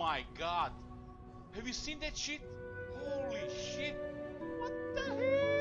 my god! Have you seen that shit? Holy shit! What the hell?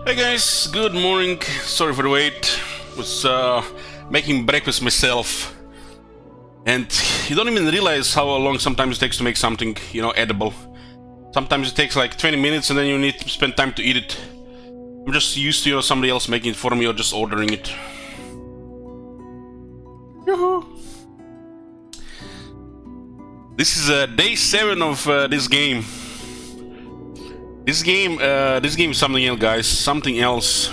Hey guys, good morning. Sorry for the wait. Was making breakfast myself, and you don't even realize how long sometimes it takes to make something, edible. Sometimes it takes like 20 minutes, and then you need to spend time to eat it. I'm just used to somebody else making it for me or just ordering it. Yoo-hoo. This is day 7 of this game. This game is something else, guys. Something else.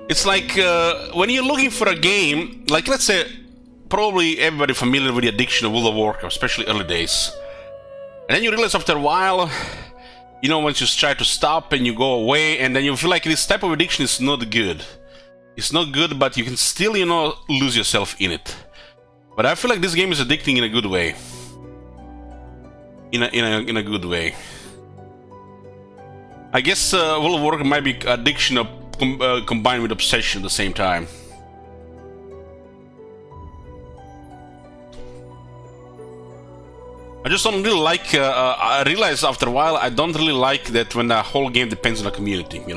It's like when you're looking for a game, like let's say, probably everybody familiar with the addiction of World of Warcraft, especially early days. And then you realize after a while, once you try to stop and you go away, and then you feel like this type of addiction is not good. It's not good, but you can still, lose yourself in it. But I feel like this game is addicting in a good way. In a good way. I guess World of Warcraft might be addiction combined with obsession at the same time. I just don't really like. I realize after a while I don't really like that when the whole game depends on the community. When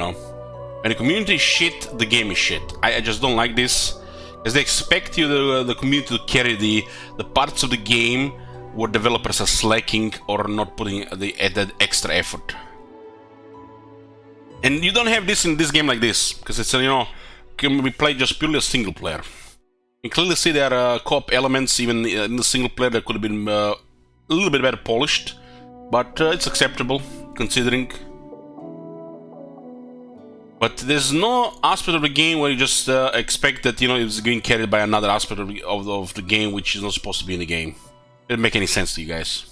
the community is shit, the game is shit. I just don't like this, because they expect you the community to carry the parts of the game where developers are slacking or not putting the added extra effort. And you don't have this in this game like this, because it's can be played just purely as single player. You can clearly see there are co-op elements even in the single player that could have been a little bit better polished, but it's acceptable considering. But there's no aspect of the game where you just expect that it's being carried by another aspect of the game which is not supposed to be in the game. It doesn't make any sense to you guys.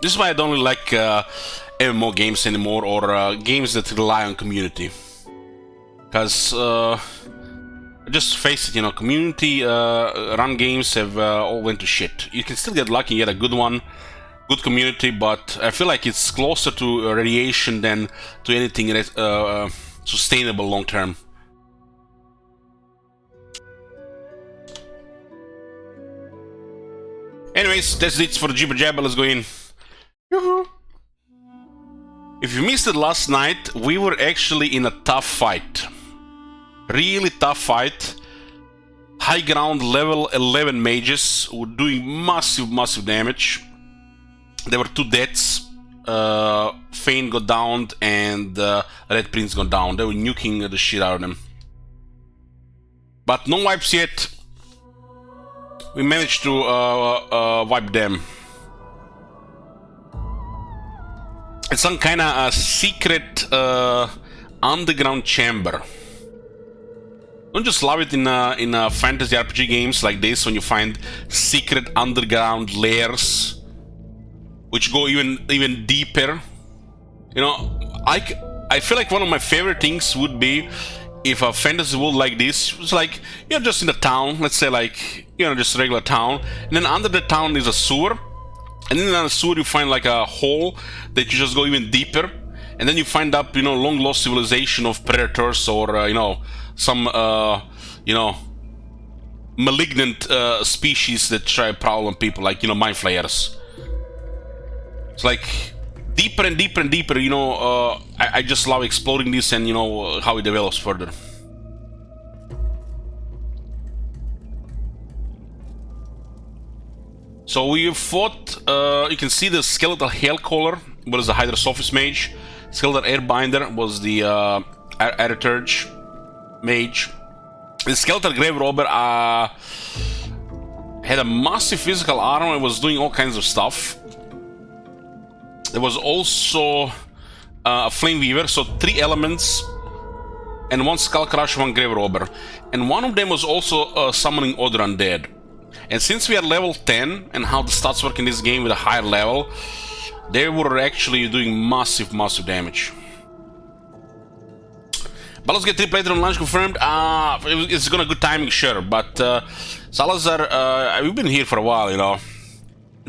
This is why I don't really like MMO games anymore, or games that rely on community. Because, just face it, community run games have all went to shit. You can still get lucky, get a good one, good community, but I feel like it's closer to radiation than to anything sustainable long term. Anyways, that's it for the jibber jabber. Let's go in. Yoo-hoo. If you missed it last night, we were actually in a tough fight. Really tough fight. High ground level 11 mages were doing massive damage. There were 2 deaths. Fane got downed and Red Prince got down. They were nuking the shit out of them. But no wipes yet. We managed to wipe them. It's some kind of secret underground chamber. Don't just love it in fantasy RPG games like this, when you find secret underground layers which go even deeper. I feel like one of my favorite things would be if a fantasy world like this was like, you're just in a town, let's say like, just a regular town, and then under the town is a sewer, and in the sewer you find like a hole that you just go even deeper, and then you find up, long lost civilization of predators or, some, malignant species that try to prowl on people, like, mind flayers. It's like deeper and deeper and deeper, I just love exploring this and, how it develops further. So we fought, you can see the Skeletal Hailcaller was the Hydrosophis mage, Skeletal Airbinder was the Araturge mage. The Skeletal Grave Robber had a massive physical armor and was doing all kinds of stuff. There was also a Flame Weaver, so 3 elements, and 1 Skull Crusher, 1 Grave Robber. And one of them was also summoning other undead. And since we are level 10, and how the stats work in this game with a higher level, they were actually doing massive damage. Baldur's Gate 3 playthrough on launch confirmed. It's gonna good timing, sure, but Salazar, we've been here for a while,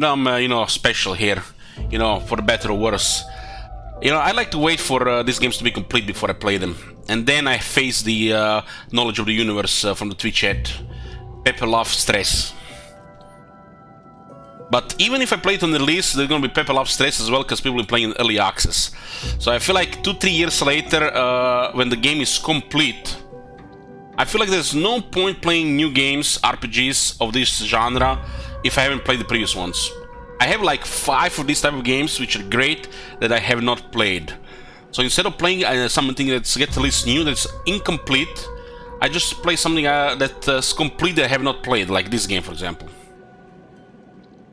I'm, special here, for the better or worse. I like to wait for these games to be complete before I play them, and then I face the knowledge of the universe from the Twitch chat. Pepper love stress. But even if I play it on the release, there's gonna be people up stress as well because people are playing in early access. So I feel like 2-3 years later, when the game is complete, I feel like there's no point playing new games, RPGs of this genre, if I haven't played the previous ones. I have like 5 of these type of games which are great that I have not played. So instead of playing something that's at least new, that's incomplete, I just play something that's complete that I have not played, like this game for example.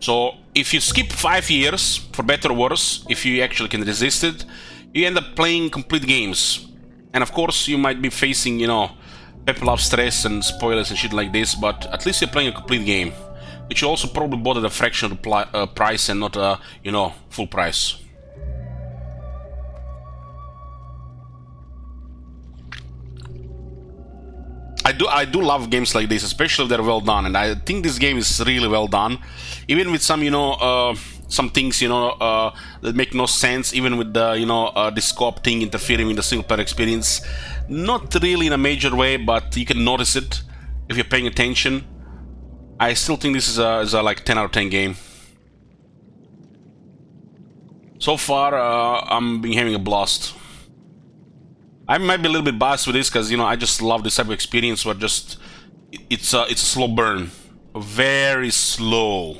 So if you skip 5 years, for better or worse, if you actually can resist it, you end up playing complete games. And of course you might be facing, you know, people up stress and spoilers and shit like this, but at least you're playing a complete game, which you also probably bought at a fraction of the price and not you know, full price. I do love games like this, especially if they're well done, and I think this game is really well done, even with some, you know, some things, you know, that make no sense, even with the, you know, the scope thing interfering with the single player experience. Not really in a major way, but you can notice it if you're paying attention. I still think this is a like 10 out of 10 game. So far, I'm been having a blast. I might be a little bit biased with this because, you know, I just love this type of experience where just it's a slow burn, very slow,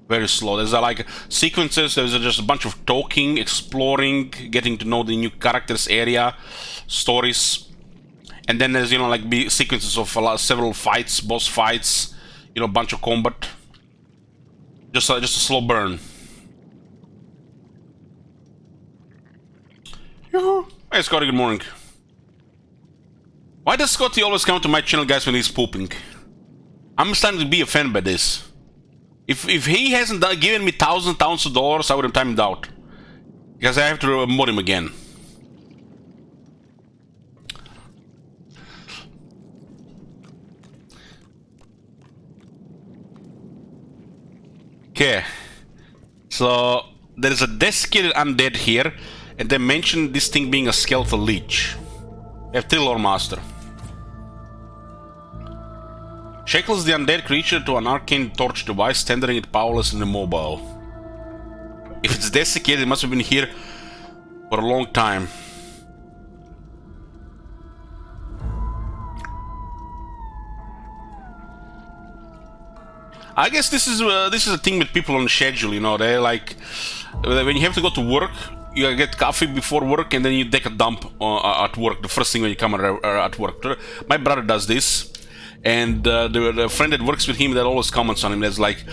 very slow. There's like sequences. There's just a bunch of talking, exploring, getting to know the new characters, area, stories, and then there's, you know, like sequences of several fights, boss fights, you know, a bunch of combat. Just a slow burn. Yoo-hoo. Hey Scotty, good morning. Why does Scotty always come to my channel, guys, when he's pooping? I'm starting to be offended by this. If he hasn't given me thousands of dollars, I would have timed out. Because I have to mod him again. Okay. So, there is a desiccated undead here. And they mentioned this thing being a skeletal leech. We have 3 lore master. Shackles the undead creature to an arcane torch device, rendering it powerless and immobile. If it's desiccated, it must have been here for a long time. I guess this is a thing with people on the schedule, you know. They like when you have to go to work. You get coffee before work and then you take a dump at work, the first thing when you come at work. My brother does this, and the friend that works with him that always comments on him. That's like,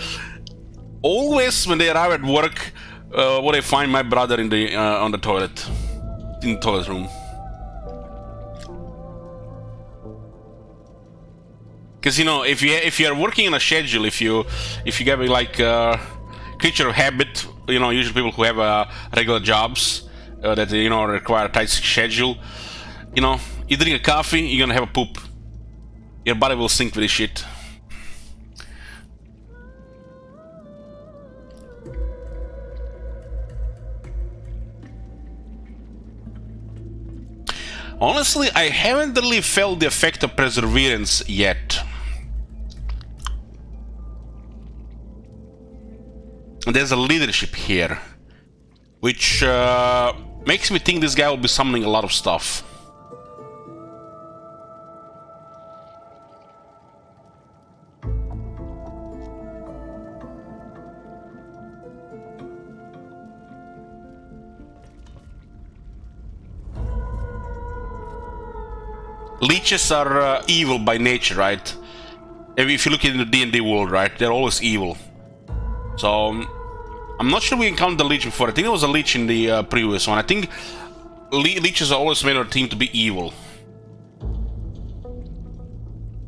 always when they arrive at work, what I find my brother in the on the toilet, in the toilet room. Because, you know, if you're working on a schedule, if you get like creature of habit. You know, usually people who have regular jobs that, you know, require a tight schedule. You know, you drink a coffee, you're gonna have a poop. Your body will sync with this shit. Honestly, I haven't really felt the effect of perseverance yet. There's a leadership here, which makes me think this guy will be summoning a lot of stuff. Leeches are evil by nature, right? If you look in the D&D world, right, they're always evil. So, I'm not sure we encountered the leech before. I think there was a leech in the previous one. I think leeches are always made on a team to be evil.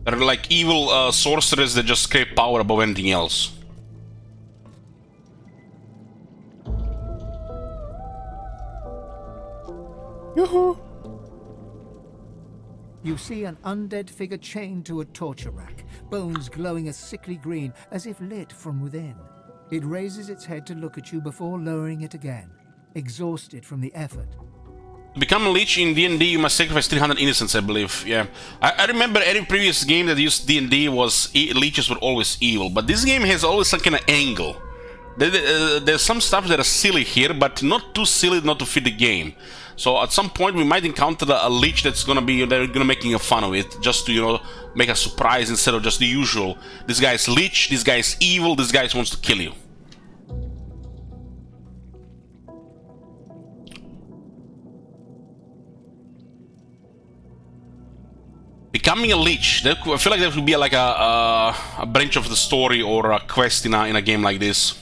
They're like evil sorcerers that just crave power above anything else. Yoo-hoo! You see an undead figure chained to a torture rack, bones glowing a sickly green as if lit from within. It raises its head to look at you before lowering it again, exhausted from the effort. To become a leech in D&D, you must sacrifice 300 innocents, I believe. Yeah, I remember every previous game that used D&D was leeches were always evil, but this game has always some kind of angle. There's some stuff that are silly here, but not too silly not to fit the game. So at some point we might encounter a leech that's gonna be making a fun of it, just to, you know, make a surprise instead of just the usual. This guy's leech, this guy's evil, this guy wants to kill you. Becoming a leech, I feel like that would be like a branch of the story or a quest in a game like this.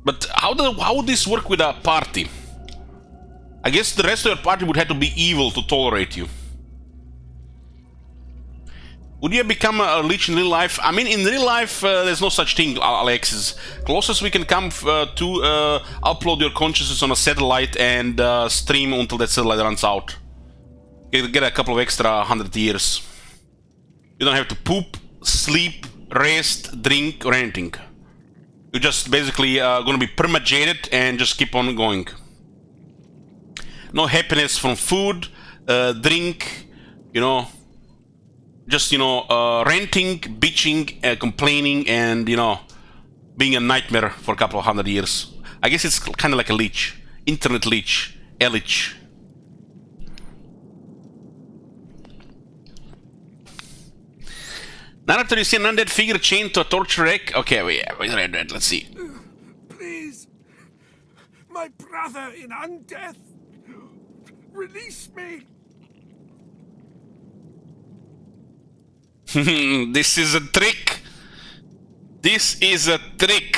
But how would this work with a party? I guess the rest of your party would have to be evil to tolerate you. Would you become a leech in real life? I mean, in real life, there's no such thing, Alexis. Closest we can come to upload your consciousness on a satellite and stream until that satellite runs out. You get a couple of extra 100 years. You don't have to poop, sleep, rest, drink, or anything. You're just basically gonna be perma-jaded and just keep on going. No happiness from food, drink, you know. Just, you know, ranting, bitching, complaining, and, you know, being a nightmare for a couple of 100 years. I guess it's kind of like a leech. Internet leech. A leech. Not after you see an undead figure chained to a torture rack. Okay, we read that. Let's see. Please, my brother in undeath, release me. This is a trick. This is a trick.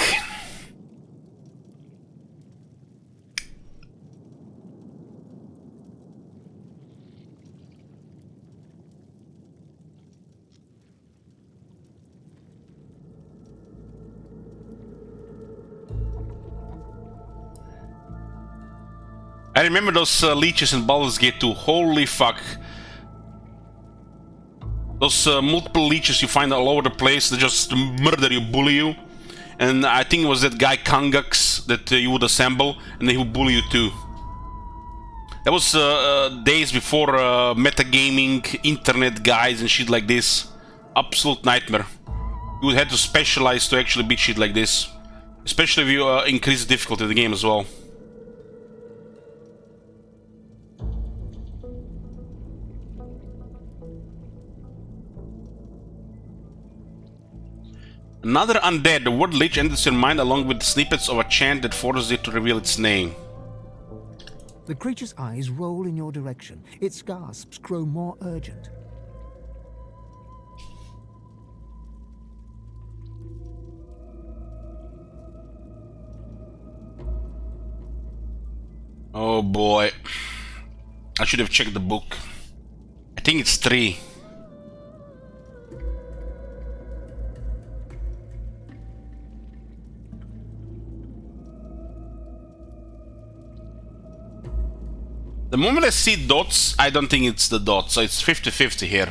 I remember those leeches in Baldur's Gate 2. Holy fuck. Those multiple leeches you find all over the place, they just murder you, bully you. And I think it was that guy Kangux that you would assemble, and he would bully you too. That was days before metagaming, internet guys and shit like this. Absolute nightmare. You would have to specialize to actually beat shit like this. Especially if you increase the difficulty of the game as well. Another undead, the word leech enters your mind along with snippets of a chant that forces it to reveal its name. The creature's eyes roll in your direction. Its gasps grow more urgent. Oh boy. I should have checked the book. I think it's 3. The moment I see dots, I don't think it's the dots, so it's 50-50 here.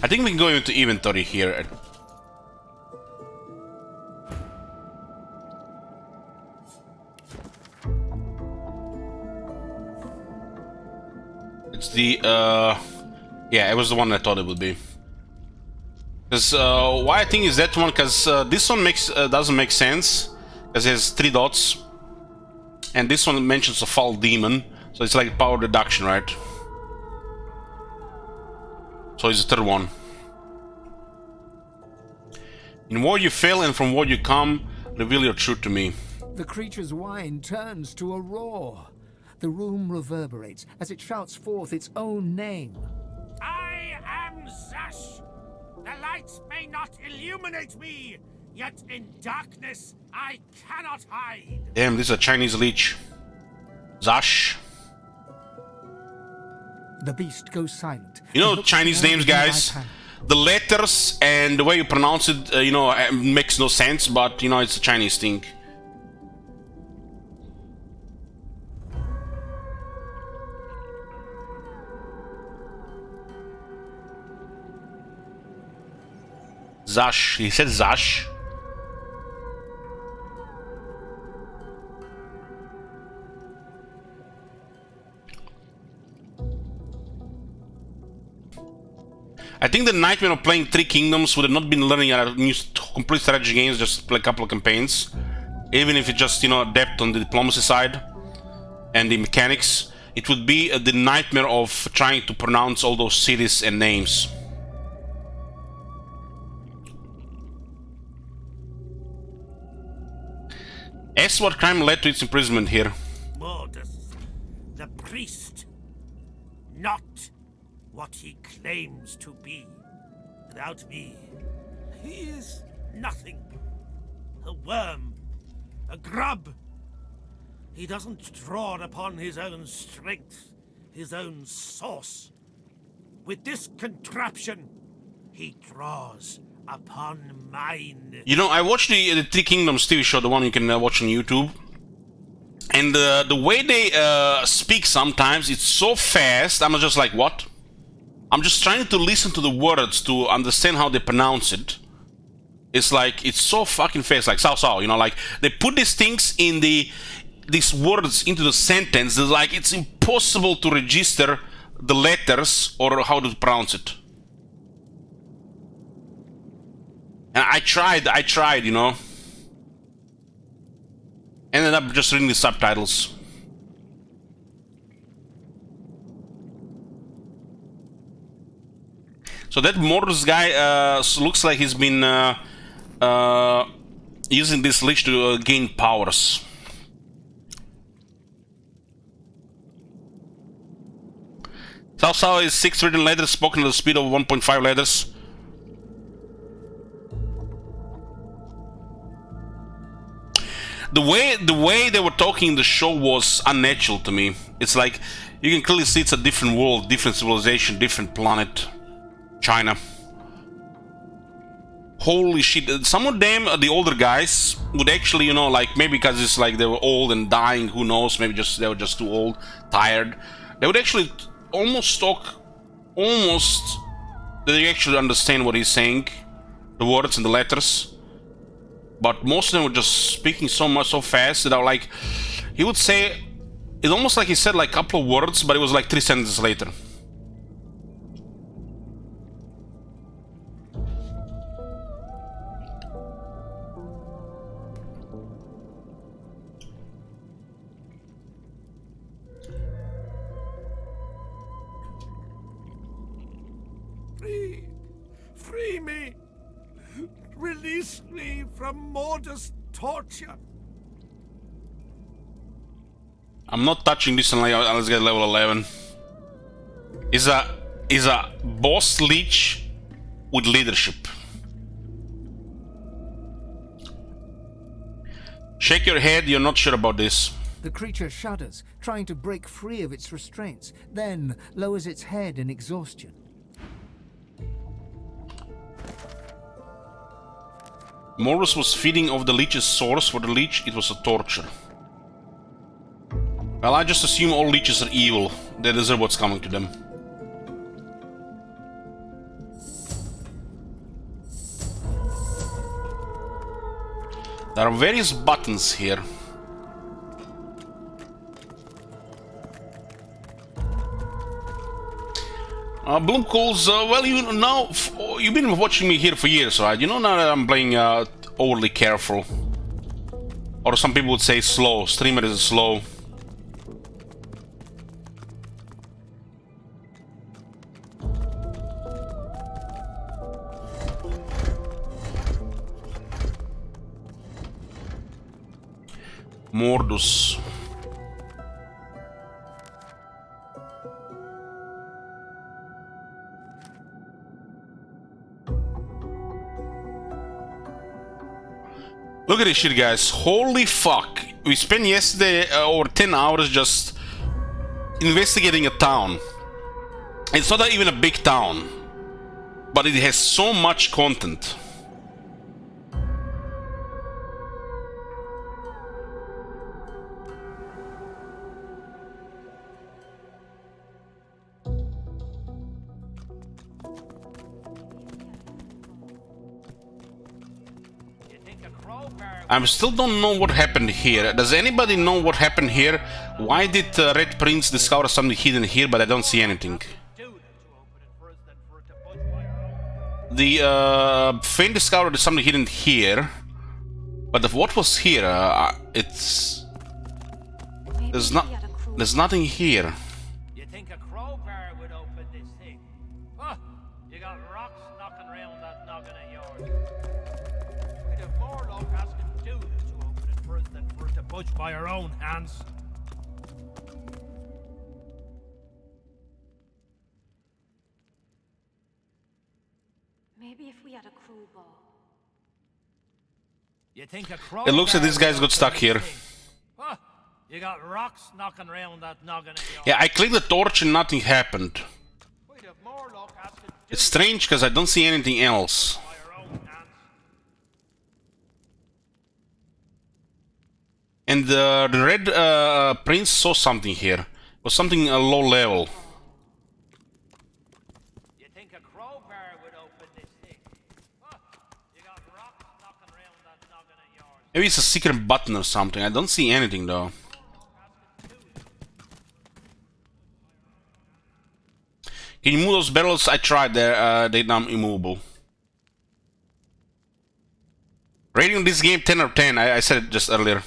I think we can go into inventory here. It's the, yeah, it was the one I thought it would be. Because, why I think is that one, because this one doesn't make sense. Because it has 3 dots, and this one mentions a foul demon, so it's like power reduction, right? So it's the 3rd one. In war you fail, and from war you come, reveal your truth to me. The creature's whine turns to a roar. The room reverberates as it shouts forth its own name. I am Zash. The lights may not illuminate me, yet in darkness I cannot hide. Damn, this is a Chinese leech. Zash. The beast goes silent. You know It looks Chinese toward names, the nearby guys? panel. The letters and the way you pronounce it, you know, makes no sense, but, you know, it's a Chinese thing. Zash. He said Zash. I think the nightmare of playing 3 Kingdoms would have not been learning a new complete strategy games, just play a couple of campaigns. Even if it's just, you know, depth on the diplomacy side and the mechanics. It would be the nightmare of trying to pronounce all those cities and names. Ask what crime led to its imprisonment here. Mordus, the priest, not what he claims to be. Without me, he is nothing. A worm, a grub. He doesn't draw upon his own strength, his own source. With this contraption, he draws upon mine. You know, I watched the 3 Kingdoms TV show, the one you can watch on YouTube. And the way they speak sometimes, it's so fast, I'm just like, what? I'm just trying to listen to the words to understand how they pronounce it. It's like, it's so fucking fast, like Sao, you know, like, they put these things in these words into the sentence, it's like, it's impossible to register the letters or how to pronounce it. And I tried, you know. Ended up just reading the subtitles. So that Mordus guy looks like he's been using this leech to gain powers. Sao is 6 written letters spoken at the speed of 1.5 letters. The way they were talking in the show was unnatural to me. It's like, you can clearly see it's a different world, different civilization, different planet. China. Holy shit. Some of them, the older guys, would actually, you know, like, maybe because it's like they were old and dying, who knows, maybe just they were just too old, tired. They would actually almost talk, almost, that they actually understand what he's saying, the words and the letters. But most of them were just speaking so fast that I was like, he would say, it's almost like he said like a couple of words, but it was like 3 sentences later. Free me! Release me from Mordus' torture! I'm not touching this unless I get level 11. Is a boss leech with leadership. Shake your head, you're not sure about this. The creature shudders, trying to break free of its restraints, then lowers its head in exhaustion. Morus was feeding off the leech's source. For the leech, it was a torture. Well, I just assume all leeches are evil. They deserve what's coming to them. There are various buttons here. Bloom calls, well, you know, you've been watching me here for years, right? You know now that I'm playing overly careful. Or some people would say slow. Streamer is slow. Mordus. Look at this shit, guys. Holy fuck. We spent yesterday over 10 hours just investigating a town. It's not even a big town, but it has so much content. I still don't know what happened here. Does anybody know what happened here? Why did Red Prince discover something hidden here, but I don't see anything? The Fane discovered something hidden here, but what was here? There's nothing here. You think a crowbar would open this thing? Huh? You got rocks knocking around that noggin of yours. We'd have more luck asking Duda to open it for us than for it to budge by our own hands. Maybe if we had a crowbar. You think a crowbar It looks like these guys got stuck here. Huh? You got rocks knocking around that noggin of yours. Yeah, I clicked the torch and nothing happened. We'd have more luck asking It's strange because I don't see anything else. by our own hands. And the Red Prince saw something here. It was something low level. You think a crowbar would open this thing? Huh? You got rocks knocking around that noggin of yours. Maybe it's a secret button or something. I don't see anything though. Can you move those barrels? I tried. They're not immovable. Rating this game 10 out of 10. I said it just earlier.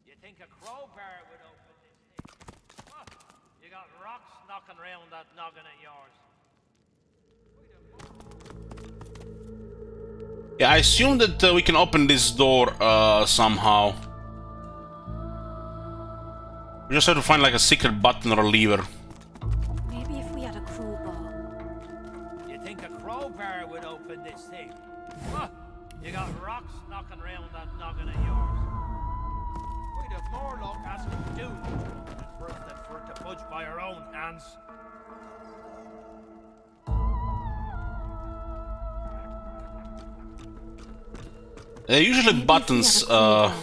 You think a crowbar would open this thing? Huh? You got rocks knocking around that noggin of yours. Yeah, I assume that we can open this door somehow. We just have to find like a secret button or a lever. Maybe if we had a crowbar. You think a crowbar would open this thing? Huh? You got rocks knocking around that noggin of yours. We'd have more luck asking Duda for us than for it to budge by our own hands. They're usually Maybe if we buttons. had a crowbar.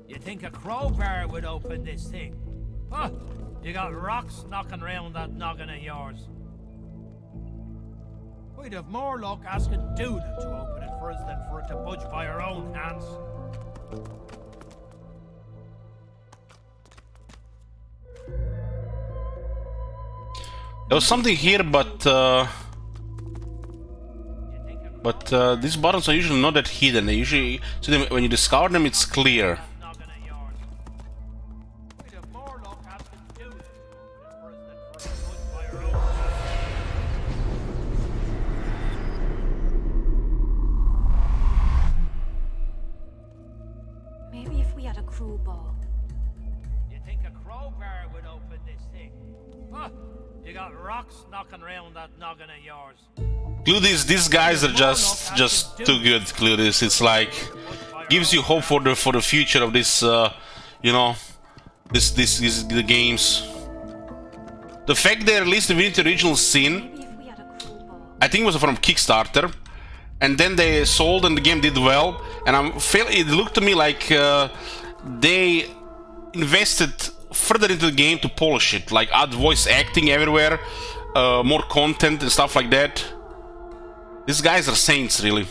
You think a crowbar would open this thing? Huh? You got rocks knocking around that noggin of yours. We'd have more luck asking Duda to open it for us than for it to budge by our own hands. There was something here, but these buttons are usually not that hidden. They usually, so when you discover them, it's clear. Noggin of yours. We'd have more luck asking Duda to open it for us than for it to budge by our own hands. Maybe if we had a crowbar. You think a crowbar would open this thing? Huh? You got rocks knocking around that noggin of yours. Cluedis, these guys are just too good. Cluedis, it's like gives you hope for the future of this, you know, the games. The fact they released the Divinity original sin, Maybe if we had a crowbar. I think it was from Kickstarter, and then they sold and the game did well. And it looked to me like they invested further into the game to polish it, like add voice acting everywhere, more content and stuff like that. These guys are saints, really.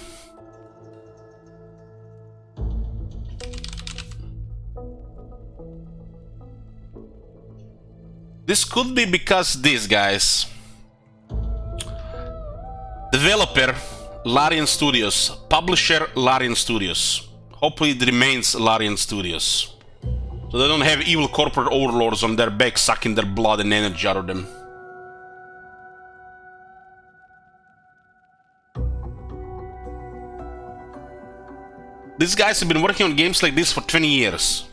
This could be because these guys. Developer, Larian Studios. Publisher, Larian Studios. Hopefully it remains Larian Studios. So they don't have evil corporate overlords on their back sucking their blood and energy out of them. These guys have been working on games like this for 20 years.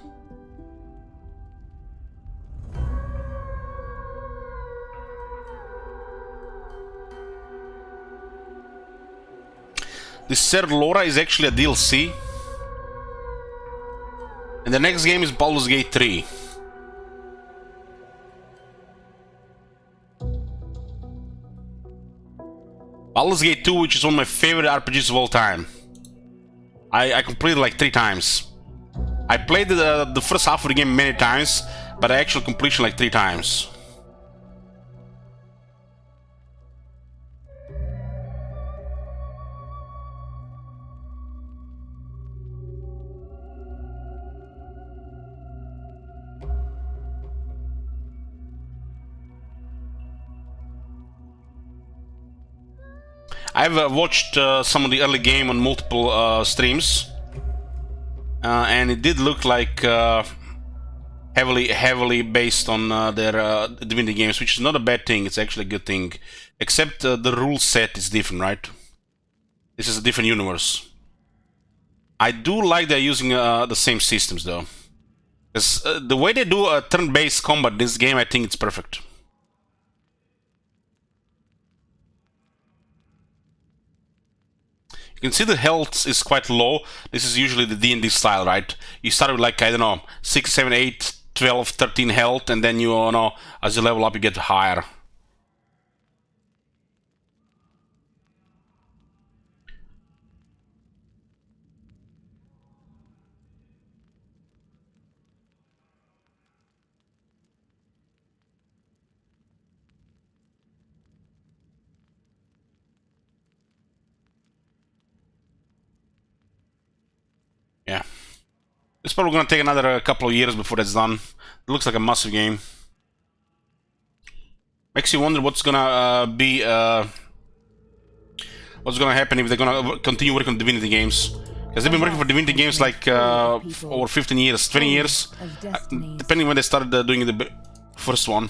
This Ser Laura is actually a DLC. And the next game is Baldur's Gate 3. Baldur's Gate 2, which is one of my favorite RPGs of all time. I completed like 3 times. I played the first half of the game many times, but I actually completed like 3 times. I've watched some of the early game on multiple streams, and it did look like heavily based on their Divinity games, which is not a bad thing. It's actually a good thing, except the rule set is different, right? This is a different universe. I do like they're using the same systems though, because the way they do a turn-based combat in this game, I think it's perfect. You can see the health is quite low. This is usually the D&D style, right? You start with like, I don't know, 6, 7, 8, 12, 13 health, and then you know, as you level up, you get higher. Yeah. It's probably gonna take another couple of years before that's done. It looks like a massive game. Makes you wonder what's gonna what's gonna happen if they're gonna continue working on Divinity games. Because they've been working for Divinity games like over 15 years, 20 years, depending when they started doing the first one.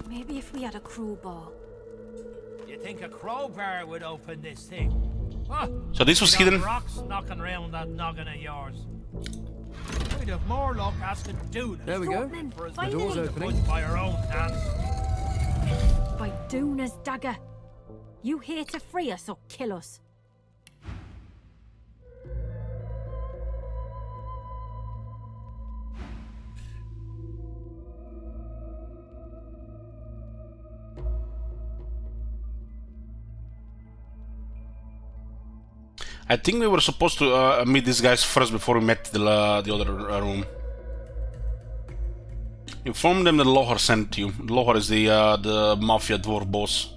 Maybe if we had a crowbar. You think a crowbar would open this thing? Huh? So this was You got hidden. rocks knocking around that noggin of yours. We'd have more luck asking Duna. There we go. Opening, For his The door's finally. opening. put by our own hands. By Duna's dagger. You here to free us or kill us? I think we were supposed to meet these guys first before we met the other room. Inform them that Lohar sent you. Lohar is the mafia dwarf boss.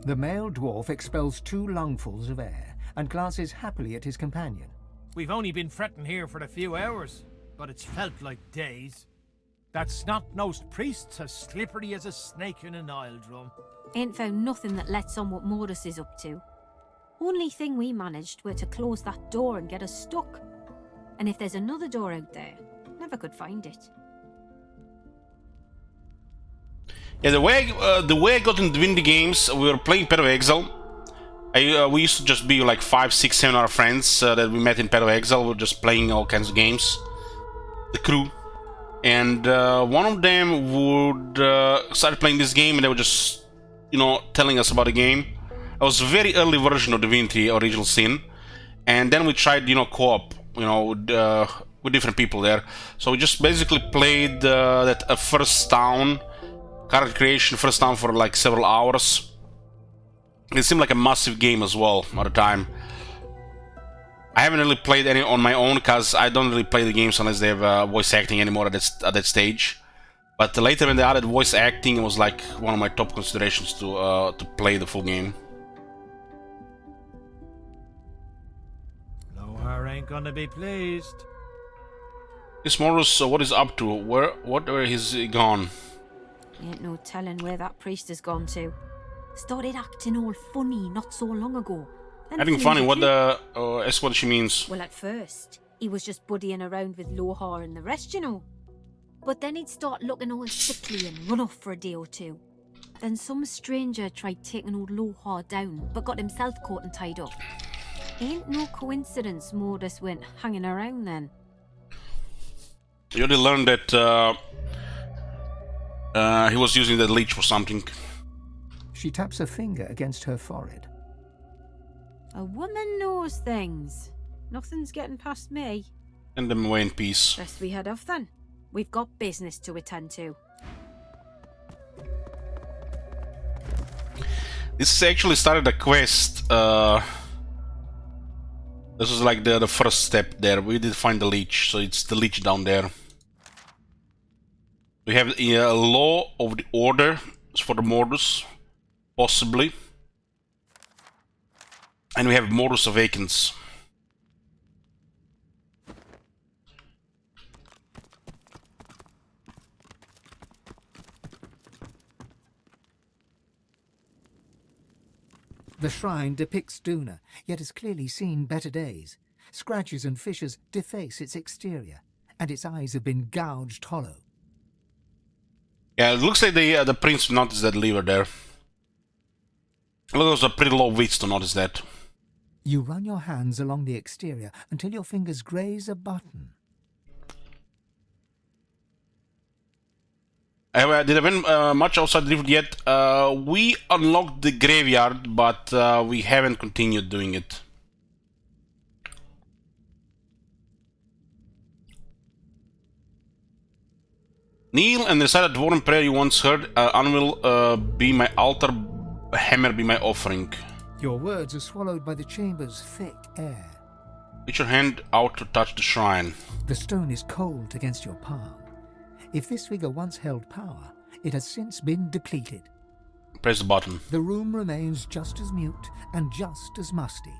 The male dwarf expels 2 lungfuls of air and glances happily at his companion. We've only been fretting here for a few hours, but it's felt like days. That snot-nosed priest's as slippery as a snake in an oil drum. Ain't found nothing that lets on what Mortis is up to. Only thing we managed were to close that door and get us stuck. And if there's another door out there, never could find it. Yeah, the way I got in Divinity games, we were playing Path of Exile. We used to just be like 5, 6, 7 other friends that we met in Path of Exile. We were just playing all kinds of games. The crew. And one of them would start playing this game, and they were just, you know, telling us about the game. It was a very early version of Divinity Original Sin, and then we tried, you know, co-op, you know, with different people there. So we just basically played that first town, character creation, first town for like several hours. It seemed like a massive game as well at the time. I haven't really played any on my own because I don't really play the games unless they have voice acting anymore at that stage. But later when they added voice acting, it was like one of my top considerations to play the full game. Lohar ain't gonna be pleased. This Morris, what is up to? Where is he gone? Ain't no telling where that priest has gone to. Started acting all funny not so long ago. Then Acting flew funny, the what coop. the... ask what she means. Well, at first, he was just buddying around with Lohar and the rest, you know. But then he'd start looking all sickly and run off for a day or two. Then some stranger tried taking old Lohar down, but got himself caught and tied up. Ain't no coincidence Mortis went hanging around then. You already learned that he was using that leech for something. She taps a finger against her forehead. A woman knows things. Nothing's getting past me. Send them away in peace. Best we head off then. We've got business to attend to. This actually started a quest. This was like the first step there. We did find the leech, so it's the leech down there. Maybe if we had a crowbar, we'd open this thing. This is actually started a quest. This was like the first step there. We did find the leech, so it's the leech down there. Maybe if we had a crowbar, we'd open this thing. We have a law of the order for the Mordus, possibly. And we have Mordus Awakens. The shrine depicts Duna, yet has clearly seen better days. Scratches and fissures deface its exterior, and its eyes have been gouged hollow. Yeah, it looks like the prince noticed that lever there. It was a pretty low width to notice that. You run your hands along the exterior until your fingers graze a button. Did I win much outside the river yet? We unlocked the graveyard, but we haven't continued doing it. Kneel and recite a dwarven prayer you once heard. Anvil be my altar, hammer be my offering. Your words are swallowed by the chamber's thick air. Reach your hand out to touch the shrine. The stone is cold against your palm. If this figure once held power, it has since been depleted. Press the button. The room remains just as mute and just as musty.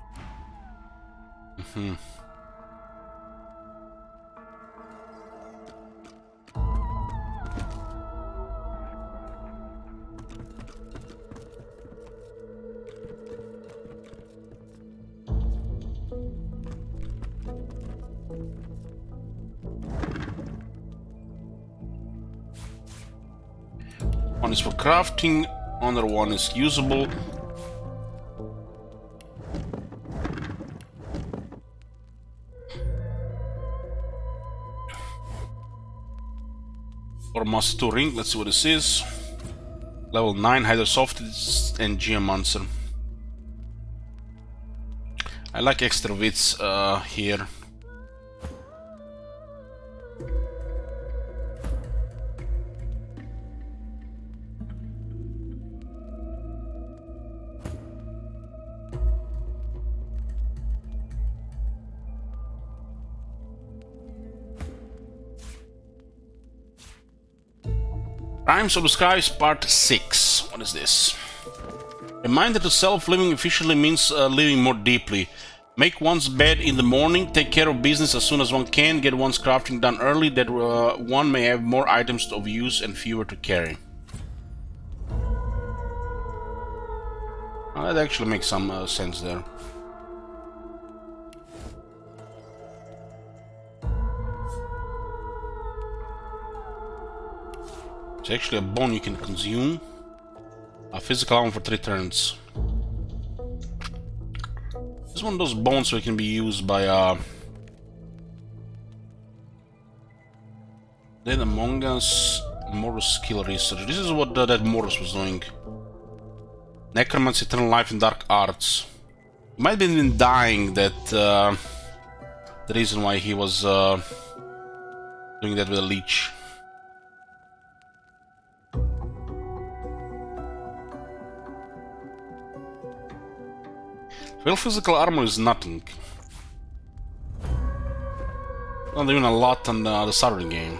One is for crafting, another one is usable. Or Master 2 ring, let's see what this is. Level 9, Hydra Soft and Geomancer. I like extra wits here. Crimes of the Skies Part 6. What is this? Reminder to self, living efficiently means living more deeply. Make one's bed in the morning, take care of business as soon as one can, get one's crafting done early, that one may have more items of use and fewer to carry. Well, that actually makes some sense there. It's actually a bone you can consume. A physical armor for 3 turns. This is one of those bones that can be used by Dead Among Us Morus skill research. This is what that Morus was doing. Necromancy, eternal life, and dark arts. He might have been dying, that the reason why he was doing that with a leech. Well, physical armor is nothing. Not even a lot on the start of the game.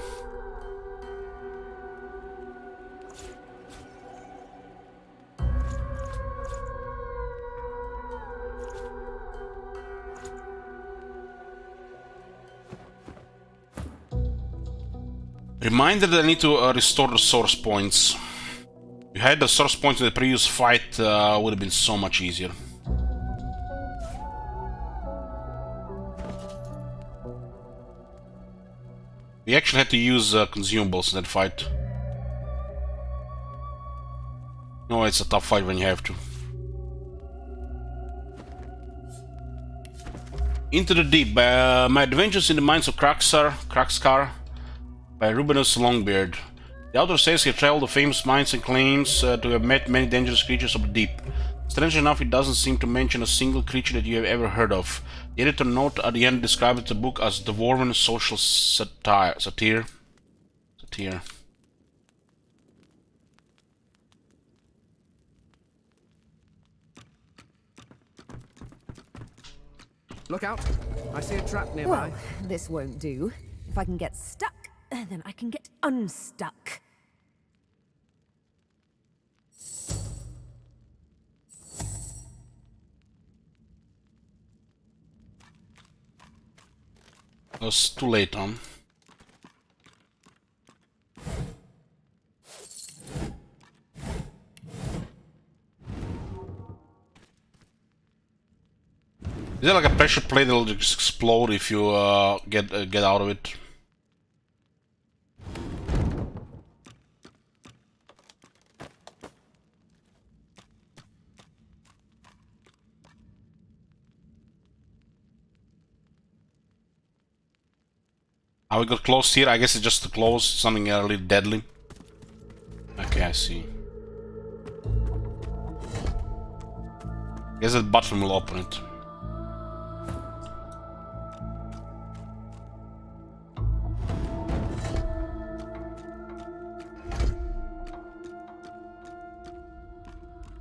Reminder that I need to restore the source points. If you had the source points in the previous fight, would have been so much easier. We actually had to use consumables in that fight. No, it's a tough fight when you have to. Into the Deep. My Adventures in the Mines of Kraxkar by Rubenus Longbeard. The author says he traveled the famous mines and claims to have met many dangerous creatures of the deep. Strangely enough, it doesn't seem to mention a single creature that you have ever heard of. The editor note at the end describes the book as Dwarven social satire. Look out! I see a trap nearby. Well, this won't do. If I can get stuck, then I can get unstuck. It was too late, huh? Is there like a pressure plate that'll just explode if you get out of it? Ah, we got close here. I guess it's just to close something really deadly. Okay, I see. Guess that button will open it.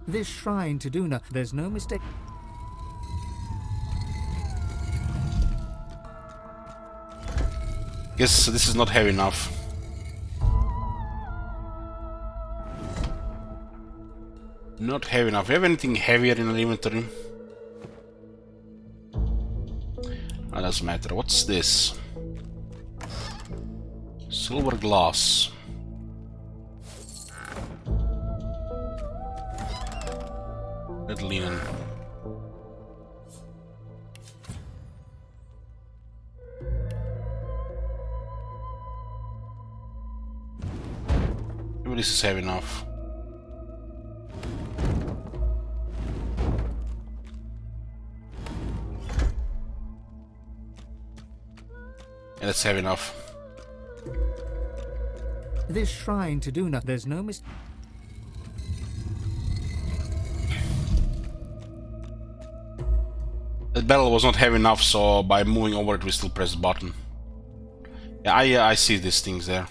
This shrine to Duna, there's no mistake. Guess this is not heavy enough. Not heavy enough. Do you have anything heavier in the inventory? Oh, doesn't matter. What's this? Silver glass. Red linen. Maybe this is heavy enough. Yeah, that's heavy enough. This shrine to Duna, there's no mistake. That barrel was not heavy enough, so by moving over it we still press the button. Yeah, I see these things there.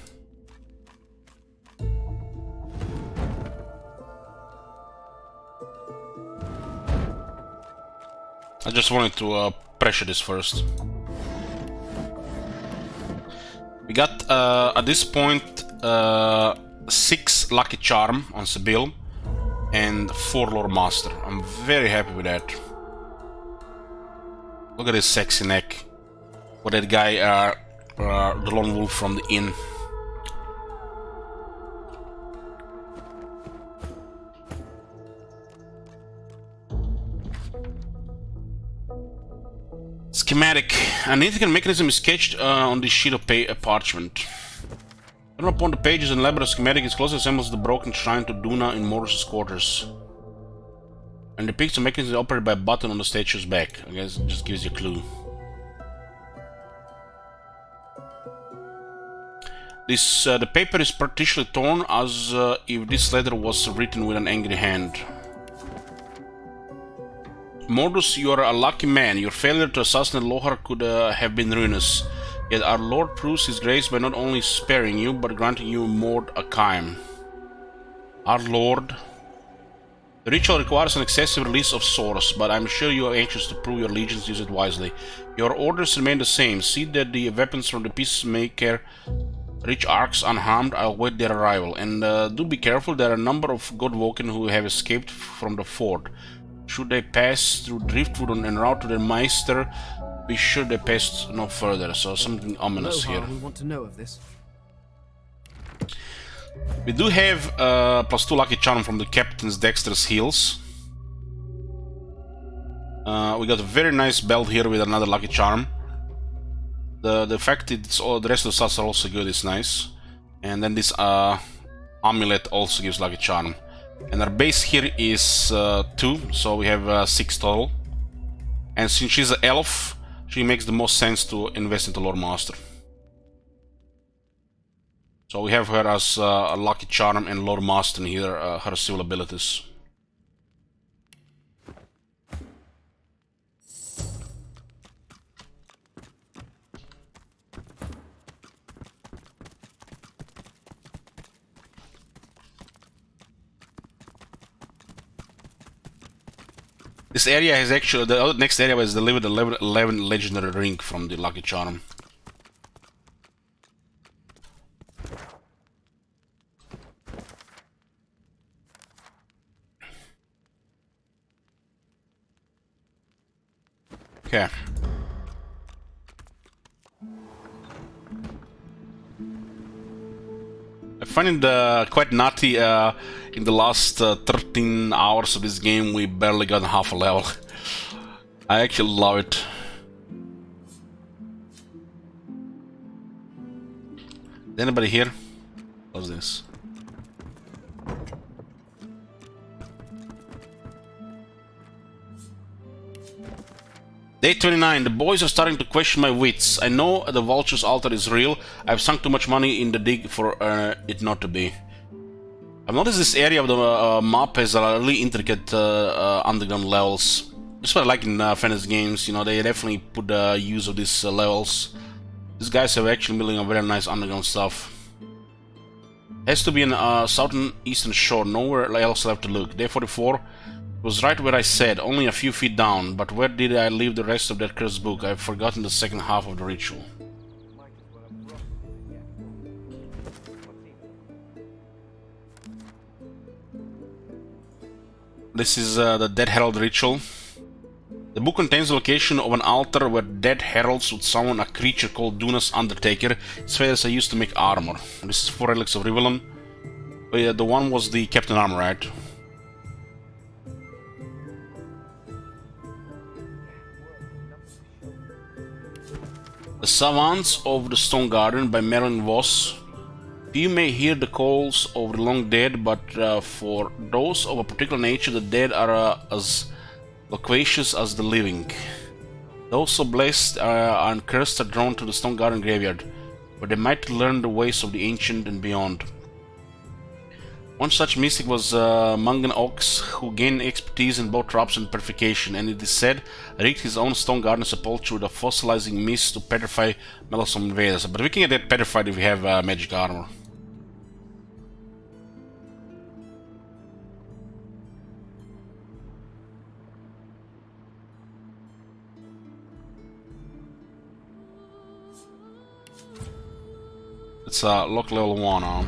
I just wanted to pressure this first. We got at this point 6 lucky charm on Sibyl and 4 lore master. I'm very happy with that. Look at his sexy neck. For that guy, the lone wolf from the inn. Schematic. An intricate mechanism is sketched on this sheet of parchment. Turn upon the pages, an elaborate schematic is closely resembles the broken shrine to Duna in Morris's quarters, and depicts a mechanism operated by a button on the statue's back. I guess it just gives you a clue. The paper is partially torn, as if this letter was written with an angry hand. Mordus, you are a lucky man. Your failure to assassinate Lohar could have been ruinous. Yet our Lord proves his grace by not only sparing you, but granting you Mord Akaim. Our Lord. The ritual requires an excessive release of swords, but I'm sure you are anxious to prove your allegiance. Use it wisely. Your orders remain the same. See that the weapons from the Peacemaker reach Arks unharmed. I'll wait their arrival. And do be careful, there are a number of Godwoken who have escaped from the fort. Should they pass through Driftwood en route to their Meister, be sure they pass no further. So something ominous here. We want to know of this. We do have +2 lucky charm from the Captain's Dexter's Heals. We got a very nice belt here with another lucky charm. The fact it's all the rest of the stats are also good is nice. And then this amulet also gives lucky charm. And our base here is 2, so we have 6 total. And since she's an elf, she makes the most sense to invest into Lore Master. So we have her as a lucky charm and Lore Master here, her civil abilities. This area has actually, the next area was delivered 11 legendary ring from the lucky charm. Okay. I find it quite nutty. In the last 13 hours of this game, we barely got half a level. I actually love it. Is anybody here? What's this? Day 29. The boys are starting to question my wits. I know the Vulture's altar is real. I've sunk too much money in the dig for it not to be. I've noticed this area of the map has really intricate underground levels. That's what I like in fantasy games. You know, they definitely put the use of these levels. These guys have actually building a very nice underground stuff. Has to be in southern eastern shore. Nowhere else left to look. Day 44. Was right where I said, only a few feet down, but where did I leave the rest of that cursed book? I've forgotten the second half of the ritual. This is the Dead Herald ritual. The book contains the location of an altar where dead heralds would summon a creature called Duna's Undertaker. Its feathers are used to make armor. This is 4 relics of Rivelin. Oh, yeah, the one was the Captain Armor, right? The Savants of the Stone Garden by Merlin Voss. You may hear the calls of the long dead, but for those of a particular nature, the dead are as loquacious as the living. Those so blessed and cursed are drawn to the Stone Garden graveyard, where they might learn the ways of the ancient and beyond. One such mystic was Mungan Ox, who gained expertise in both traps and petrification, and it is said rigged his own Stone Garden sepulchre with a fossilizing mist to petrify meddlesome invaders. But we can get that petrified if we have magic armor. It's lock level 1.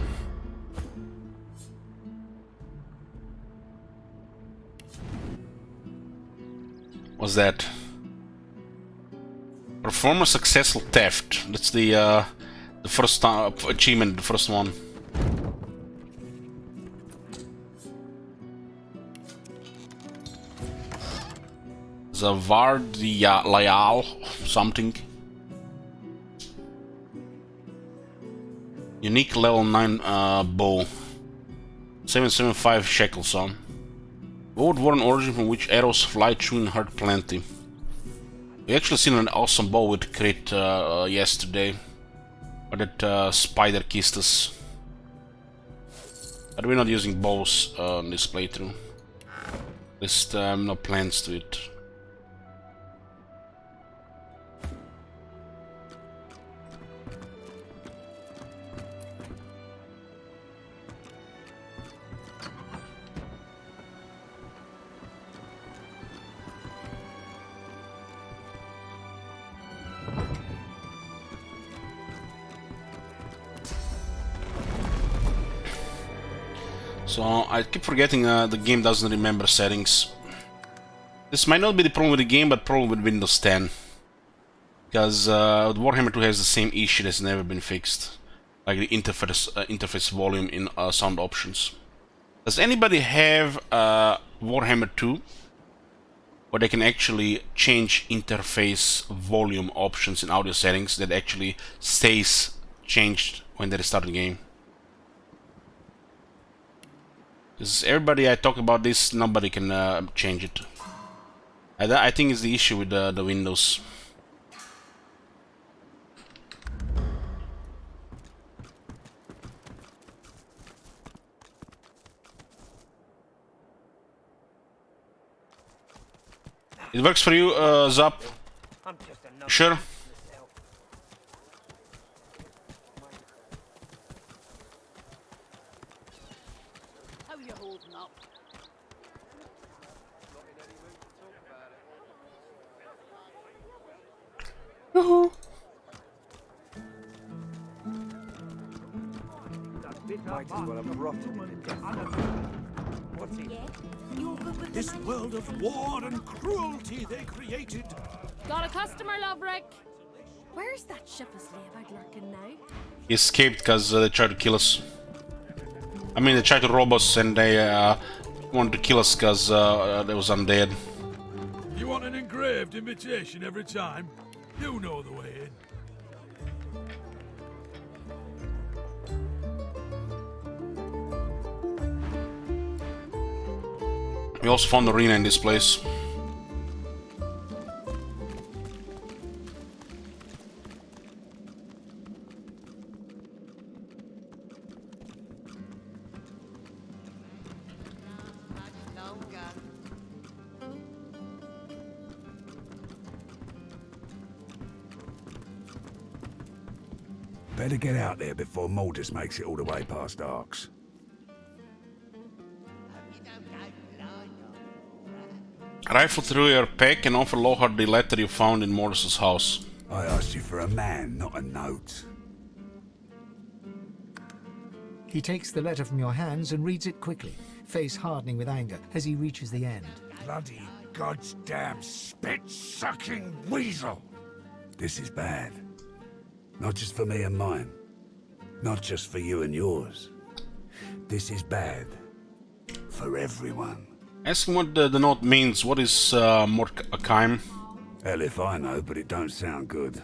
What's that? Perform a successful theft. That's the first achievement, the first one. Zavardilayal something. Unique level 9 bow. 775 shekels on. Bow worn origin from which arrows fly through and hurt plenty. We actually seen an awesome bow with crit yesterday. But it spider kissed us. But we're not using bows on this playthrough. At least no plans to it. So I keep forgetting the game doesn't remember settings. This might not be the problem with the game, but problem with Windows 10. Because Warhammer 2 has the same issue that's never been fixed. Like the interface volume in sound options. Does anybody have Warhammer 2 where they can actually change interface volume options in audio settings that actually stays changed when they restart the game? Because everybody I talk about this, nobody can change it. I think it's the issue with the Windows. It works for you, Zap? Sure? Might as well have rotted in death. What's he? This world of war and cruelty they created Got a customer, Loverick. Where's that shiftless layabag lurking now? He escaped because they tried to kill us. I mean, they tried to rob us and they wanted to kill us because they was undead. You want an engraved invitation every time? You know the way in. We also found the arena in this place. Better get out there before Maldus makes it all the way past Arks. Rifle through your pack and offer Lohar the letter you found in Mordus's house. I asked you for a man, not a note. He takes the letter from your hands and reads it quickly, face hardening with anger as he reaches the end. Bloody goddamn spit-sucking weasel! This is bad. Not just for me and mine. Not just for you and yours. This is bad. For everyone. Ask him what the note means. What is Morkheim? Hell if I know, but it don't sound good.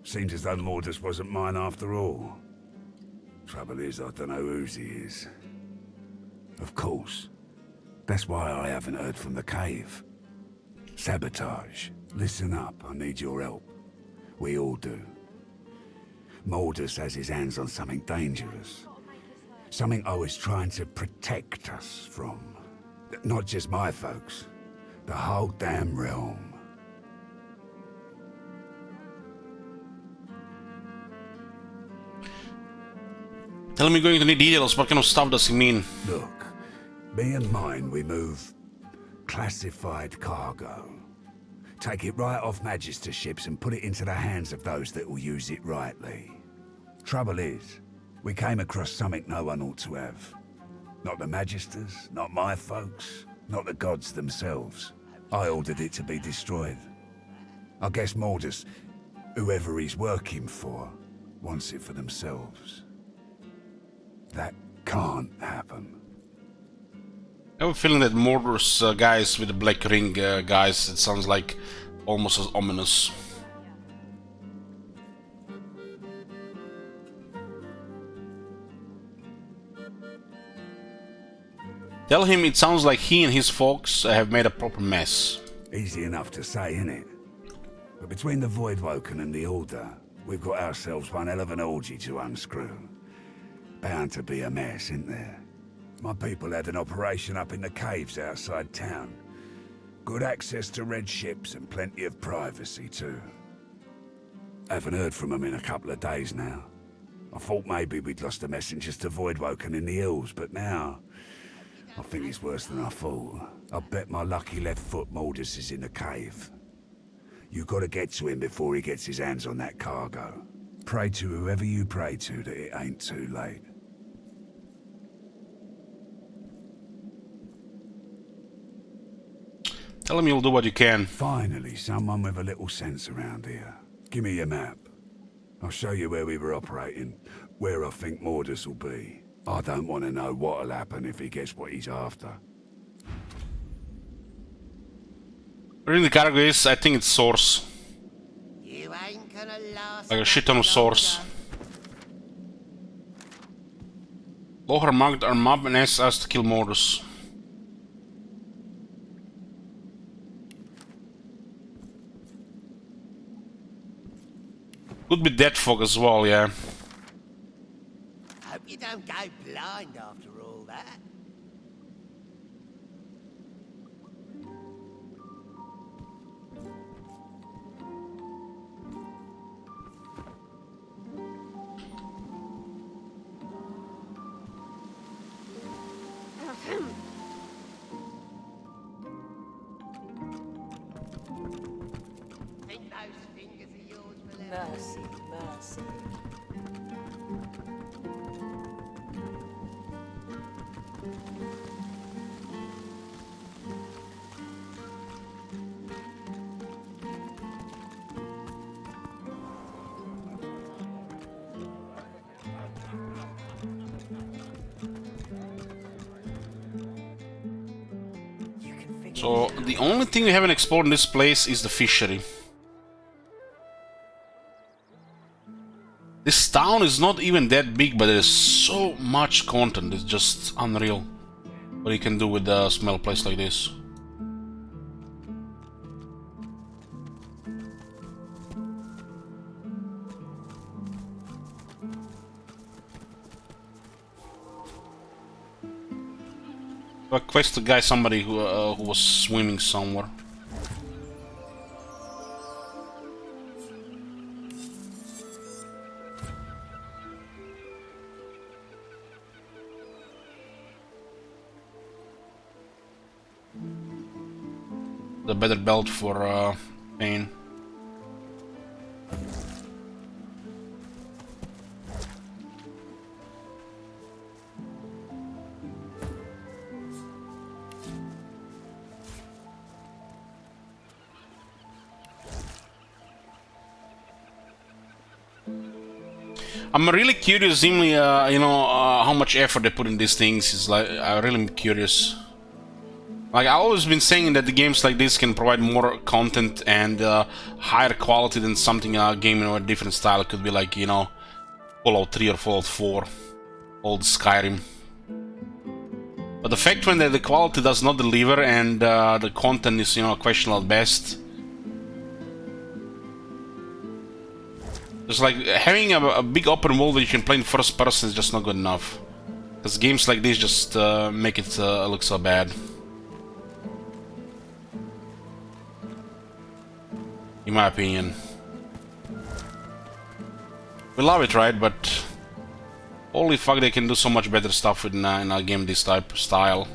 Seems as though Mordus wasn't mine after all. Trouble is, I don't know whose he is. Of course. That's why I haven't heard from the cave. Sabotage. Listen up, I need your help. We all do. Mordus has his hands on something dangerous. Something I was trying to protect us from. Not just my folks. The whole damn realm. Tell me, going to need details. What kind of stuff does he mean? Look, me and mine, we move classified cargo. Take it right off Magister ships and put it into the hands of those that will use it rightly. Trouble is, we came across something no one ought to have. Not the Magisters, not my folks, not the gods themselves. I ordered it to be destroyed. I guess Mordus, whoever he's working for, wants it for themselves. That can't happen. I have a feeling that Mordor's guys with the black ring guys, it sounds like almost as ominous. Tell him it sounds like he and his folks have made a proper mess. Easy enough to say, innit? But between the Voidwoken and the Order, we've got ourselves one hell of an orgy to unscrew. Bound to be a mess, isn't there? My people had an operation up in the caves outside town. Good access to red ships and plenty of privacy, too. Haven't heard from them in a couple of days now. I thought maybe we'd lost the messengers to Voidwoken in the hills, but now I think it's worse than I thought. I bet my lucky left foot Mordus is in the cave. You gotta get to him before he gets his hands on that cargo. Pray to whoever you pray to that it ain't too late. Tell him you'll do what you can. Finally, someone with a little sense around here. Give me your map. I'll show you where we were operating, where I think Mordus will be. I don't want to know what'll happen if he gets what he's after. Where in the cargo is, I think it's source. You ain't gonna last Like a shit ton of source. Lohar marked our map and asked us to kill Mordus. Could be dead fog as well, yeah. Hope you don't go blind after all that. Think those fingers of yours will ever... Mercy, mercy. So the only thing we haven't explored in this place is the fishery. This town is not even that big, but there is so much content. It's just unreal what you can do with a small place like this. I quest the guy, somebody who was swimming somewhere. The better belt for pain. I'm really curious, Zimli, how much effort they put in these things. Is like, I'm really curious. Like, I've always been saying that the games like this can provide more content and higher quality than something game in a different style. It could be like, Fallout 3 or Fallout 4, old Skyrim. But the fact when the quality does not deliver and the content is, questionable at best. Just like having a big open world that you can play in first person is just not good enough. Because games like this just make it look so bad. In my opinion. We love it, right? But holy fuck, they can do so much better stuff in a game this type of style.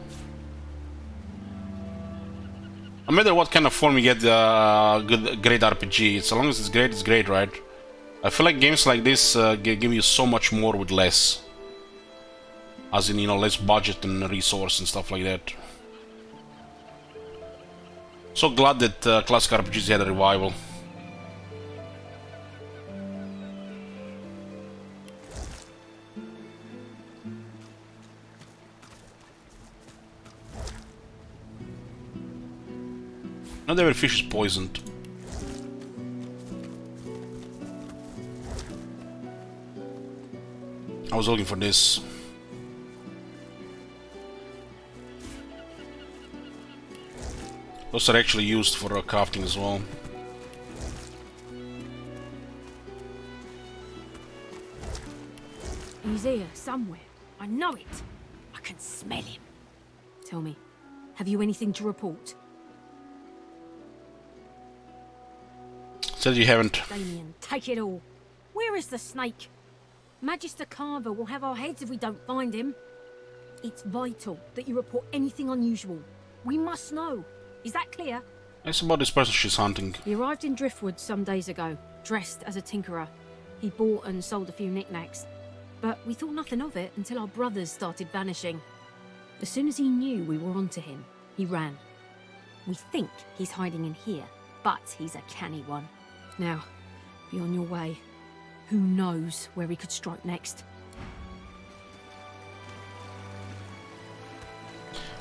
No matter what kind of form you get, great RPG. As long as it's great, right? I feel like games like this give you so much more with less. As in, less budget and resource and stuff like that. So glad that classic RPGs had a revival. Not every fish is poisoned. I was looking for this. Those are actually used for crafting as well. He's here somewhere. I know it. I can smell him. Tell me, have you anything to report? Said you haven't. Damien, take it all. Where is the snake? Magister Carver will have our heads if we don't find him. It's vital that you report anything unusual. We must know. Is that clear? It's about this person she's hunting. He arrived in Driftwood some days ago, dressed as a tinkerer. He bought and sold a few knickknacks. But we thought nothing of it until our brothers started vanishing. As soon as he knew we were onto him, he ran. We think he's hiding in here, but he's a canny one. Now, be on your way. Who knows where he could strike next?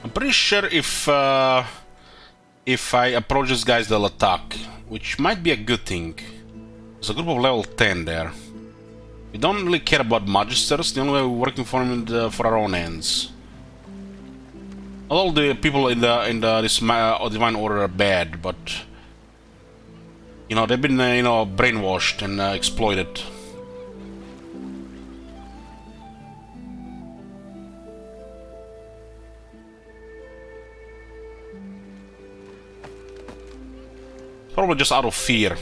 I'm pretty sure if I approach these guys, they'll attack, which might be a good thing. There's a group of level 10 there. We don't really care about magisters. The only way we're working for them is for our own ends. Not all the people in this divine order are bad, but they've been brainwashed and exploited. Probably just out of fear.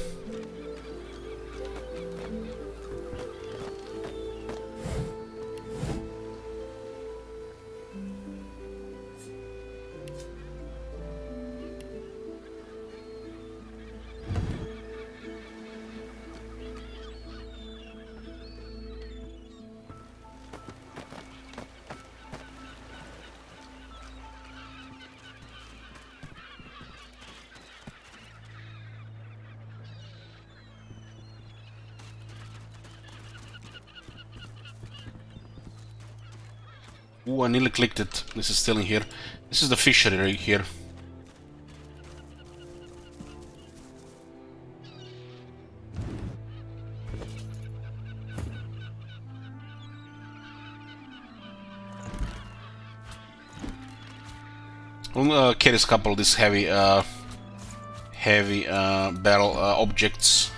Ooh, I nearly clicked it. This is still in here. This is the fishery right here. We'll carry a couple of these heavy barrel objects.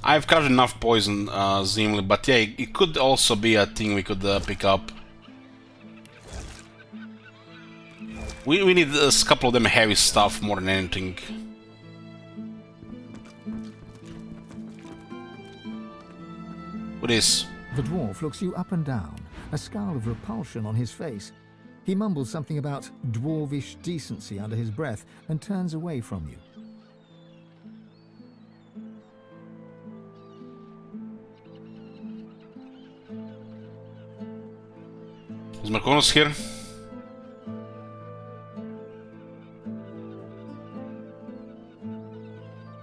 I've covered enough poison, Zimli, but yeah, it could also be a thing we could pick up. We need a couple of them heavy stuff more than anything. What is? The dwarf looks you up and down, a scowl of repulsion on his face. He mumbles something about dwarvish decency under his breath and turns away from you. Is Marconis here?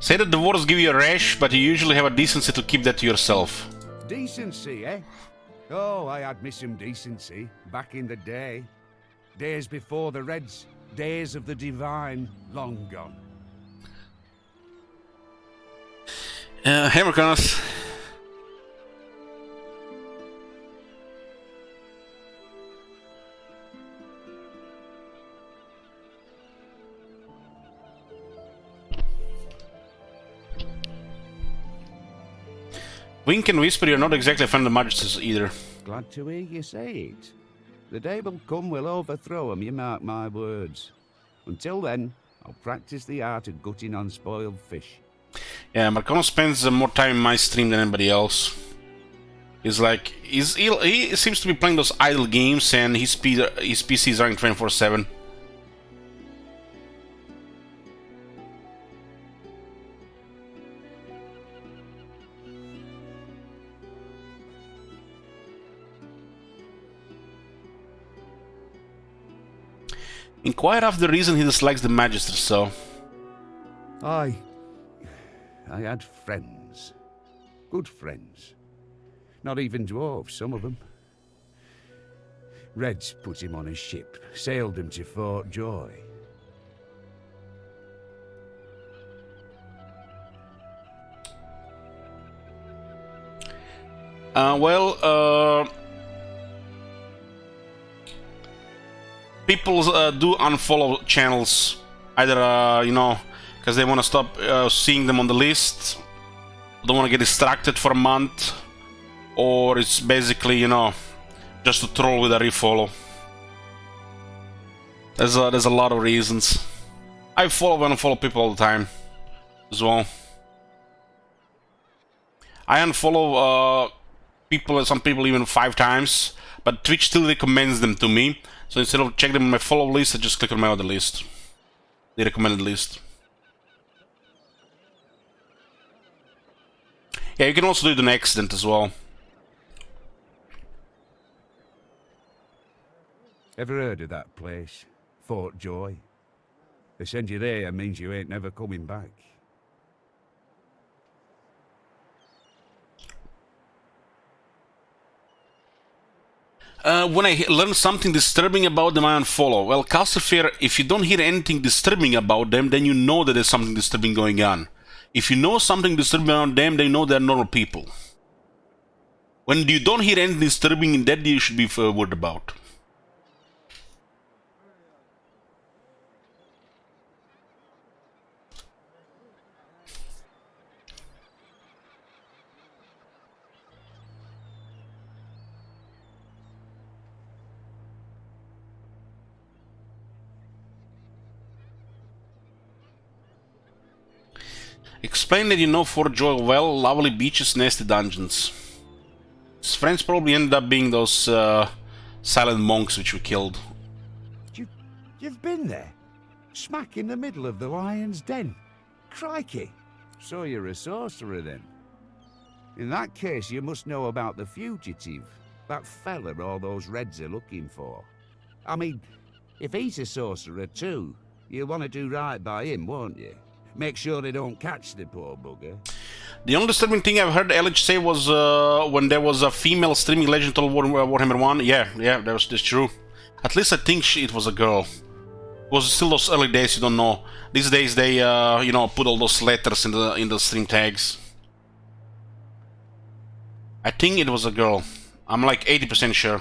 Say that the dwarves give you a rash, but you usually have a decency to keep that to yourself. Decency, eh? Oh, I had me some decency back in the day. Days before the Reds, days of the divine, long gone. Hey Marconis. Wink and whisper, you're not exactly a fan of the Magisters either. Glad to hear you say it. The day will come we'll overthrow 'em, you mark my words. Until then, I'll practice the art of gutting unspoiled fish. Yeah, Marconis spends more time in my stream than anybody else. He's like, he seems to be playing those idle games and his PC is running 24/7. Inquire after the reason he dislikes the Magister so. I had friends. Good friends. Not even dwarves, some of them. Reds put him on a ship, sailed him to Fort Joy. People do unfollow channels, either, you know, because they want to stop seeing them on the list, don't want to get distracted for a month, or it's basically, you know, just to troll with a refollow. There's a lot of reasons. I follow and unfollow people all the time, as well. I unfollow some people even 5 times, but Twitch still recommends them to me. So instead of checking them on my follow list, I just click on my other list. The recommended list. Yeah, you can also do it on accident as well. Ever heard of that place? Fort Joy? They send you there means you ain't never coming back. When I learn something disturbing about them, I unfollow. Well, Casterfair, if you don't hear anything disturbing about them, then you know that there's something disturbing going on. If you know something disturbing about them, then you know they're normal people. When you don't hear anything disturbing, that you should be worried about. Explain that you know Fort Joy well, lovely beaches, nasty dungeons. His friends probably ended up being those silent monks which we killed. You've been there? Smack in the middle of the lion's den? Crikey! So you're a sorcerer then? In that case, you must know about the fugitive. That fella all those Reds are looking for. I mean, if he's a sorcerer too, you'll want to do right by him, won't you? Make sure they don't catch the poor bugger. The only disturbing thing I've heard LH say was when there was a female streaming Legend of Warhammer 1. Yeah, that's true. At least I think it was a girl. It was still those early days, you don't know. These days they, you know, put all those letters in the stream tags. I think it was a girl. I'm like 80% sure.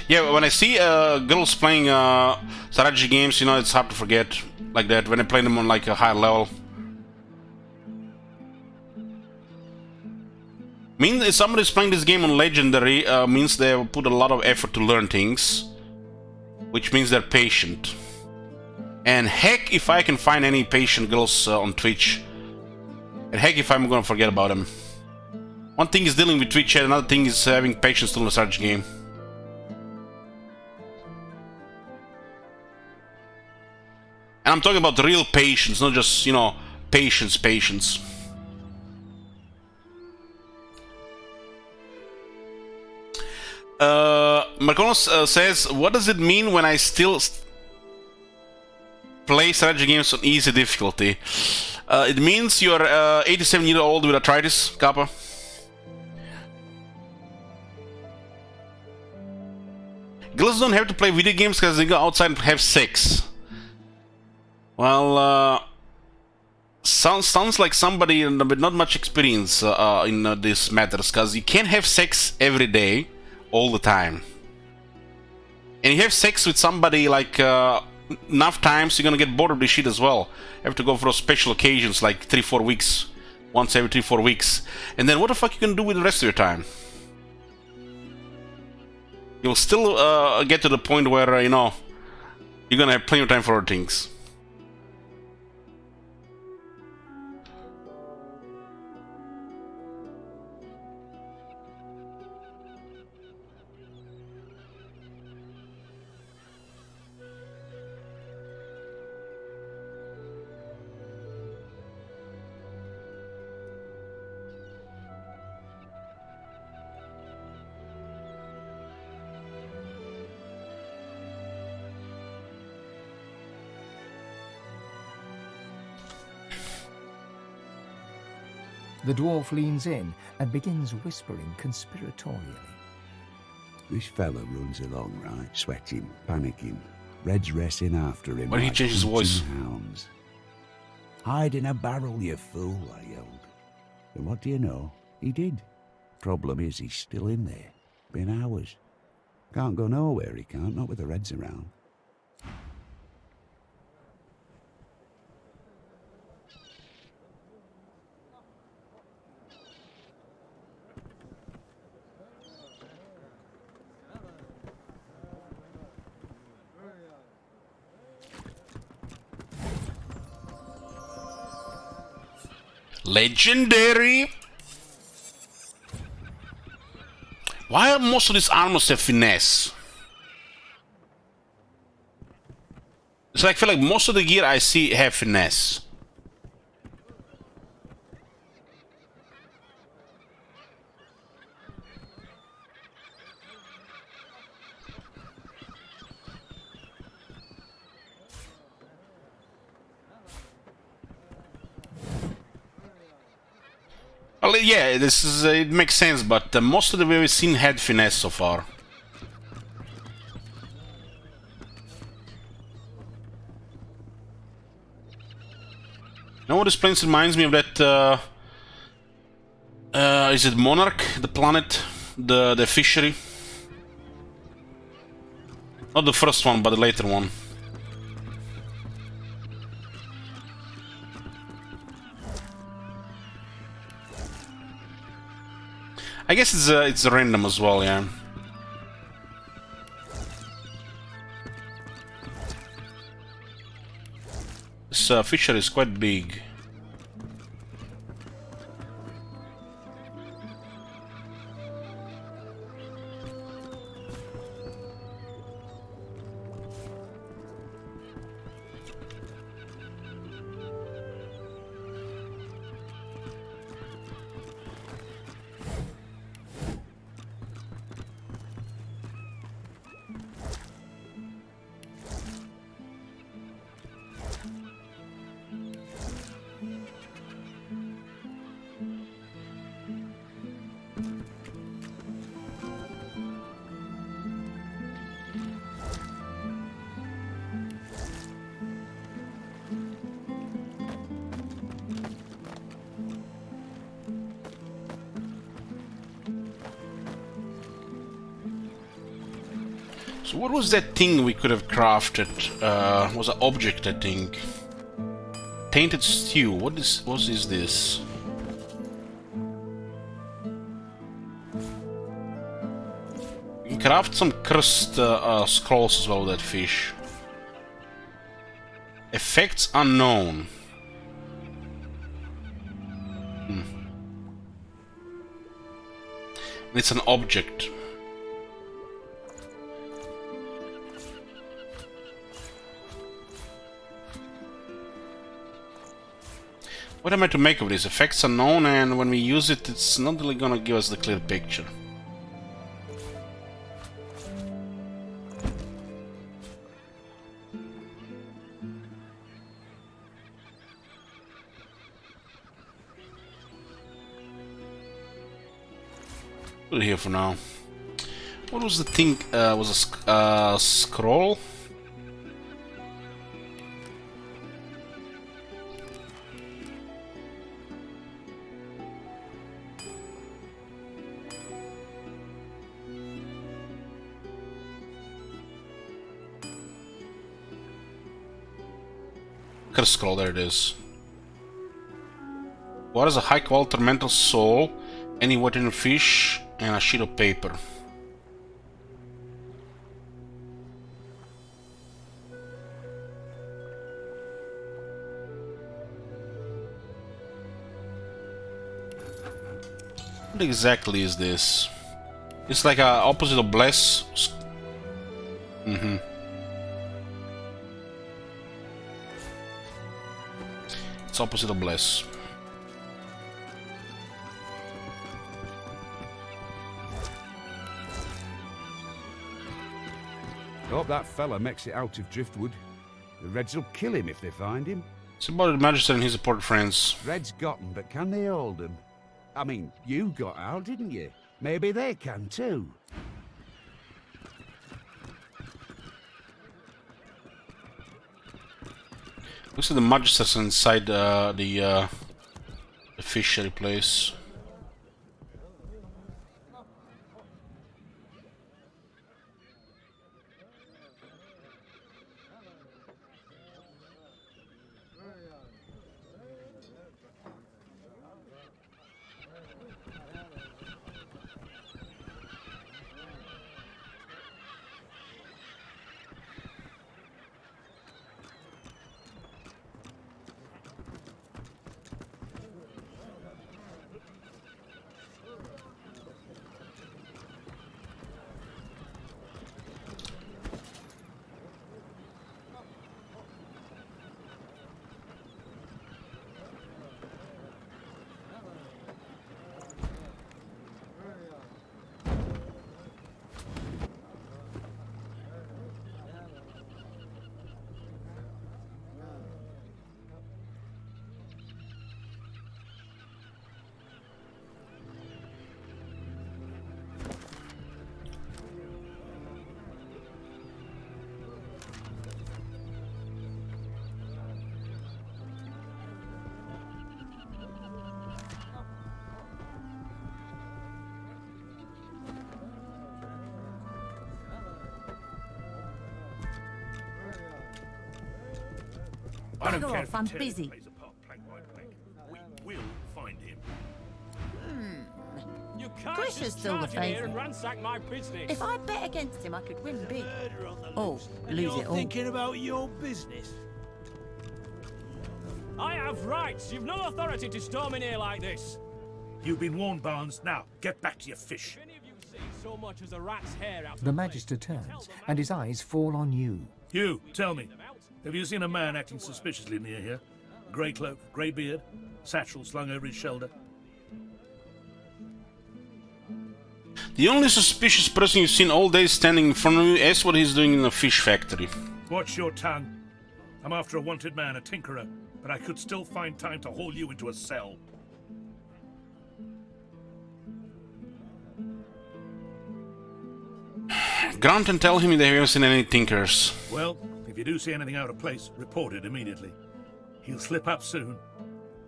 Yeah, when I see girls playing strategy games, you know, it's hard to forget like that when I play them on like a higher level. Means if somebody's playing this game on Legendary, means they put a lot of effort to learn things, which means they're patient. And heck if I can find any patient girls on Twitch, and heck if I'm gonna forget about them. One thing is dealing with Twitch, and another thing is having patience to learn a strategy game. And I'm talking about real patience, not just, you know, patience. Marconos says, what does it mean when I still play strategy games on easy difficulty? It means you're 87-year-old with arthritis, Kappa. Girls don't have to play video games because they go outside and have sex. Well, sounds like somebody with not much experience in this matters, because you can't have sex every day, all the time. And you have sex with somebody like enough times, you're gonna get bored of this shit as well. You have to go for special occasions like 3-4 weeks, once every 3-4 weeks, and then what the fuck you gonna do with the rest of your time? You'll still get to the point where you know you're gonna have plenty of time for other things. The dwarf leans in and begins whispering conspiratorially. This fella runs along, right? Sweating, panicking. Red's racing after him. Why did he change his voice? Hounds. Hide in a barrel, you fool, I yelled. And what do you know? He did. Problem is, he's still in there. Been hours. Can't go nowhere, he can't, not with the Reds around. Legendary. Why are most of these armors have finesse? So I feel like most of the gear I see have finesse. Well, yeah, this is it makes sense, but most of the way we've seen had finesse so far. You know what this place reminds me of? That is it Monarch, the planet, the fishery? Not the first one, but the later one. I guess it's random as well, yeah. This fisher is quite big. So what was that thing we could have crafted? Was an object, I think. Tainted stew. What is this? You can craft some cursed scrolls as well with that fish. Effects unknown. It's an object. What am I to make of this? Effects unknown, and when we use it, it's not really gonna give us the clear picture. Put it here for now. What was the thing? Was a scroll? Curse scroll, there it is. What is a high quality mental soul? Any water fish and a sheet of paper. What exactly is this? It's like a opposite of bless. It's opposite of bless. I hope that fella makes it out of Driftwood. The Reds will kill him if they find him. It's about the Magister and his support friends. Reds got him, but can they hold him? I mean, you got out, didn't you? Maybe they can too. Looks like the Magisters inside the fishery place. I don't Bugger care off, if I'm Terry busy. plays a part plank by plank. We will find him. You can't Chris is just still the charge in here and favourite. ransack my business. If I bet against him, I could win big. Oh, lose it all. Thinking about your business? I have rights. You've no authority to storm in here like this. You've been warned, Barnes. Now, get back to your fish. If any of you see so much as a rat's hair out of The place, Magister turns, and his eyes fall on you. You, tell me. Have you seen a man acting suspiciously near here? Grey cloak, grey beard, satchel slung over his shoulder. The only suspicious person you've seen all day standing in front of you is what he's doing in a fish factory. Watch your tongue. I'm after a wanted man, a tinkerer, but I could still find time to haul you into a cell. Grant and tell him they haven't seen any tinkers. Well, if you do see anything out of place, report it immediately. He'll slip up soon,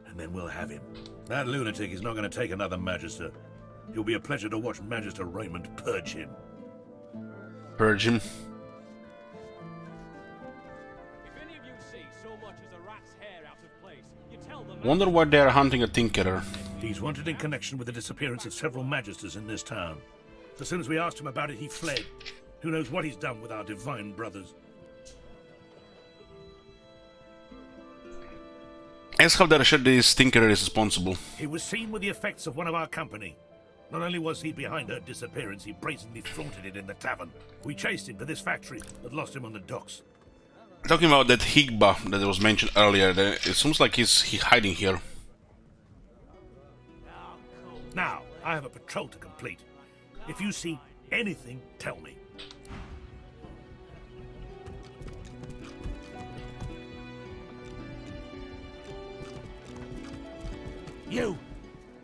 and then we'll have him. That lunatic is not going to take another Magister. It'll be a pleasure to watch Magister Raymond purge him. Purge him. If any of you see so much as a rat's hair out of place, you tell them. Wonder why they are hunting a Tinkerer. He's wanted in connection with the disappearance of several magisters in this town. As soon as we asked him about it, he fled. Who knows what he's done with our divine brothers? Ask how they're sure this Tinkerer is responsible. He was seen with the effects of one of our company. Not only was he behind her disappearance, he brazenly flaunted it in the tavern. We chased him to this factory, but lost him on the docks. Talking about that Higba that was mentioned earlier, it seems like he's hiding here. Now, I have a patrol to complete. If you see anything, tell me. You!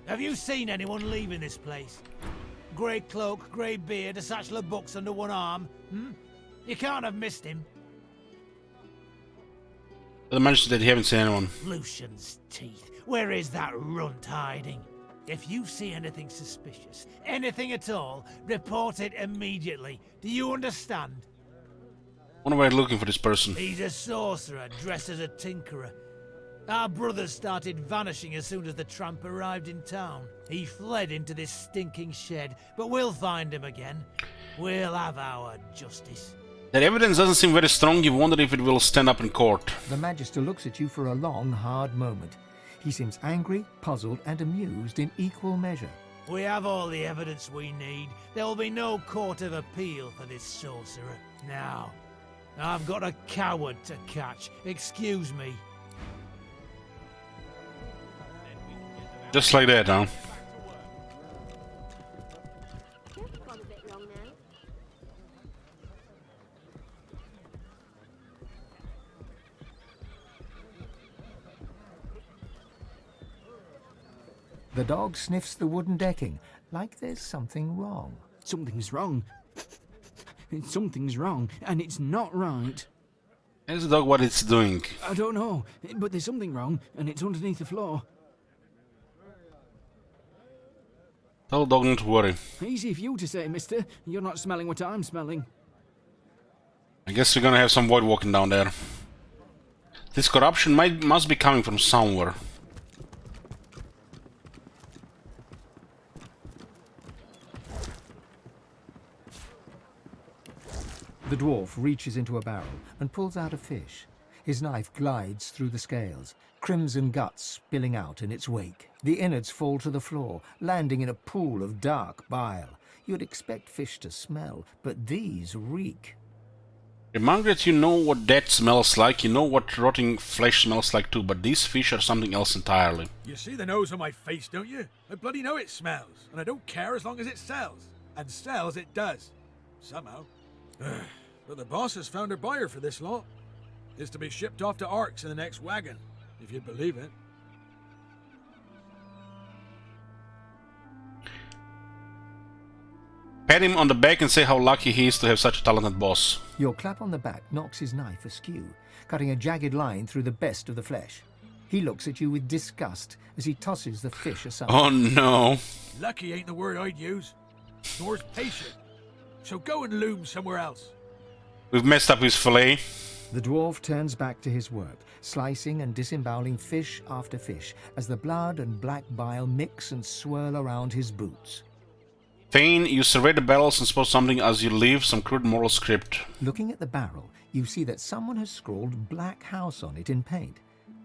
Have you seen anyone leaving this place? Grey cloak, grey beard, a satchel of books under one arm? You can't have missed him. The mention that he haven't seen anyone. Lucian's teeth. Where is that runt hiding? If you see anything suspicious, anything at all, report it immediately. Do you understand? Wonder why they're looking for this person. He's a sorcerer dressed as a tinkerer. Our brothers started vanishing as soon as the tramp arrived in town. He fled into this stinking shed, but we'll find him again. We'll have our justice. That evidence doesn't seem very strong. You wonder if it will stand up in court. The Magister looks at you for a long, hard moment. He seems angry, puzzled, and amused in equal measure. We have all the evidence we need. There will be no court of appeal for this sorcerer. Now, I've got a coward to catch. Excuse me. Just like that, huh? Gone a bit wrong now. The dog sniffs the wooden decking, like there's something wrong. Something's wrong. Something's wrong, and it's not right. Ask the dog what it's doing. I don't know, but there's something wrong, and it's underneath the floor. Tell the dog not to worry. Easy for you to say, mister. You're not smelling what I'm smelling. I guess we're gonna have some void walking down there. This corruption must be coming from somewhere. The dwarf reaches into a barrel and pulls out a fish. His knife glides through the scales, crimson guts spilling out in its wake. The innards fall to the floor, landing in a pool of dark bile. You'd expect fish to smell, but these reek. Hey, Margaret, you know what that smells like, you know what rotting flesh smells like too, but these fish are something else entirely. You see the nose on my face, don't you? I bloody know it smells, and I don't care as long as it sells. And sells it does. Somehow. But the boss has found a buyer for this lot. It's to be shipped off to Arx in the next wagon, if you'd believe it. Pat him on the back and say how lucky he is to have such a talented boss. Your clap on the back knocks his knife askew, cutting a jagged line through the best of the flesh. He looks at you with disgust as he tosses the fish aside. Oh no. Lucky ain't the word I'd use. Nor's patient. So go and loom somewhere else. We've messed up his fillet. The dwarf turns back to his work, slicing and disemboweling fish after fish, as the blood and black bile mix and swirl around his boots. Thane, you survey the barrels and spot something as you leave, some crude moral script. Looking at the barrel, you see that someone has scrawled Black House on it in paint.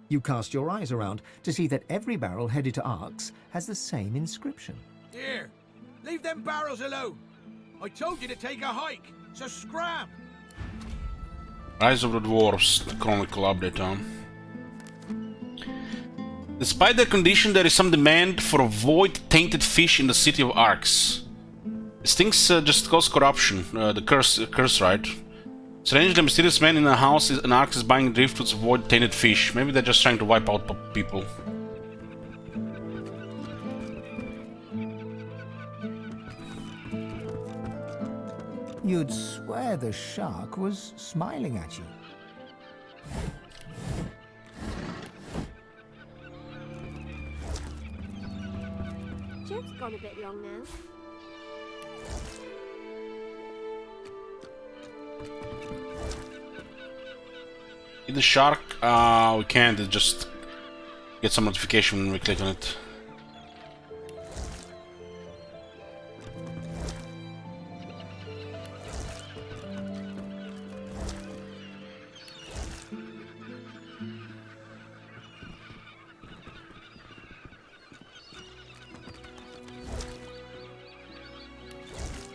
You cast your eyes around to see that every barrel headed to Arx has the same inscription. Here, leave them barrels alone. I told you to take a hike, so scram. Rise of the Dwarves, the Chronicle update, huh? Despite their condition, there is some demand for void-tainted fish in the city of Arx. These things just cause corruption, the curse, right? Strangely, the mysterious man in a house in Arx is buying driftwoods of void-tainted fish. Maybe they're just trying to wipe out people. You'd swear the shark was smiling at you. Jeff's gone a bit wrong now. Hit the shark? We can't. It just get some notification when we click on it.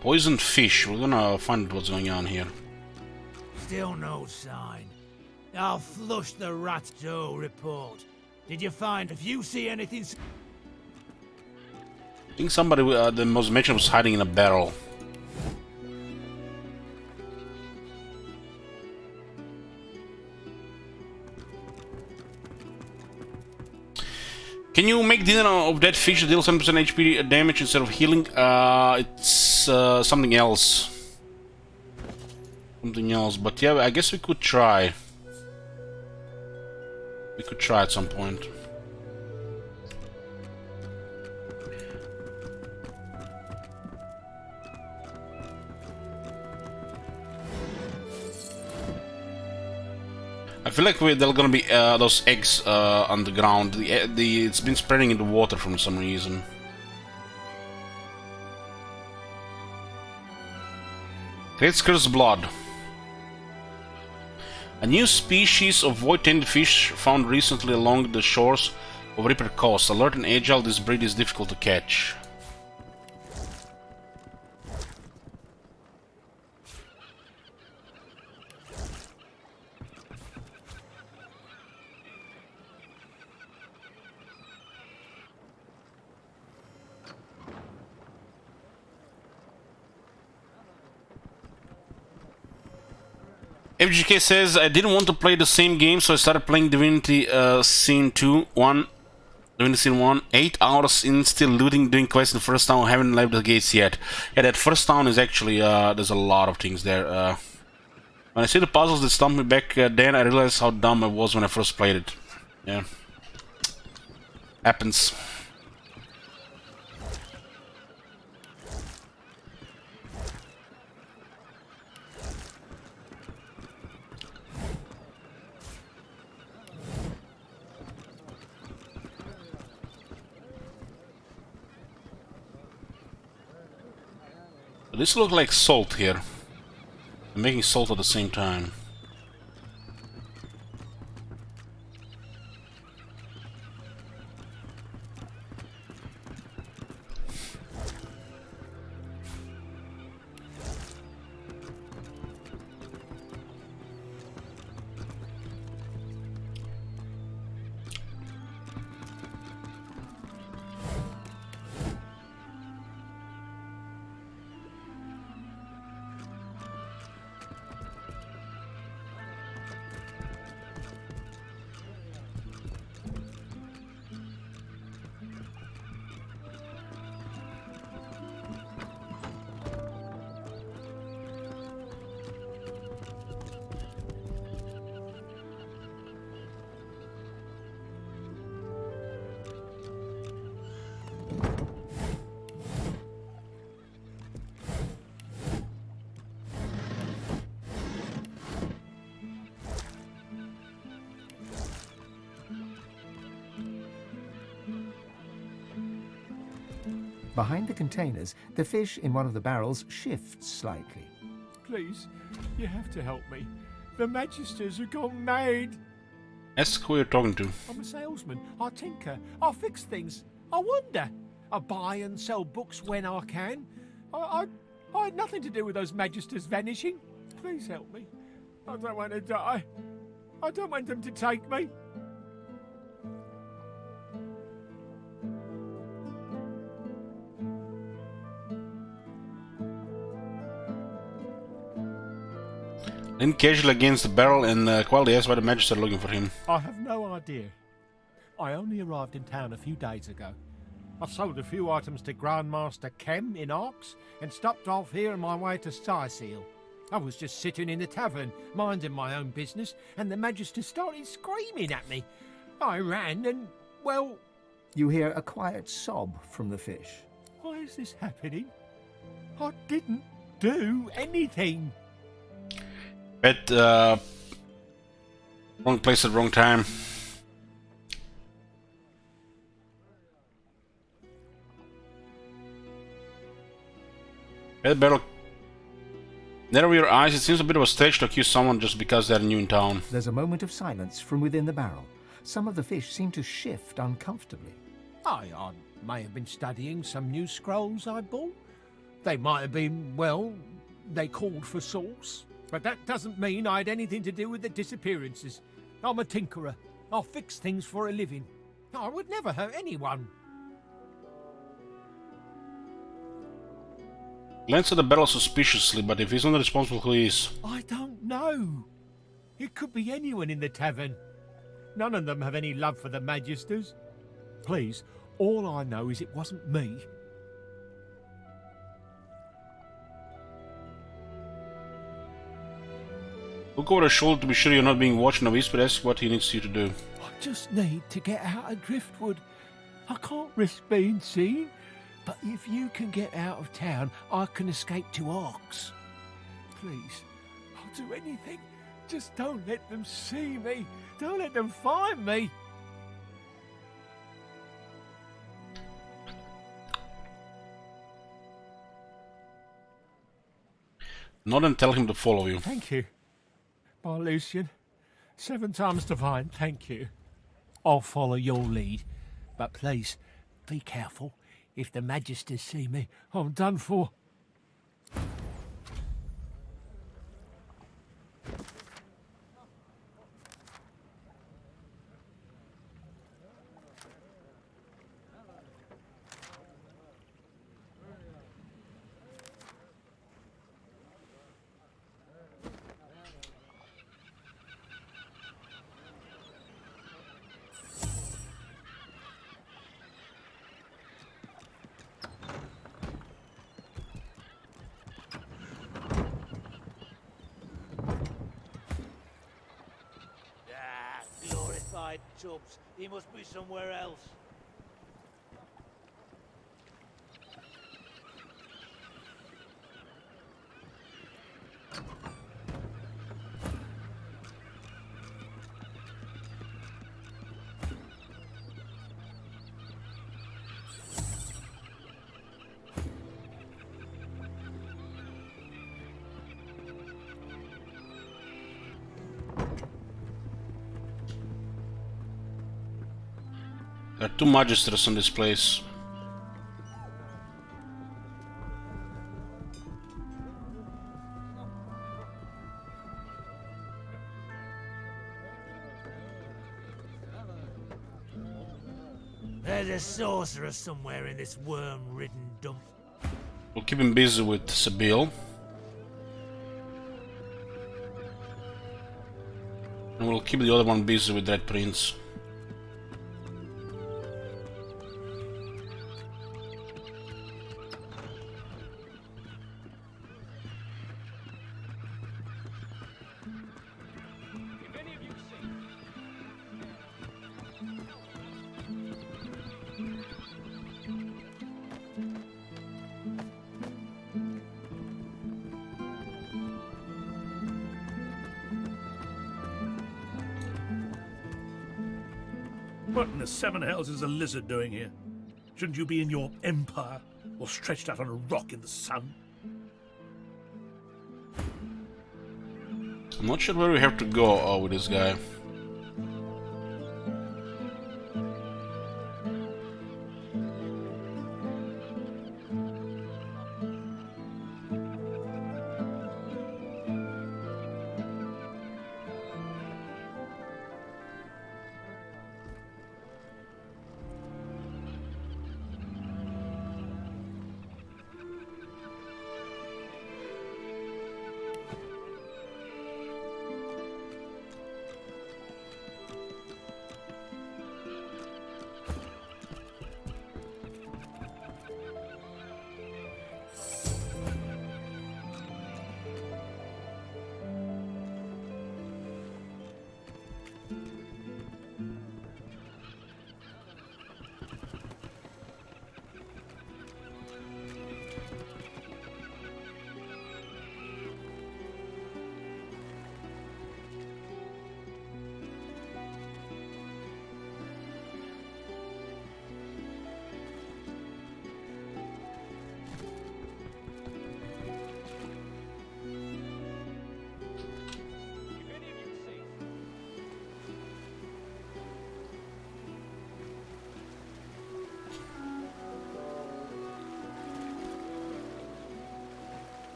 Poisoned fish. We're gonna find what's going on here. Still no sign. I'll flush the rat's dough report. Did you find? If you see anything, I think somebody the most mentioned was hiding in a barrel. Can you make dinner of that fish that deals 7% HP damage instead of healing? It's something else. Something else, but yeah, I guess we could try. We could try at some point. I feel like there are gonna be those eggs on the ground. It's been spreading in the water for some reason. Great cursed blood. A new species of void-tainted fish found recently along the shores of Ripper Coast. Alert and agile, this breed is difficult to catch. FGK says, I didn't want to play the same game, so I started playing Divinity Scene 2, 1. Divinity Scene 1, 8 hours in, still looting, doing quests in the first town, haven't left the gates yet. Yeah, that first town is actually, there's a lot of things there. When I see the puzzles that stumped me back then, I realized how dumb I was when I first played it. Yeah. Happens. This looks like salt here. I'm making salt at the same time. Behind the containers, the fish in one of the barrels shifts slightly. Please, you have to help me. The Magisters have gone mad. Ask who you're talking to. I'm a salesman. I tinker. I fix things. I wonder. I buy and sell books when I can. I had nothing to do with those Magisters vanishing. Please help me. I don't want to die. I don't want them to take me. Lean casually against the barrel and quietly asked why the Magister are looking for him. I have no idea. I only arrived in town a few days ago. I sold a few items to Grandmaster Kem in Arx and stopped off here on my way to Skyseal. I was just sitting in the tavern, minding my own business, and the Magister started screaming at me. I ran and, well... You hear a quiet sob from the fish. Why is this happening? I didn't do anything. Bet, wrong place at wrong time. Bet better narrow your eyes. It seems a bit of a stretch to accuse someone just because they're new in town. There's a moment of silence from within the barrel. Some of the fish seem to shift uncomfortably. I may have been studying some new scrolls I bought. They might have been, well, they called for sauce. But that doesn't mean I had anything to do with the disappearances. I'm a tinkerer. I'll fix things for a living. I would never hurt anyone. Glance at the barrel suspiciously, but if he's not responsible, who is? I don't know. It could be anyone in the tavern. None of them have any love for the Magisters. Please, all I know is it wasn't me. Look over his shoulder to be sure you're not being watched, and whisper, ask what he needs you to do. I just need to get out of Driftwood. I can't risk being seen. But if you can get out of town, I can escape to Arks. Please, I'll do anything. Just don't let them see me. Don't let them find me. Nod and tell him to follow you. Thank you. By Lucian. 7 times divine, thank you. I'll follow your lead. But please, be careful. If the Magisters see me, I'm done for. Glorified tubs. He must be somewhere else. There are 2 Magisters in this place. There's a sorcerer somewhere in this worm-ridden dump. We'll keep him busy with Sibyl. And we'll keep the other one busy with Red Prince. What in the 7 hells is a lizard doing here? Shouldn't you be in your empire, or stretched out on a rock in the sun? I'm not sure where we have to go with this guy.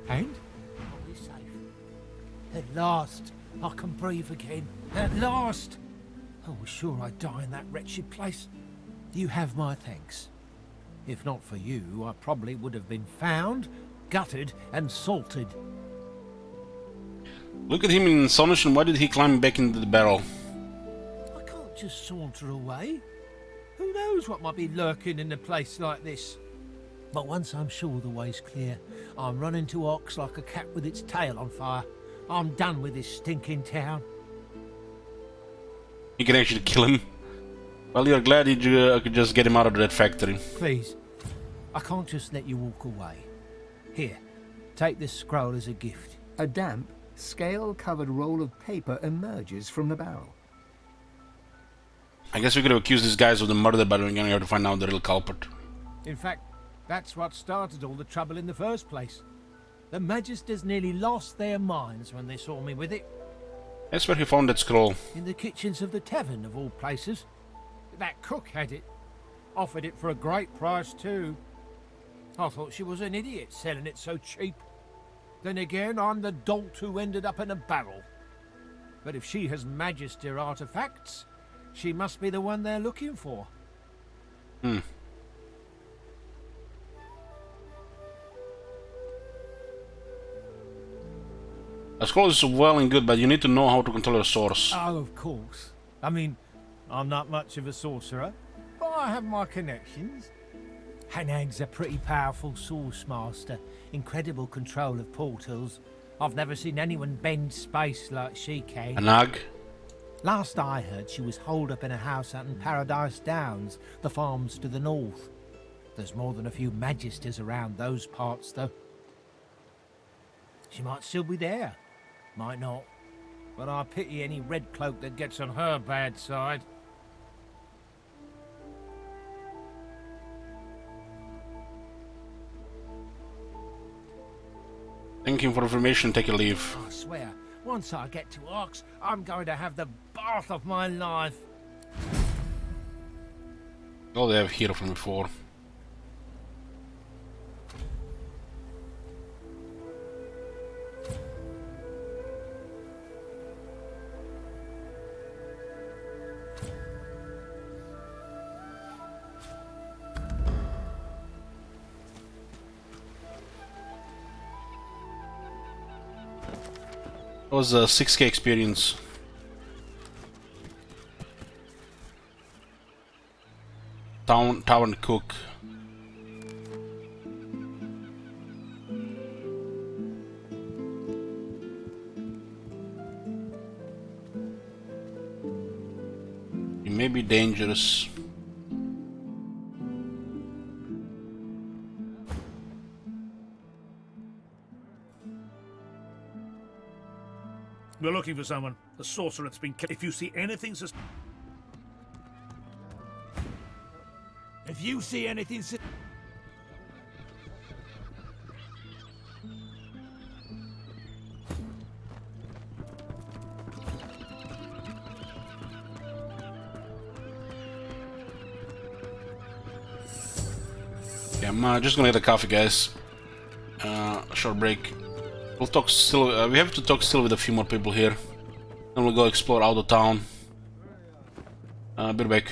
And we're safe. At last, I can breathe again. At last! I was sure I'd die in that wretched place. You have my thanks. If not for you, I probably would have been found, gutted, and salted. Look at him in astonishment. Why did he climb back into the barrel? I can't just saunter away. Who knows what might be lurking in a place like this? But once I'm sure the way's clear, I'm running to Ox like a cat with its tail on fire. I'm done with this stinking town. You can actually kill him. Well, you're glad you could just get him out of that factory. Please, I can't just let you walk away. Here, take this scroll as a gift. A damp, scale-covered roll of paper emerges from the barrel. I guess we could have accused these guys of the murder, but we're gonna have to find out the real culprit. In fact, that's what started all the trouble in the first place. The Magisters nearly lost their minds when they saw me with it. That's where he found that scroll. In the kitchens of the tavern, of all places. That cook had it. Offered it for a great price, too. I thought she was an idiot selling it so cheap. Then again, I'm the dolt who ended up in a barrel. But if she has Magister artifacts, she must be the one they're looking for. Hmm. A scroll is well and good, but you need to know how to control your source. Oh, of course. I mean, I'm not much of a sorcerer, but I have my connections. Hanag's a pretty powerful source master, incredible control of portals. I've never seen anyone bend space like she can. Hanag? Last I heard, she was holed up in a house out in Paradise Downs, the farms to the north. There's more than a few Magisters around those parts, though. She might still be there. Might not. But I pity any red cloak that gets on her bad side. Thank you for information. Take a leave. I swear, once I get to Ox, I'm going to have the bath of my life. Oh, they have hero from before. It was a 6K experience. Tavern cook. It may be dangerous. We're looking for someone. The sorcerer that's been killed. If you see anything Yeah, I'm just gonna get a coffee, guys. Short break. We'll talk still. We have to talk still with a few more people here. Then we'll go explore out of town. Be back.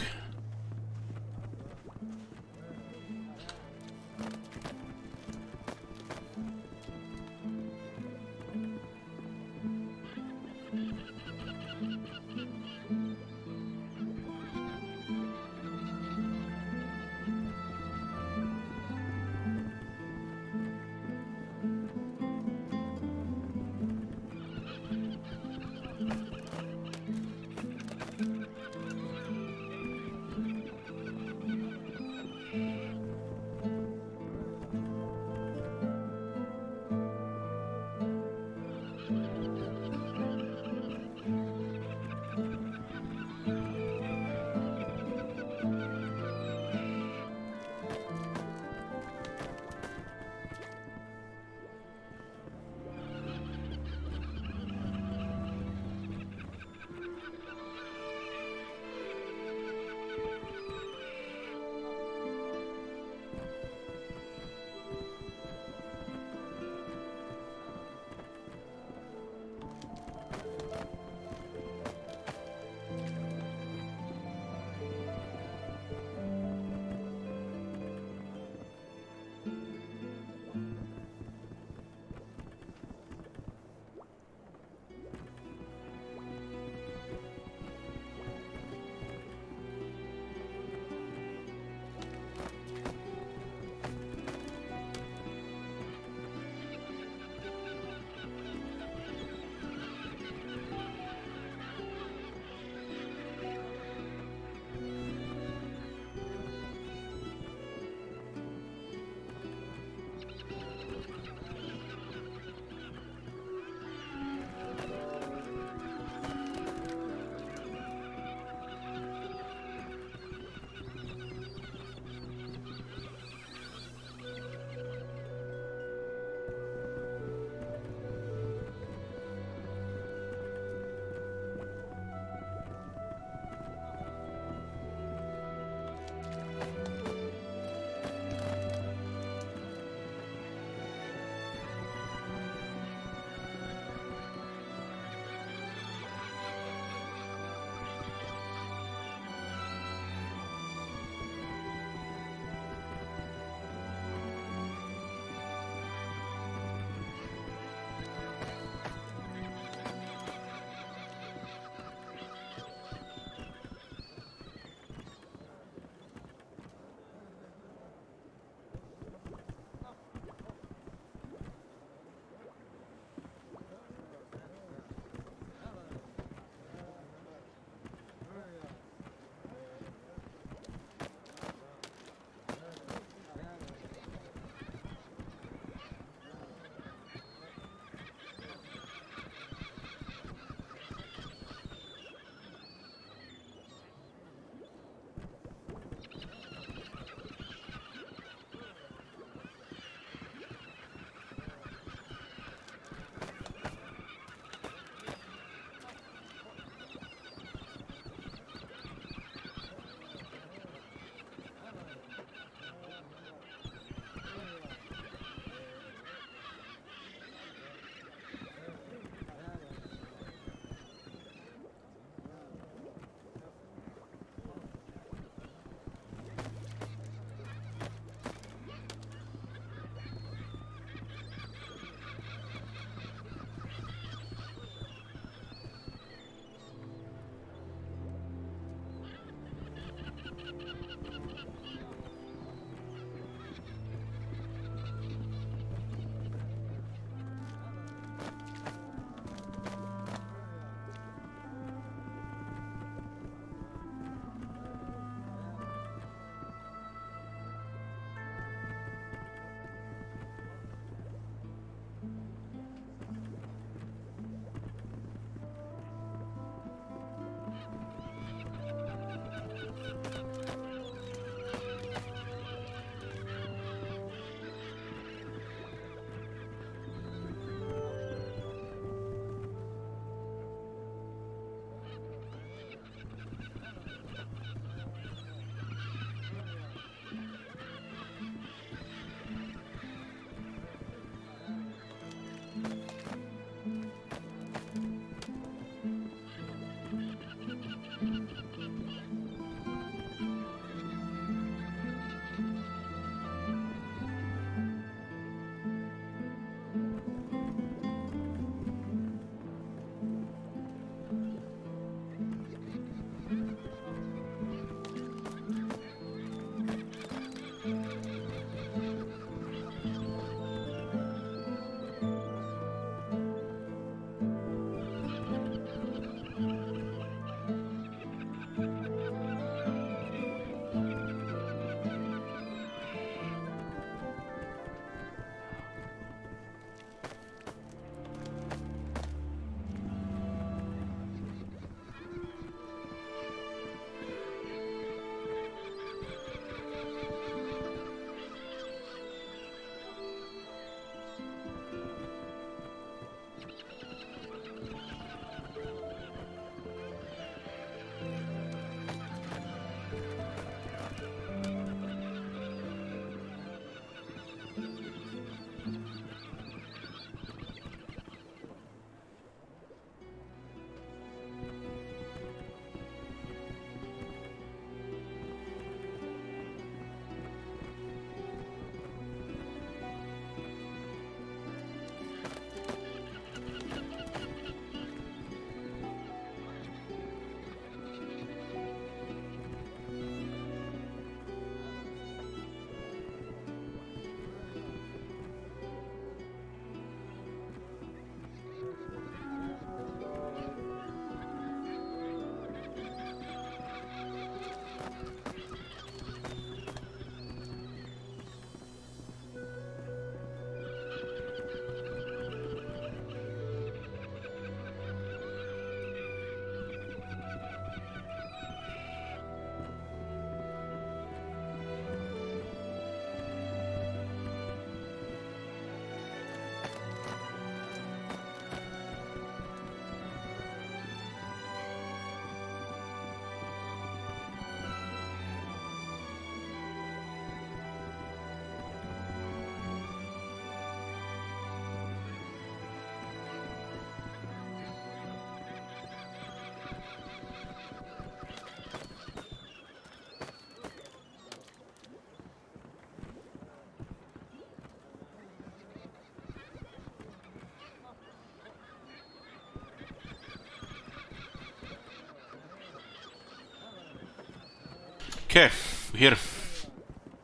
Okay, here.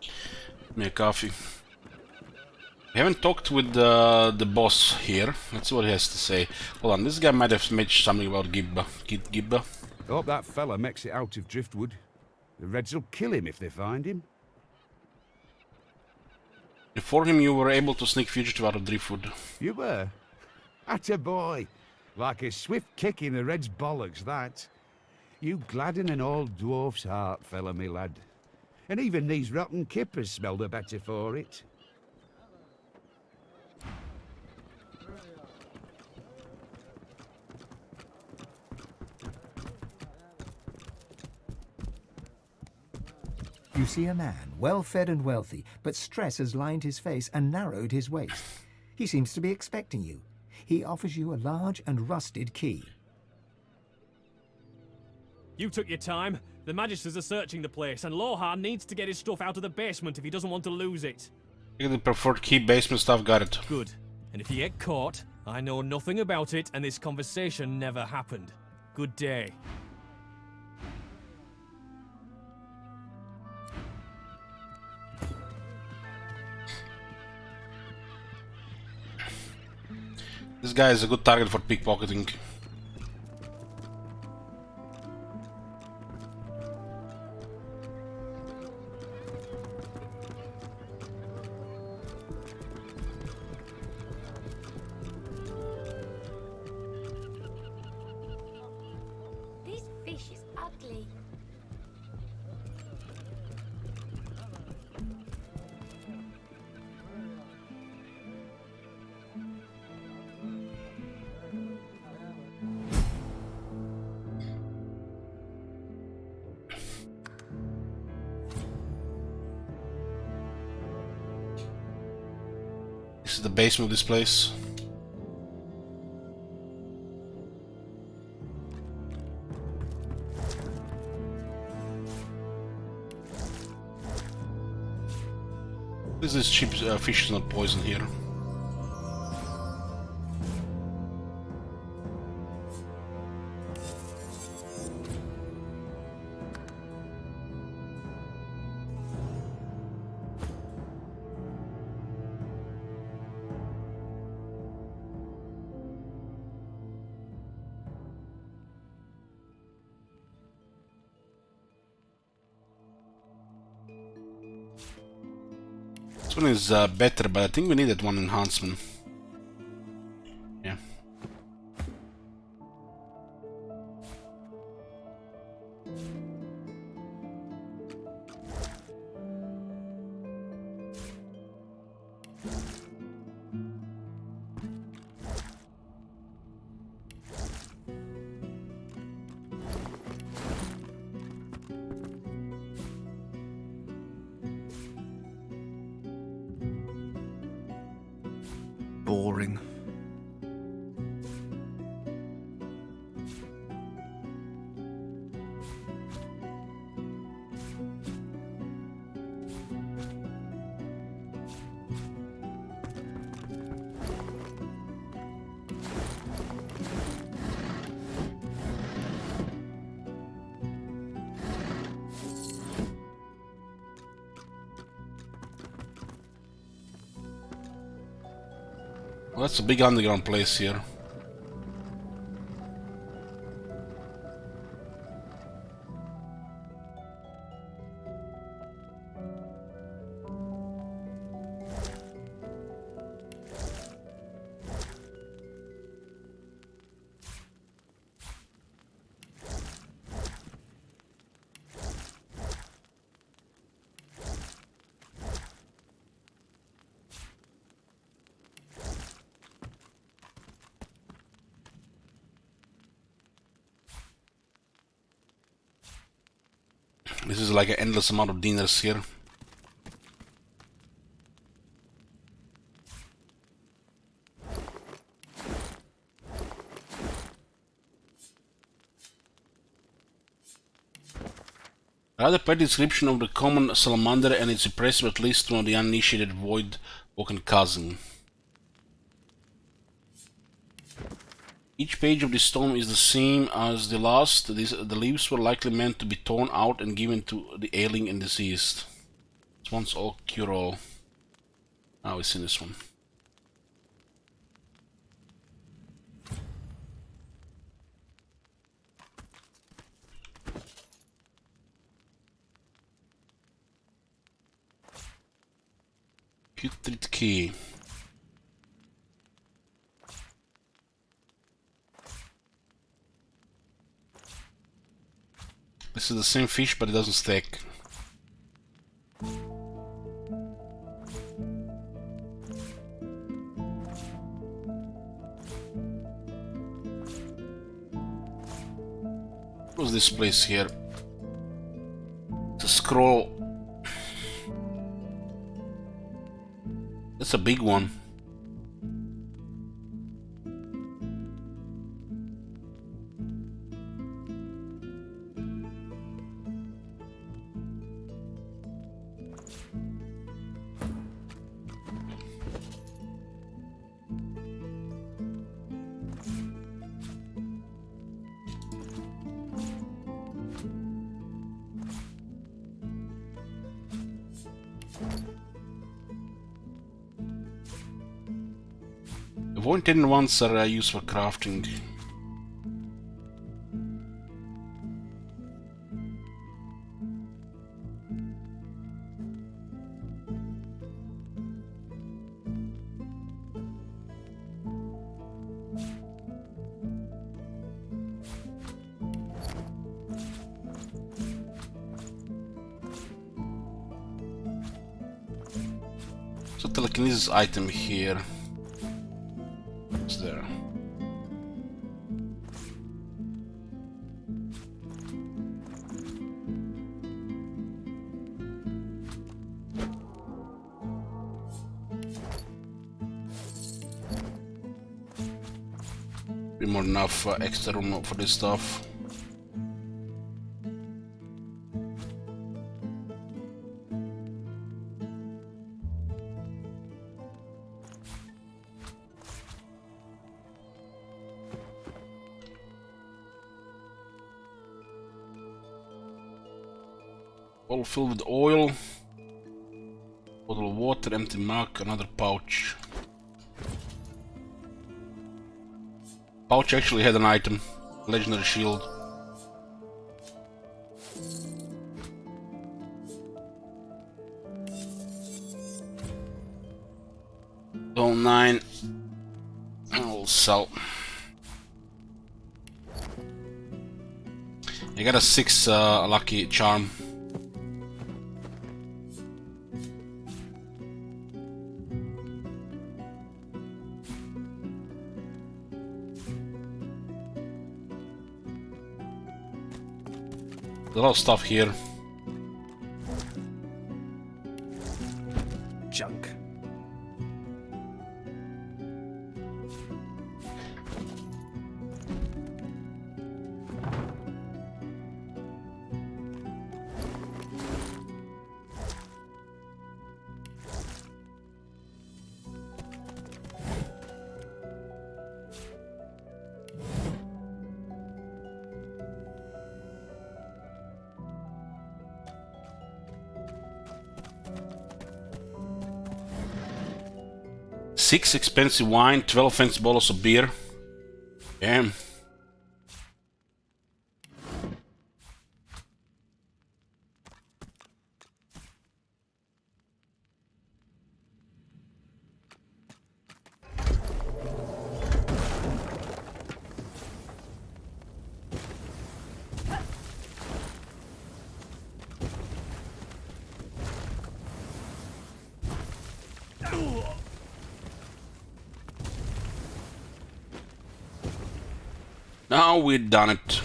Give me a coffee. We haven't talked with the boss here. Let's see what he has to say. Hold on, this guy might have mentioned something about Gibba. Gibba. Hope that fella makes it out of Driftwood. The Reds will kill him if they find him. Before him, you were able to sneak fugitive out of Driftwood. You were? Atta boy. Like a swift kick in the Reds' bollocks, that. You gladden an old dwarf's heart, fella, me lad. And even these rotten kippers smell the better for it. You see a man, well-fed and wealthy, but stress has lined his face and narrowed his waist. He seems to be expecting you. He offers you a large and rusted key. You took your time. The Magisters are searching the place, and Lohar needs to get his stuff out of the basement if he doesn't want to lose it. The preferred key, basement stuff, got it. Good. And if you get caught, I know nothing about it, and this conversation never happened. Good day. This guy is a good target for pickpocketing. This fish is ugly. This is the basement of this place. This is cheap fish is not poison here. This one is better, but I think we need that one enhancement. Yeah. Boring. Well, that's a big underground place here. This is like an endless amount of dinners here. Rather pet description of the common salamander and its impressive at least one of the uninitiated void walking cousin. Each page of this tome is the same as the last. The leaves were likely meant to be torn out and given to the ailing and diseased. This one's all cure-all. Now we've seen this one. Putrid key. This is the same fish, but it doesn't stack. What's this place here? It's a scroll. That's a big one. The pointed ones are used for crafting. So telekinesis item here. What's there? Be more than enough extra room for this stuff. All filled with oil, bottle of water, empty mug, another pouch. Pouch actually had an item, legendary shield. All 9. I'll sell. I got a 6 lucky charm. There's a lot of stuff here. Junk. Six expensive wine, 12 fancy bottles of beer. Damn. Now we've done it.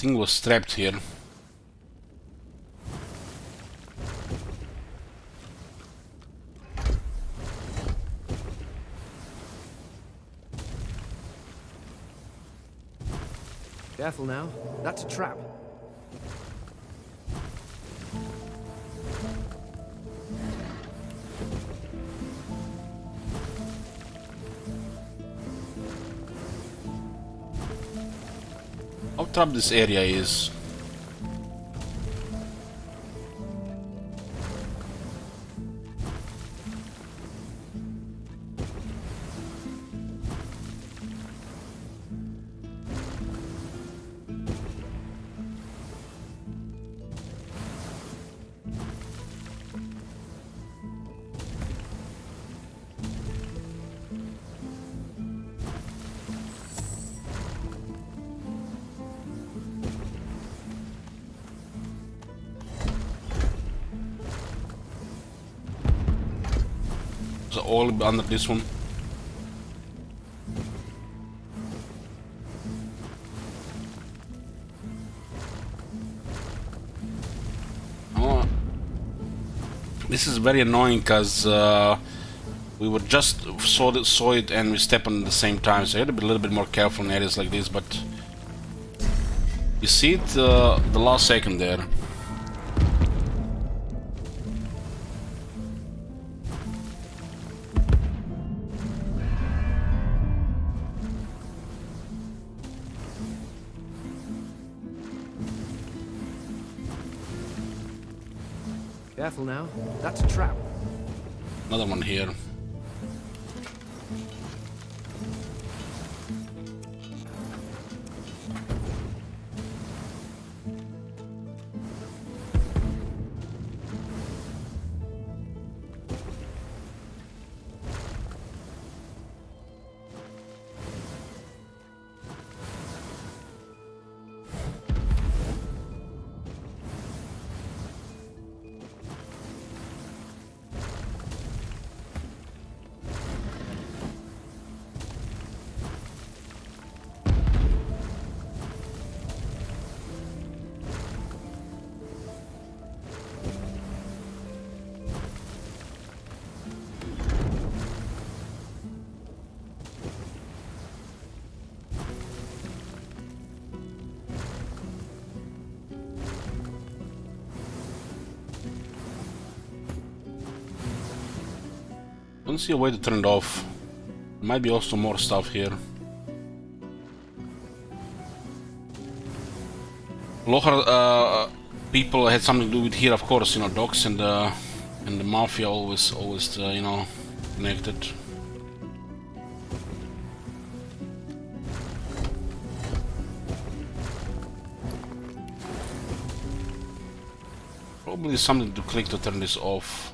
thing was trapped here. Careful now. That's a trap. How trapped this area is. So all under this one. Oh, this is very annoying because we were just saw it and we step on it at the same time. So you have to be a little bit more careful in areas like this. But you see it the last second there. Careful now. That's a trap. Another one here. Don't see a way to turn it off. There might be also more stuff here. Lohar people had something to do with here, of course. You know, dogs and the mafia always you know, connected. Probably something to click to turn this off.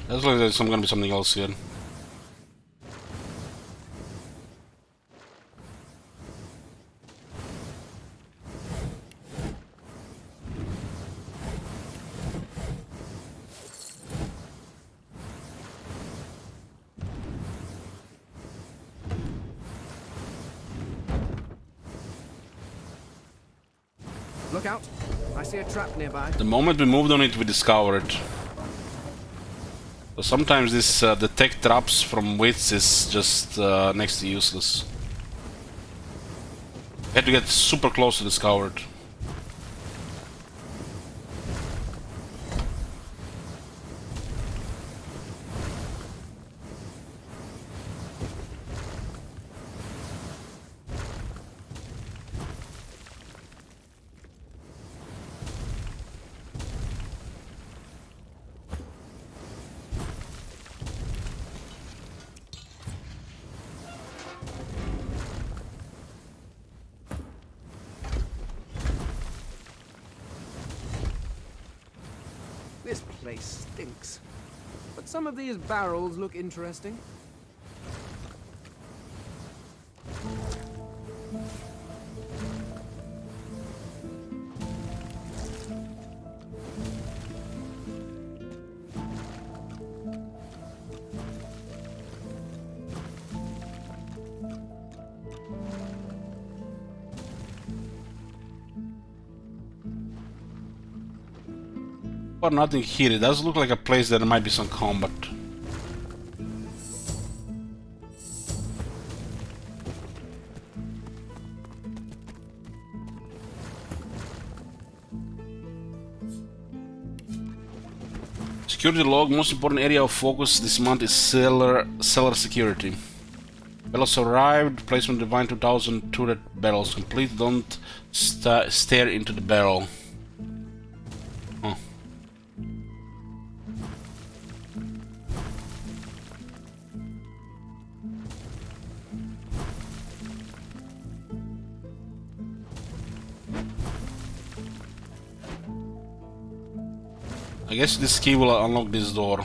Looks like there's gonna be something else here. Look out! I see a trap nearby. The moment we moved on it, we discovered it. So sometimes this detect traps from widths is just next to useless. We had to get super close to discover it. This place stinks. But but some of these barrels look interesting. But nothing here. It does look like a place that there might be some combat. Security log. Most important area of focus this month is cellar security. Barrels arrived. Placement divine 2,200 barrels complete. Don't stare into the barrel. Huh. I guess this key will unlock this door.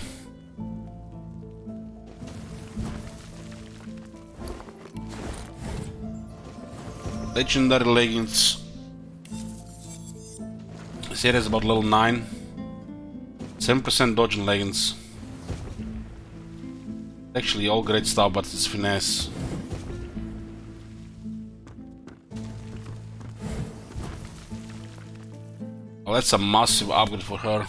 Legendary leggings. This area is about level 9. 7% dodge and leggings. Actually all great stuff, but it's finesse. Well, that's a massive upgrade for her.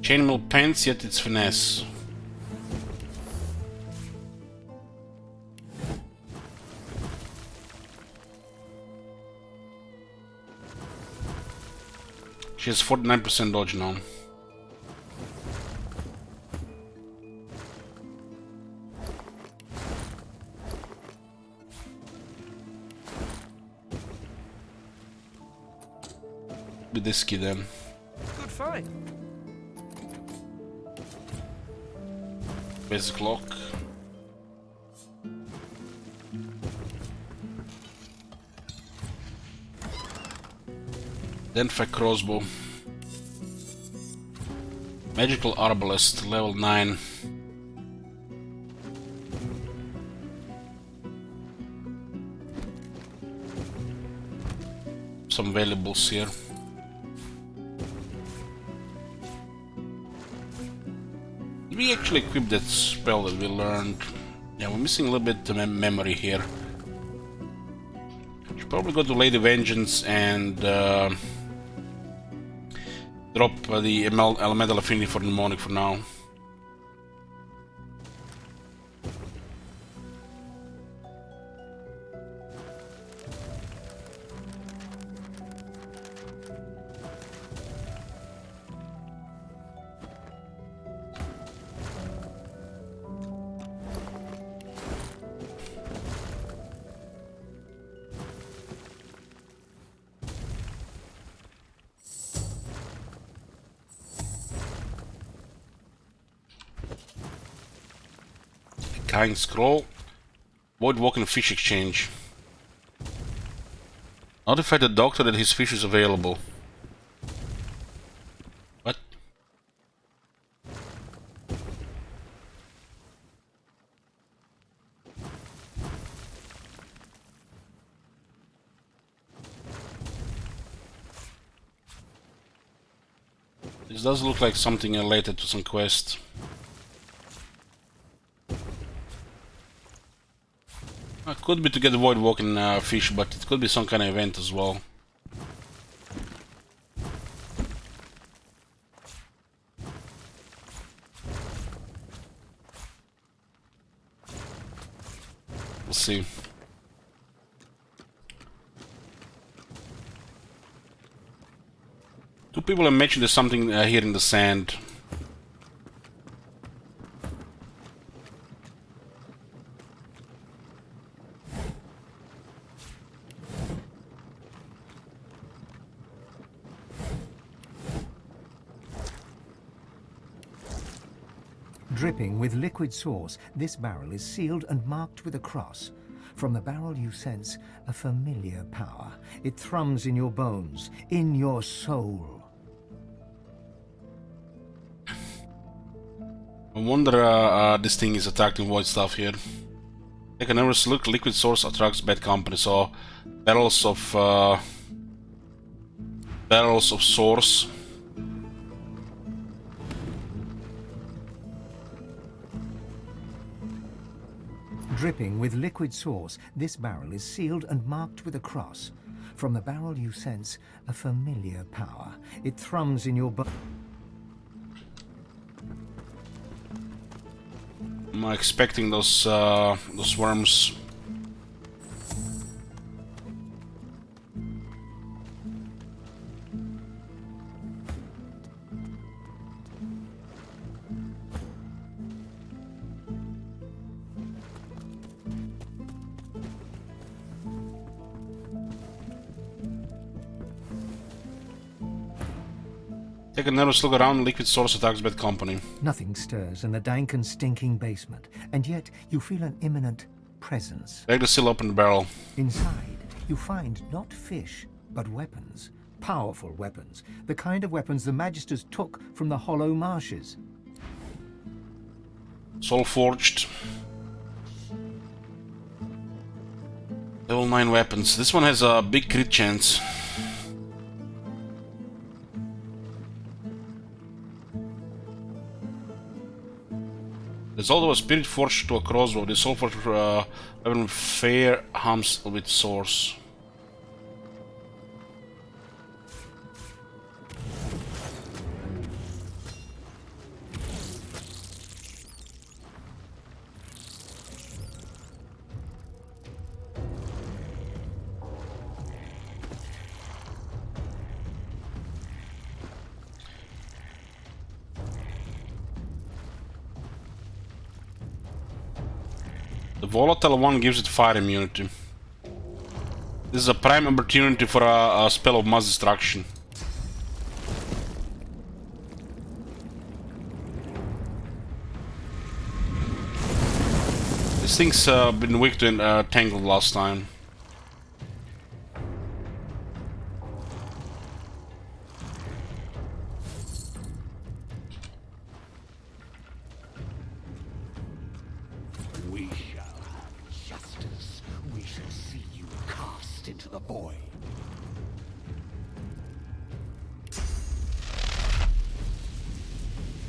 Chainmail pants, yet it's finesse. She has 49% dodge now. With this key then. Good fight. Basic lock. Denfak crossbow. Magical arbalest, level 9. Some valuables here. We actually equipped that spell that we learned. Yeah, we're missing a little bit of memory here. Should probably go to Lady Vengeance and drop the elemental affinity for mnemonic for now. Kind scroll. Void walking fish exchange. Notify the doctor that his fish is available. What? This does look like something related to some quest. It could be to get the void walking fish, but it could be some kind of event as well. We'll see. Two people have mentioned there's something here in the sand. Dripping with liquid sauce, this barrel is sealed and marked with a cross. From the barrel you sense a familiar power. It thrums in your bones, in your soul. I wonder this thing is attracting void stuff here. Take a nervous look. Liquid source attracts bad company. So barrels of source. Dripping with liquid source, this barrel is sealed and marked with a cross. From the barrel you sense a familiar power. It thrums in your bones. I'm expecting those worms. Take a nervous look around. Liquid source attacks bad company. Nothing stirs in the dank and stinking basement, and yet you feel an imminent presence. Take the seal open the barrel. Inside, you find not fish, but weapons. Powerful weapons. The kind of weapons the Magisters took from the hollow marshes. Soul forged. Level 9 weapons. This one has a big crit chance. There's also a spirit forged to a crossbow. The soul forged weapon fair harms with source. The volatile one gives it fire immunity. This is a prime opportunity for a spell of mass destruction. This thing's been weak to Tangled last time.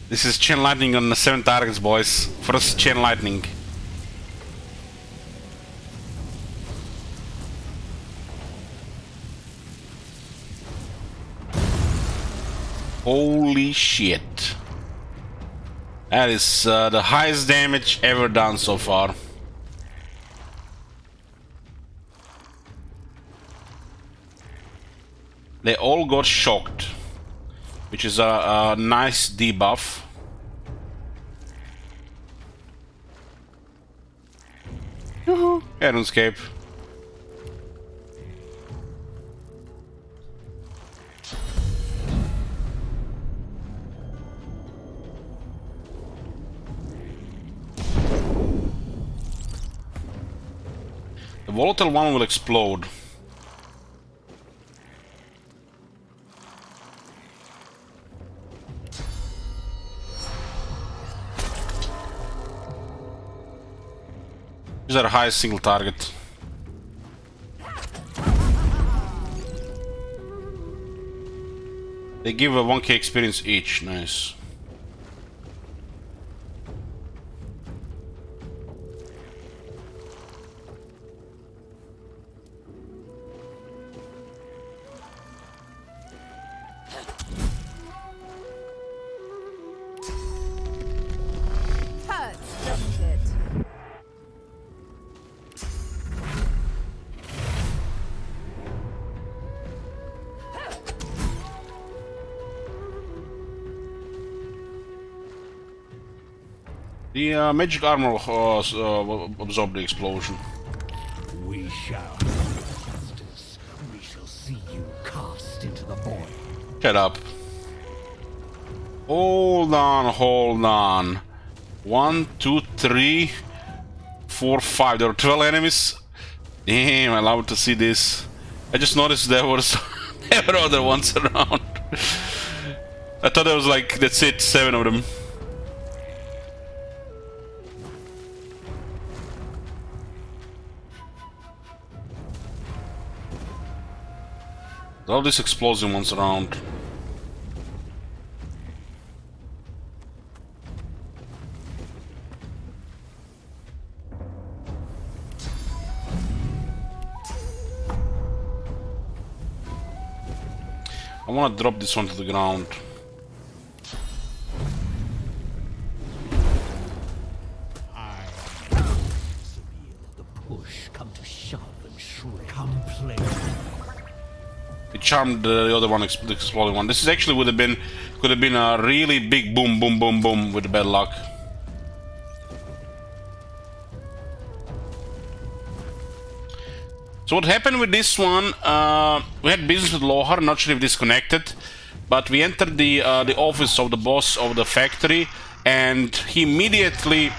This is chain lightning on the 7 targets, boys. First chain lightning. Holy shit. That is the highest damage ever done so far. They all got shocked, which is a nice debuff. Yoo-hoo! RuneScape. The volatile one will explode. These are the highest single target. They give a 1k experience each. Nice. The magic armor absorbed the explosion. We shall have justice. We shall see you cast into the void. Shut up. Hold on, hold on. 1, 2, 3, 4, 5. There are 12 enemies. Damn, I love to see this. I just noticed there was there were other ones around. I thought there was like, that's it, 7 of them. All these explosive ones around. I want to drop this one to the ground. The push come to shove and shriek. Come play. It charmed the other one, the exploding one. This is actually could have been a really big boom, boom, boom, boom with the bad luck. So what happened with this one? We had business with Lohar. Not sure if disconnected, but we entered the office of the boss of the factory, and he immediately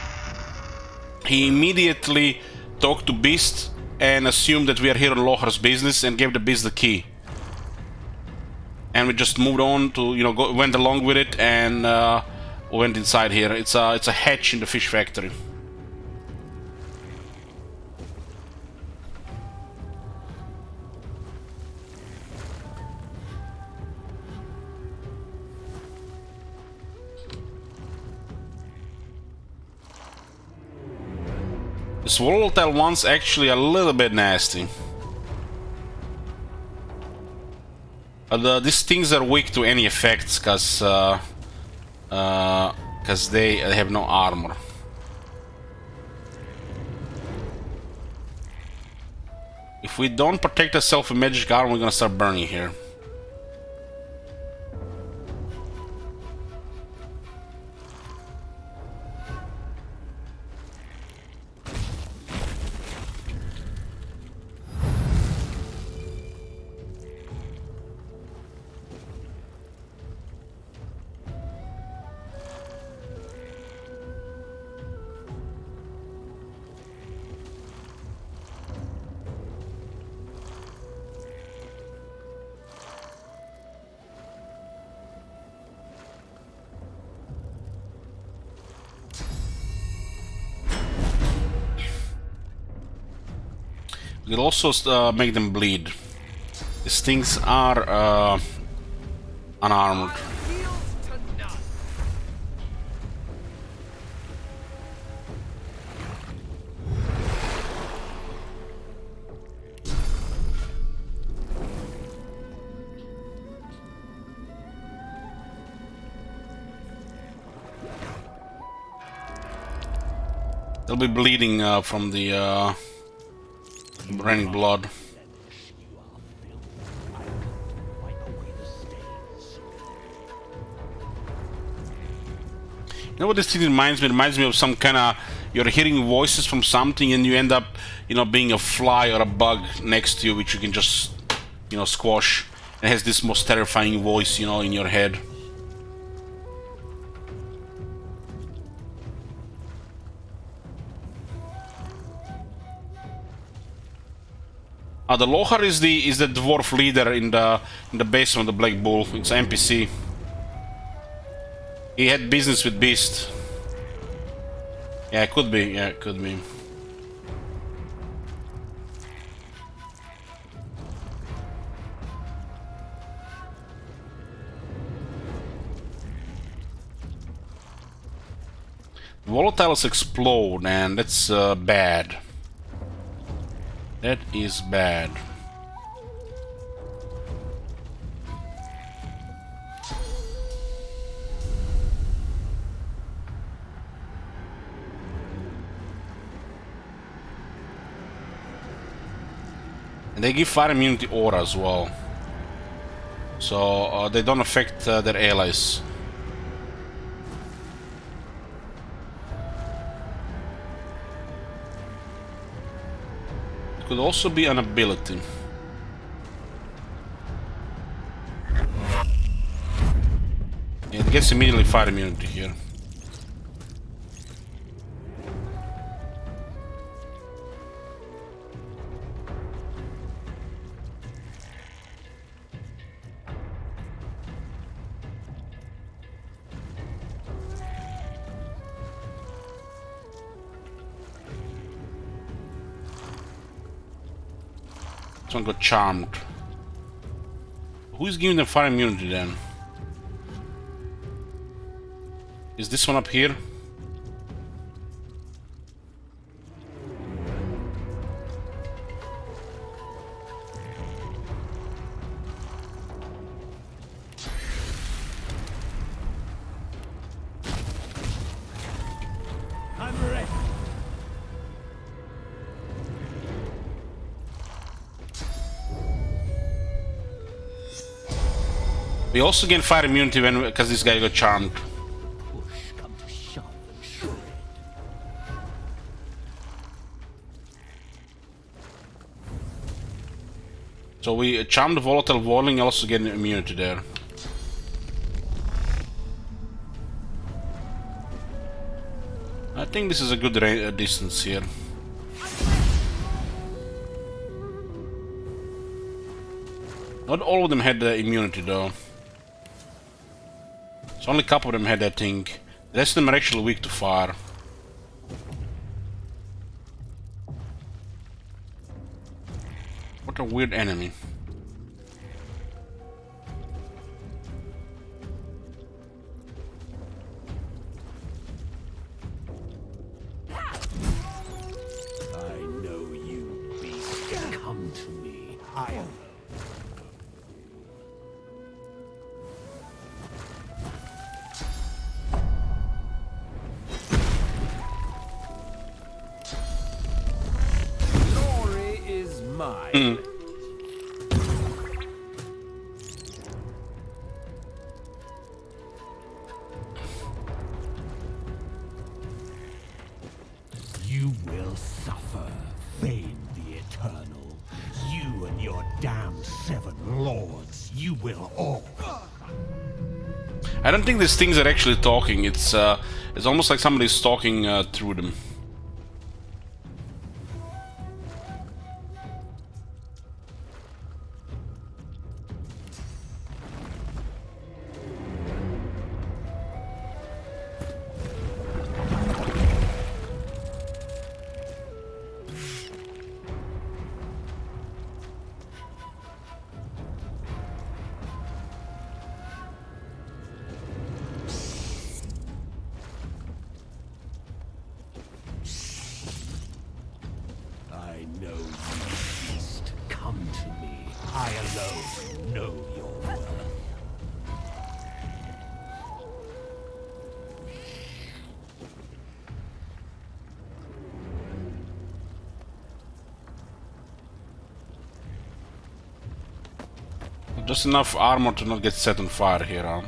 talked to Beast and assumed that we are here on Lohar's business and gave the Beast the key. And we just moved on to, you know, went along with it and went inside here. It's a hatch in the fish factory. This volatile one's actually a little bit nasty. These things are weak to any effects because they have no armor. If we don't protect ourselves with magic armor, we're gonna start burning here. It'll also make them bleed. These things are unarmored. They'll be bleeding from the running blood. You know what this thing reminds me? It reminds me of some kind of, you're hearing voices from something and you end up, you know, being a fly or a bug next to you, which you can just, you know, squash. It has this most terrifying voice, you know, in your head. The Lohar is the dwarf leader in the basement of the Black Bull. It's an NPC. He had business with Beast. Yeah, it could be. Yeah, it could be. Volatiles explode, and that's bad. That is bad. And they give fire immunity aura as well. So they don't affect their allies. Could also be an ability. Yeah, it gets immediately fire immunity here. This one got charmed. Who is giving them fire immunity then? Is this one up here? I'm ready. We also gain fire immunity when because this guy got charmed. Push come to shove and shred. So we charmed the volatile walling, also get immunity there. I think this is a good distance here. Not all of them had the immunity though. So only a couple of them had that thing. The rest of them are actually weak to fire. What a weird enemy. I know you, beast. Come to me. I am. Glory is mine. You will suffer, Thane the Eternal. You and your damned 7 lords. You will all. I don't think these things are actually talking. It's almost like somebody's talking through them. I know you, beast. Come to me. I alone know your worth. Just enough armor to not get set on fire here, huh?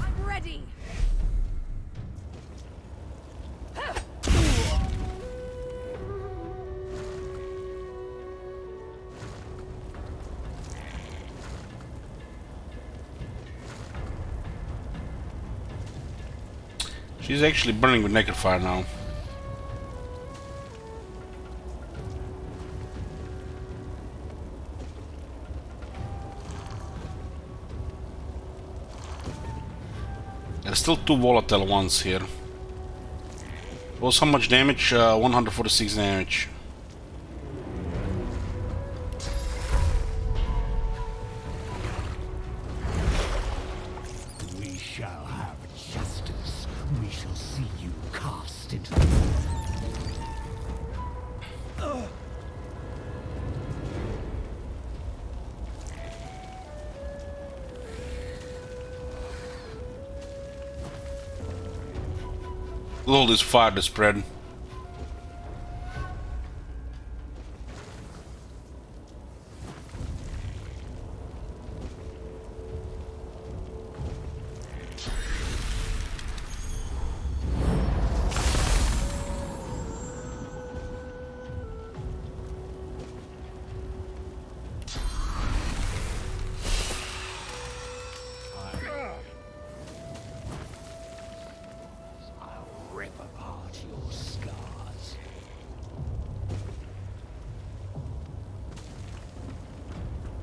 I'm ready. She's actually burning with naked fire now. There's still 2 volatile ones here. Was how much damage? 146 damage. We shall have justice. We shall see you cast into the... Look at all this fire to spread. I'll rip apart your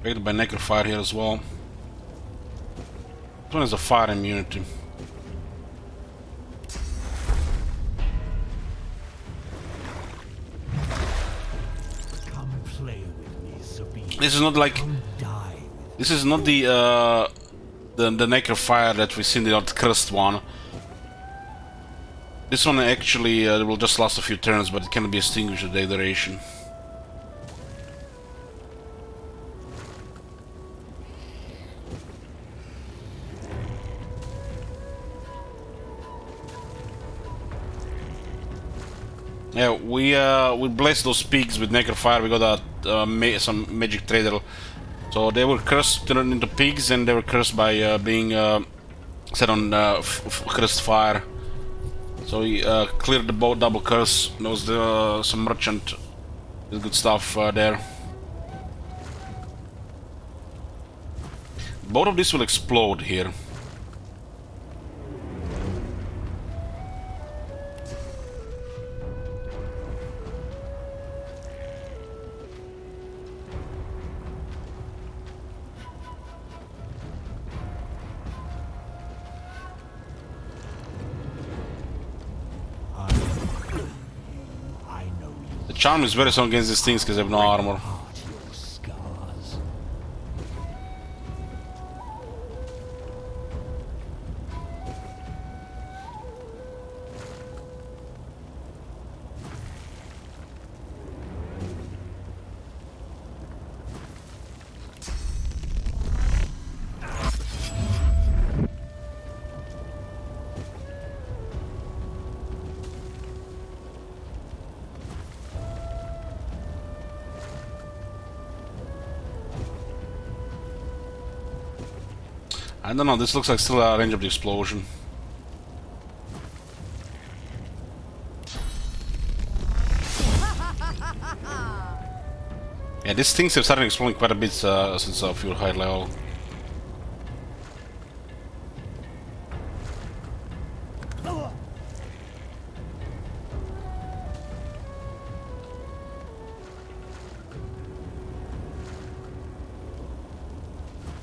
Affected by necrofire here as well. This one is a fire immunity. Come play with me, Sabine. This is not like... This is not the necrofire that we seen in the old cursed one. This one actually will just last a few turns, but it can be extinguished at the duration. Yeah, we blessed those pigs with necrofire. We got some magic trader. So they were cursed, turned into pigs, and they were cursed by being set on cursed fire. So he cleared the boat, double curse. There was some merchant with good stuff there. Both of these will explode here. Charm is very strong against these things because they have no armor. I don't know, this looks like still a range of the explosion. Yeah, these things have started exploding quite a bit since fuel high level.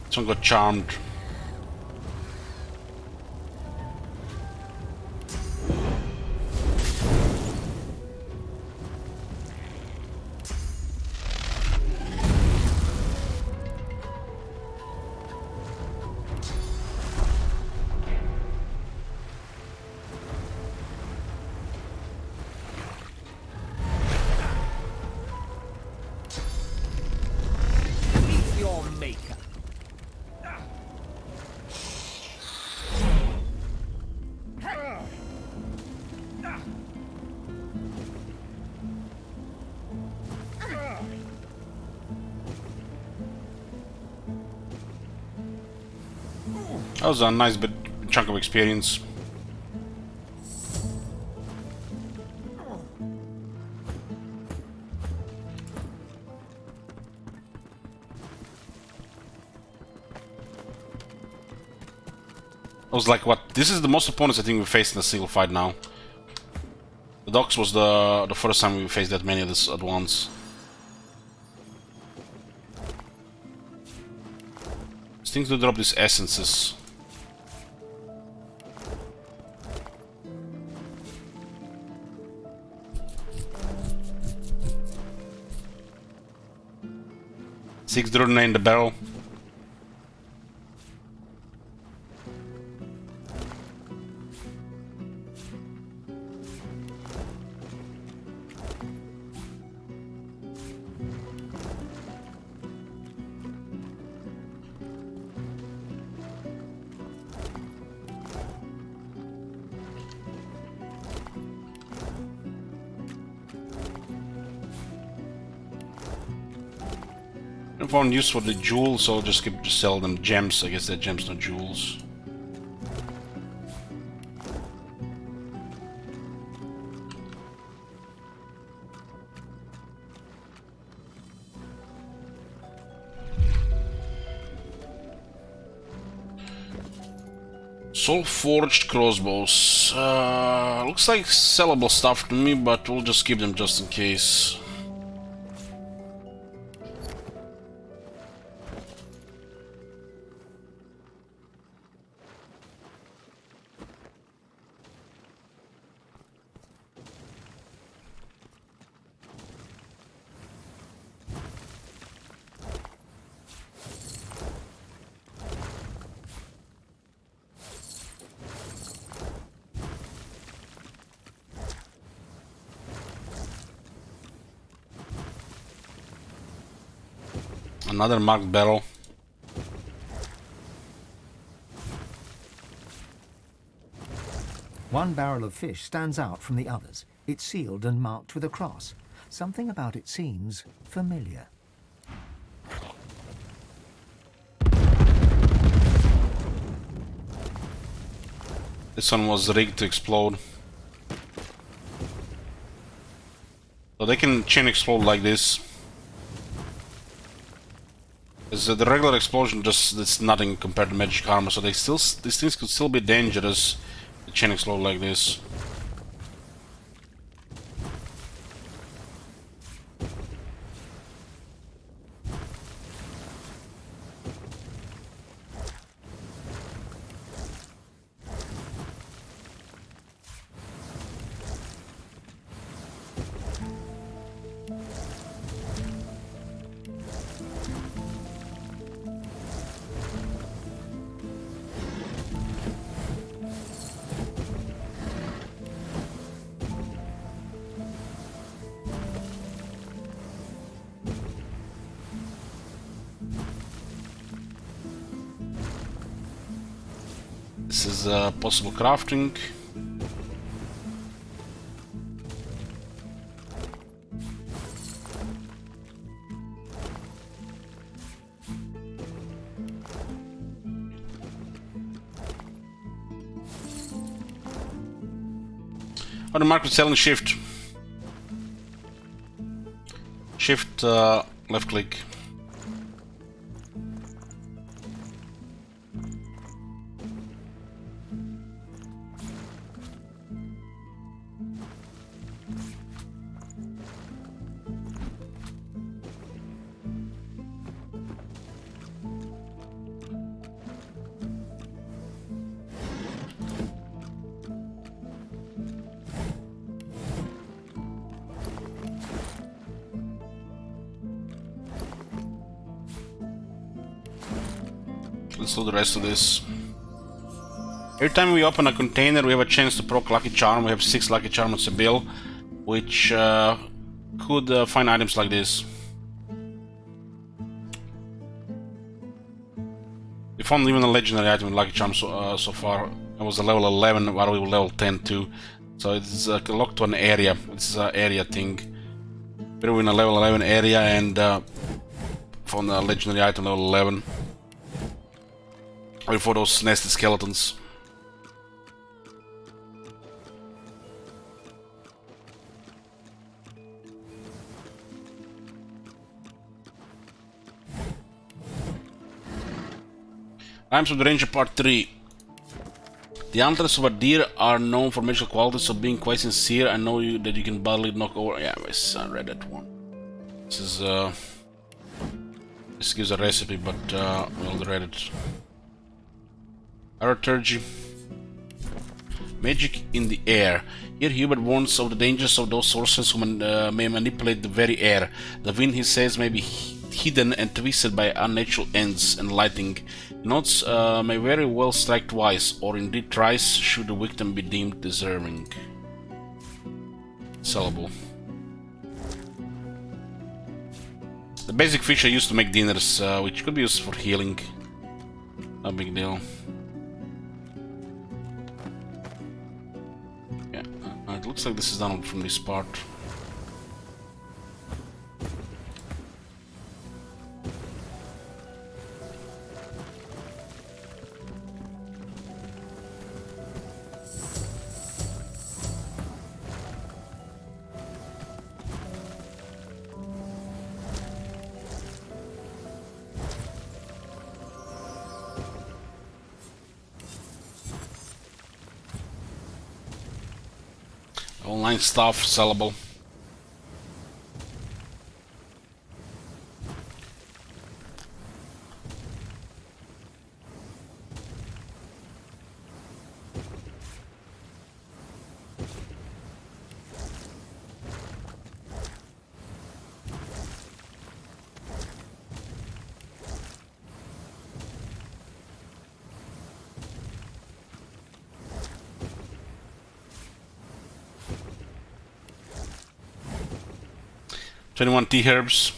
This one got charmed. That was a nice bit chunk of experience. I was like, what? This is the most opponents I think we faced in a single fight now. The docks was the first time we faced that many of this at once. These things do drop these essences. Six Drudna in the barrel. I found use for the jewels, so I'll just sell them gems. I guess they're gems, not jewels. Soul forged crossbows. Looks like sellable stuff to me, but we'll just keep them just in case. Another marked barrel. One barrel of fish stands out from the others. It's sealed and marked with a cross. Something about it seems familiar. This one was rigged to explode. So they can chain explode like this. As the regular explosion just it's nothing compared to magic armor, so these things could still be dangerous to chain explode like this. This is possible crafting. On the mark with selling shift. Shift left click. Let's do the rest of this. Every time we open a container, we have a chance to proc lucky charm. We have 6 lucky charms on the bill, which could find items like this. We found even a legendary item with lucky charm so far. It was a level 11, while we were level 10 too. So it's locked to an area. It's an area thing. We're in a level 11 area and found a legendary item level 11. Wait for those nested skeletons. Rhymes of the Ranger Part 3. The antlers of a deer are known for magical qualities, so being quite sincere, I know that you can badly knock over. Yeah, I read that one. This is this gives a recipe, but we'll read it. Araturgy. Magic in the air. Here Hubert warns of the dangers of those sorcerers who may manipulate the very air. The wind, he says, may be hidden and twisted by unnatural ends and lightning. Notes may very well strike twice, or indeed thrice, should the victim be deemed deserving. Sellable. The basic fish I used to make dinners, which could be used for healing. No big deal. It looks like this is done from this part. Online stuff, sellable. Tea herbs.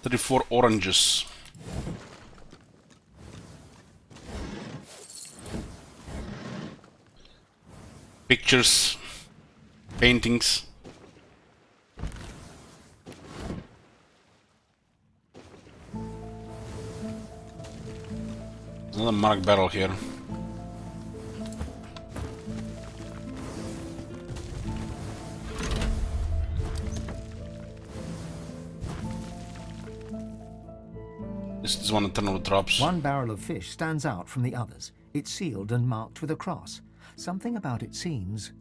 34 oranges. Pictures, paintings. Another marked barrel here. This is one to turn over drops. One barrel of fish stands out from the others. It's sealed and marked with a cross. Something about it seems...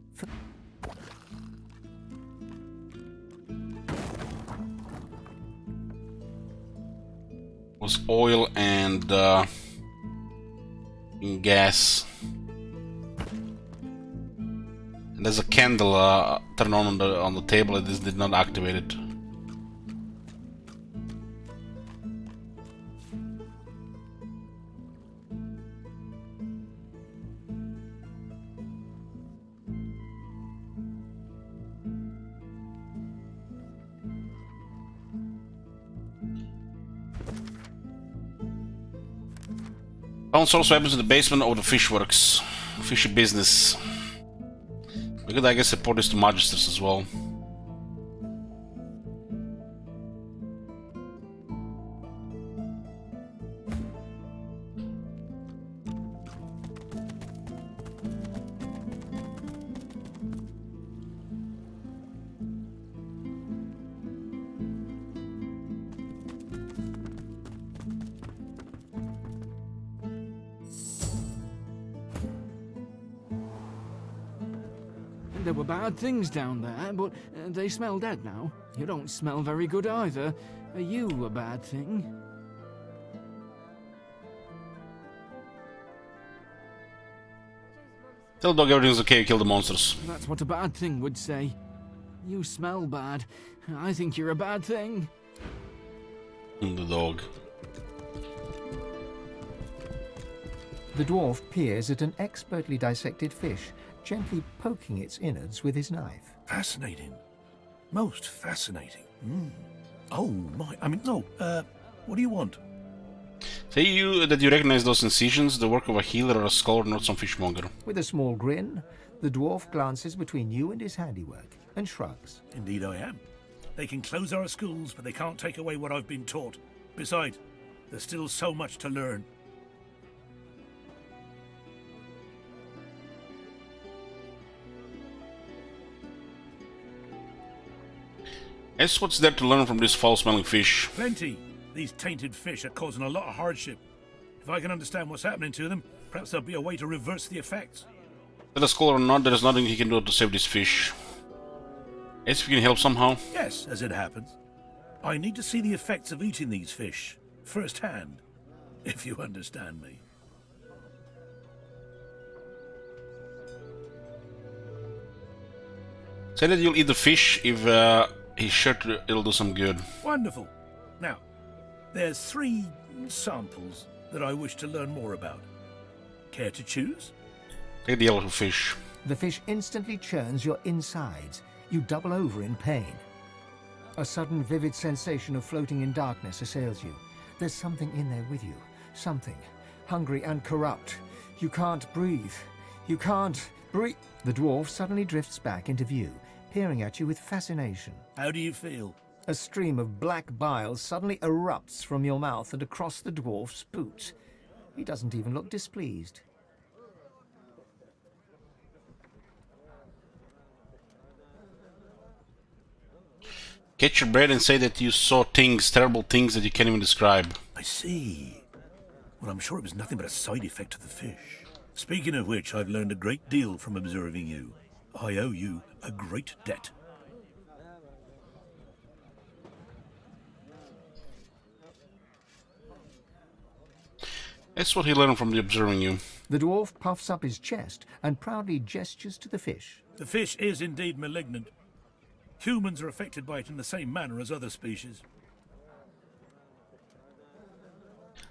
Was oil and gas. And there's a candle turned on the table. This did not activate it. Found source weapons in the basement of the fishworks. Fishy business. We could, I guess, report this to magisters as well. There were bad things down there, but they smell dead now. You don't smell very good either. Are you a bad thing? Tell the dog everything's okay, kill the monsters. That's what a bad thing would say. You smell bad. I think you're a bad thing. The dog. The dwarf peers at an expertly dissected fish, gently poking its innards with his knife. Fascinating. Most fascinating. Oh my, no, what do you want? Say that you recognize those incisions, the work of a healer or a scholar, not some fishmonger. With a small grin, the dwarf glances between you and his handiwork and shrugs. Indeed I am. They can close our schools, but they can't take away what I've been taught. Besides, there's still so much to learn. Guess what's there to learn from this foul-smelling fish? Plenty. These tainted fish are causing a lot of hardship. If I can understand what's happening to them, perhaps there'll be a way to reverse the effects. Whether scholar or not, there is nothing he can do to save this fish. Guess if we can help somehow. Yes, as it happens. I need to see the effects of eating these fish, firsthand, if you understand me. Say that you'll eat the fish if he's sure it'll do some good. Wonderful. Now, there's 3 samples that I wish to learn more about. Care to choose? Take the yellow fish. The fish instantly churns your insides. You double over in pain. A sudden vivid sensation of floating in darkness assails you. There's something in there with you. Something. Hungry and corrupt. You can't breathe. You can't breathe. The dwarf suddenly drifts back into view, peering at you with fascination. How do you feel? A stream of black bile suddenly erupts from your mouth and across the dwarf's boots. He doesn't even look displeased. Catch your breath and say that you saw things, terrible things that you can't even describe. I see. Well, I'm sure it was nothing but a side effect of the fish. Speaking of which, I've learned a great deal from observing you. I owe you a great debt. That's what he learned from observing you. The dwarf puffs up his chest and proudly gestures to the fish. The fish is indeed malignant. Humans are affected by it in the same manner as other species.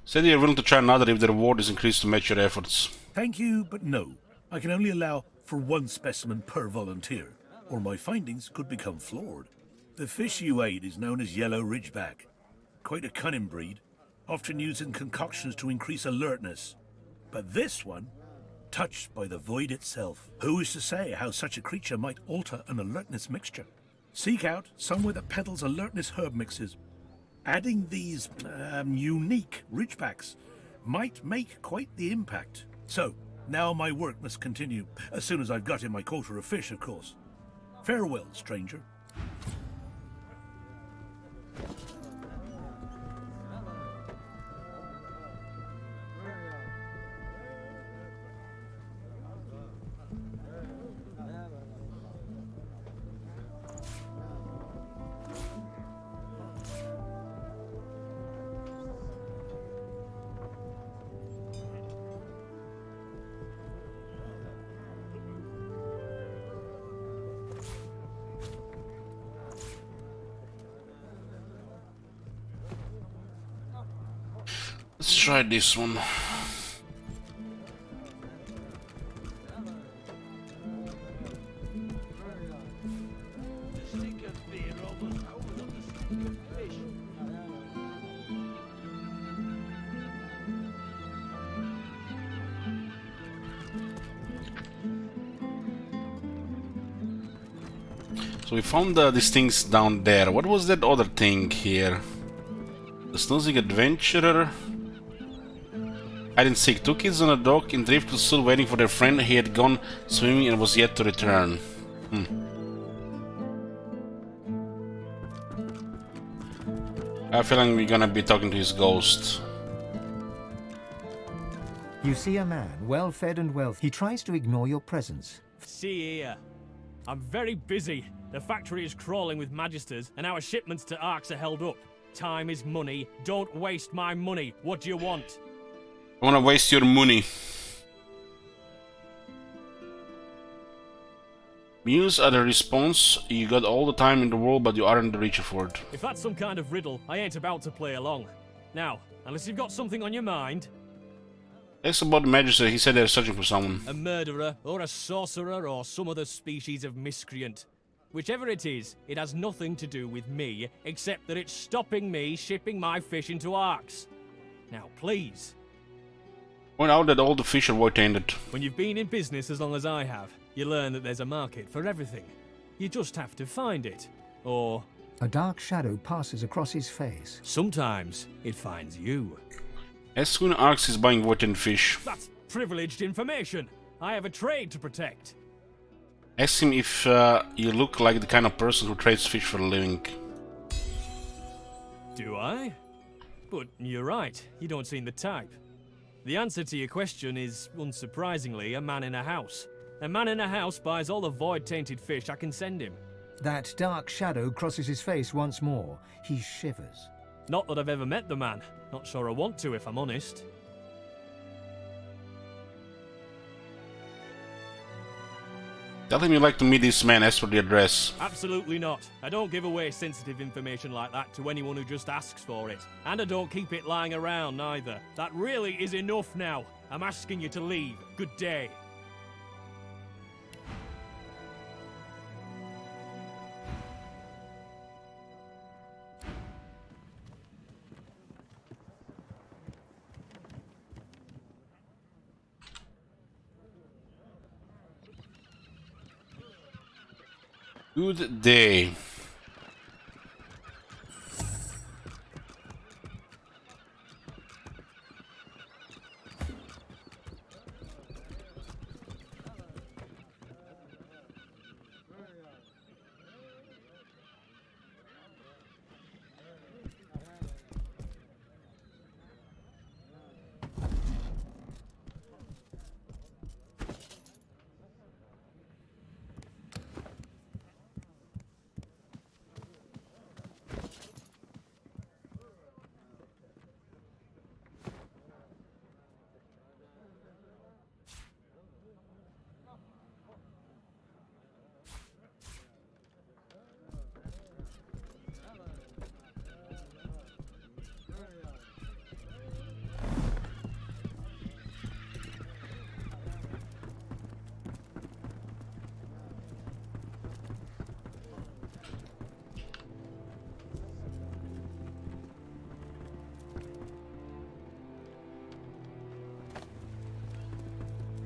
Say that you're willing to try another if the reward is increased to match your efforts. Thank you, but no. I can only allow for 1 specimen per volunteer, or my findings could become flawed. The fish you ate is known as yellow ridgeback. quite a cunning breed, often using concoctions to increase alertness. But this one, touched by the void itself. Who is to say how such a creature might alter an alertness mixture? Seek out somewhere that peddles alertness herb mixes. Adding these unique ridgebacks might make quite the impact. So, now my work must continue, as soon as I've got in my quota of fish, of course. Farewell, stranger. Let's try this one. So we found these things down there. What was that other thing here? The snoozing adventurer. Hide and seek. 2 kids on a dock in Drift were still waiting for their friend. He had gone swimming and was yet to return. I have a feeling we're gonna be talking to his ghost. You see a man, well fed and wealthy. He tries to ignore your presence. See here. I'm very busy. The factory is crawling with magisters, and our shipments to Arx are held up. Time is money. Don't waste my money. What do you want? I wanna waste your money. Muse are the response. You got all the time in the world, but you aren't the reacher for it. If that's some kind of riddle, I ain't about to play along. Now, unless you've got something on your mind. Ask about the magistrate. He said they're searching for someone. A murderer, or a sorcerer, or some other species of miscreant. Whichever it is, it has nothing to do with me, except that it's stopping me shipping my fish into Arx. Now, please. Point out that all the fish are void-tainted. When you've been in business as long as I have, you learn that there's a market for everything. You just have to find it. Or... A dark shadow passes across his face. Sometimes it finds you. As when Arx is buying void-tainted fish. That's privileged information. I have a trade to protect. Ask him if you look like the kind of person who trades fish for a living. Do I? But you're right, you don't seem the type. The answer to your question is, unsurprisingly, a man in a house. A man in a house buys all the void-tainted fish I can send him. That dark shadow crosses his face once more. He shivers. Not that I've ever met the man. Not sure I want to, if I'm honest. Tell him you'd like to meet this man, as for the address. Absolutely not. I don't give away sensitive information like that to anyone who just asks for it. And I don't keep it lying around, either. That really is enough now. I'm asking you to leave. Good day. Good day.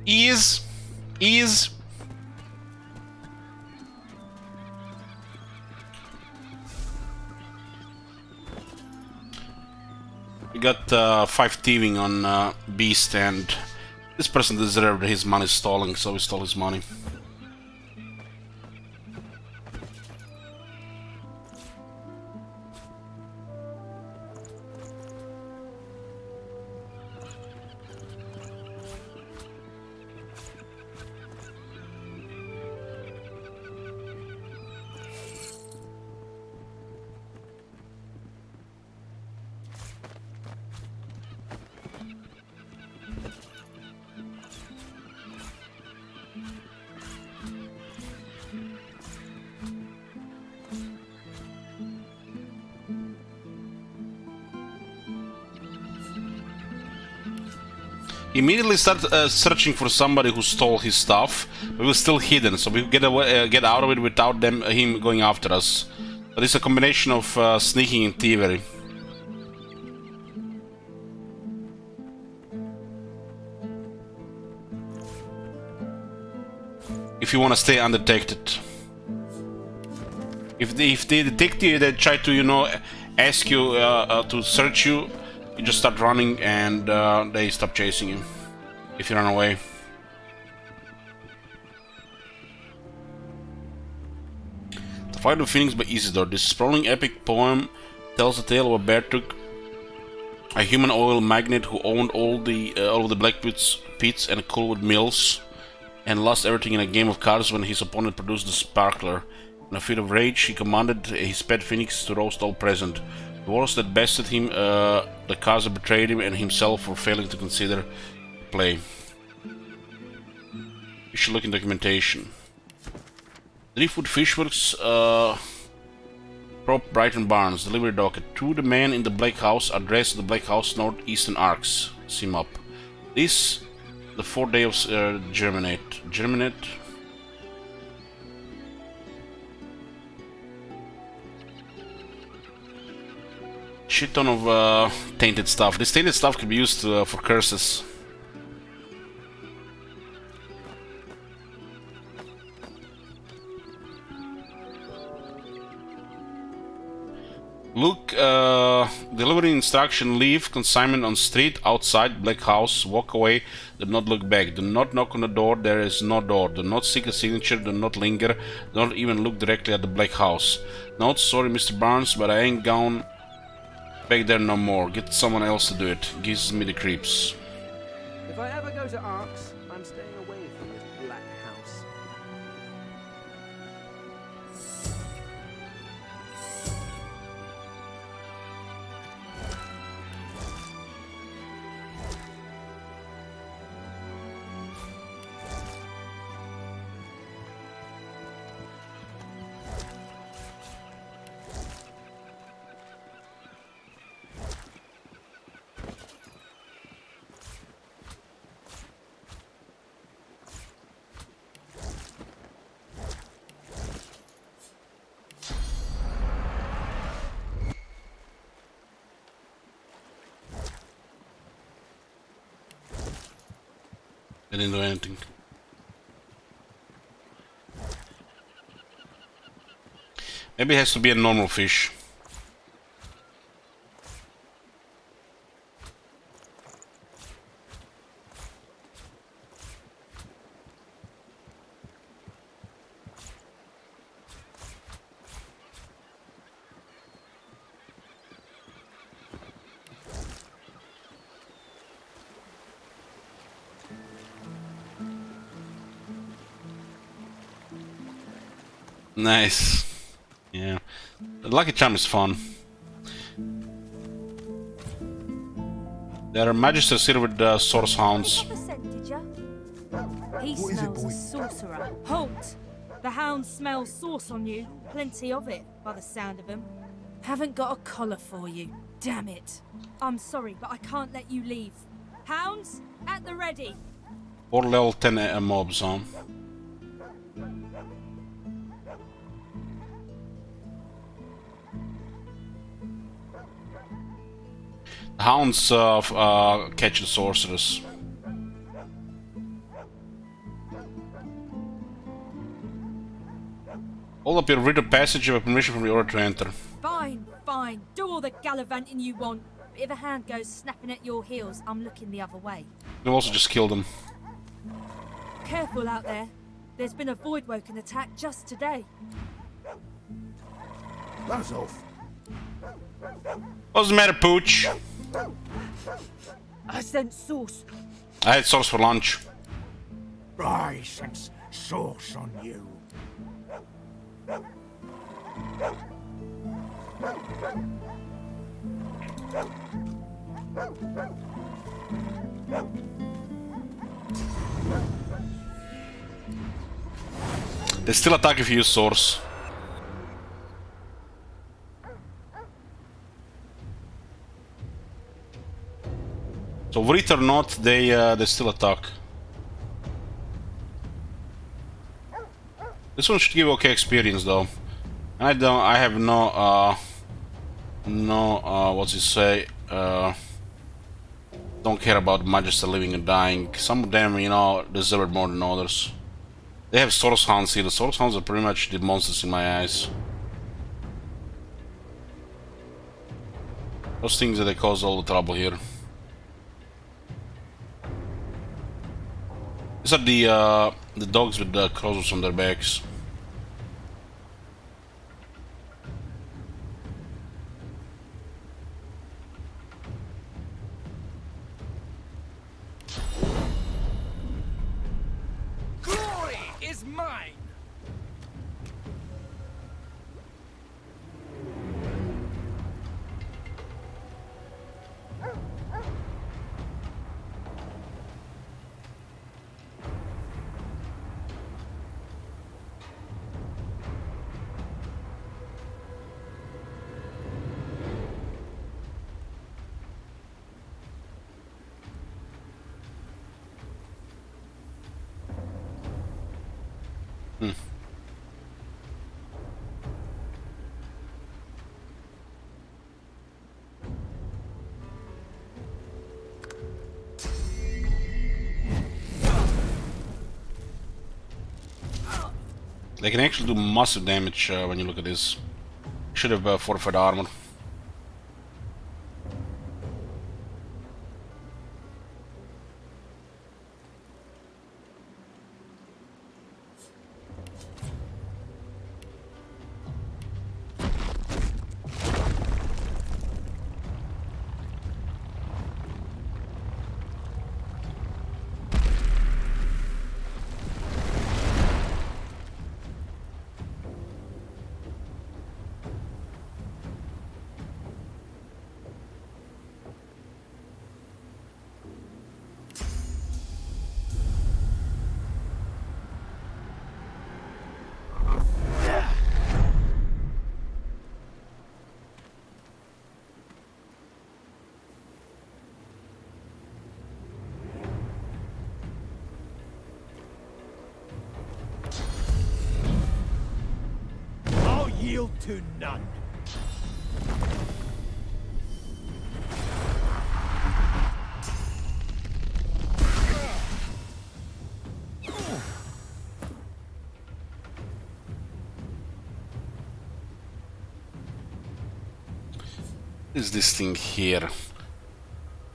Ease. Ease. We got 5 thieving on Beast, and this person deserved his money stalling, so we stole his money. Immediately start searching for somebody who stole his stuff, but we're still hidden, so we get away, get out of it without him going after us. But it's a combination of sneaking and thievery. If you want to stay undetected. If they detect you, they try to, you know, ask you to search you, you just start running and they stop chasing you if you run away. The Fight of Phoenix by Isidore. This sprawling epic poem tells the tale of a Beartooth, a human oil magnate who owned all of the black pits and Coolwood mills, and lost everything in a game of cards when his opponent produced the sparkler. In a fit of rage, he commanded his pet Phoenix to roast all present. Dwarves that bested him, the Kaza betrayed him and himself for failing to consider play. You should look in documentation. Driftwood Fishworks, Prop Brighton Barnes, delivery docket. To the man in the Black House, address the Black House Northeastern Arcs. Sim up. This, the 4th day of Germinate. Germinate. Shit ton of tainted stuff. This tainted stuff can be used for curses. Look, delivery instruction, leave, consignment on street, outside, Black House, walk away, do not look back, do not knock on the door, there is no door, do not seek a signature, do not linger, do not even look directly at the Black House. Note, sorry Mr. Barnes, but I ain't gone back there no more. Get someone else to do it. Gives me the creeps. If I ever go to Arcs, I'm staying away from this Black House. I didn't do anything. Maybe it has to be a normal fish. Nice. Yeah. The Lucky Charm is fun. There are magisters here with source hounds. He smells a sorcerer. Halt! The hound smells sauce on you. Plenty of it, by the sound of him. Haven't got a collar for you. Damn it. I'm sorry, but I can't let you leave. Hounds, at the ready. 4 level 10 mobs, huh? Hounds catch the sorcerers. Pull up your rite of passage. You have permission from the order to enter. Fine, fine. Do all the gallivanting you want. But if a hand goes snapping at your heels, I'm looking the other way. You also just kill them. Careful out there. There's been a Voidwoken attack just today. Buzz off. What's the matter, Pooch? I sent sauce. I had sauce for lunch. I sense sauce on you. They still attack if you use source. So writ or not, they still attack. This one should give okay experience though. I have no what's it say? Don't care about Magister living and dying. Some of them, you know, deserve it more than others. They have Source Hounds here. The Source Hounds are pretty much the monsters in my eyes. Those things that cause all the trouble here. These are the dogs with the crossbows on their backs. Glory is mine! They can actually do massive damage when you look at this. Should have fortified armor. Yield to none. Is this thing here?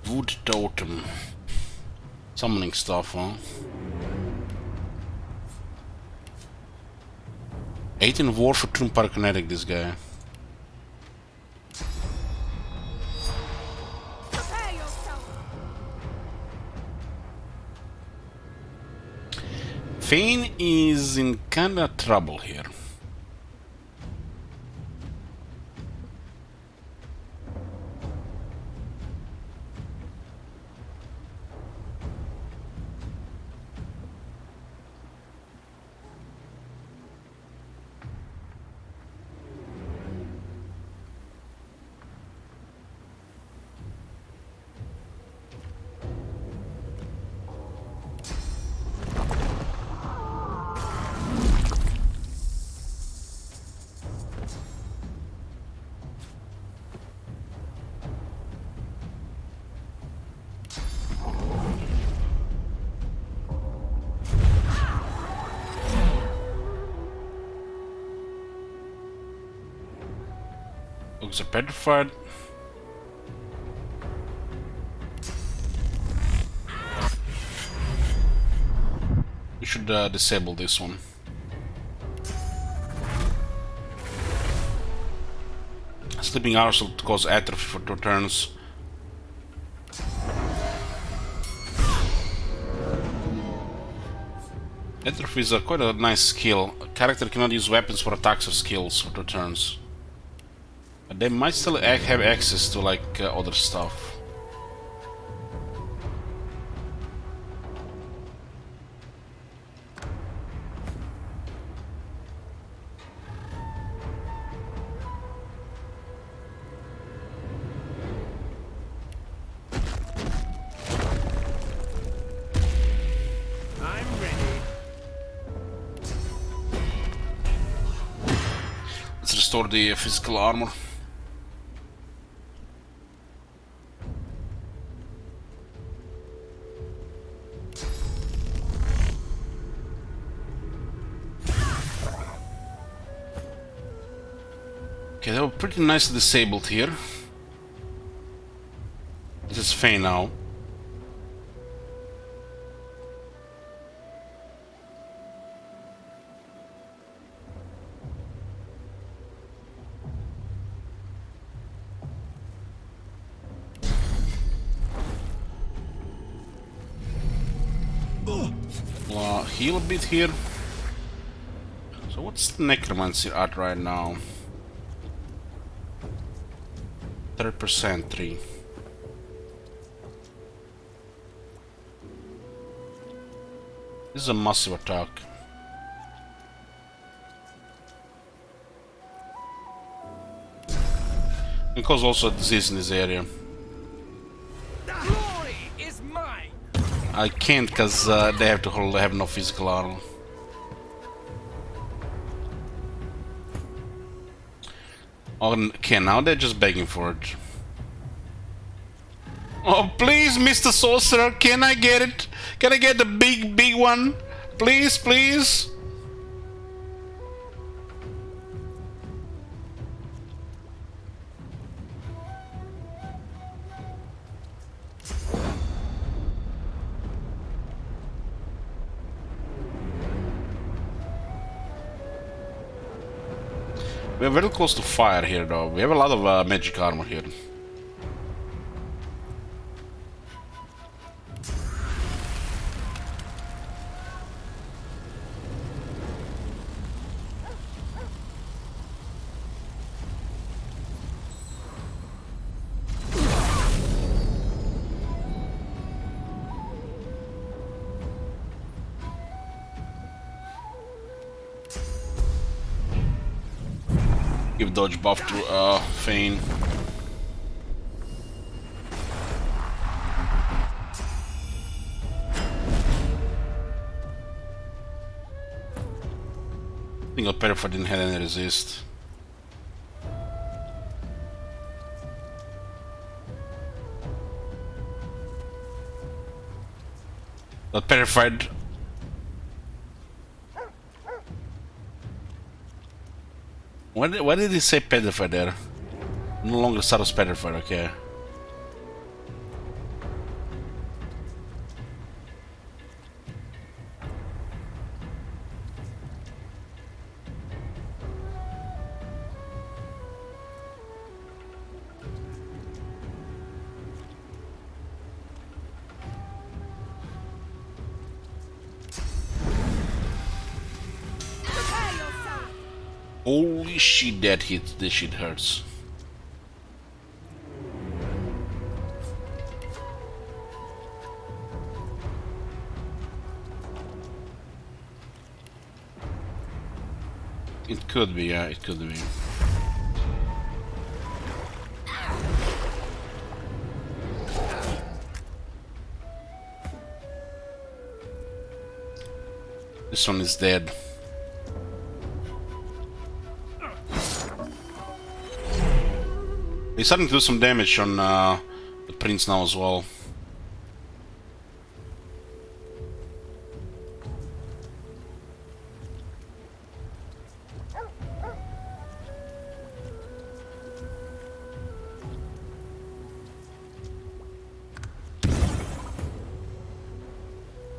Wood totem. Summoning stuff, huh? 18 war for True Parakinetic, this guy. Fane is in kinda trouble here. Looks are petrified. We should disable this one. Sleeping hours will cause atrophy for 2 turns. Atrophy is quite a nice skill. A character cannot use weapons for attacks or skills for 2 turns. But they might still have access to like other stuff. Let's restore the physical armor. Okay, they were pretty nicely disabled here. This is Faye now. Heal a bit here. So what's the necromancy at right now? 30%, 3. This is a massive attack. It causes also a disease in this area. I can't because they have to have no physical armor. Okay, now they're just begging for it. Oh, please, Mr. Sorcerer, can I get it? Can I get the big one? Please, please. We're very close to fire here, though. We have a lot of magic armor here. Give dodge buff to Fane. I think I'll better if I didn't have any resist. That petrified. Why did he say petrified there? No longer status petrified, okay. Holy shit, that hit. This shit hurts. It could be, yeah, it could be. This one is dead. He's starting to do some damage on the prince now as well.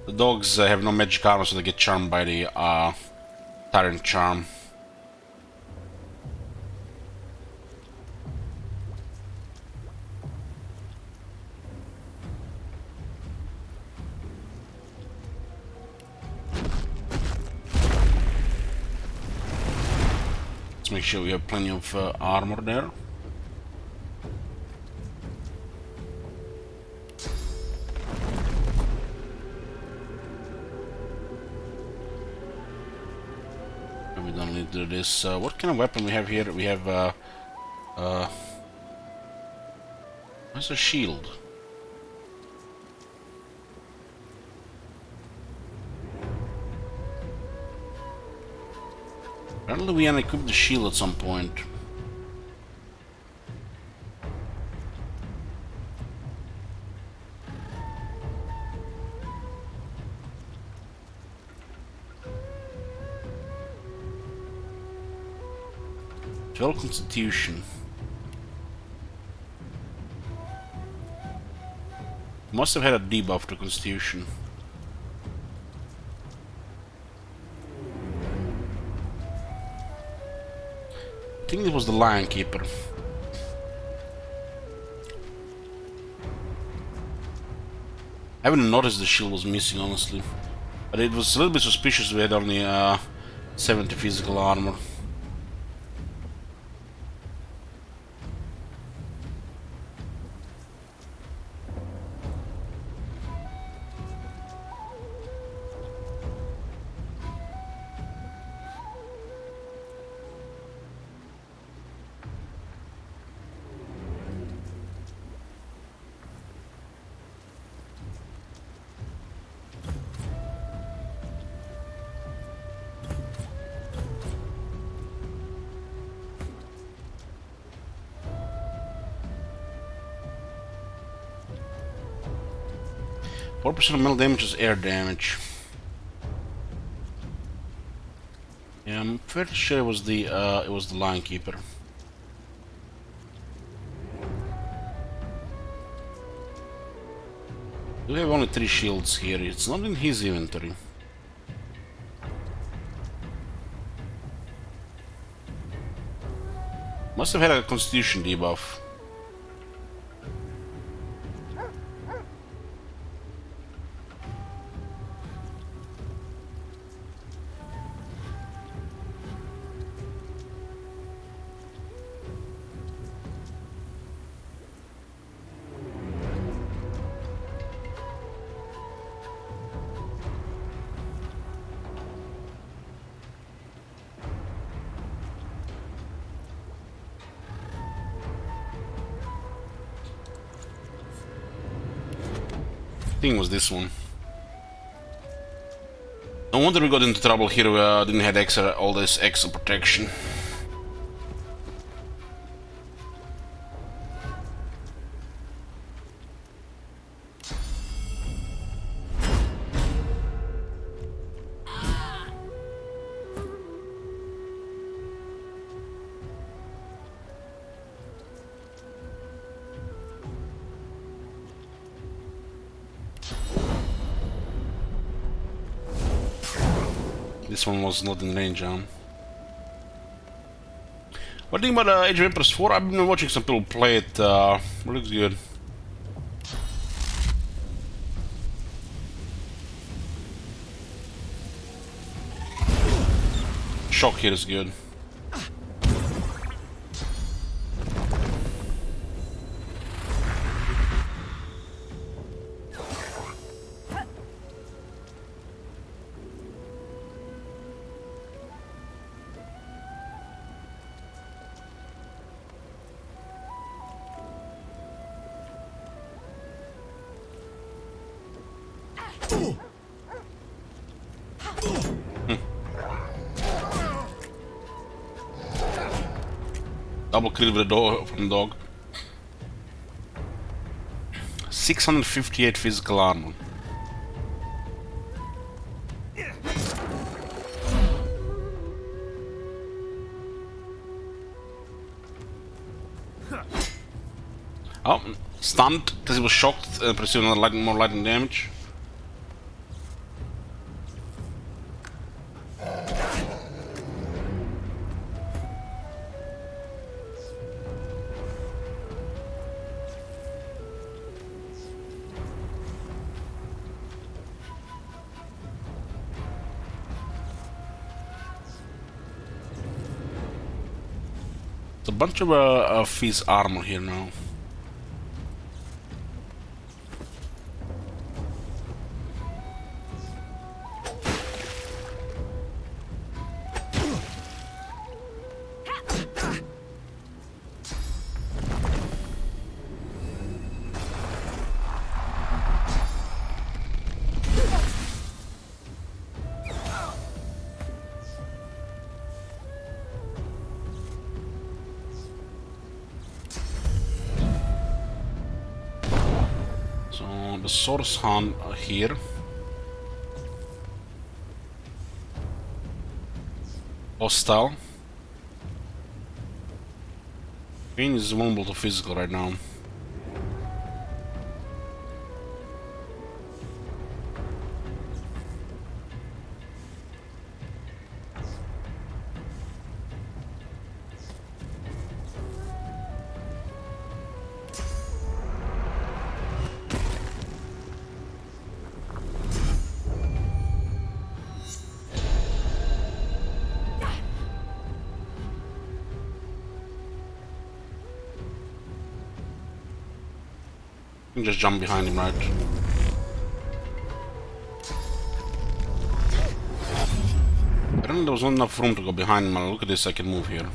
The dogs have no magic armor, so they get charmed by the Tyrant Charm. Let's make sure we have plenty of armor there. We don't need to do this. What kind of weapon we have here? We have what's a shield? Apparently we unequipped the shield at some point. Constitution. Must have had a debuff to Constitution. I think it was the Lion Keeper. I haven't noticed the shield was missing, honestly. But it was a little bit suspicious we had only 70 physical armor. Percent of metal damage is air damage. Yeah, I'm fairly sure it was the Lion Keeper. We have only 3 shields here. It's not in his inventory. Must have had a Constitution debuff. I think it was this one. No wonder we got into trouble here. We didn't have all this extra protection. This one was not in range, What do you think about Age of Empires 4? I've been watching some people play it, it looks good. Shock here is good. Double kill with the dog from the dog. 658 physical armor. Oh, stunned because he was shocked and pursuing another more lightning damage. There's a bunch of his armor here now. The source hunt here. Hostile. Green is vulnerable to physical right now. You can just jump behind him, right? I don't think there was not enough room to go behind him. Look at this, I can move here.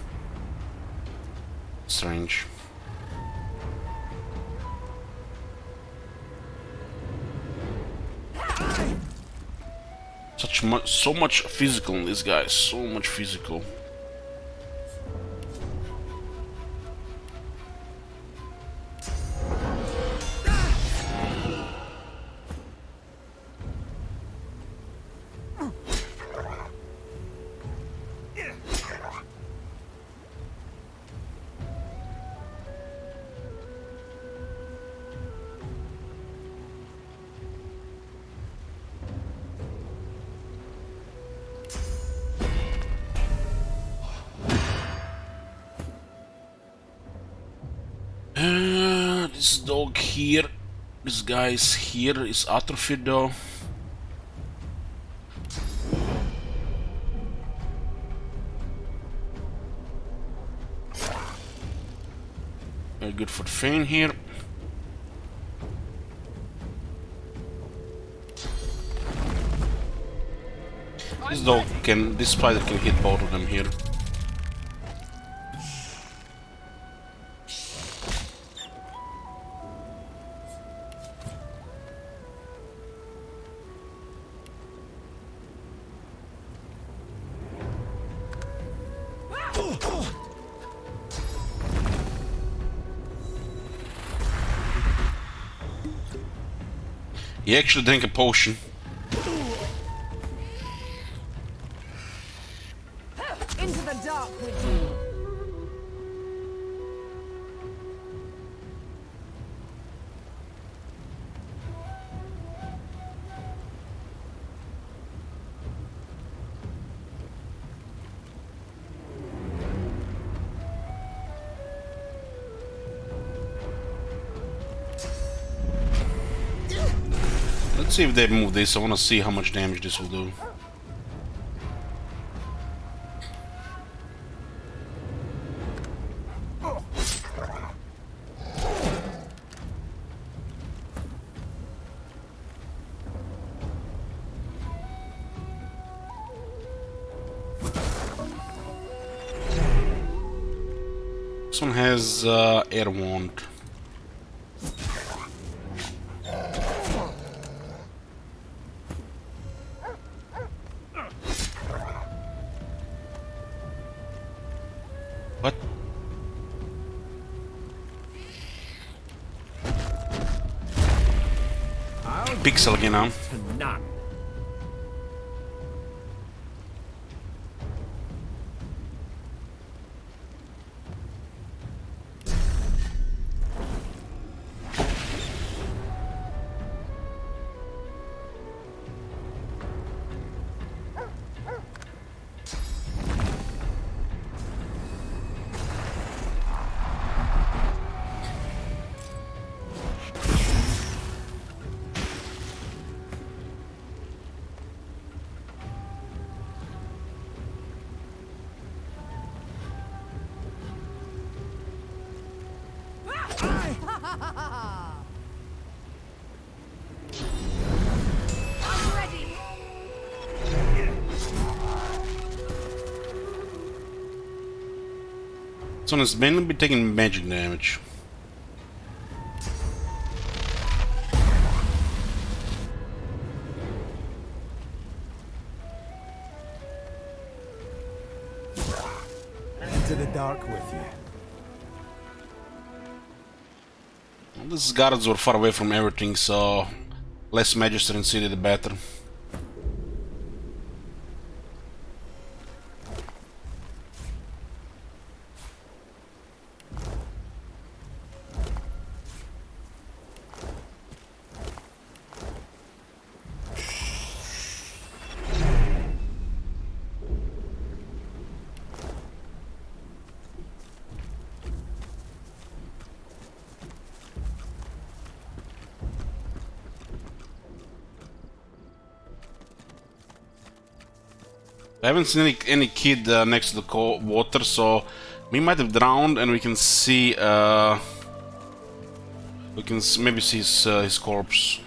Strange. So much physical in this guy, so much physical. This dog here, this guy's here is atrophied though. Very good for Fane here. This dog can, this spider can hit both of them here. He actually drank a potion. Into the dark with you. Let's see if they move this. I want to see how much damage this will do. This one has air wand. What? Pixel again now. None. This one is mainly be taking magic damage. Into the dark with you. These guards were far away from everything, so less magister in city the better. I haven't seen any kid next to the water, so we might have drowned, and we can see maybe see his corpse.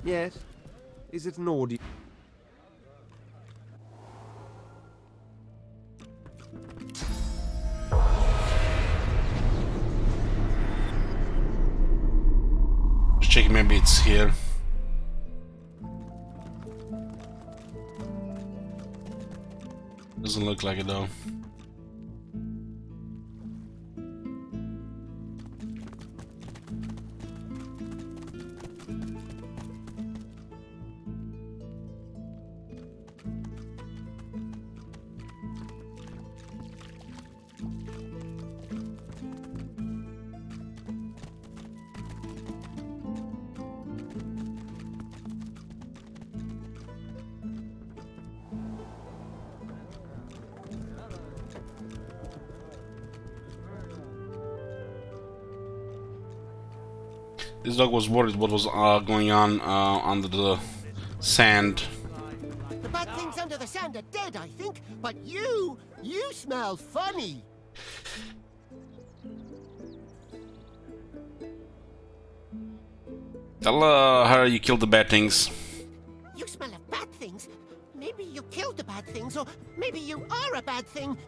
Yes. Is it an audio? Just checking, maybe it's here. Doesn't look like it though. This dog was worried what was going on under the sand. The bad things under the sand are dead, I think. But you smell funny. Tell her you killed the bad things. You smell of bad things. Maybe you killed the bad things, or maybe you are a bad thing.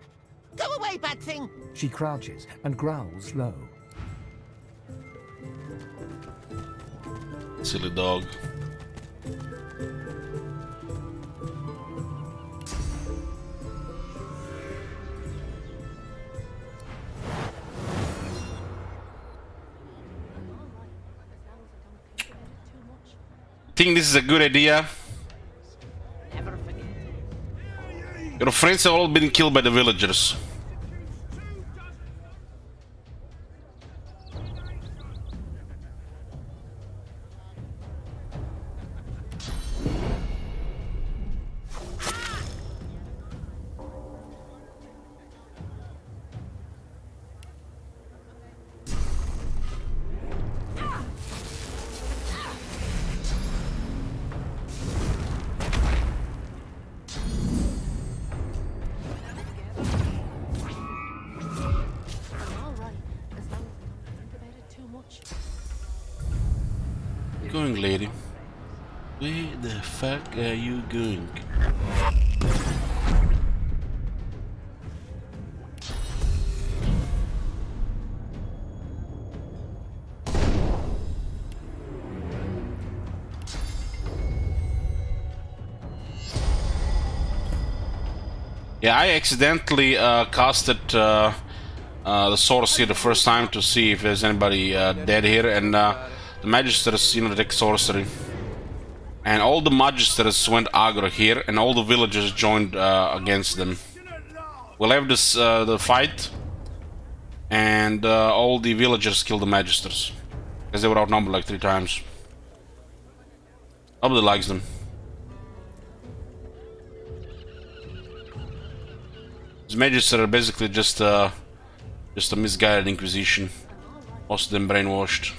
Go away, bad thing. She crouches and growls low. Silly dog. think this is a good idea. Your friends have all been killed by the villagers. Going, lady? Where the fuck are you going? Yeah, I accidentally casted the source here the first time to see if there's anybody dead here, and the magisters, you know, take sorcery, and all the magisters went aggro here, and all the villagers joined against them. We'll have this the fight, and all the villagers killed the magisters because they were outnumbered like 3 times. Nobody likes them. These magisters are basically just a misguided inquisition. Most of them brainwashed.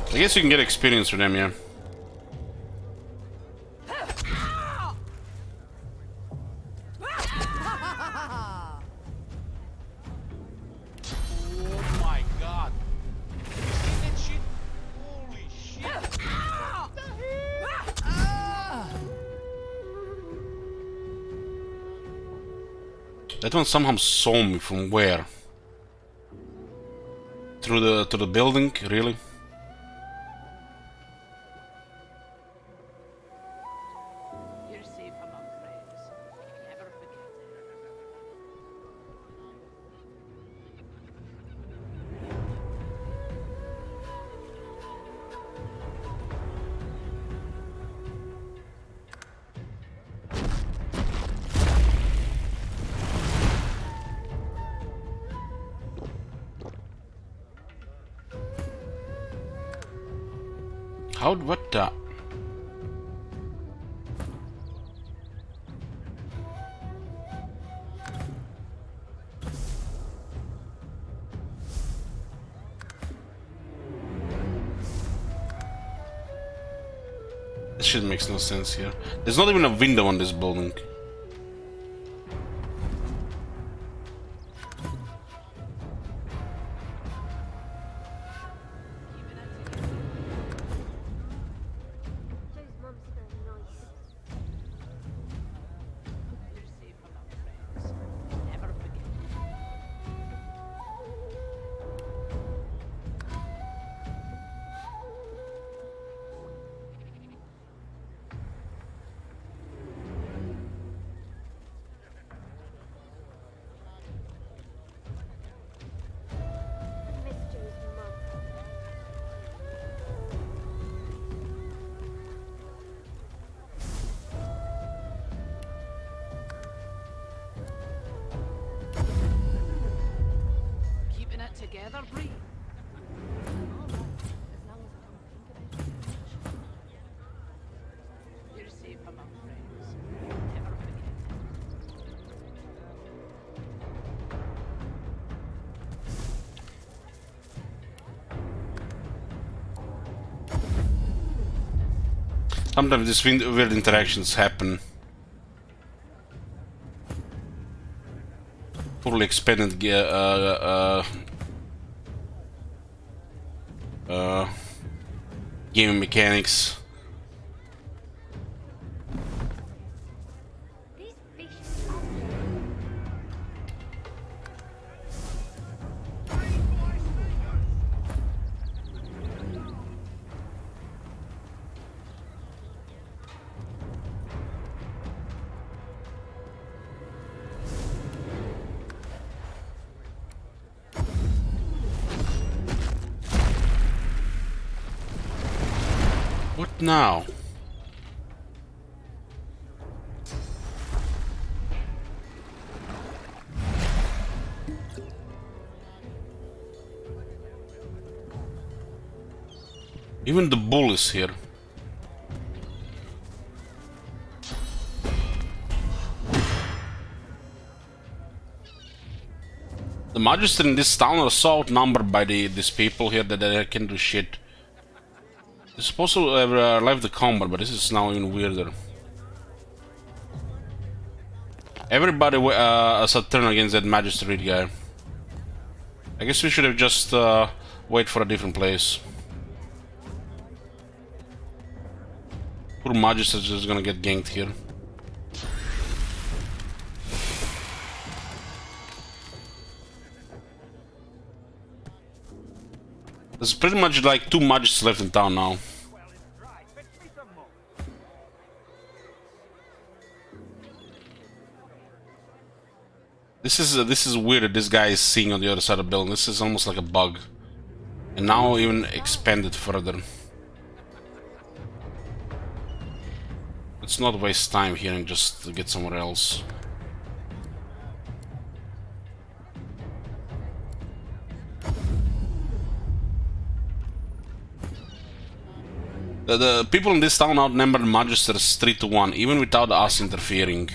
I guess you can get experience with them, yeah. Oh my god. Have you seen that shit? Holy shit. That one somehow saw me from where? Through the building, really? What the? This shit makes no sense here. There's not even a window on this building. Together, Bree. You're safe among friends. Never forget it. Sometimes these weird interactions happen. Fully expanded game mechanics. now? Even the bull is here. The Magister in this town are so outnumbered by these people here that they can do shit. They're supposed to have left the combat, but this is now even weirder. Everybody has a turn against that Magistrate guy. I guess we should have just wait for a different place. Poor Magistrate is just gonna get ganked here. There's pretty much like 2 Magistrates left in town now. This is weird that this guy is seeing on the other side of the building. This is almost like a bug. And now even expanded further. Let's not waste time here and just get somewhere else. The people in this town outnumber the Magisters 3-1, even without us interfering.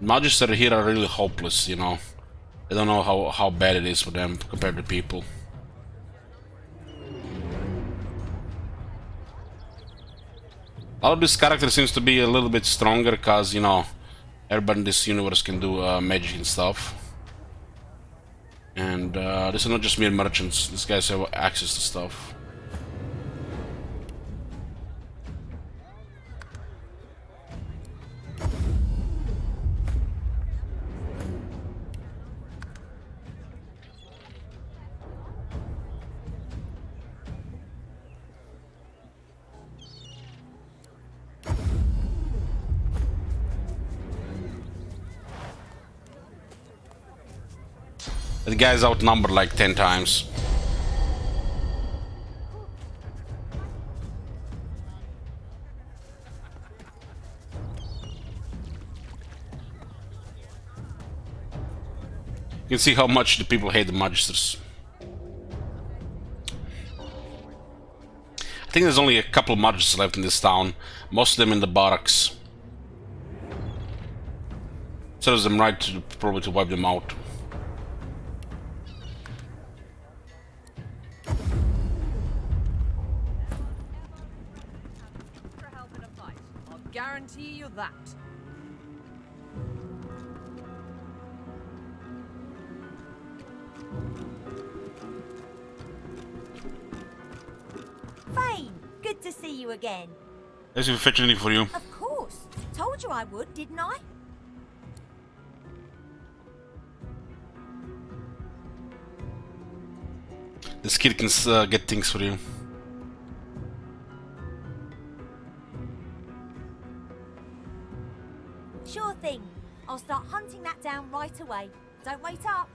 Magisters here are really hopeless, you know. They don't know how bad it is for them compared to people. A lot of this character seems to be a little bit stronger because, you know, everybody in this universe can do magic and stuff. And these are not just mere merchants, these guys have access to stuff. The guy's outnumbered like 10 times. You can see how much the people hate the Magisters. I think there's only a couple of Magisters left in this town, most of them in the barracks. Serves them right to probably to wipe them out. Guarantee you that. Fine. Good to see you again. Let's fetch anything for you. Of course. Told you I would, didn't I? This kid can get things for you. Sure thing. I'll start hunting that down right away. Don't wait up.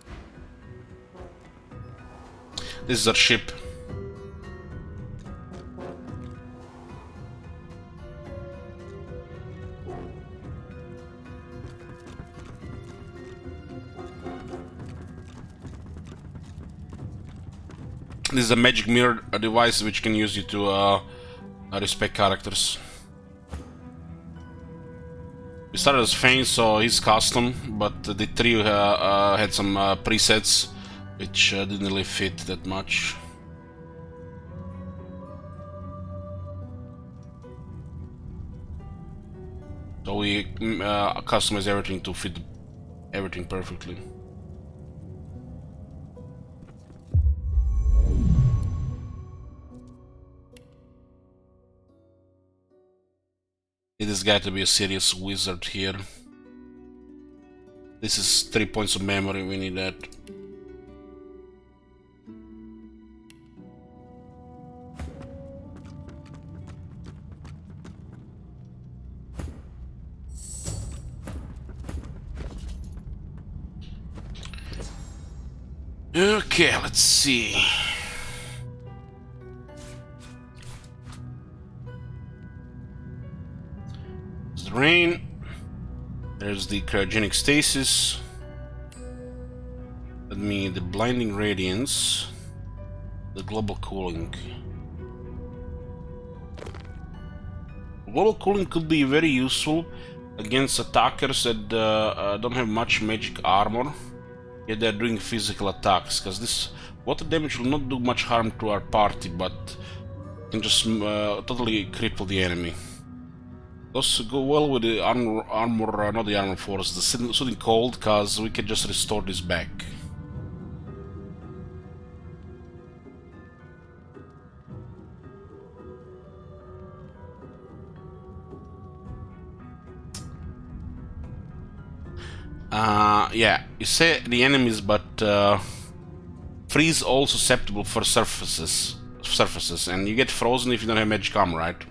This is our ship. This is a magic mirror, a device which can use you to respect characters. We started as Fane, so he's custom, but the trio had some presets which didn't really fit that much. So we customize everything to fit everything perfectly. Need this guy to be a serious wizard here. This is 3 points of memory, we need that. Okay, let's see. terrain. There's the Cryogenic Stasis. Let me... the Blinding Radiance. The Global Cooling. Global Cooling could be very useful against attackers that don't have much magic armor, yet they're doing physical attacks, because this water damage will not do much harm to our party, but can just totally cripple the enemy. Those go well with the armor, not the armor force, the soothing cold, because we can just restore this back. Yeah, you say the enemies, but freeze all susceptible for surfaces, and you get frozen if you don't have magic armor, right?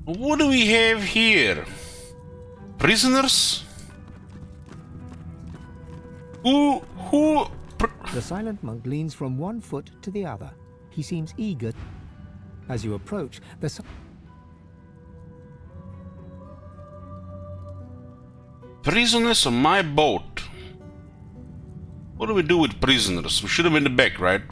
What do we have here? Prisoners? Who? The silent monk leans from one foot to the other. He seems eager. As you approach, the prisoners on my boat. What do we do with prisoners? We shoot them in the back, right?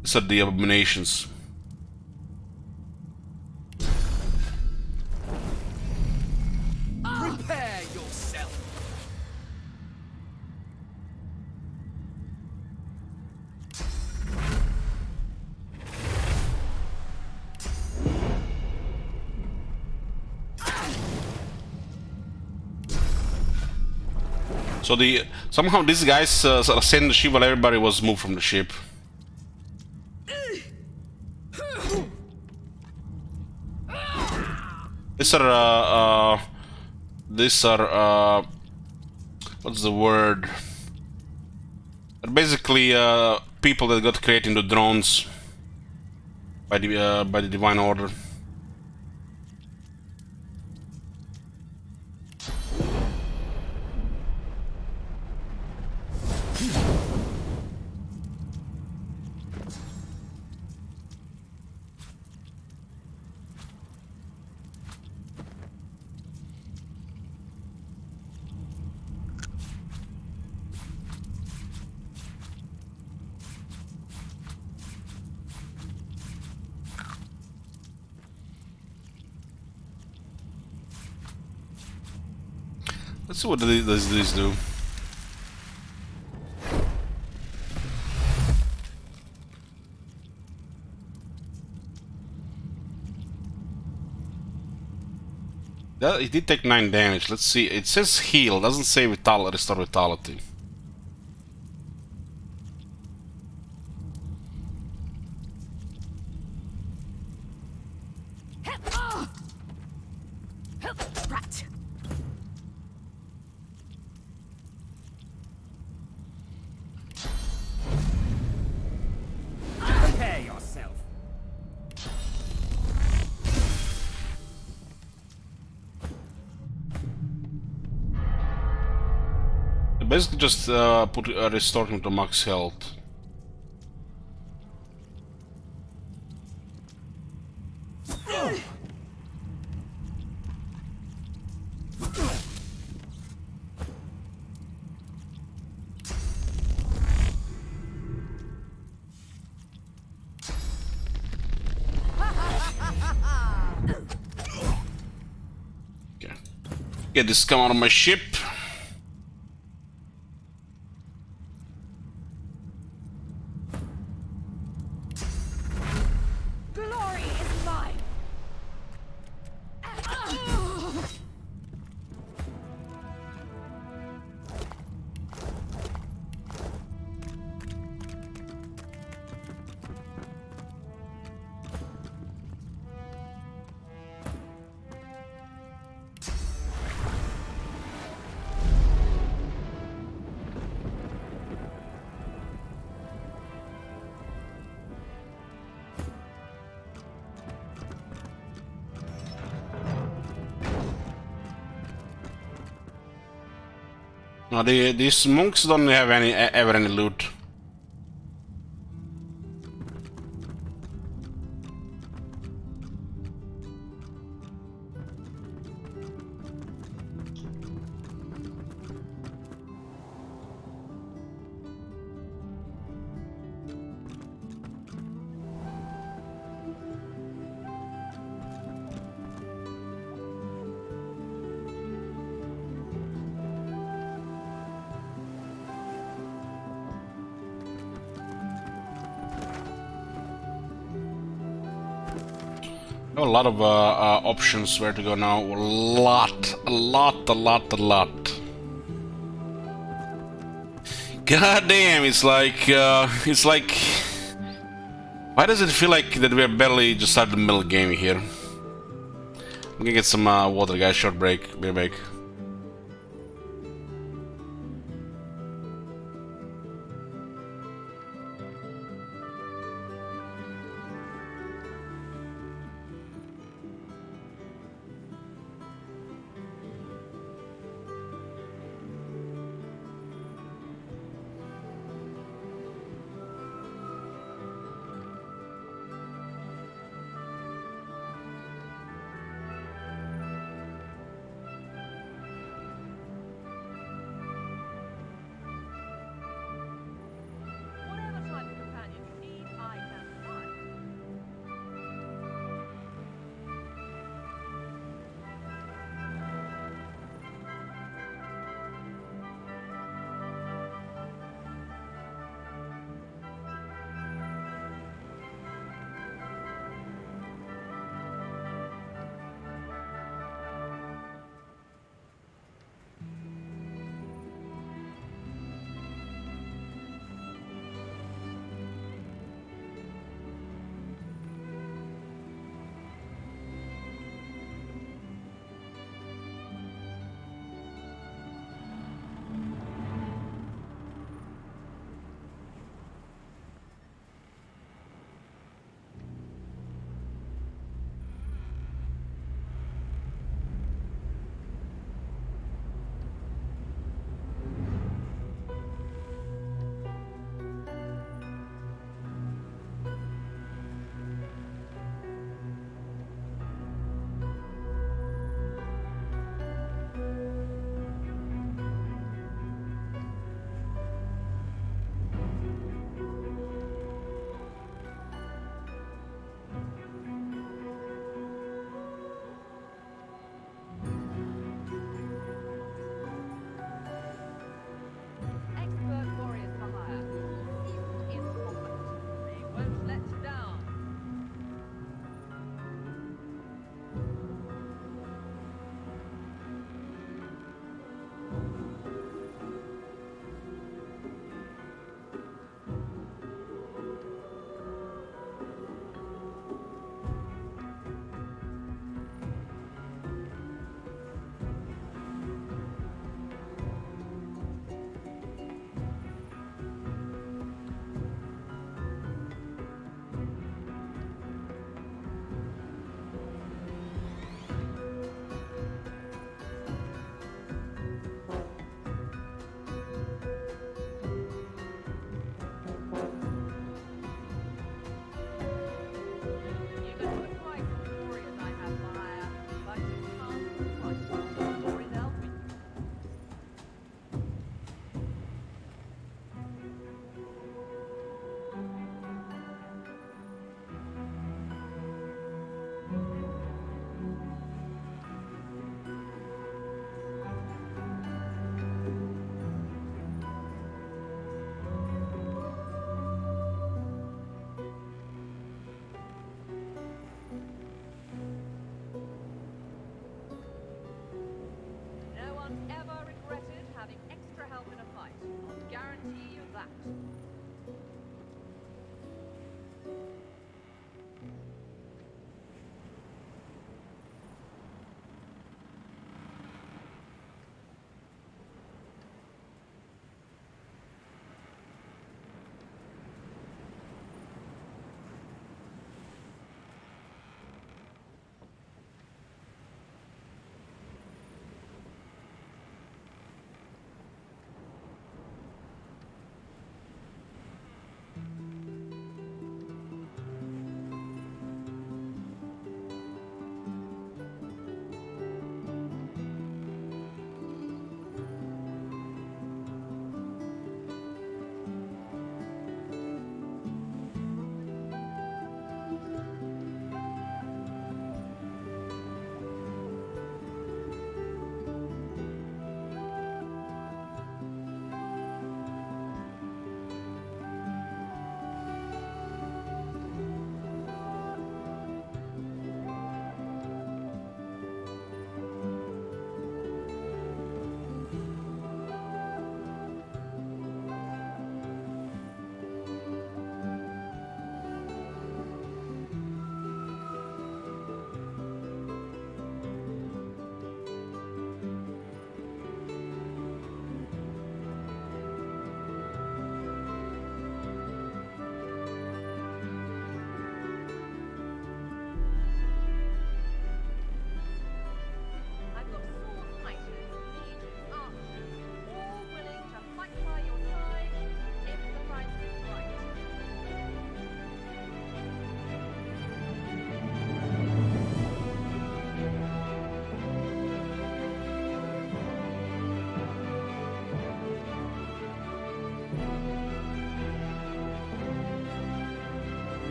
These are the abominations. Prepare yourself. So somehow these guys sent the ship while everybody was moved from the ship. These are what's the word? They're basically people that got created into drones by the Divine Order. Let's see what these do. It did take 9 damage. Let's see. It says heal. Doesn't say restore vitality. Rat. Prepare yourself. Basically just restore him to max health. Okay. Get this scum out of my ship. Glory is mine. No, these monks don't have ever any loot. A lot of options where to go now. A lot. God damn, it's like, why does it feel like that we're barely just started the middle game here? I'm gonna get some water, guys. Short break, beer break.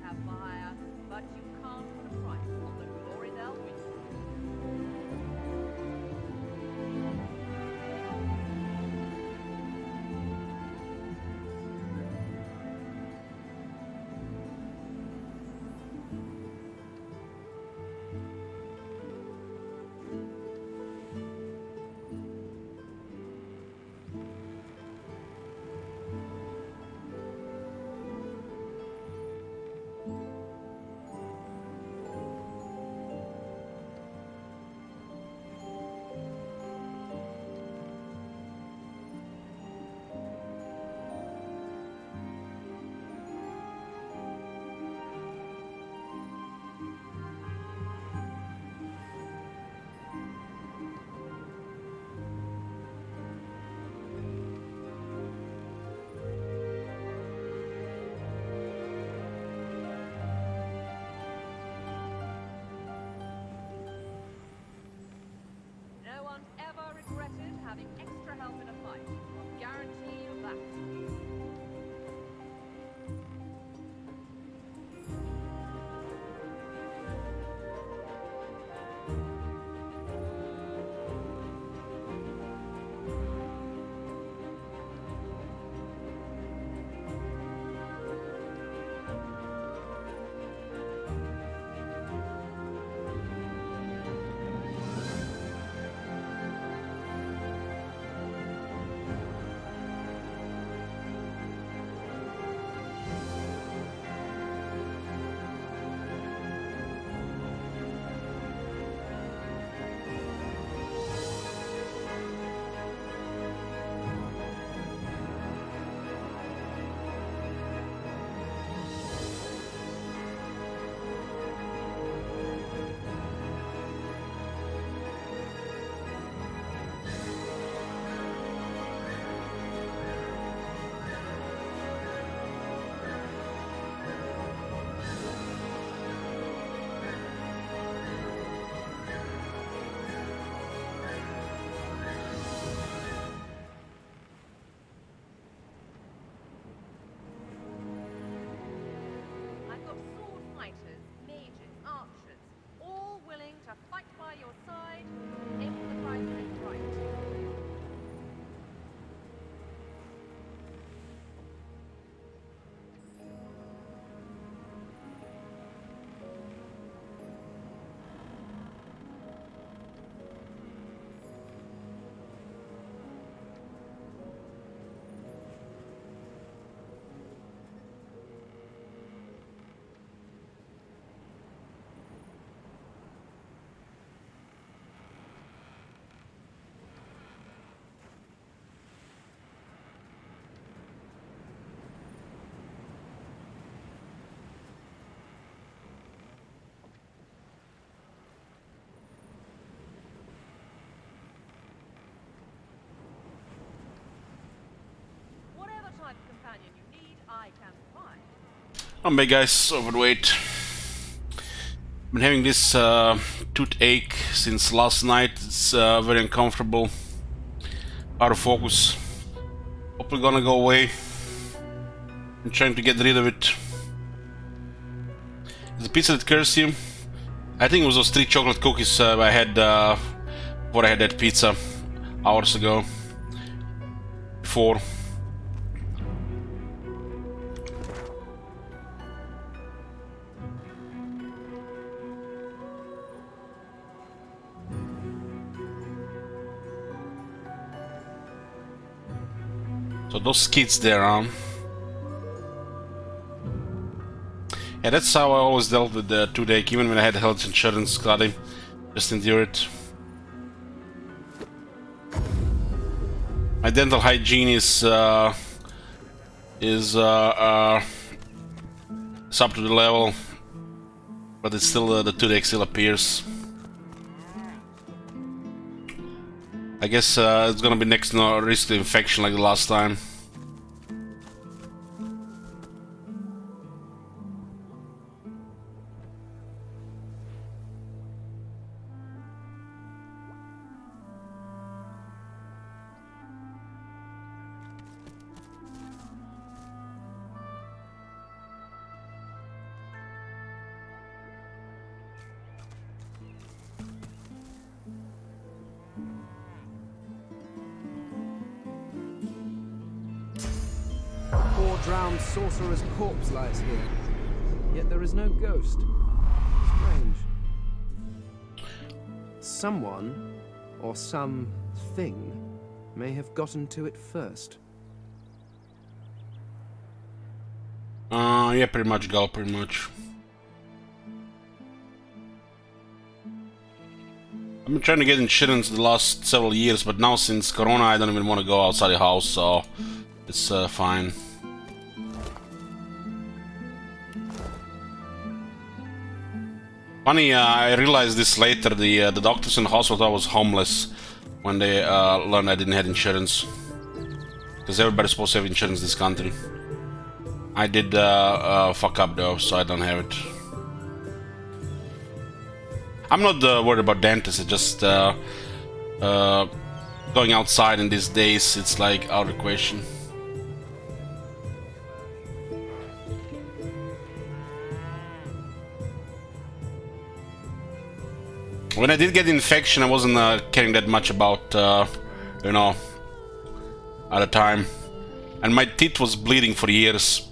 have for hire, but you can't put a price on the glory they'll win. No one's ever regretted having extra help in a fight. I'll guarantee you that. I've got sword fighters, mages, archers, all willing to fight by your side if the price is right. Whatever type of companion you need, I can provide. I'm big guys, overweight. Been having this toothache since last night. It's very uncomfortable. Out of focus. Hopefully gonna go away. I'm trying to get rid of it. Is the pizza that cursed you? I think it was those 3 chocolate cookies I had before I had that pizza hours ago. Before. So those kids there, huh? Yeah, that's how I always dealt with the toothache, even when I had health insurance. Gotta just endure it. My dental hygiene is up to the level, but it's still the toothache still appears. I guess it's gonna be next to risk of infection like the last time. drowned sorcerer's corpse lies here. Yet there is no ghost. Strange. Someone, or something, may have gotten to it first. Yeah, pretty much, Gal, pretty much. I've been trying to get insurance the last several years, but now since Corona I don't even want to go outside the house, so it's fine. Funny, I realized this later, the doctors in the hospital was homeless when they learned I didn't have insurance. Because everybody's supposed to have insurance in this country. I did fuck up though, so I don't have it. I'm not worried about dentists, it's just going outside in these days, it's like out of the question. When I did get the infection, I wasn't caring that much about, you know, at the time. And my teeth was bleeding for years.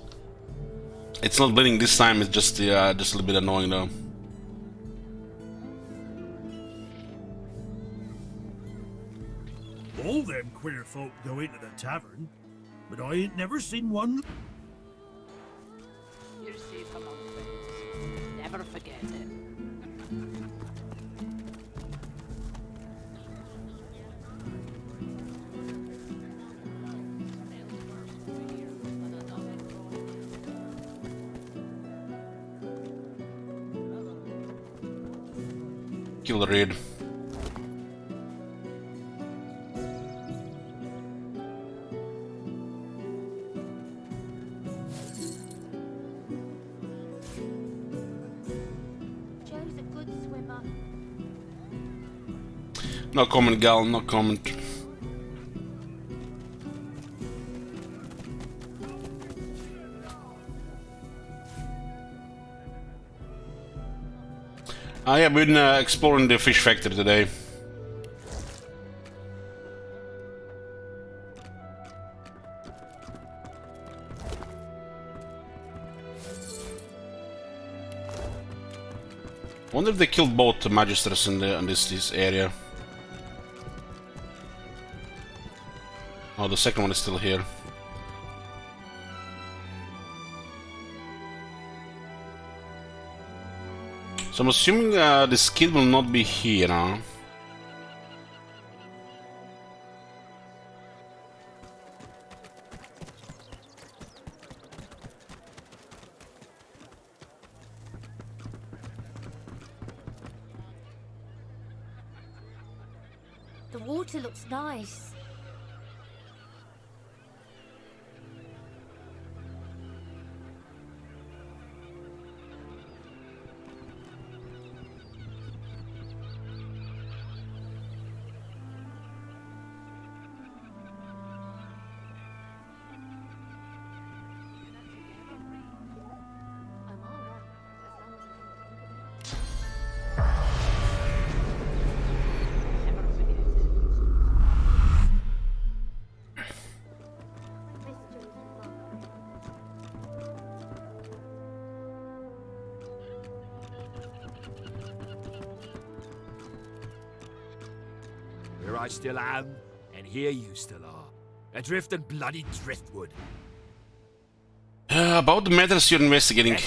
It's not bleeding this time, it's just a little bit annoying though. All them queer folk go into the tavern, but I ain't never seen one. You're safe among friends. Never forget it. Kill the raid. Joe's a good swimmer. No comment, Gal, no comment. Yeah, we've been exploring the fish factory today. I wonder if they killed both the magisters in this area. Oh, the second one is still here. So I'm assuming this kid will not be here, huh? The water looks nice. Here I still am, and here you still are. Adrift in bloody driftwood. About the matters you're investigating.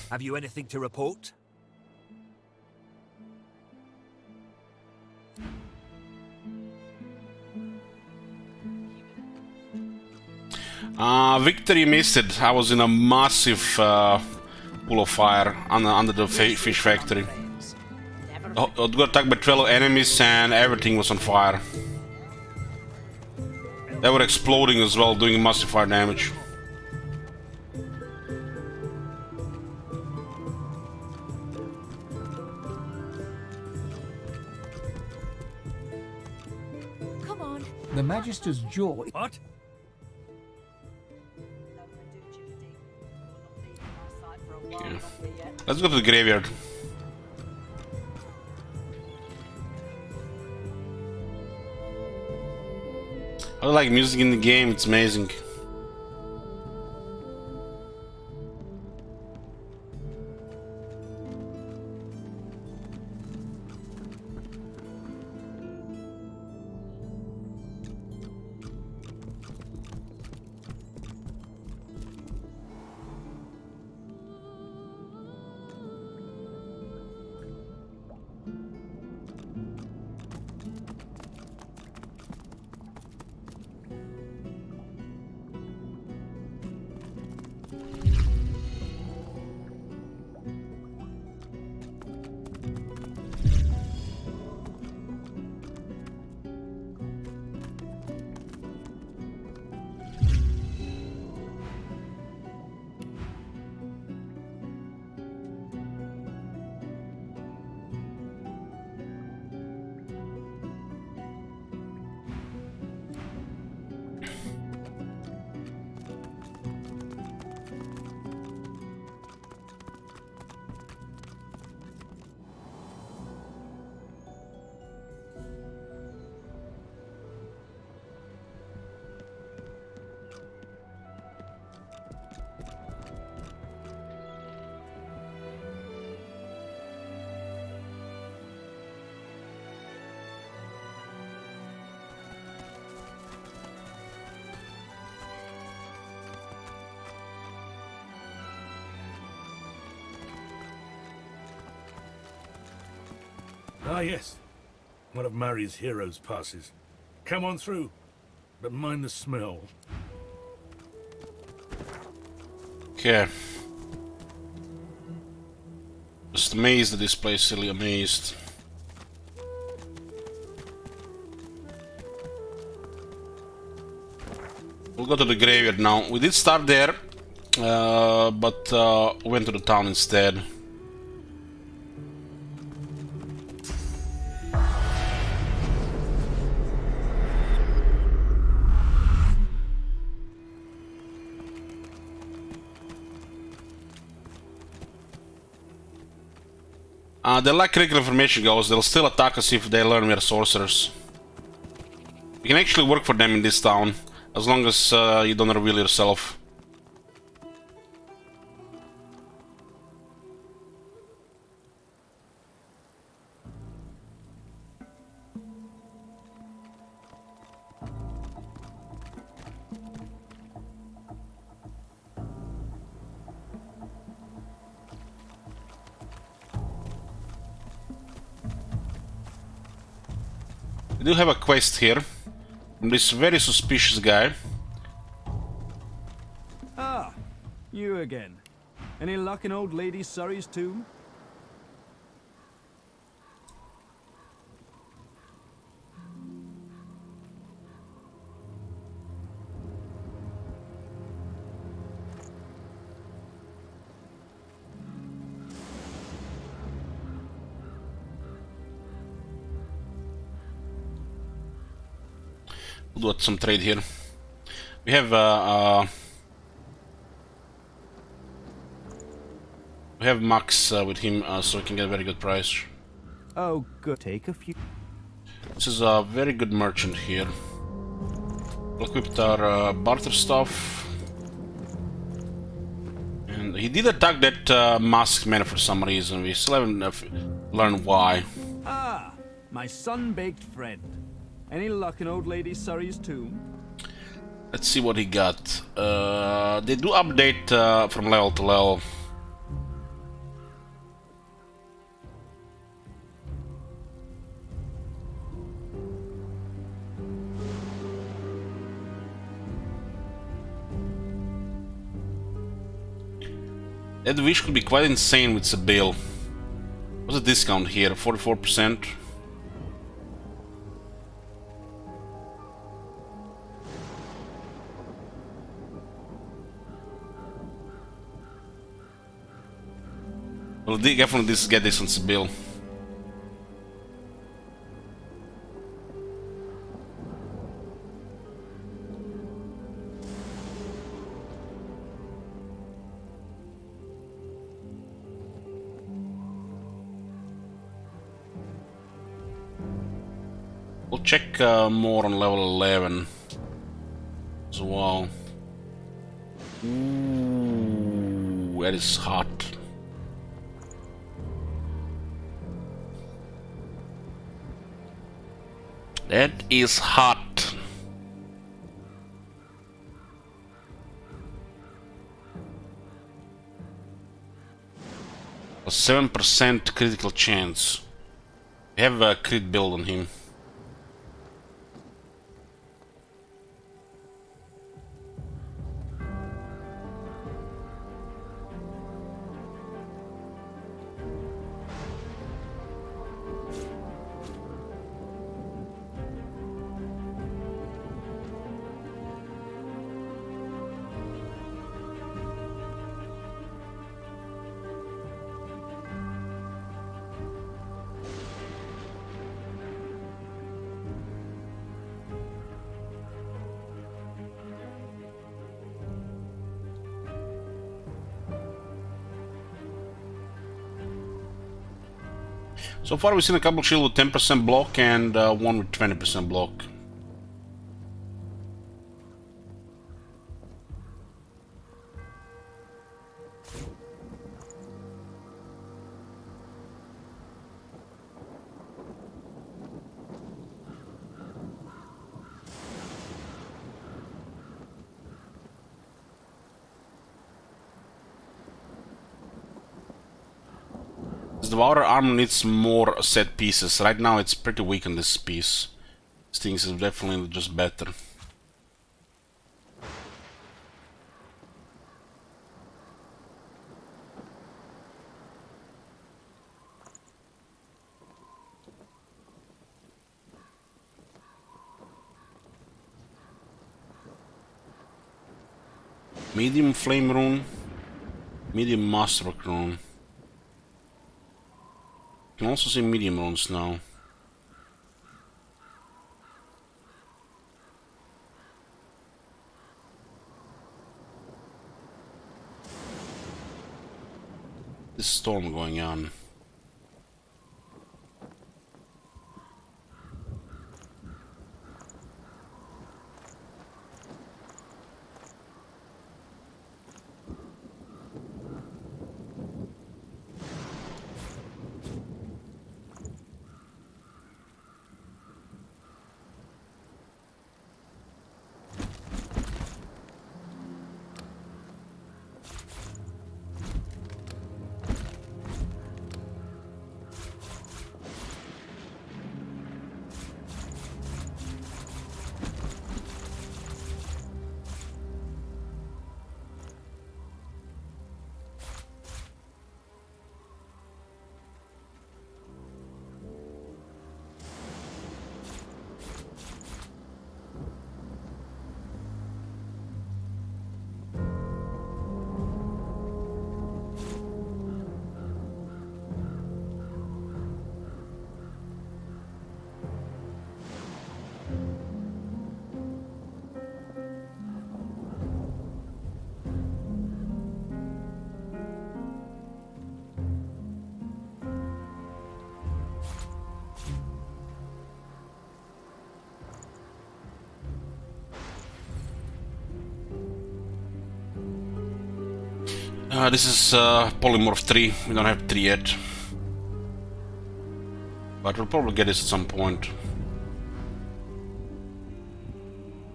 Have you anything to report? Victor, you missed it. I was in a massive pool of fire under the fish factory. I got attacked by 12 enemies and everything was on fire. They were exploding as well, doing massive fire damage. Come on. The Magister's jaw... What? Yeah. Let's go to the graveyard. I like music in the game, it's amazing. Ah, yes. One of Mari's heroes passes. Come on through, but mind the smell. Okay. Just amazed at this place, silly amazed. We'll go to the graveyard now. We did start there, but went to the town instead. They like critical information goes, they'll still attack us if they learn we're sorcerers. You can actually work for them in this town, as long as you don't reveal yourself. We do have a quest here from this very suspicious guy. Ah, you again. Any luck in old Lady Surrey's tomb? We'll do some trade here. We have Max with him, so we can get a very good price. Oh, good. Take a few. This is a very good merchant here. We'll equip our barter stuff. And he did attack that masked man for some reason. We still haven't learned why. Ah, my sun-baked friend. Any luck in old Lady Surrey's tomb? Let's see what he got. They do update from level to level. That wish could be quite insane with the bill. What's the discount here? 44%. We'll definitely get this on Sibyl. We'll check more on level 11 as well. Ooh, that is hot. That is hot. A 7% critical chance. We have a crit build on him. So far we've seen a couple shield with 10% block and one with 20% block. The outer armor needs more set pieces. Right now it's pretty weak on this piece. This thing is definitely just better. Medium flame rune, medium masterwork rune. You can also see medium runes now. This storm going on. This is Polymorph 3. We don't have 3 yet. But we'll probably get this at some point.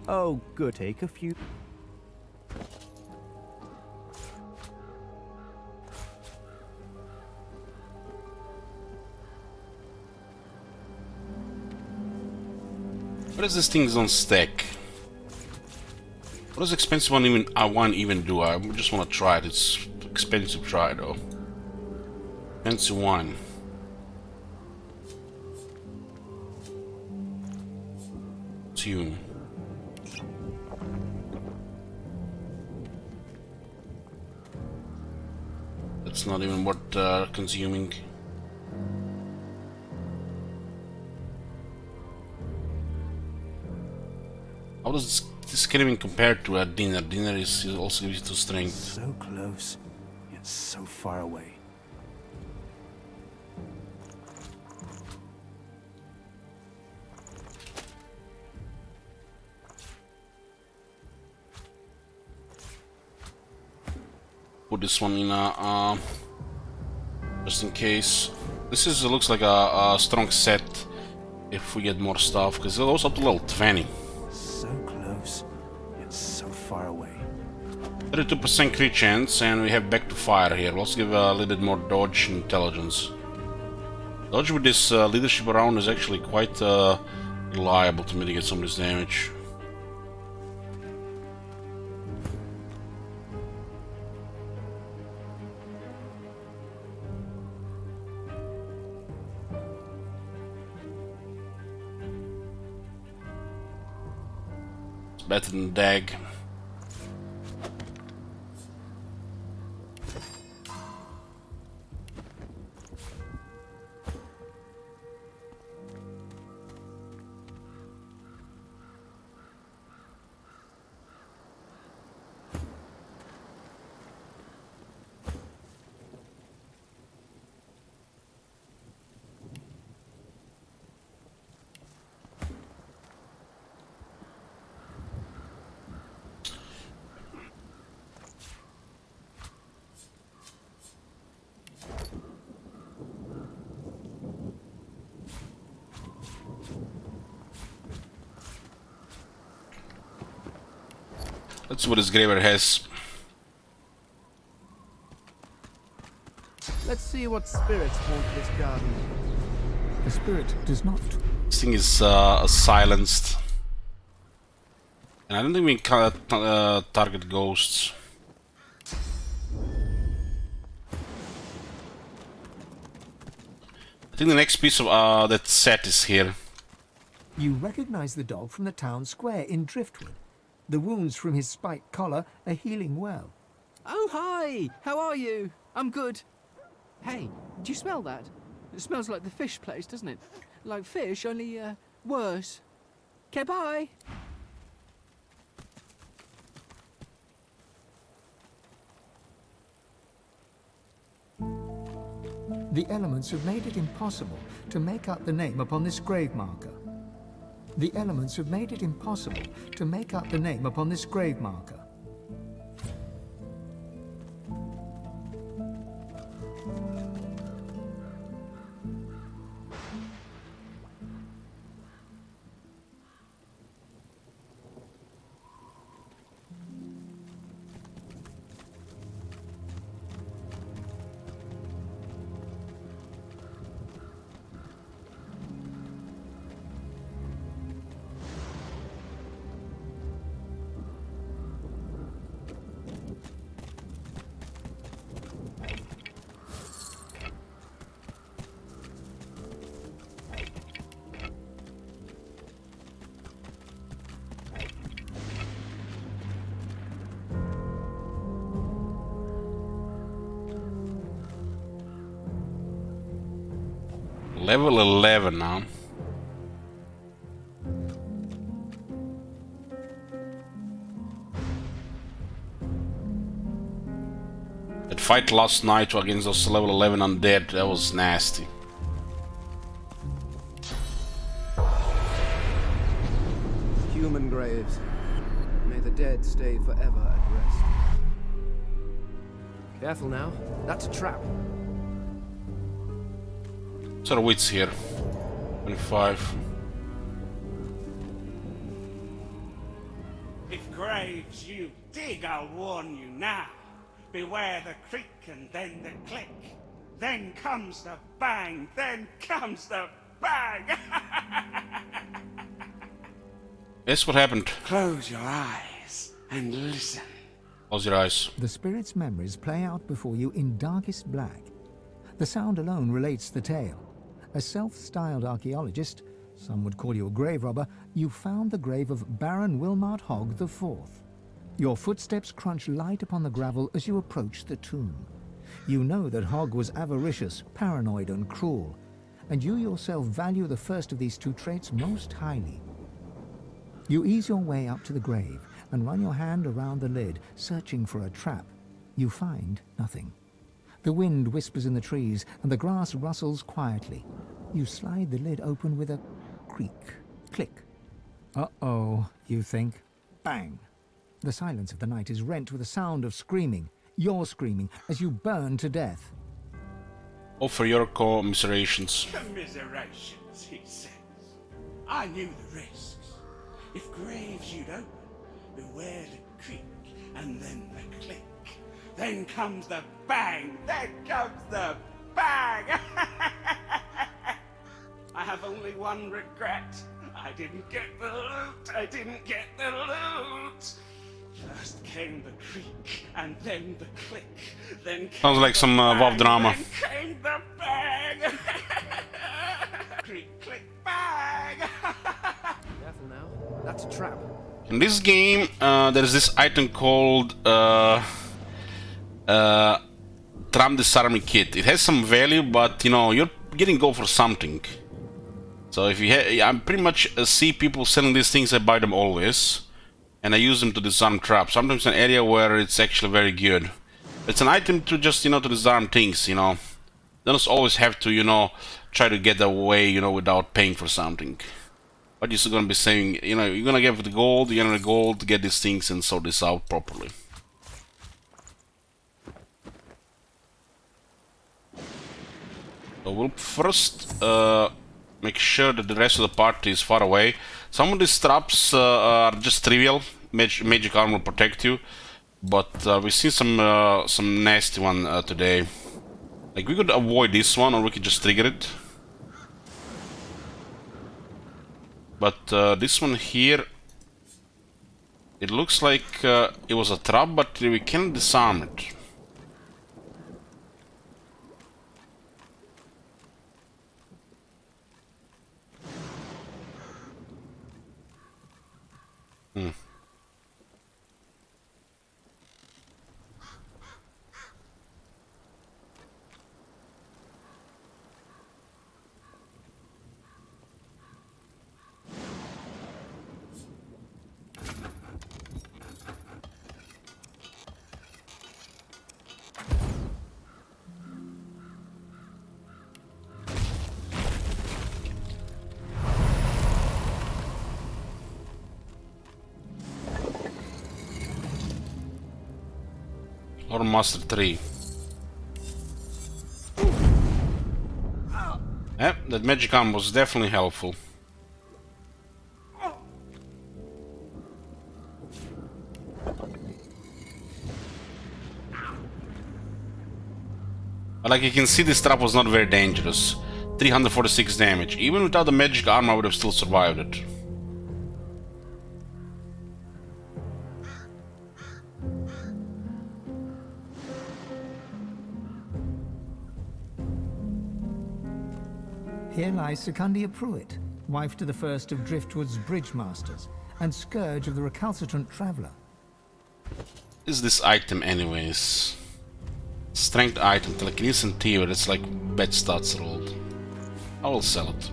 Oh, good. Take a few. What is this thing's on stack? What does expensive one even do? I just want to try it. It's expensive try though. Expensive wine. Tune. That's not even worth consuming. How does this can even compare to a dinner? Dinner is also gives you to strength. So close, yet so far away. Put this one in a just in case. This is looks like a strong set if we get more stuff, because it goes up to level 20. So close, yet so far away. 32% crit chance, and we have back to fire here. Let's give a little bit more dodge and intelligence. Dodge with this leadership around is actually quite reliable to mitigate some of this damage. It's better than Dag. Let's see what his graveyard has. Let's see what spirits haunt this garden. The spirit does not. This thing is silenced. And I don't think we can target ghosts. I think the next piece of that set is here. You recognize the dog from the town square in Driftwood. The wounds from his spiked collar are healing well. Oh, hi! How are you? I'm good. Hey, do you smell that? It smells like the fish place, doesn't it? Like fish, only, worse. Okay, bye! The elements have made it impossible to make out the name upon this grave marker. The elements have made it impossible to make out the name upon this grave marker. Level 11 now. That fight last night against those level 11 undead, that was nasty. Human graves. May the dead stay forever at rest. Careful now. That's a trap. Sort of wits here. 25. If graves you dig, I'll warn you now. Beware the creak and then the click. Then comes the bang, then comes the bang. Guess what happened? Close your eyes and listen. Close your eyes. The spirit's memories play out before you in darkest black. The sound alone relates the tale. A self-styled archaeologist, some would call you a grave robber, you found the grave of Baron Wilmart Hogg IV. Your footsteps crunch light upon the gravel as you approach the tomb. You know that Hogg was avaricious, paranoid, and cruel, and you yourself value the first of these two traits most highly. You ease your way up to the grave and run your hand around the lid, searching for a trap. You find nothing. The wind whispers in the trees, and the grass rustles quietly. You slide the lid open with a creak, click. Uh-oh, you think. Bang! The silence of the night is rent with a sound of screaming. You're screaming as you burn to death. Offer your commiserations. Commiserations, he says. I knew the risks. If graves you'd open, beware the creak and then the click. Then comes the bang, then comes the bang! I have only one regret. I didn't get the loot, I didn't get the loot! First came the creak, and then the click, then came Sounds like some WoW drama. Then came the bang! Creak, click, bang! Careful now. That's a trap. In this game, there's this item called Drum Disarming Kit. It has some value, but you know, you're getting gold for something. So if you I pretty much see people selling these things, I buy them always. And I use them to disarm traps. Sometimes an area where it's actually very good. It's an item to just, you know, to disarm things, you know. Don't always have to, you know, try to get away, you know, without paying for something. But you're still gonna be saying, you know, you're gonna get the gold, you're gonna get the gold to get these things and sort this out properly. So we'll first make sure that the rest of the party is far away. Some of these traps are just trivial. Magic armor will protect you, but we've seen some nasty one today. Like, we could avoid this one, or we could just trigger it. But this one here, it looks like it was a trap, but we can disarm it. Or Master 3. Yep, that magic arm was definitely helpful. But like you can see, this trap was not very dangerous. 346 damage. Even without the magic arm, I would have still survived it. Here lies Secundia Pruitt, wife to the first of Driftwood's bridge masters, and scourge of the recalcitrant traveler. What is this item anyways? Strength item, telekinesis and thievery, that's like bad stats rolled. I will sell it.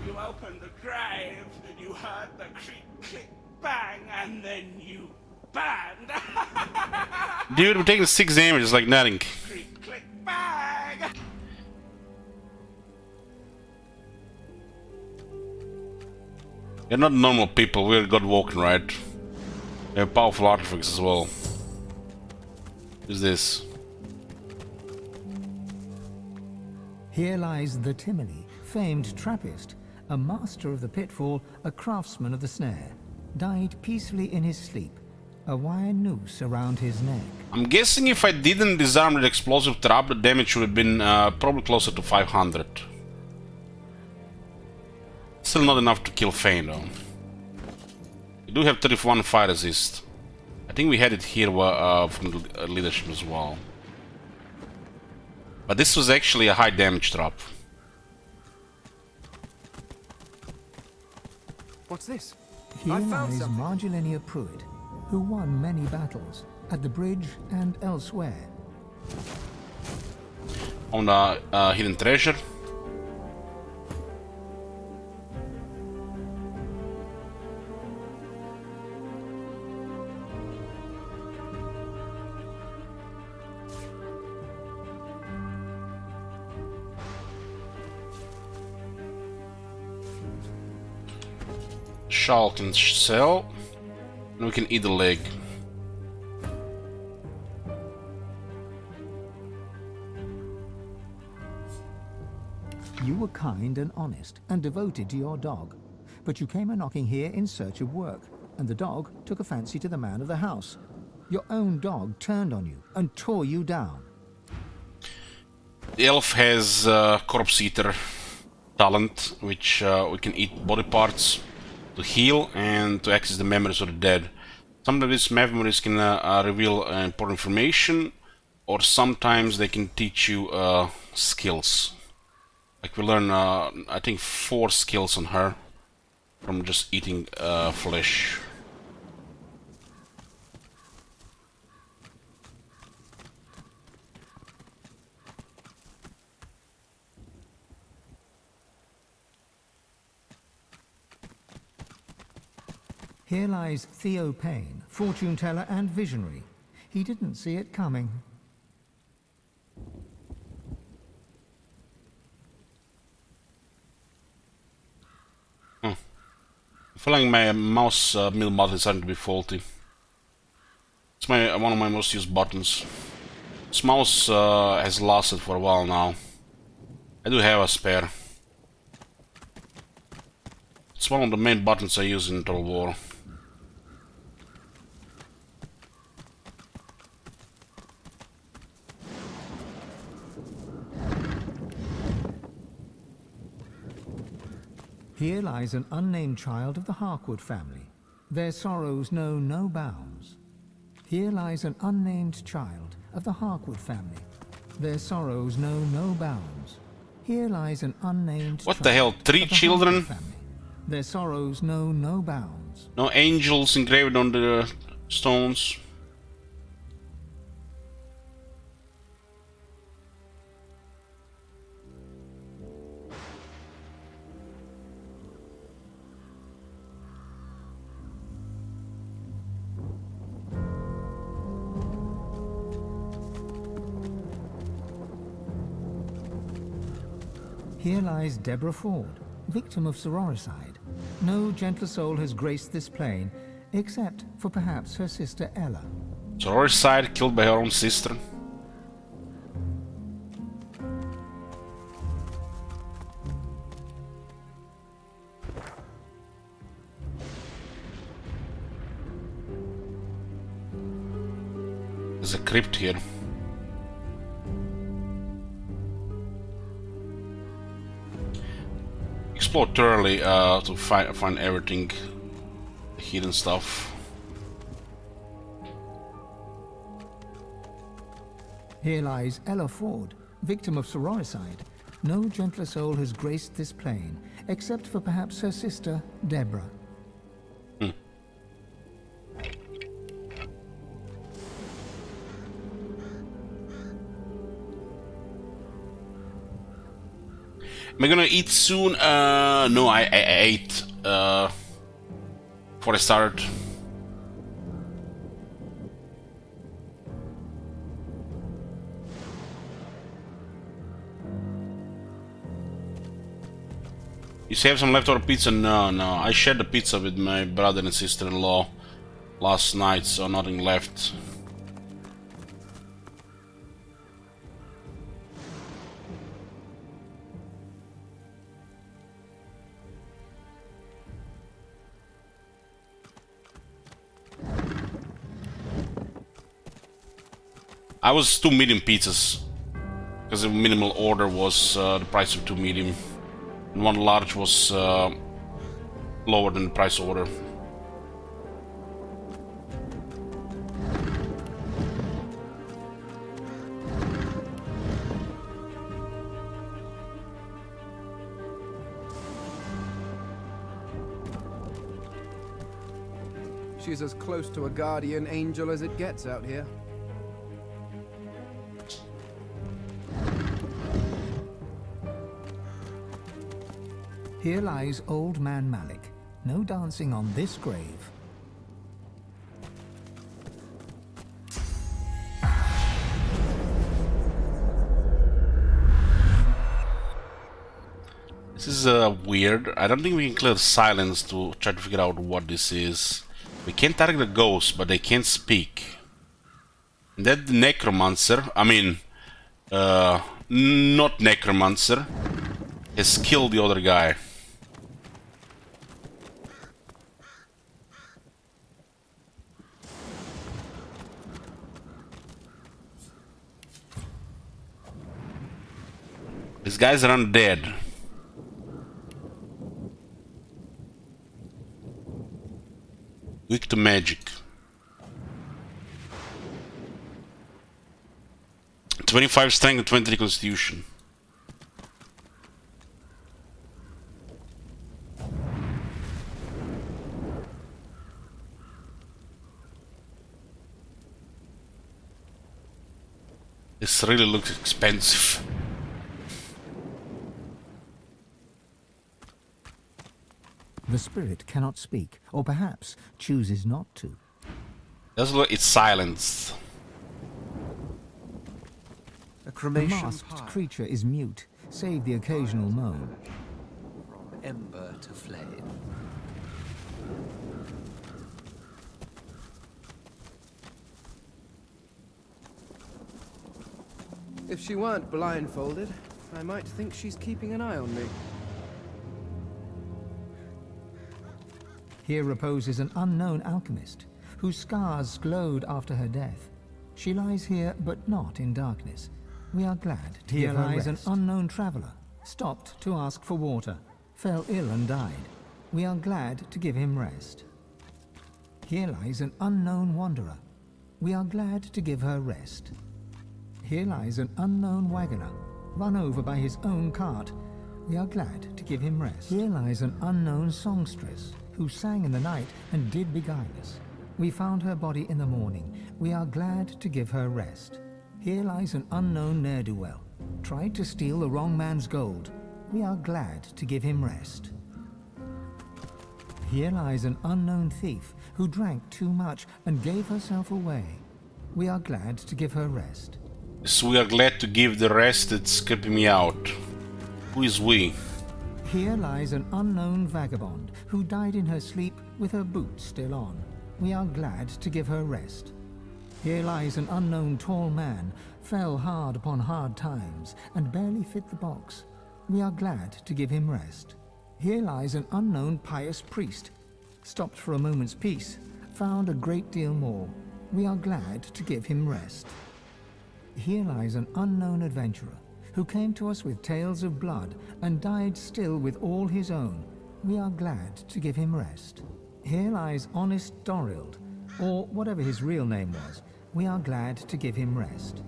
You opened the grave, you heard the creak, click, bang, and then you banged. Dude, we're taking 6 damage, it's like nothing. Creak, click, bang. You're not normal people, we're God walking, right? We have powerful artifacts as well. Who's this? Here lies the Timony, famed Trappist, a master of the pitfall, a craftsman of the snare. Died peacefully in his sleep, a wire noose around his neck. I'm guessing if I didn't disarm the explosive trap, the damage would have been probably closer to 500. Still not enough to kill Fane though. We do have 31 fire resist. I think we had it here from the leadership as well. But this was actually a high damage trap. What's this? Here I found lies something. Marjolaine Pruitt, who won many battles, at the bridge and elsewhere. On the hidden treasure. Shal can sell, and we can eat the leg. You were kind and honest, and devoted to your dog. But you came a-knocking here in search of work, and the dog took a fancy to the man of the house. Your own dog turned on you and tore you down. The elf has corpse eater talent, which we can eat body parts to heal and to access the memories of the dead. Some of these memories can reveal important information, or sometimes they can teach you skills. Like we learn, I think 4 skills on her from just eating flesh. Here lies Theo Payne, fortune teller and visionary. He didn't see it coming. I feel like my mouse mill button is starting to be faulty. It's one of my most used buttons. This mouse has lasted for a while now. I do have a spare. It's one of the main buttons I use in Total War. Here lies an unnamed child of the Harkwood family. Their sorrows know no bounds. Here lies an unnamed child of the Harkwood family. Their sorrows know no bounds. Here lies an unnamed What the hell? 3 children? Their sorrows know no bounds. No angels engraved on the stones. Here lies Deborah Ford, victim of sororicide. No gentler soul has graced this plane, except for perhaps her sister Ella. Sororicide, killed by her own sister. There's a crypt here. Explore thoroughly to find everything, hidden stuff. Here lies Ella Ford, victim of sororicide. No gentler soul has graced this plane, except for perhaps her sister, Deborah. Am I gonna eat soon? No, I ate before I started. You have some leftover pizza? No. I shared the pizza with my brother and sister-in-law last night, so nothing left. I was 2 medium pizzas, because the minimal order was the price of 2 medium, and 1 large was lower than the price order. She's as close to a guardian angel as it gets out here. Here lies Old Man Malik. No dancing on this grave. This is weird. I don't think we can clear the silence to try to figure out what this is. We can target the ghosts, but they can't speak. That necromancer, I mean, not necromancer, has killed the other guy. These guys are undead. Weak to magic. 25 strength and 23 constitution. This really looks expensive. The spirit cannot speak, or perhaps chooses not to. Does look, it's silenced. A cremation masked creature is mute, save the occasional moan. From ember to flame. If she weren't blindfolded, I might think she's keeping an eye on me. Here reposes an unknown alchemist, whose scars glowed after her death. She lies here, but not in darkness. We are glad to give her rest. Here lies an unknown traveller, stopped to ask for water, fell ill and died. We are glad to give him rest. Here lies an unknown wanderer. We are glad to give her rest. Here lies an unknown wagoner, run over by his own cart. We are glad to give him rest. Here lies an unknown songstress, who sang in the night and did beguile us. We found her body in the morning. We are glad to give her rest. Here lies an unknown ne'er-do-well, tried to steal the wrong man's gold. We are glad to give him rest. Here lies an unknown thief, who drank too much and gave herself away. We are glad to give her rest. So we are glad to give the rest. It's creeping me out. Who is we? Here lies an unknown vagabond, who died in her sleep with her boots still on. We are glad to give her rest. Here lies an unknown tall man, fell hard upon hard times, and barely fit the box. We are glad to give him rest. Here lies an unknown pious priest, stopped for a moment's peace, found a great deal more. We are glad to give him rest. Here lies an unknown adventurer, who came to us with tales of blood, and died still with all his own. We are glad to give him rest. Here lies honest Dorild, or whatever his real name was. We are glad to give him rest.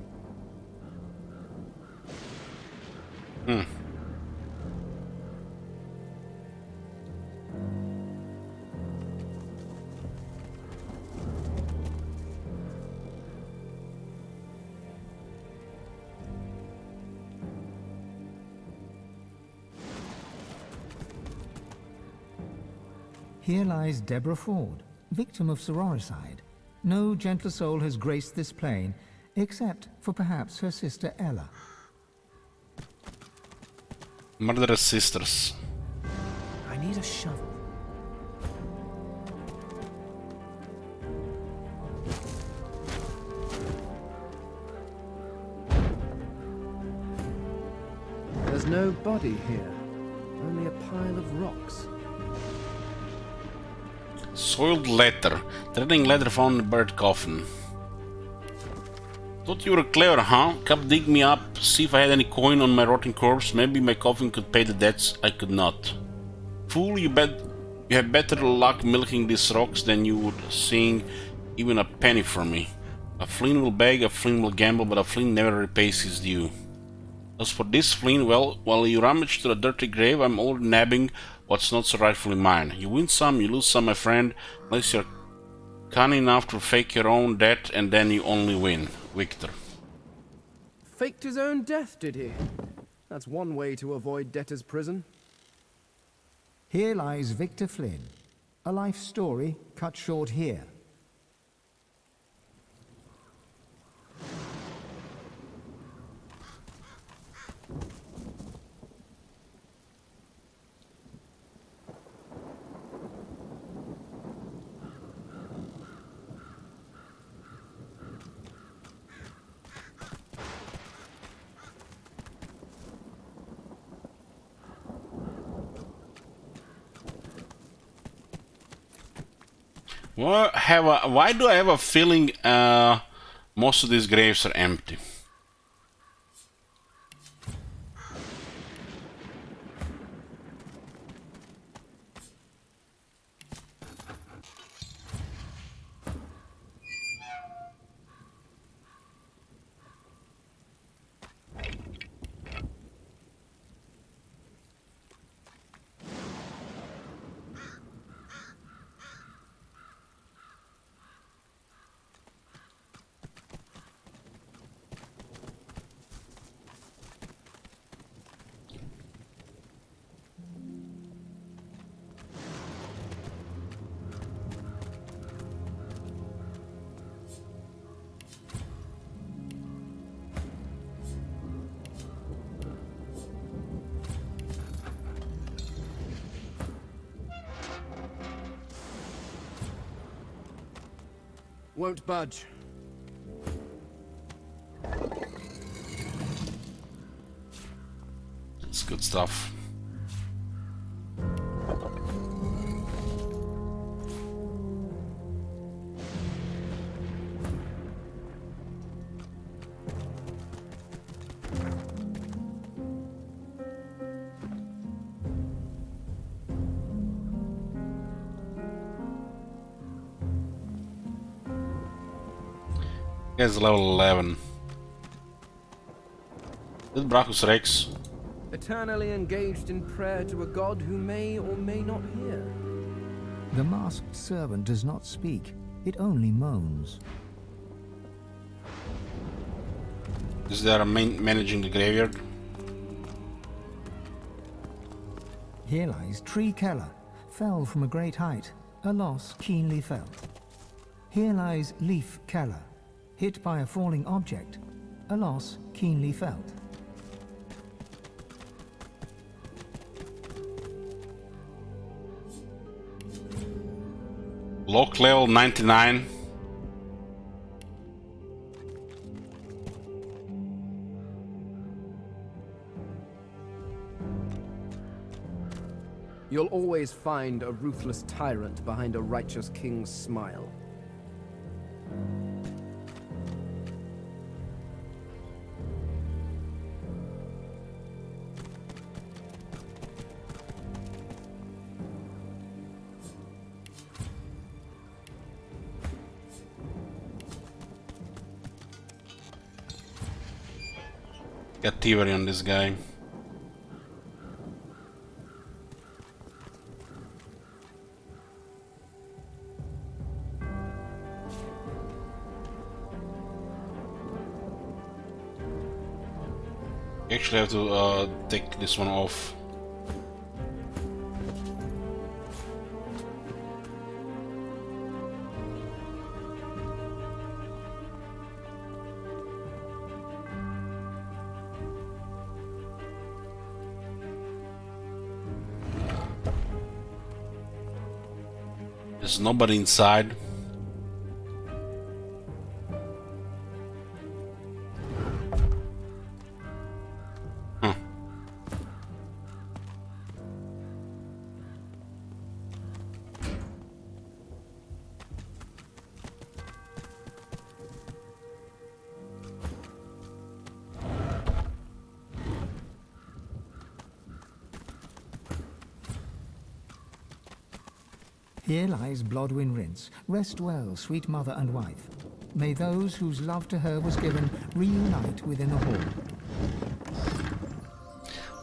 Here lies Deborah Ford, victim of sororicide. No gentler soul has graced this plane, except for perhaps her sister Ella. Murderous sisters. I need a shovel. There's no body here, only a pile of rocks. Soiled leather. Threading leather found in the bird coffin. Thought you were clever, huh? Come dig me up, see if I had any coin on my rotting corpse. Maybe my coffin could pay the debts I could not. Fool, you have better luck milking these rocks than you would seeing even a penny from me. A Flynn will beg, a Flynn will gamble, but a Flynn never repays his due. As for this Flynn, well, while you rummage through a dirty grave, I'm already nabbing what's not so rightfully mine. You win some, you lose some, my friend, unless you're cunning enough to fake your own death, and then you only win. Victor. Faked his own death, did he? That's one way to avoid debtor's prison. Here lies Victor Flynn, a life story cut short here. Why do I have a feeling most of these graves are empty? Won't budge. It's good stuff. He's level 11. This Brachus Rex. Eternally engaged in prayer to a god who may or may not hear. The masked servant does not speak. It only moans. Is there a managing the graveyard? Here lies Tree Keller, fell from a great height, a loss keenly felt. Here lies Leaf Keller, hit by a falling object, a loss keenly felt. Lock level 99. You'll always find a ruthless tyrant behind a righteous king's smile. Got thievery on this guy. Actually have to take this one off. There's nobody inside. Here lies Blodwyn Rince. Rest well, sweet mother and wife. May those whose love to her was given reunite within a hall.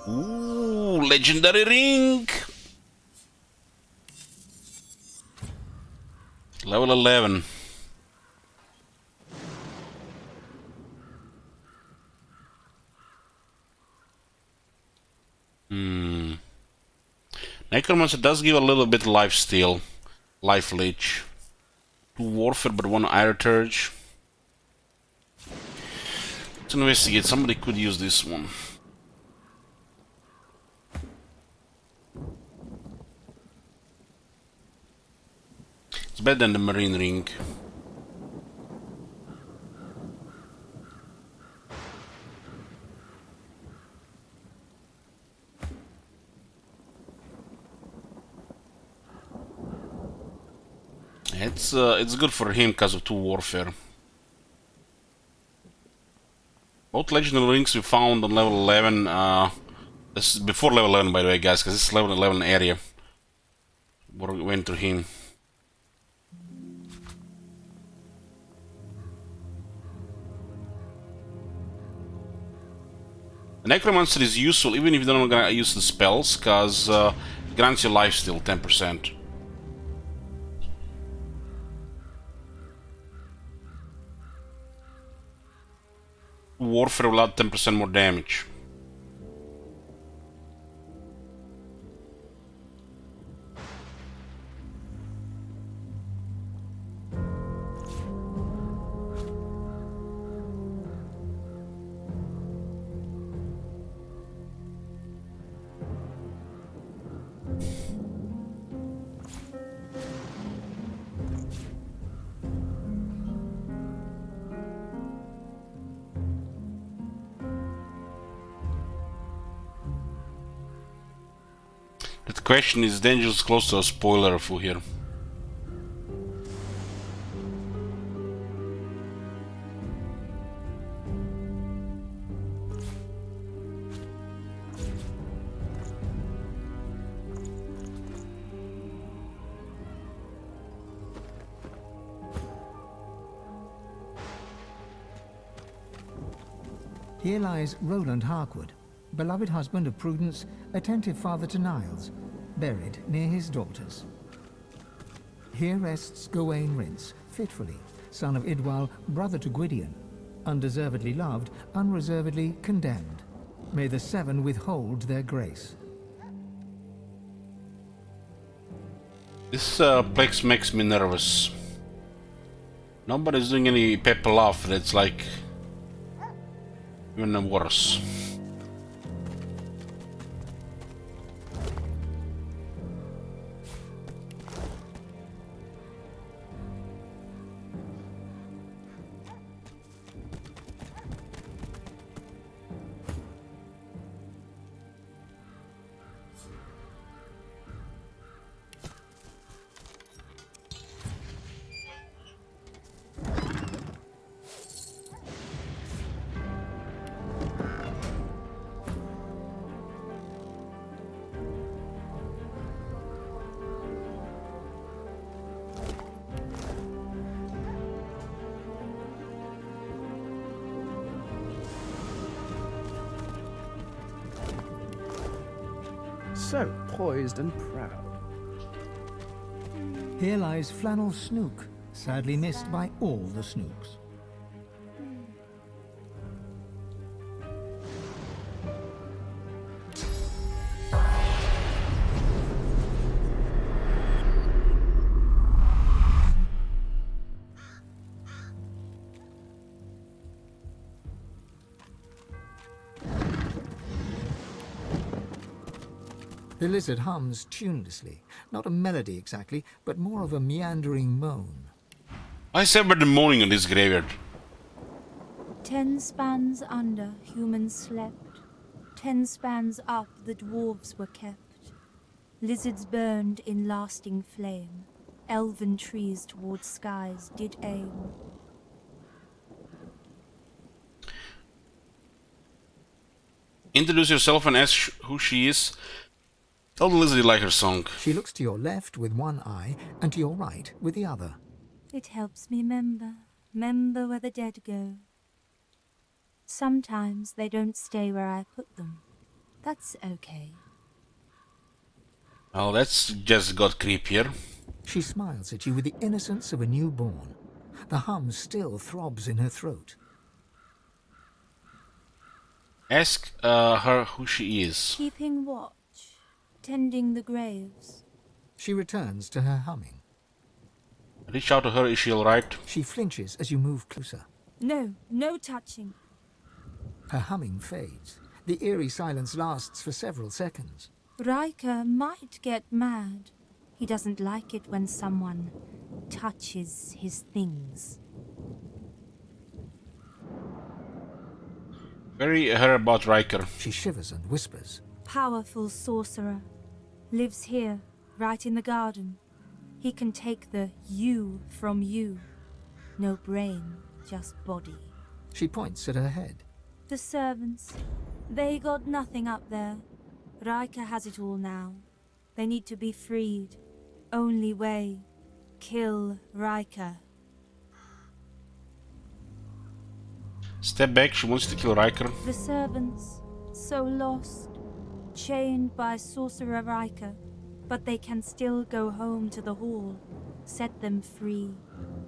Ooh, legendary ring! Level 11. Necromancer does give a little bit life steal. Life leech. 2 warfare but 1 Irriturge. Let's investigate. Somebody could use this one. It's better than the Marine Ring. It's good for him because of 2 warfare. Both legendary rings we found on level 11. This is before level 11, by the way, guys, because this is level 11 area. We went to him. The Necromancer is useful even if you don't gonna use the spells, because it grants you lifesteal 10%. Warfare will add 10% more damage. The question is dangerous close to a spoiler for here. Here lies Roland Harkwood, beloved husband of Prudence, attentive father to Niles, buried near his daughters. Here rests Gawain Rhys, fitfully, son of Idwal, brother to Gwydion, undeservedly loved, unreservedly condemned. May the Seven withhold their grace. This place makes me nervous. Nobody's doing any pepper laugh, that's like even worse. So poised and proud. Here lies Flannel Snook, sadly missed by all the Snooks. The lizard hums tunelessly, not a melody exactly, but more of a meandering moan. Why is everybody moaning on this graveyard? 10 spans under, humans slept. 10 spans up, the dwarves were kept. Lizards burned in lasting flame. Elven trees towards skies did aim. Introduce yourself and ask who she is. Tell the lizard you like her song. She looks to your left with one eye, and to your right with the other. It helps me remember where the dead go. Sometimes they don't stay where I put them. That's okay. Well, that's just got creepier. She smiles at you with the innocence of a newborn. The hum still throbs in her throat. Ask her who she is. Keeping watch, tending the graves. She returns to her humming. Reach out to her, is she alright? She flinches as you move closer. No, no touching. Her humming fades. The eerie silence lasts for several seconds. Riker might get mad. He doesn't like it when someone touches his things. Very her about Riker. She shivers and whispers. Powerful sorcerer. Lives here, right in the garden. He can take the you from you. No brain, just body. She points at her head. The servants, they got nothing up there. Riker has it all now. They need to be freed. Only way. Kill Riker. Step back, she wants to kill Riker. The servants, so lost. Chained by Sorcerer Riker. But they can still go home to the hall. Set them free.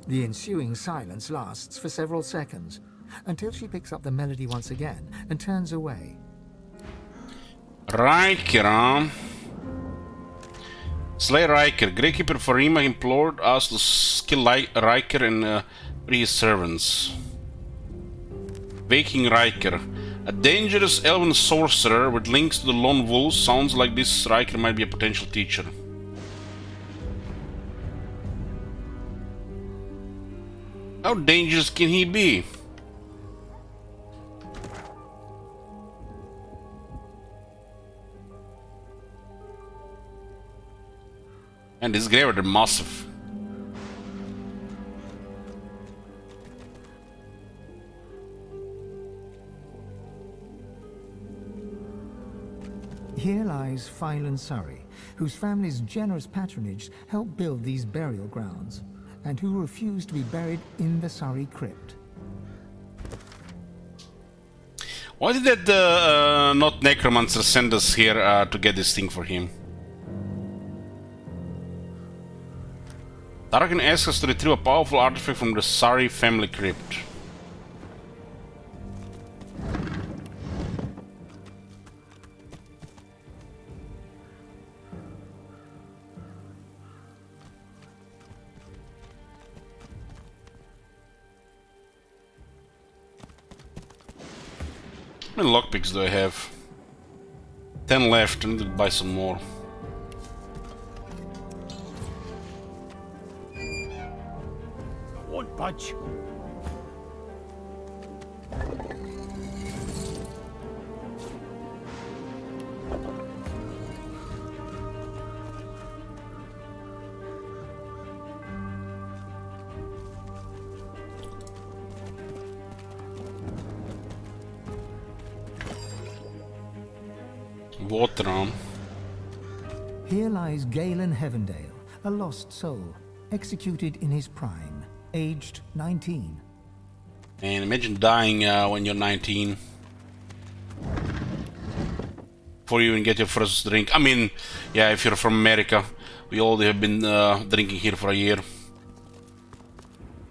The ensuing silence lasts for several seconds, until she picks up the melody once again and turns away. Riker, huh? Slay Riker. Gravekeeper Farima implored us to kill Riker and free his servants. Waking Riker. A dangerous elven sorcerer with links to the Lone Wolves. Sounds like this Riker might be a potential teacher. How dangerous can he be? And this graveyard is massive. Here lies Phylan Surrey, whose family's generous patronage helped build these burial grounds, and who refused to be buried in the Surrey crypt. Why did that not necromancer send us here to get this thing for him? Tarkin asks us to retrieve a powerful artifact from the Sari family crypt. How many lockpicks do I have? 10 left. I need to buy some more. Won't budge. Water on. Here lies Galen Heavendale, a lost soul, executed in his prime, aged 19. And imagine dying when you're 19. Before you even get your first drink. I mean, yeah, if you're from America, we all have been drinking here for a year.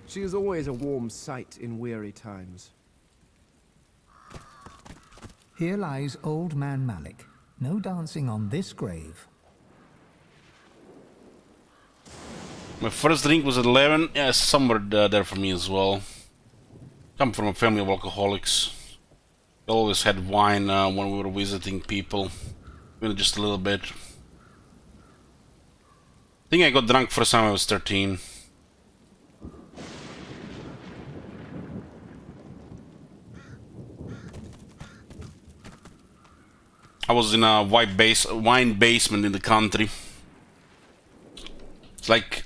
She is always a warm sight in weary times. Here lies Old Man Malik. No dancing on this grave. My first drink was at 11. Yeah, somewhere there for me as well. Come from a family of alcoholics. We always had wine when we were visiting people. Even just a little bit. I think I got drunk first time I was 13. I was in a wine basement in the country. It's like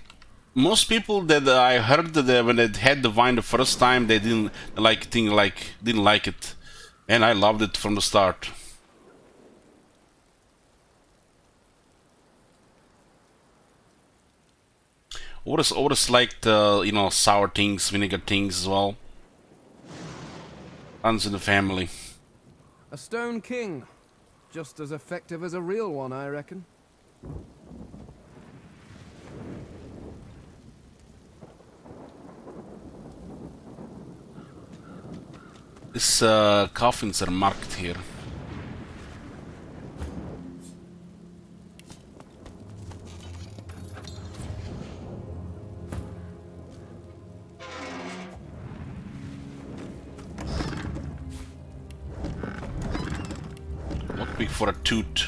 most people that I heard that when they had the wine the first time, they didn't like it, and I loved it from the start. Always liked you know, sour things, vinegar things as well. Runs in the family. A stone king. Just as effective as a real one, I reckon. These coffins are marked here. For a toot.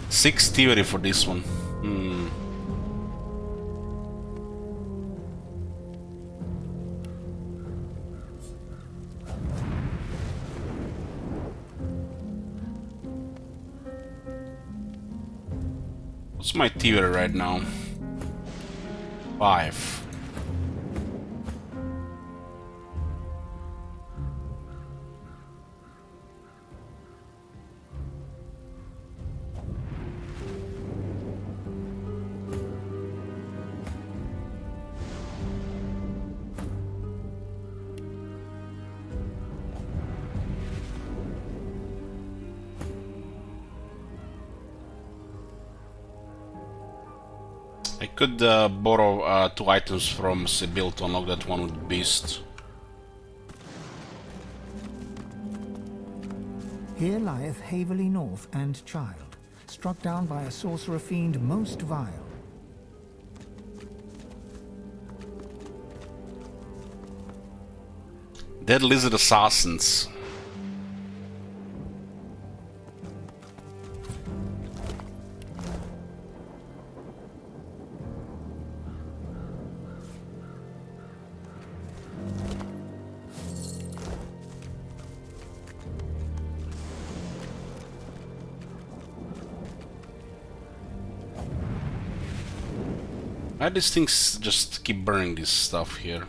Six theory for this one. What's my theory right now? 5. I could borrow 2 items from Sibyl to unlock that one with Beast. Here lieth Haverley North and child, struck down by a sorcerer fiend most vile. Dead Lizard Assassins. Why do these things just keep burning this stuff here?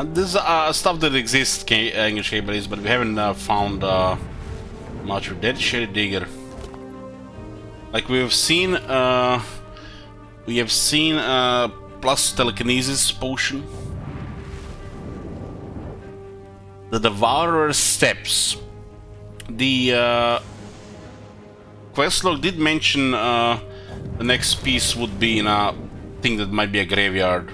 This is stuff that exists, English cables, but we haven't found much of that. Shady Digger. Like we have seen plus telekinesis potion. The Devourer's Steps. The questlog did mention the next piece would be in a thing that might be a graveyard.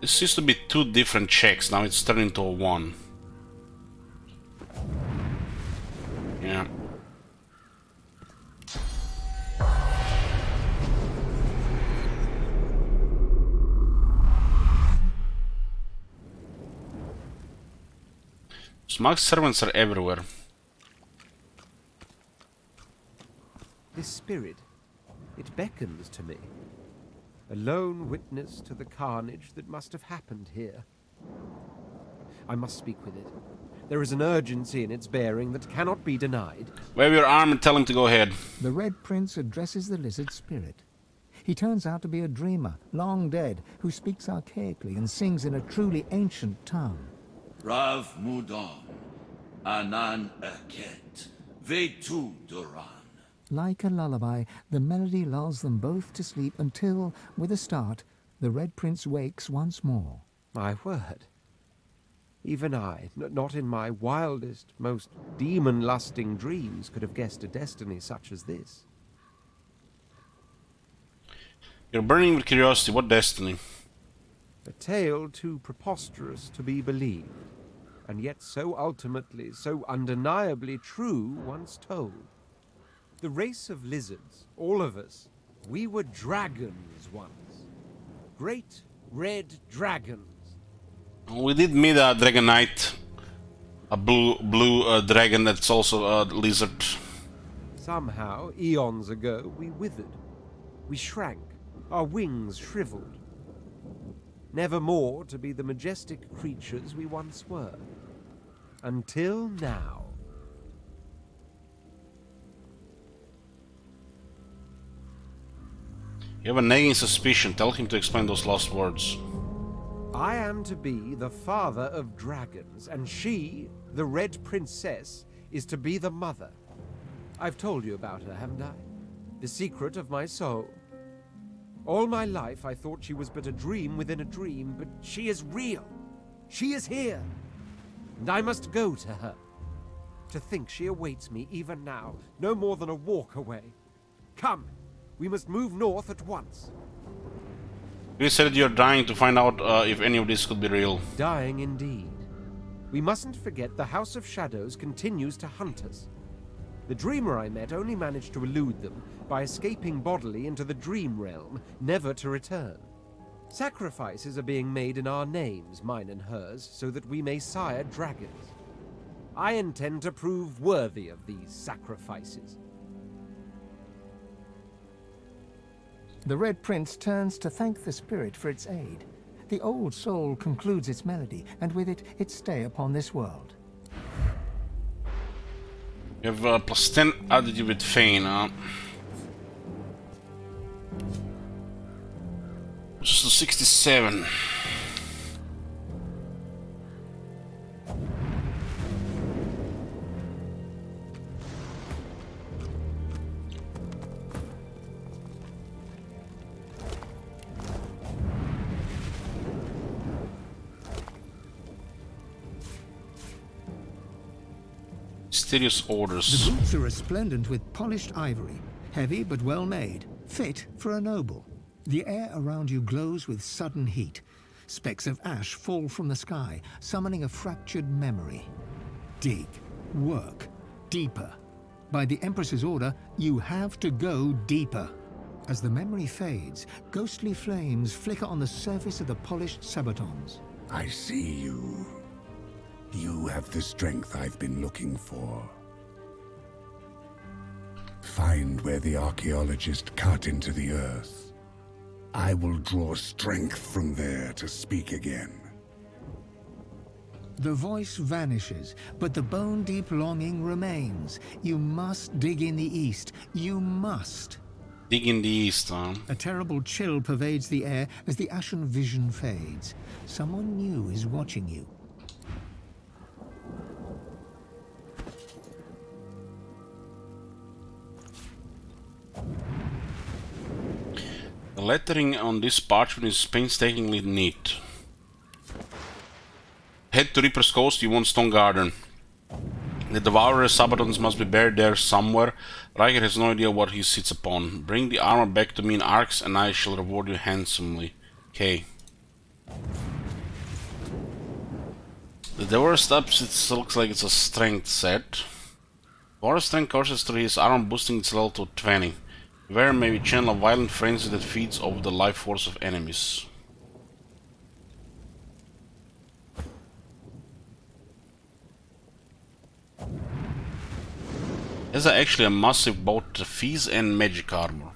This used to be 2 different checks, now it's turned into a 1. Yeah. Smug servants are everywhere. This spirit, it beckons to me. A lone witness to the carnage that must have happened here. I must speak with it. There is an urgency in its bearing that cannot be denied. Wave your arm and tell him to go ahead. The Red Prince addresses the lizard spirit. He turns out to be a dreamer, long dead, who speaks archaically and sings in a truly ancient tongue. Rav Mudon, Anan Eket, Vetu Duran. Like a lullaby, the melody lulls them both to sleep until, with a start, the Red Prince wakes once more. My word. Even I, not in my wildest, most demon-lusting dreams, could have guessed a destiny such as this. You're burning with curiosity. What destiny? A tale too preposterous to be believed, and yet so ultimately, so undeniably true once told. The race of lizards, all of us, we were dragons once. Great red dragons. We did meet a Dragon Knight. A blue dragon that's also a lizard. Somehow, eons ago, we withered. We shrank, our wings shriveled. Never more to be the majestic creatures we once were. Until now. You have a nagging suspicion. Tell him to explain those last words. I am to be the father of dragons, and she, the Red Princess, is to be the mother. I've told you about her, haven't I? The secret of my soul. All my life I thought she was but a dream within a dream, but she is real. She is here. And I must go to her. To think she awaits me even now, no more than a walk away. Come, we must move north at once. You said you're dying to find out if any of this could be real. Dying indeed. We mustn't forget the House of Shadows continues to hunt us. The dreamer I met only managed to elude them by escaping bodily into the dream realm, never to return. Sacrifices are being made in our names, mine and hers, so that we may sire dragons. I intend to prove worthy of these sacrifices. The Red Prince turns to thank the spirit for its aid. The old soul concludes its melody, and with it, its stay upon this world. You have plus 10 added with Feign, Just a 67. Mysterious orders. The boots are resplendent with polished ivory, heavy but well made, fit for a noble. The air around you glows with sudden heat. Specks of ash fall from the sky, summoning a fractured memory. Dig, work, deeper. By the Empress's order, you have to go deeper. As the memory fades, ghostly flames flicker on the surface of the polished sabatons. I see you. You have the strength I've been looking for. Find where the archaeologist cut into the earth. I will draw strength from there to speak again. The voice vanishes, but the bone-deep longing remains. You must dig in the east. You must. Dig in the east, huh? A terrible chill pervades the air as the ashen vision fades. Someone new is watching you. The lettering on this parchment is painstakingly neat. Head to Reaper's Coast, you want Stone Garden. The Devourer's Sabatons must be buried there somewhere. Riker has no idea what he sits upon. Bring the armor back to me in arcs and I shall reward you handsomely. Okay. The Devourer's Steps, it looks like it's a strength set. Devourer's strength courses through his armor, boosting its level to 20. Where may we channel a violent frenzy that feeds off the life force of enemies. There's actually a massive both fees and magic armor.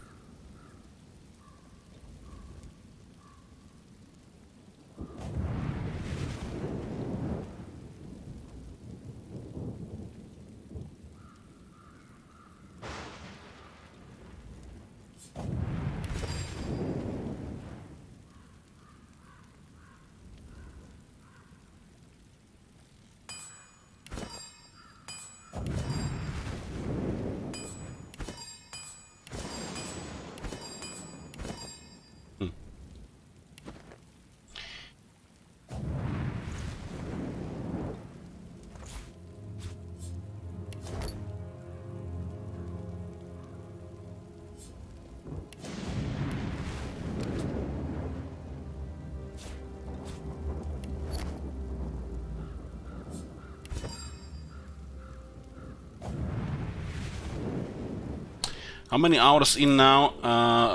How many hours in now?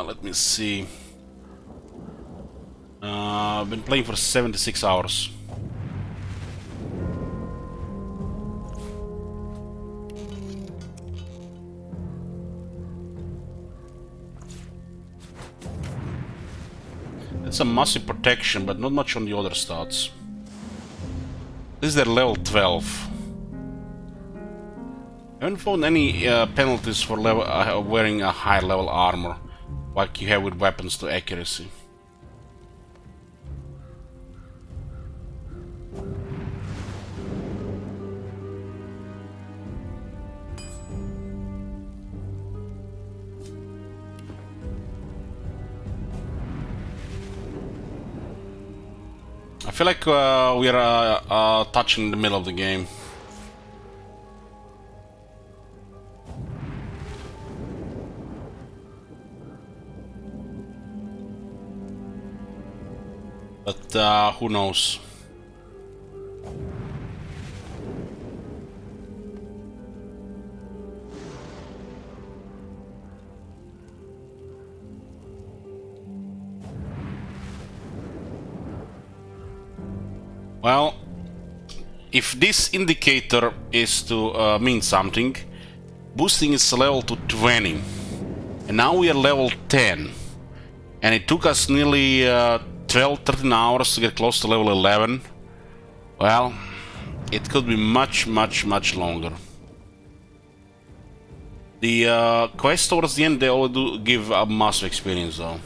Let me see. I've been playing for 76 hours. It's a massive protection, but not much on the other stats. This is their level 12. I haven't found any penalties for wearing a high level armor, like you have with weapons to accuracy. I feel like we are touching the middle of the game. But who knows? Well, if this indicator is to mean something, boosting its level to 20, and now we are level 10, and it took us nearly 12-13 hours to get close to level 11. Well, it could be much longer. The quest towards the end, they all do give a massive experience though.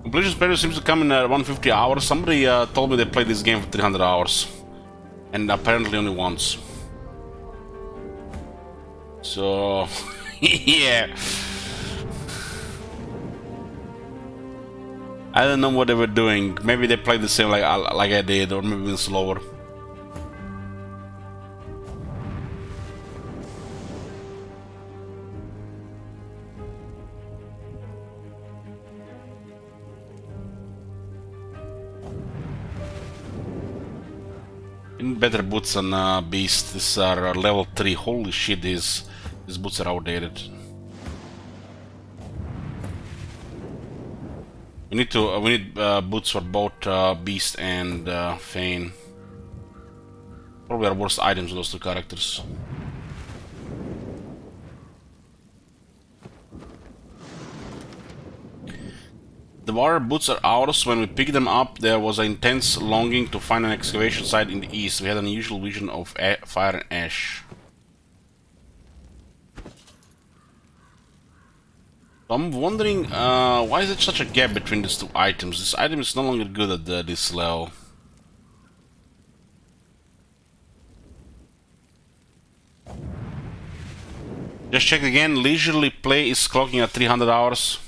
Completion period seems to come in 150 hours. Somebody told me they played this game for 300 hours. And apparently only once. So, yeah. I don't know what they were doing. Maybe they played the same like I did, or maybe even slower. Better boots than Beast. These are level 3. Holy shit, these boots are outdated. We need boots for both Beast and Fane. Probably our worst items, those two characters. The water boots are ours. When we picked them up, there was an intense longing to find an excavation site in the east. We had an unusual vision of fire and ash. I'm wondering, why is there such a gap between these two items? This item is no longer good at this level. Just check again. Leisurely play is clocking at 300 hours.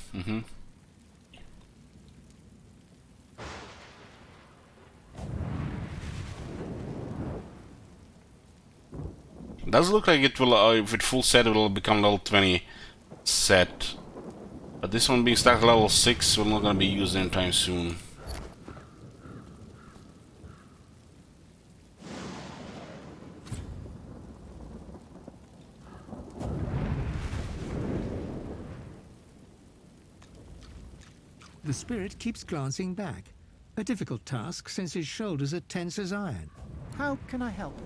Does look like it will, if it full set, it will become level 20 set. But this one being stuck at level 6, we're not gonna be used anytime soon. The spirit keeps glancing back. A difficult task since his shoulders are tense as iron. How can I help?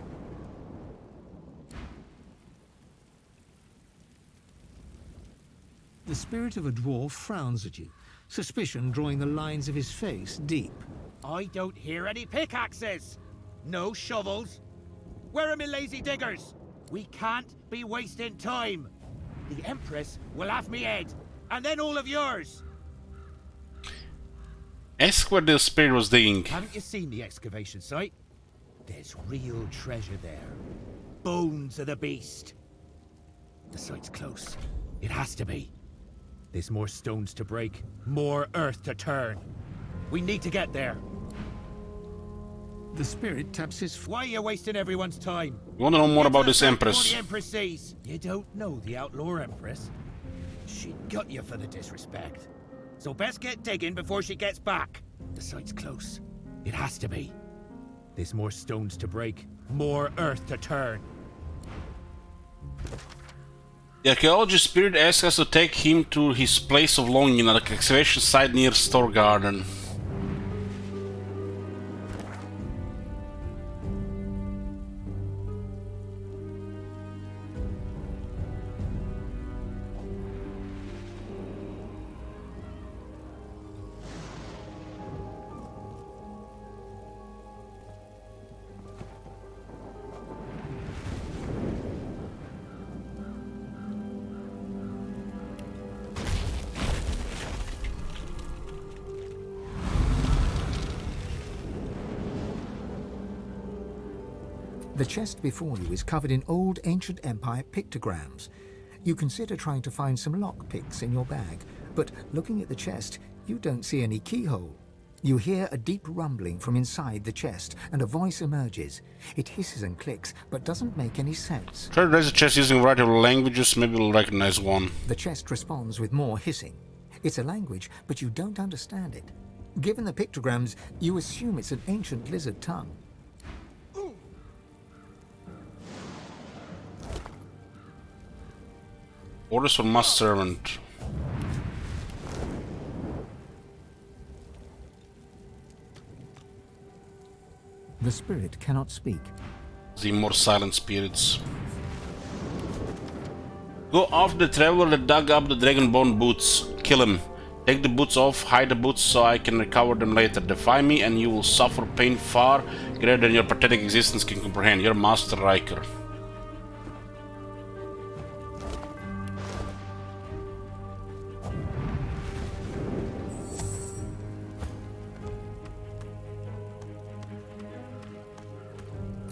The spirit of a dwarf frowns at you, suspicion drawing the lines of his face deep. I don't hear any pickaxes! No shovels! Where are my lazy diggers? We can't be wasting time! The Empress will have me head, and then all of yours! Ask where the spirit was digging. Haven't you seen the excavation site? There's real treasure there. Bones of the beast. The site's close. It has to be. There's more stones to break, more earth to turn. We need to get there. The spirit taps his... Why are you wasting everyone's time? You want to know more about this Empress? The Empress sees. You don't know the Outlaw Empress. She'd gut you for the disrespect. So best get digging before she gets back. The site's close. It has to be. There's more stones to break, more earth to turn. The archaeologist spirit asks us to take him to his place of longing in an excavation site near Store Garden. The chest before you is covered in old ancient empire pictograms. You consider trying to find some lockpicks in your bag, but looking at the chest, you don't see any keyhole. You hear a deep rumbling from inside the chest, and a voice emerges. It hisses and clicks, but doesn't make any sense. Try to raise the chest using a variety of languages, maybe we'll recognize one. The chest responds with more hissing. It's a language, but you don't understand it. Given the pictograms, you assume it's an ancient lizard tongue. Orders from master servant. The spirit cannot speak. The more silent spirits. Go after the traveler that dug up the dragonbone boots. Kill him. Take the boots off, hide the boots so I can recover them later. Defy me and you will suffer pain far greater than your pathetic existence can comprehend. Your master Riker.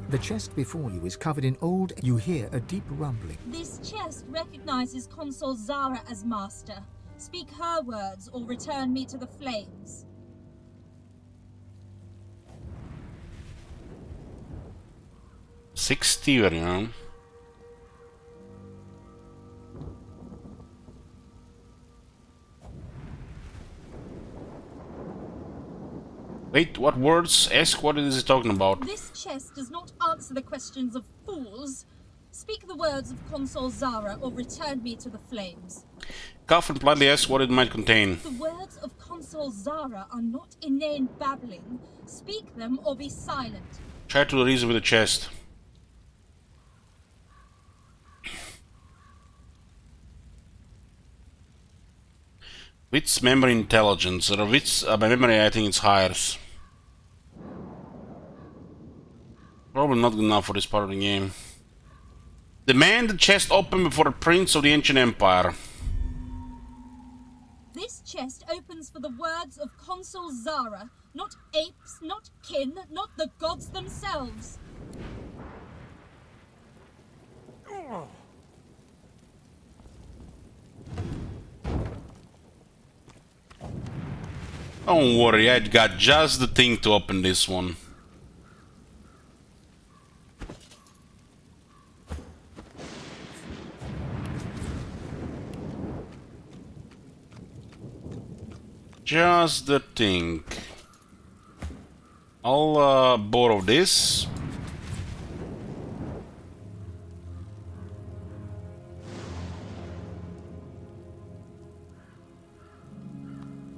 The chest before you is covered in old... You hear a deep rumbling. This chest recognizes Consul Zara as master. Speak her words or return me to the flames. $60, you know. Wait, what words? Ask what is he talking about? This chest does not answer the questions of fools. Speak the words of Consul Zara or return me to the flames. Cough and politely ask what it might contain. The words of Consul Zara are not inane babbling. Speak them or be silent. Try to reason with the chest. Wits, memory, intelligence. Or wits, by memory, I think it's higher. Probably not good enough for this part of the game. Demand the chest open before the Prince of the Ancient Empire. This chest opens for the words of Consul Zara. Not apes, not kin, not the gods themselves. Don't worry, I got just the thing to open this one. Just the thing. I'll borrow this.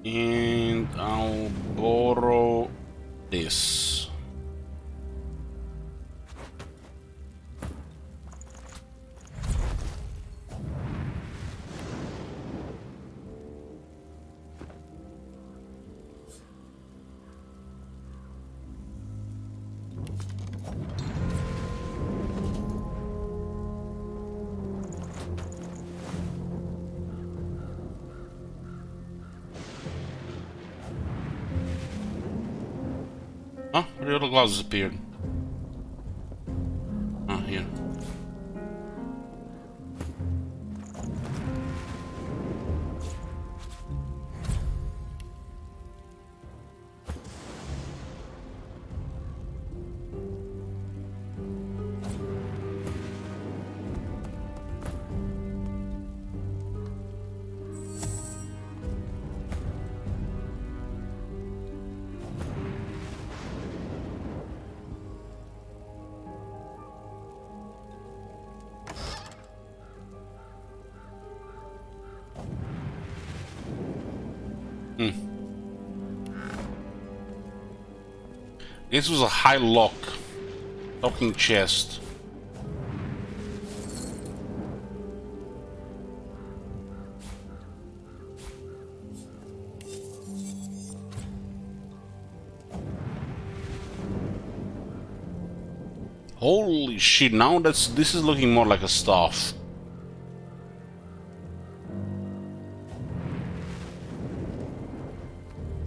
And I'll borrow this. Oh, where the other glasses appeared? Oh, here. This was a high lock. Locking chest. Holy shit, now this is looking more like a staff.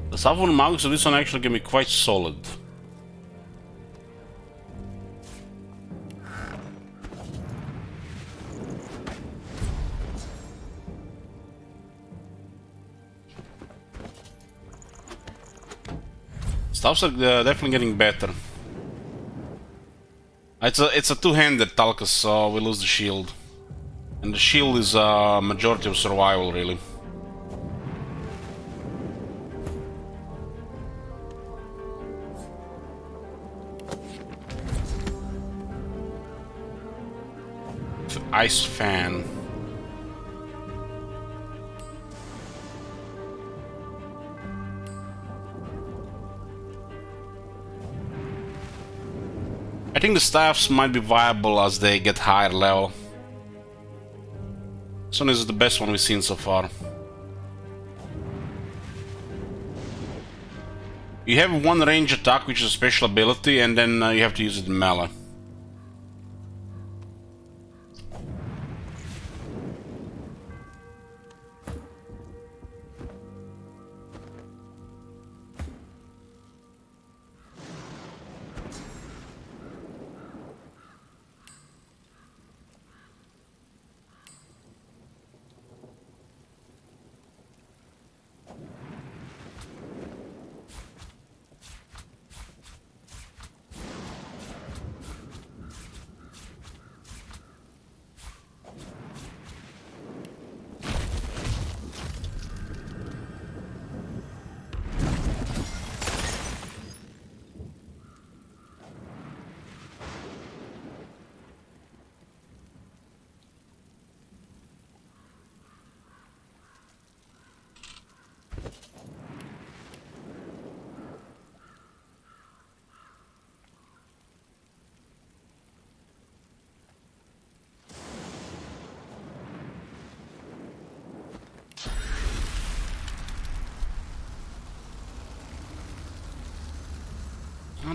The staff on the mouse of this one actually can be quite solid. Staffs are definitely getting better. It's a two-handed Talcus, so we lose the shield. And the shield is a majority of survival, really. Ice fan. I think the staffs might be viable as they get higher level. This one is the best one we've seen so far. You have one range attack, which is a special ability, and then you have to use it in melee.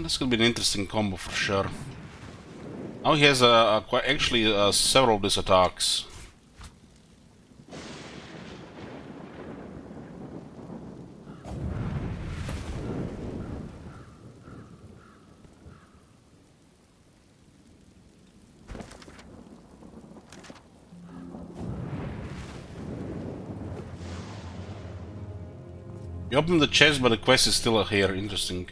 This could be an interesting combo for sure. Now he has actually several of these attacks. You open the chest, but the quest is still here. Interesting.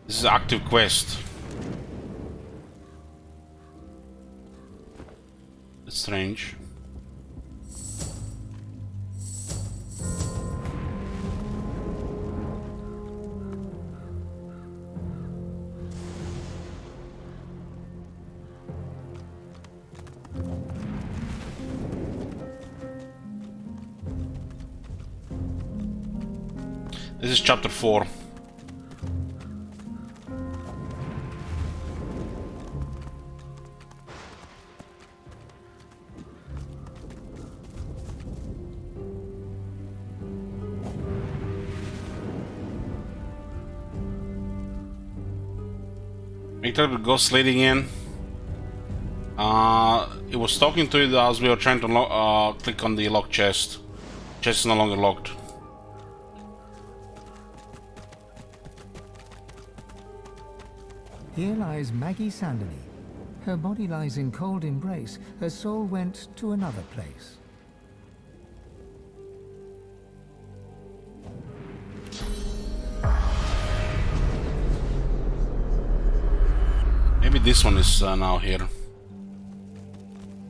This is an active quest. It's strange. This is chapter 4. Make sure the ghost lady in. It was talking to it as we were trying to click on the locked chest. Chest is no longer locked. Here lies Maggie Sandony. Her body lies in cold embrace. Her soul went to another place. Maybe this one is now here.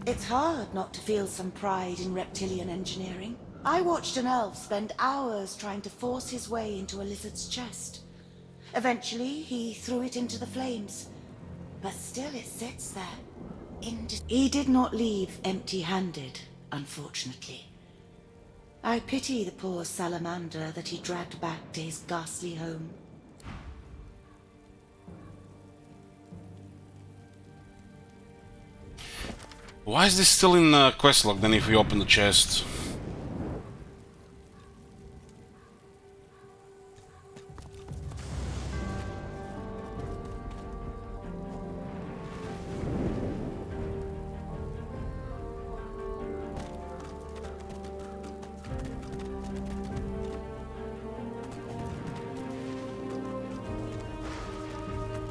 It's hard not to feel some pride in reptilian engineering. I watched an elf spend hours trying to force his way into a lizard's chest. Eventually, he threw it into the flames. But still it sits there. He did not leave empty-handed, unfortunately. I pity the poor salamander that he dragged back to his ghastly home. Why is this still in quest log then if we open the chest?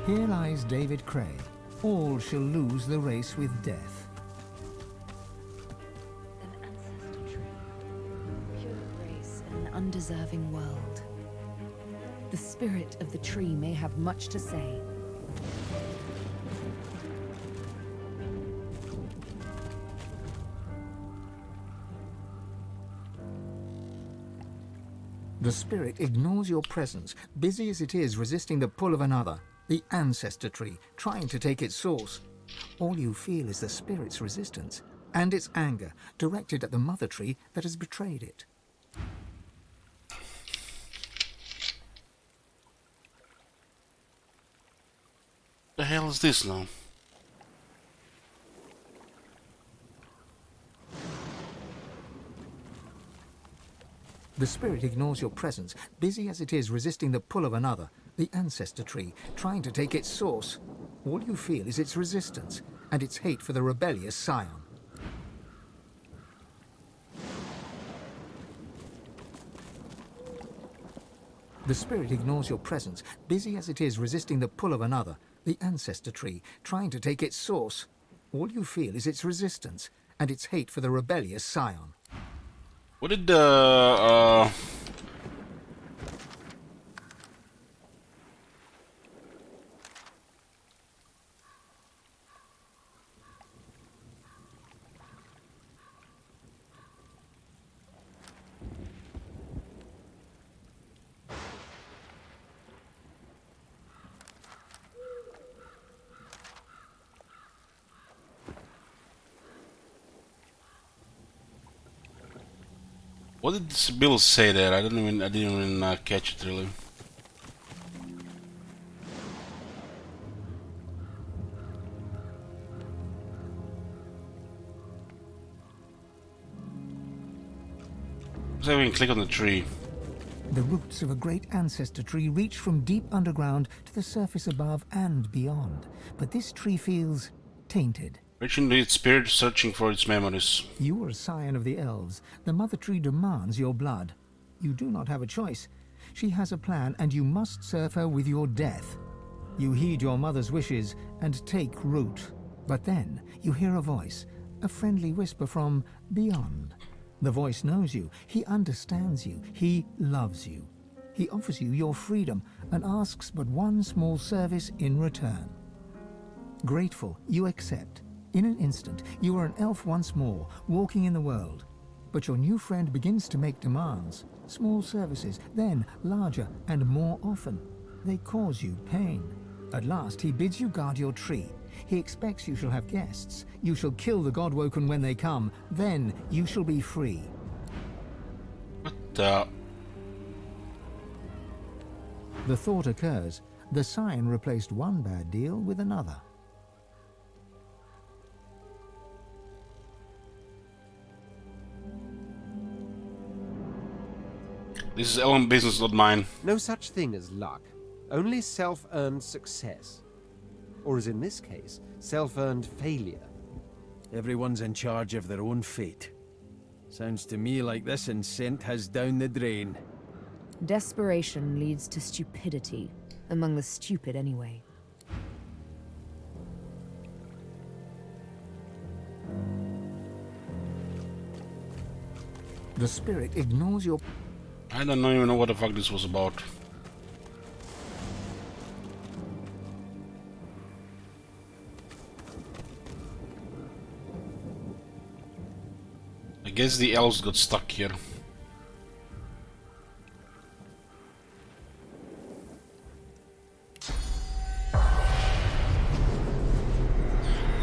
Here lies David Cray. All shall lose the race with death. Undeserving world. The spirit of the tree may have much to say. The spirit ignores your presence, busy as it is resisting the pull of another, the ancestor tree, trying to take its source. All you feel is the spirit's resistance and its anger, directed at the mother tree that has betrayed it. The hell is this now? The spirit ignores your presence, busy as it is resisting the pull of another, the ancestor tree, trying to take its source. All you feel is its resistance and its hate for the rebellious scion. The spirit ignores your presence, busy as it is resisting the pull of another, the ancestor tree, trying to take its source. All you feel is its resistance and its hate for the rebellious scion. What did the what did this bill say there? I didn't even catch it really. So we can click on the tree. The roots of a great ancestor tree reach from deep underground to the surface above and beyond. But this tree feels tainted. Reaching to its spirit, searching for its memories. You are a scion of the elves. The mother tree demands your blood. You do not have a choice. She has a plan, and you must serve her with your death. You heed your mother's wishes and take root. But then you hear a voice, a friendly whisper from beyond. The voice knows you, he understands you, he loves you. He offers you your freedom and asks but one small service in return. Grateful, you accept. In an instant, you are an elf once more, walking in the world. But your new friend begins to make demands. Small services, then larger and more often. They cause you pain. At last, he bids you guard your tree. He expects you shall have guests. You shall kill the Godwoken when they come. Then you shall be free. What the? The thought occurs. The sign replaced one bad deal with another. This is Elven business, not mine. No such thing as luck. Only self-earned success. Or as in this case, self-earned failure. Everyone's in charge of their own fate. Sounds to me like this incent has down the drain. Desperation leads to stupidity. Among the stupid, anyway. The spirit ignores your... I don't even know what the fuck this was about. I guess the elves got stuck here.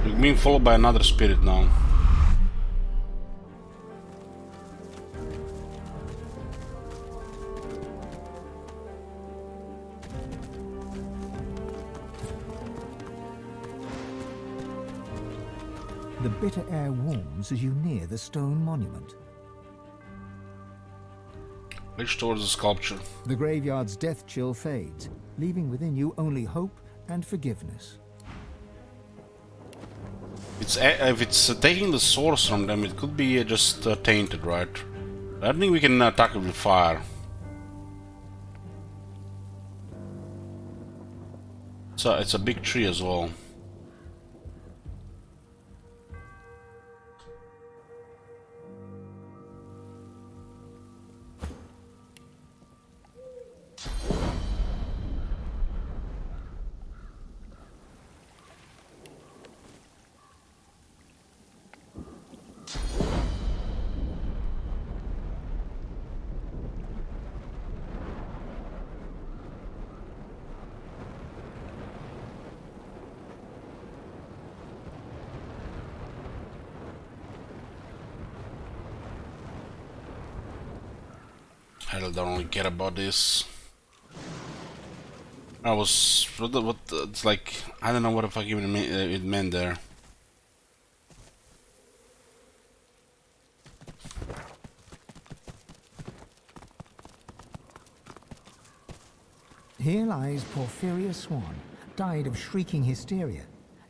We're being followed by another spirit now. The bitter air warms as you near the stone monument. Reach towards the sculpture. The graveyard's death chill fades, leaving within you only hope and forgiveness. If it's taking the source from them, it could be just tainted, right? I don't think we can attack it with fire. So it's a big tree as well. I don't really care about this. It's like, I don't know what the fuck even it meant there. Here lies Porphyria Swan, died of shrieking hysteria.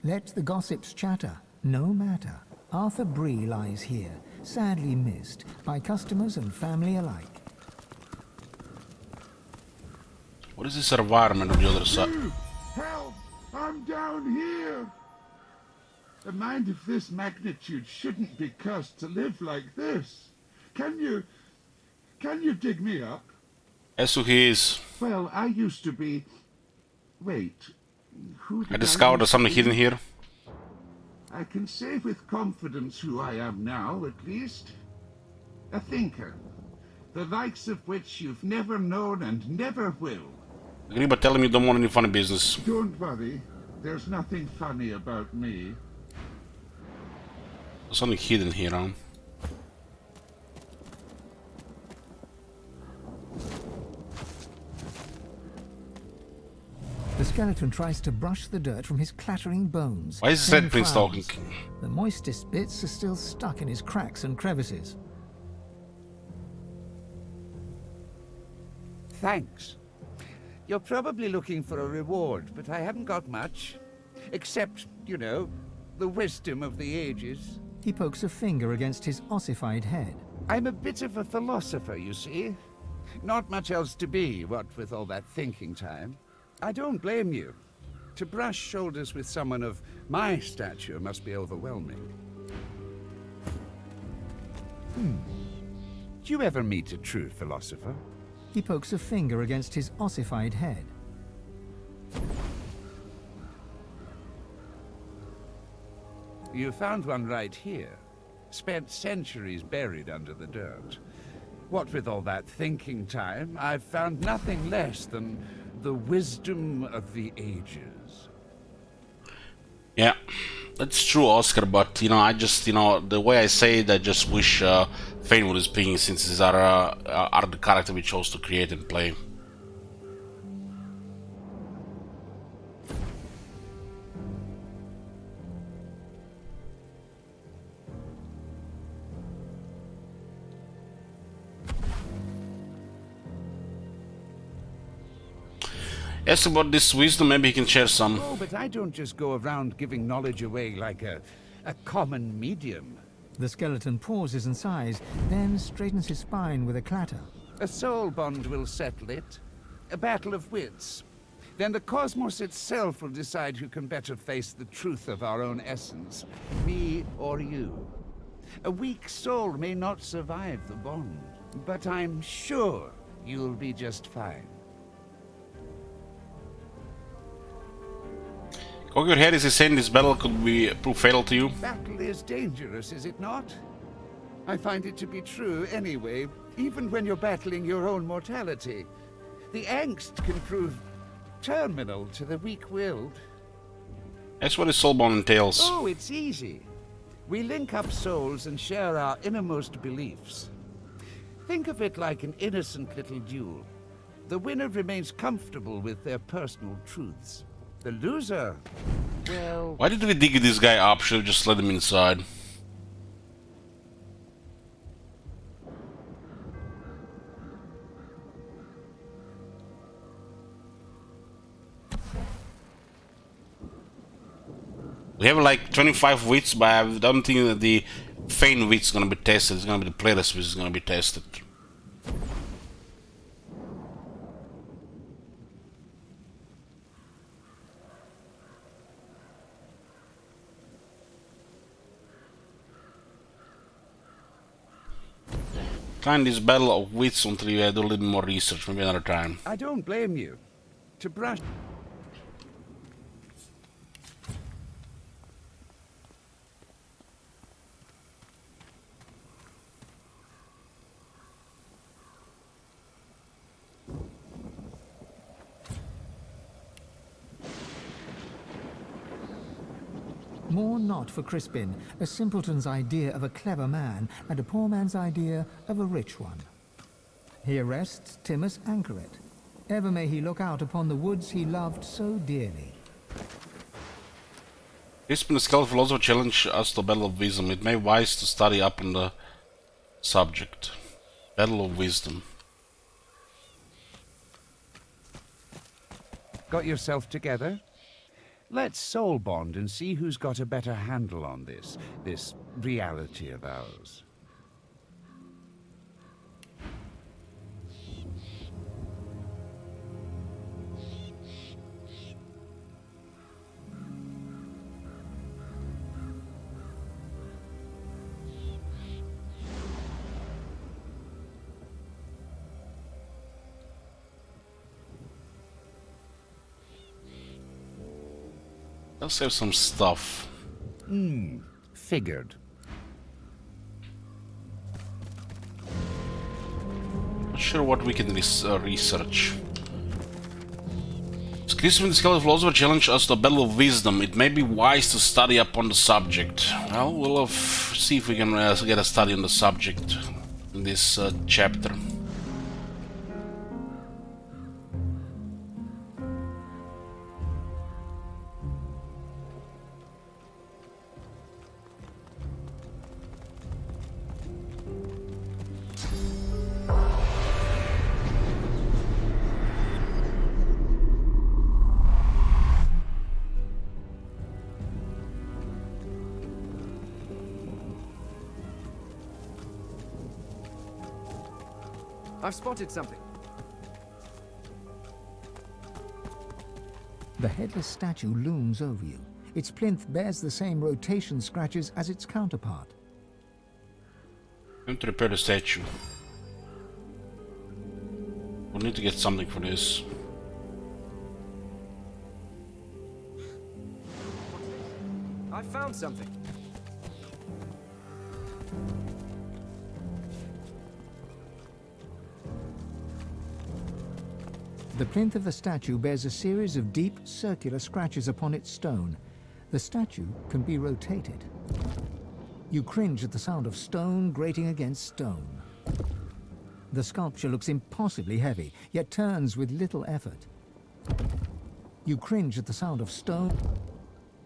Let the gossips chatter, no matter. Arthur Bree lies here, sadly missed by customers and family alike. What is this environment on the other side? Help! I'm down here! A mind of this magnitude shouldn't be cursed to live like this. Can you dig me up? Yes, who he is. Well, I used to be... Wait, who did I discovered there's something hidden here. I can say with confidence who I am now, at least. A thinker. The likes of which you've never known and never will. Agree, but tell him you don't want any funny business. Don't worry. There's nothing funny about me. There's something hidden here, huh? The skeleton tries to brush the dirt from his clattering bones. Why is the Red Prince talking? The moistest bits are still stuck in his cracks and crevices. Thanks. You're probably looking for a reward, but I haven't got much. Except, you know, the wisdom of the ages. He pokes a finger against his ossified head. I'm a bit of a philosopher, you see. Not much else to be, what with all that thinking time. I don't blame you. To brush shoulders with someone of my stature must be overwhelming. Do you ever meet a true philosopher? He pokes a finger against his ossified head. You found one right here. Spent centuries buried under the dirt. What with all that thinking time, I've found nothing less than the wisdom of the ages. Yeah, that's true, Oscar, but, you know, I just, you know, the way I say it, I just wish Fane would be speaking, since these are the character we chose to create and play. Yes, about this wisdom, maybe he can share some. Oh, but I don't just go around giving knowledge away like a common medium. The skeleton pauses and sighs, then straightens his spine with a clatter. A soul bond will settle it. A battle of wits. Then the cosmos itself will decide who can better face the truth of our own essence, me or you. A weak soul may not survive the bond, but I'm sure you'll be just fine. Cock your head, is he saying this battle could prove fatal to you? Battle is dangerous, is it not? I find it to be true anyway, even when you're battling your own mortality. The angst can prove terminal to the weak-willed. That's what his soulbond entails. Oh, it's easy. We link up souls and share our innermost beliefs. Think of it like an innocent little duel. The winner remains comfortable with their personal truths. The loser, well... Why did we dig this guy up? Should have just let him inside. We have like 25 wits, but I don't think that the Fane wit's gonna be tested. It's gonna be the playlist which is gonna be tested. Kind this battle of wits until you do a little more research, maybe another time. I don't blame you. To brush... More not for Crispin, a simpleton's idea of a clever man, and a poor man's idea of a rich one. Here rests Timus Anchoret. Ever may he look out upon the woods he loved so dearly. Crispin the Skeleton Philosopher challenge us to Battle of Wisdom. It may be wise to study up on the subject. Battle of Wisdom. Got yourself together? Let's soul bond and see who's got a better handle on this reality of ours. Let's have some stuff. Figured. Not sure what we can research. Crispin the Skeleton Philosopher challenge us to a Battle of Wisdom. It may be wise to study up on the subject. Well, we'll see if we can get a study on the subject in this chapter. I've spotted something. The Headless Statue looms over you. Its plinth bears the same rotation scratches as its counterpart. Time to repair the statue. We'll need to get something for this. I found something. The plinth of the statue bears a series of deep, circular scratches upon its stone. The statue can be rotated. You cringe at the sound of stone grating against stone. The sculpture looks impossibly heavy, yet turns with little effort. You cringe at the sound of stone.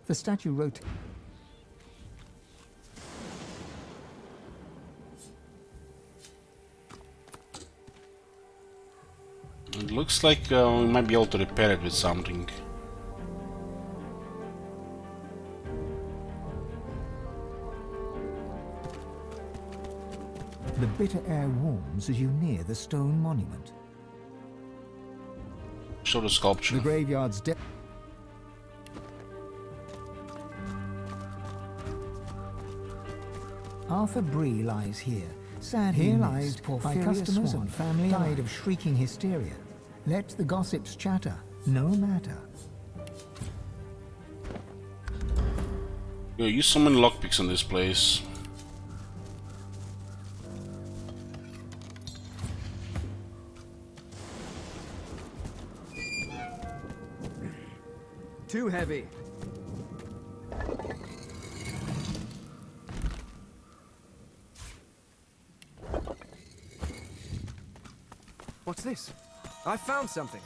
The statue rotates. It looks like we might be able to repair it with something. The bitter air warms as you near the stone monument. Show the sculpture. The graveyard's depth. Arthur Bree lies here. Sadly missed by customers and family died of shrieking hysteria. Let the gossips chatter, no matter. Yo, use so many lockpicks in this place. Too heavy. What's this? I found something.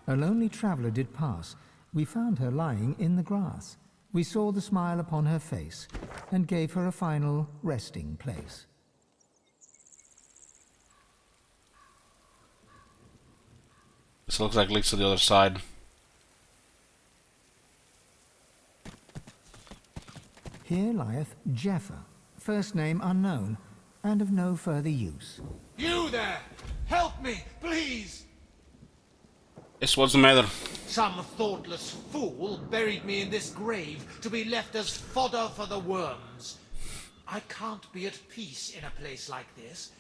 A lonely traveler did pass. We found her lying in the grass. We saw the smile upon her face and gave her a final resting place. This looks like leads to the other side. Here lieth Jeffer, first name unknown, and of no further use. You there! Help me, please! Yes, what's the matter? Some thoughtless fool buried me in this grave to be left as fodder for the worms. I can't be at peace in a place like this.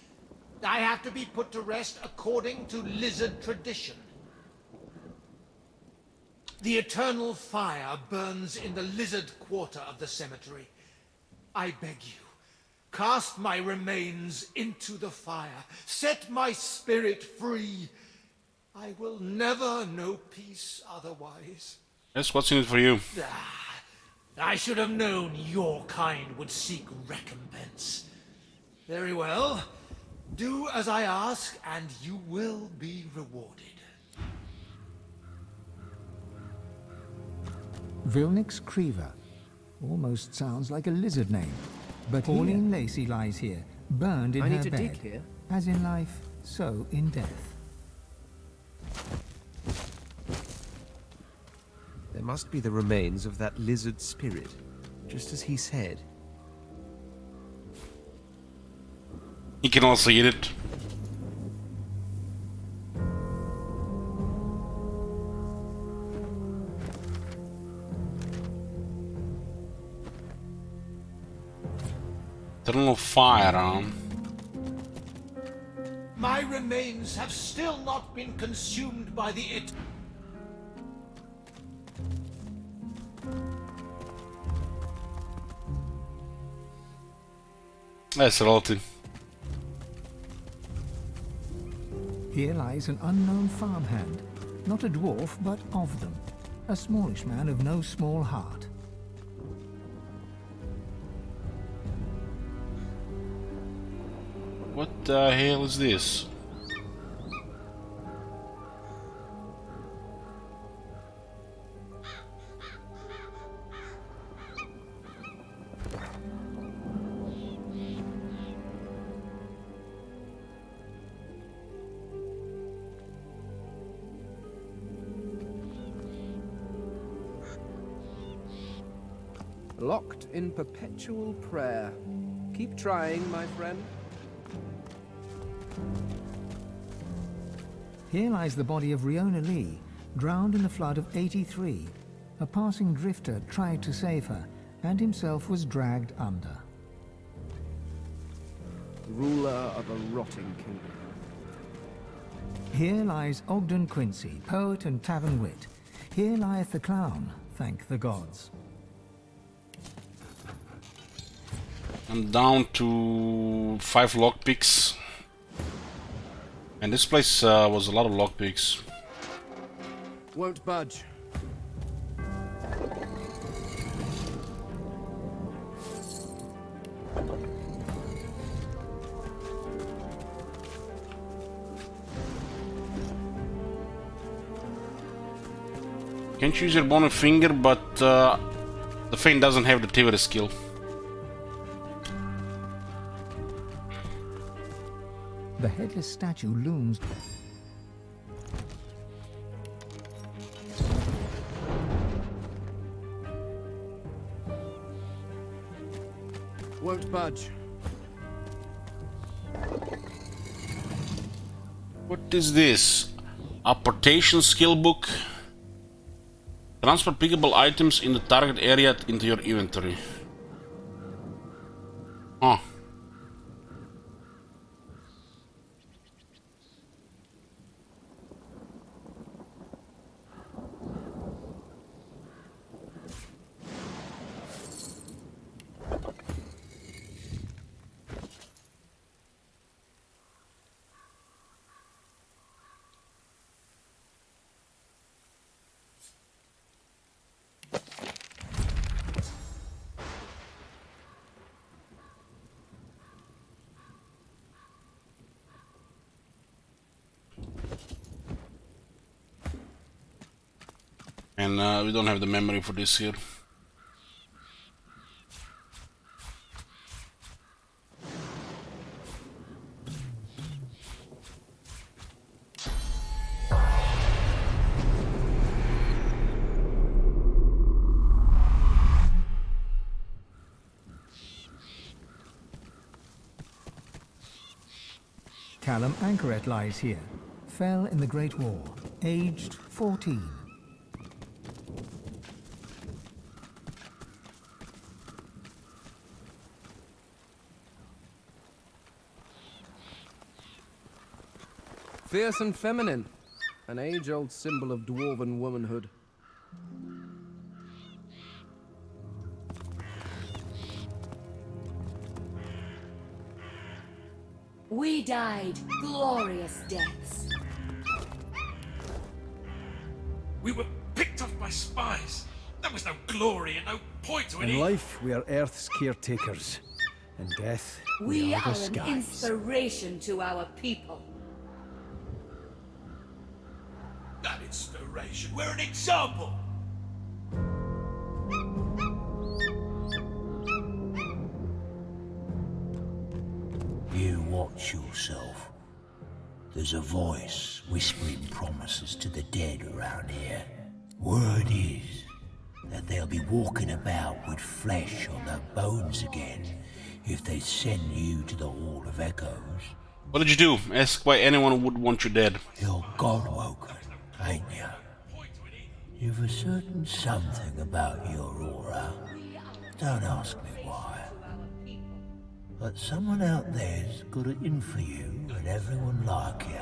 I have to be put to rest according to lizard tradition. The eternal fire burns in the lizard quarter of the cemetery. I beg you, cast my remains into the fire. Set my spirit free. I will never know peace otherwise. Yes, what's in it for you? I should have known your kind would seek recompense. Very well. Do as I ask, and you will be rewarded. Vilnix Creever. Almost sounds like a lizard name. But Pauline Lacey lies here, burned in I her need to bed. dig here. As in life, so in death. There must be the remains of that lizard spirit, just as he said. You can also eat it. Eternal firearm. My remains have still not been consumed by the That's relative. Here lies an unknown farmhand. Not a dwarf, but of them. A smallish man of no small heart. What the hell is this? Locked in perpetual prayer. Keep trying, my friend. Here lies the body of Riona Lee, drowned in the flood of 83. A passing drifter tried to save her, and himself was dragged under. Ruler of a rotting kingdom. Here lies Ogden Quincy, poet and tavern wit. Here lieth the clown, thank the gods. I'm down to 5 lockpicks. And this place was a lot of lockpicks. Won't budge. Can't use your bone and finger, but the Feint doesn't have the Tiveri skill. The Headless Statue looms. Won't budge. What is this? Apportation skill book. Transfer pickable items in the target area into your inventory. Oh. And we don't have the memory for this here. Callum Anchoret lies here. Fell in the Great War, aged 14. Fierce and feminine, an age-old symbol of dwarven womanhood. We died glorious deaths. We were picked off by spies. There was no glory and no point to it. In life, we are Earth's caretakers. In death, we are the an skies. inspiration to our people. That inspiration. We're an example. You watch yourself. There's a voice whispering promises to the dead around here. Word is that they'll be walking about with flesh on their bones again if they send you to the Hall of Echoes. What did you do? Ask why anyone would want you dead. You're God-woken, ain't you? You've a certain something about your aura. Don't ask me why. But someone out there's got it in for you and everyone like you.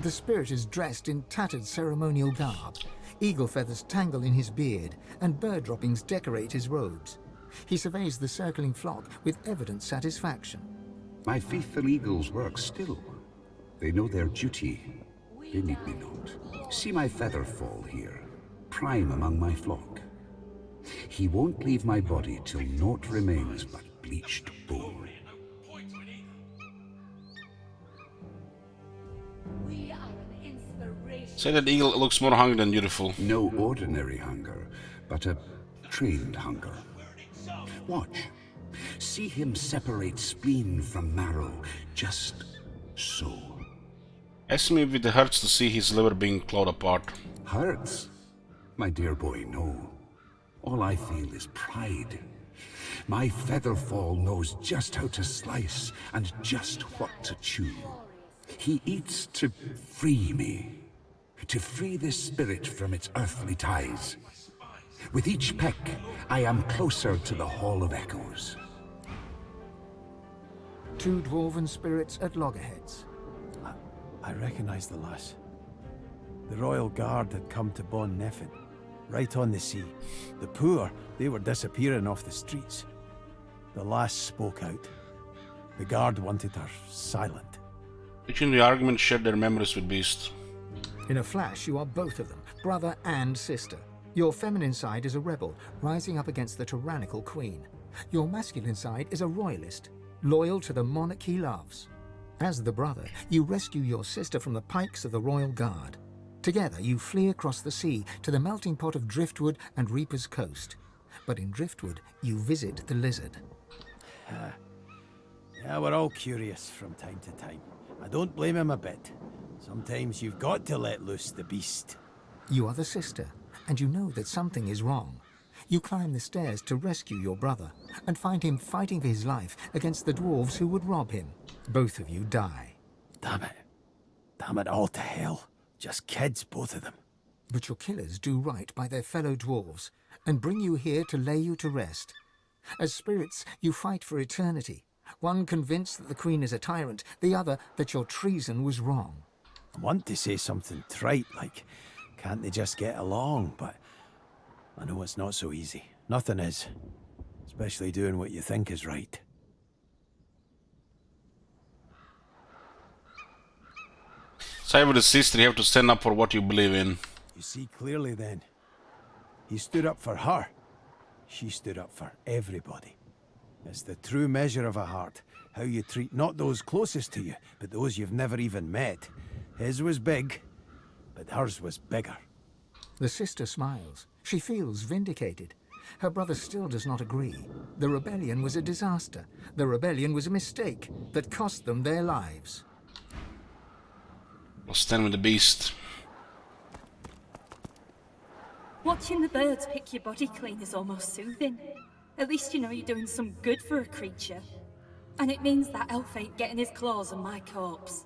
The spirit is dressed in tattered ceremonial garb. Eagle feathers tangle in his beard, and bird droppings decorate his robes. He surveys the circling flock with evident satisfaction. My faithful eagles work still. They know their duty. They need me not. See my feather fall here, prime among my flock. He won't leave my body till naught remains but bleached bone. Say that eagle looks more hungry than beautiful. No ordinary hunger, but a trained hunger. Watch. See him separate spleen from marrow, just so. Ask me if it hurts to see his liver being clawed apart. Hurts? My dear boy, no. All I feel is pride. My Featherfall knows just how to slice and just what to chew. He eats to free me, to free this spirit from its earthly ties. With each peck, I am closer to the Hall of Echoes. 2 dwarven spirits at loggerheads. I recognize the lass. The royal guard had come to Bon Neffen, right on the sea. The poor, they were disappearing off the streets. The lass spoke out. The guard wanted her silent. Between the argument shared their memories with Beast. In a flash, you are both of them, brother and sister. Your feminine side is a rebel, rising up against the tyrannical queen. Your masculine side is a royalist, loyal to the monarch he loves. As the brother, you rescue your sister from the pikes of the royal guard. Together, you flee across the sea to the melting pot of Driftwood and Reaper's Coast. But in Driftwood, you visit the lizard. Yeah, we're all curious from time to time. I don't blame him a bit. Sometimes you've got to let loose the beast. You are the sister, and you know that something is wrong. You climb the stairs to rescue your brother, and find him fighting for his life against the dwarves who would rob him. Both of you die. Damn it. Damn it all to hell. Just kids, both of them. But your killers do right by their fellow dwarves, and bring you here to lay you to rest. As spirits, you fight for eternity. One convinced that the Queen is a tyrant, the other that your treason was wrong. I want to say something trite, like, can't they just get along? But I know it's not so easy. Nothing is. Especially doing what you think is right. Side with his sister, you have to stand up for what you believe in. You see clearly then. He stood up for her. She stood up for everybody. It's the true measure of a heart. How you treat not those closest to you, but those you've never even met. His was big, but hers was bigger. The sister smiles. She feels vindicated. Her brother still does not agree. The rebellion was a disaster. The rebellion was a mistake that cost them their lives. I'll stand with the beast. Watching the birds pick your body clean is almost soothing. At least you know you're doing some good for a creature. And it means that elf ain't getting his claws on my corpse.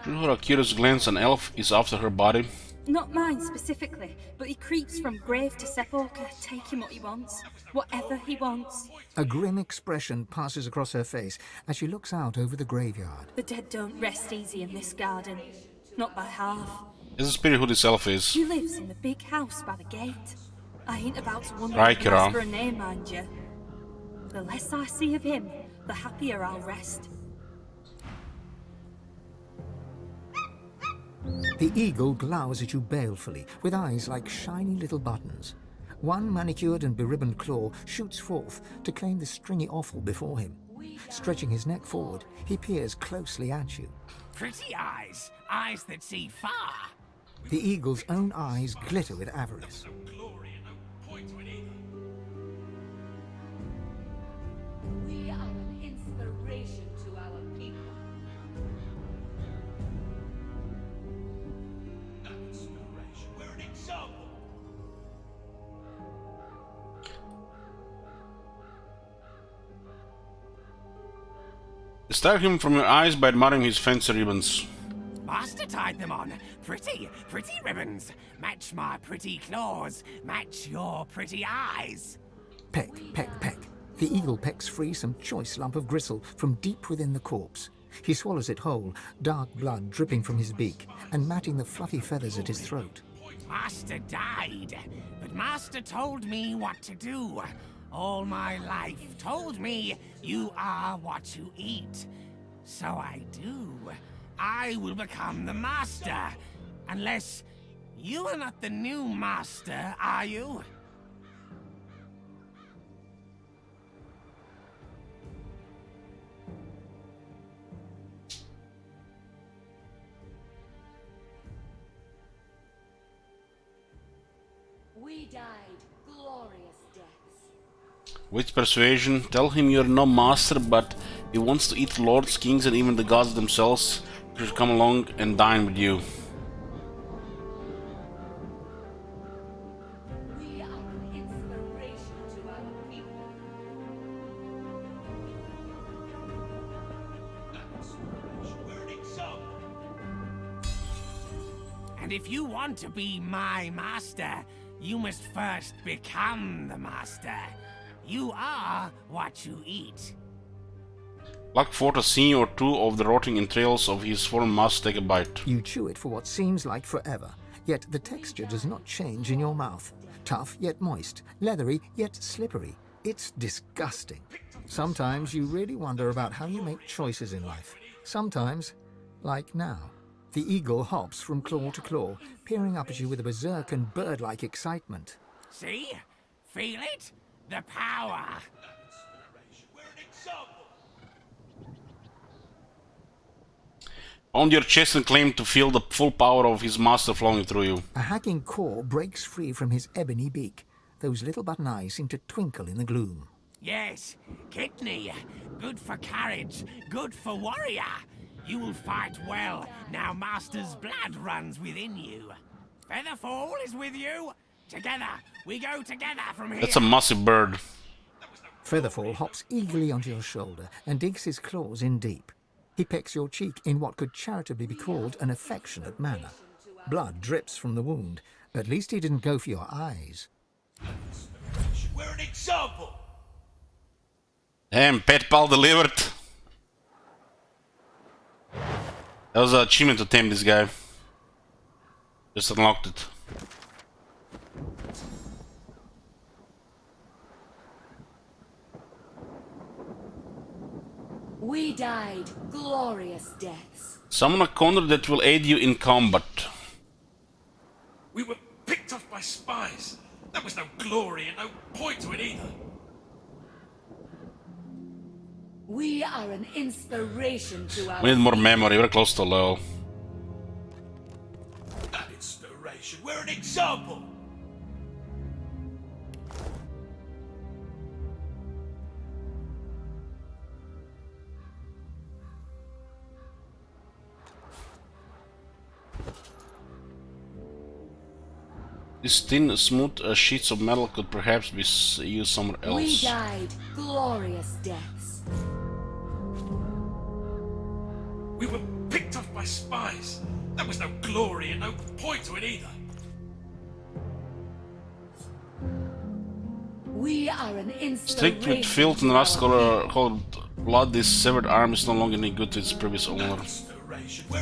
You know a curious glance an elf is after her body? Not mine specifically, but he creeps from grave to sepulchre, taking what he wants. Whatever he wants. A grim expression passes across her face as she looks out over the graveyard. The dead don't rest easy in this garden. Not by half. Is the spirit who this elf is? He lives in the big house by the gate. I ain't about to wonder Right, if he has Kira. for a name, mind you. The less I see of him, the happier I'll rest. The eagle glowers at you balefully, with eyes like shiny little buttons. One manicured and beribboned claw shoots forth to claim the stringy offal before him. Stretching his neck forward, he peers closely at you. Pretty eyes, eyes that see far. The eagle's own eyes glitter with avarice. We are an inspiration to our people. Not inspiration, we're an example. Distract him from your eyes by admiring his fancy ribbons. Master tied them on. Pretty, pretty ribbons. Match my pretty claws. Match your pretty eyes. Peck, peck, peck. The eagle pecks free some choice lump of gristle from deep within the corpse. He swallows it whole, dark blood dripping from his beak, and matting the fluffy feathers at his throat. Master died, but Master told me what to do. All my life told me you are what you eat. So I do. I will become the Master. Unless you are not the new Master, are you? We died glorious deaths. With persuasion, tell him you're no master, but he wants to eat lords, kings, and even the gods themselves. He should come along and dine with you. We are an inspiration to And if you want to be my master, you must first become the master. You are what you eat. Luck for a scene or two of the rotting entrails of his fallen master. Take a bite. You chew it for what seems like forever, yet the texture does not change in your mouth. Tough yet moist, leathery yet slippery. It's disgusting. Sometimes you really wonder about how you make choices in life. Sometimes, like now, the eagle hops from claw to claw, peering up at you with a berserk and bird-like excitement. See? Feel it? The power. Pound your chest and claim to feel the full power of his master flowing through you. A hacking caw breaks free from his ebony beak. Those little button eyes seem to twinkle in the gloom. Yes, kidney. Good for courage, good for warrior. You will fight well, now Master's blood runs within you. Featherfall is with you. Together, we go together from here. That's a massive bird. Featherfall hops eagerly onto your shoulder and digs his claws in deep. He pecks your cheek in what could charitably be called an affectionate manner. Blood drips from the wound. At least he didn't go for your eyes. We're an example. Damn, pet pal delivered. That was an achievement to tame this guy. Just unlocked it. We died glorious deaths. Summon a condor that will aid you in combat. We were picked off by spies. There was no glory and no point to it either. We are an inspiration to our... We need more memory, we're close to low. That inspiration, we're an example. These thin, smooth sheets of metal could perhaps be used somewhere else. We died glorious deaths. We were picked off by spies. There was no glory and no point to it either. We are an inspiration. Streaked with filth and rust colored blood, this severed arm is no longer any good to its previous owner.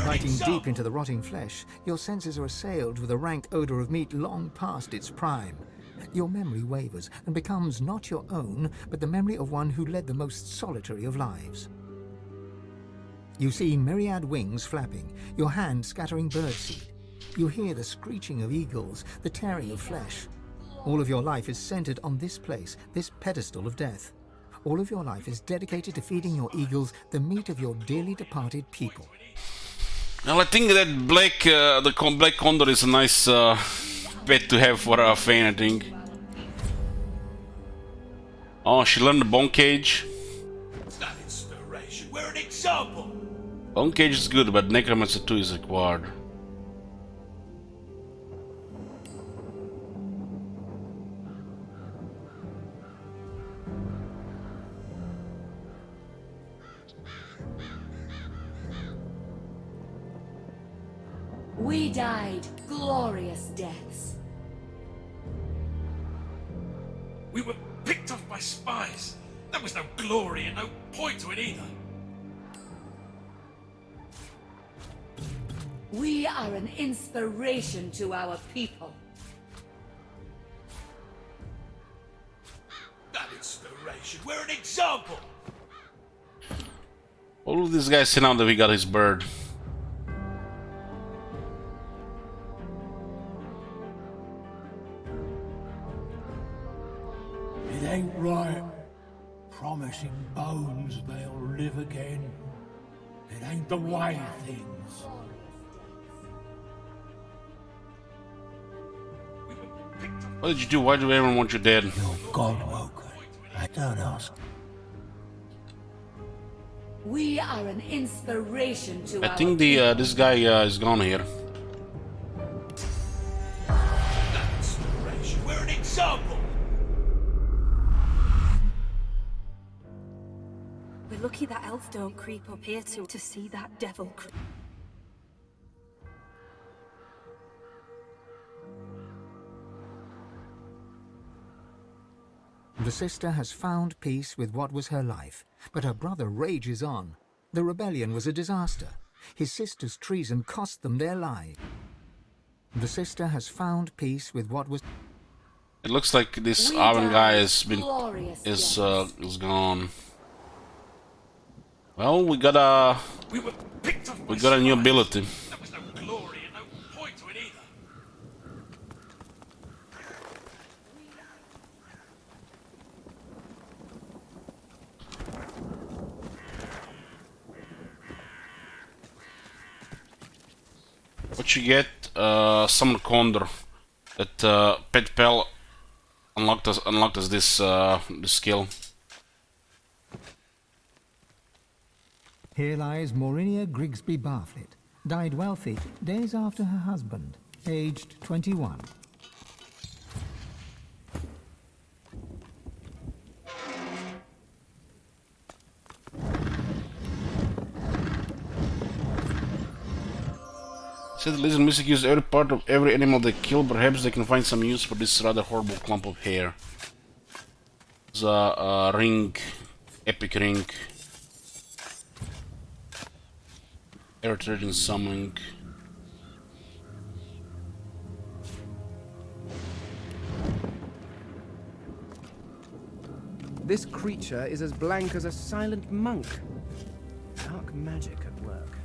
Biting deep into the rotting flesh, your senses are assailed with a rank odor of meat long past its prime. Your memory wavers and becomes not your own, but the memory of one who led the most solitary of lives. You see myriad wings flapping, your hand scattering birdseed. You hear the screeching of eagles, the tearing of flesh. All of your life is centered on this place, this pedestal of death. All of your life is dedicated to feeding your eagles the meat of your dearly departed people. Well, I think that the black condor is a nice pet to have for Fane, I think. Oh, she learned the bone cage. That inspiration, we're an example. Bone cage is good, but Necromancer 2 is required. We died glorious deaths. We were picked off by spies. There was no glory and no point to it either. We are an inspiration to our people. That inspiration, we're an example. All of these guys say now that we got his bird. It ain't right, promising bones they'll live again. It ain't the way of things. What did you do? Why do everyone want you dead? You're God-woken. I don't ask. We are an inspiration to our I think this guy is gone here. That inspiration, we're an example. We're lucky that elf don't creep up here to see that devil. The sister has found peace with what was her life, but her brother rages on. The rebellion was a disaster. His sister's treason cost them their lives. The sister has found peace with what was... It looks like this Arwen guy has been is gone. Well, we got a new ability. There was no glory and no point to it either. What you get? Summon Condor. That Pet Pal unlocked us this this skill. Here lies Maurinia Grigsby Barflett, died wealthy days after her husband, aged 21. Said the lizard music uses every part of every animal they kill. Perhaps they can find some use for this rather horrible clump of hair. The ring, epic ring. Air Trojan summoning. This creature is as blank as a silent monk. Dark magic at work.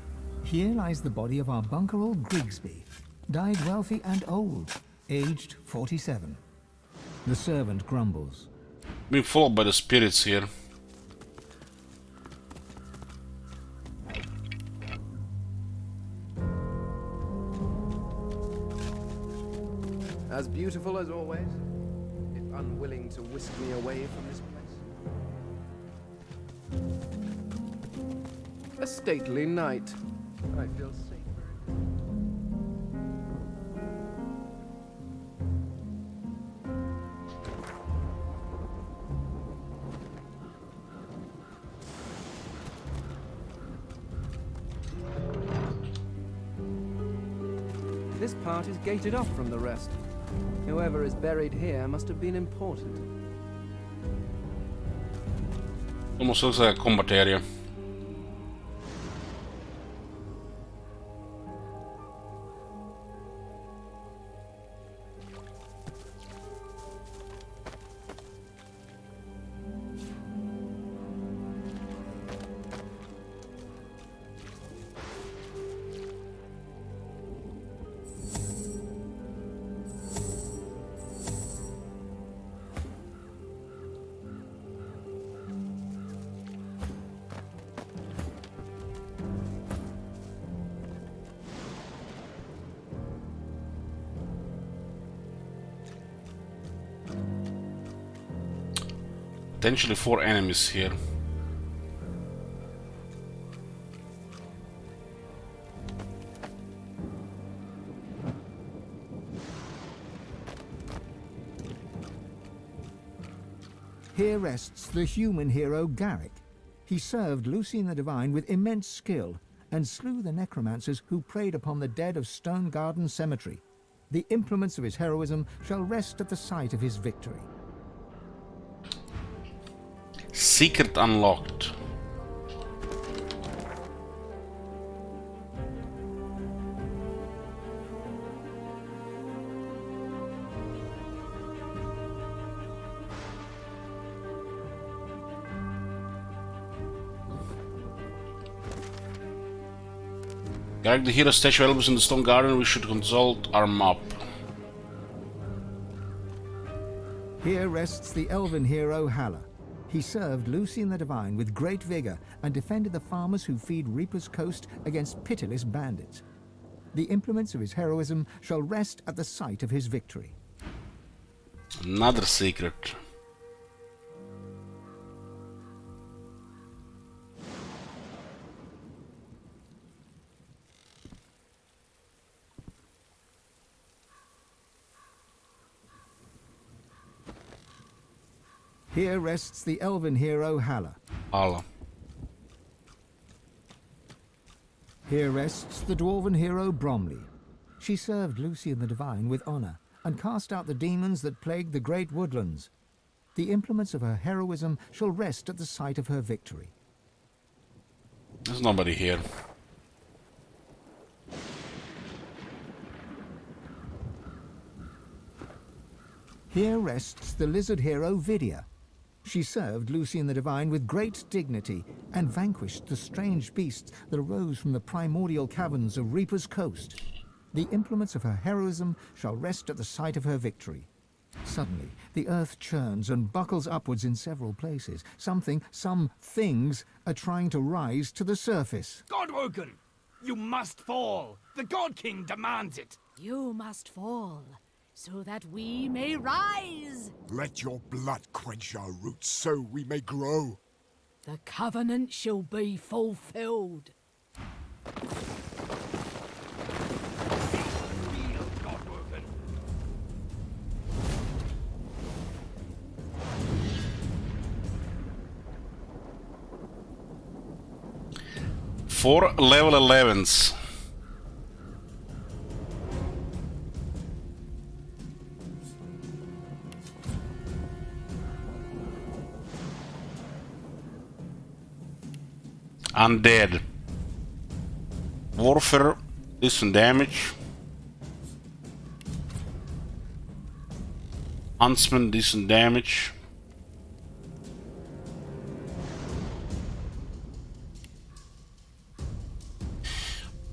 Here lies the body of our bunker-old Grigsby, died wealthy and old, aged 47. The servant grumbles. Being followed by the spirits here. As beautiful as always, if unwilling to whisk me away from this place. A stately knight. I feel safe. This part is gated off from the rest. Whoever is buried here must have been important. Almost looks like a combat area. Potentially 4 enemies here. Here rests the human hero Garrick. He served Lucian the Divine with immense skill and slew the necromancers who preyed upon the dead of Stone Garden Cemetery. The implements of his heroism shall rest at the site of his victory. Secret unlocked. Garrick the hero statue Elvis in the Stone Garden. We should consult our map. Here rests the elven hero Halla. He served Lucian the Divine with great vigor and defended the farmers who feed Reaper's Coast against pitiless bandits. The implements of his heroism shall rest at the site of his victory. Another secret. Here rests the elven hero Halla. Halla. Here rests the dwarven hero Bromley. She served Lucian the Divine with honor and cast out the demons that plagued the great woodlands. The implements of her heroism shall rest at the site of her victory. There's nobody here. Here rests the lizard hero Vidya. She served Lucian the Divine with great dignity and vanquished the strange beasts that arose from the primordial caverns of Reaper's Coast. The implements of her heroism shall rest at the site of her victory. Suddenly, the earth churns and buckles upwards in several places. Some things are trying to rise to the surface. Godwoken! You must fall! The God King demands it! You must fall, so that we may rise! Let your blood quench our roots so we may grow. The covenant shall be fulfilled. Four level 11s. Undead. Warfare, decent damage. Huntsman, decent damage.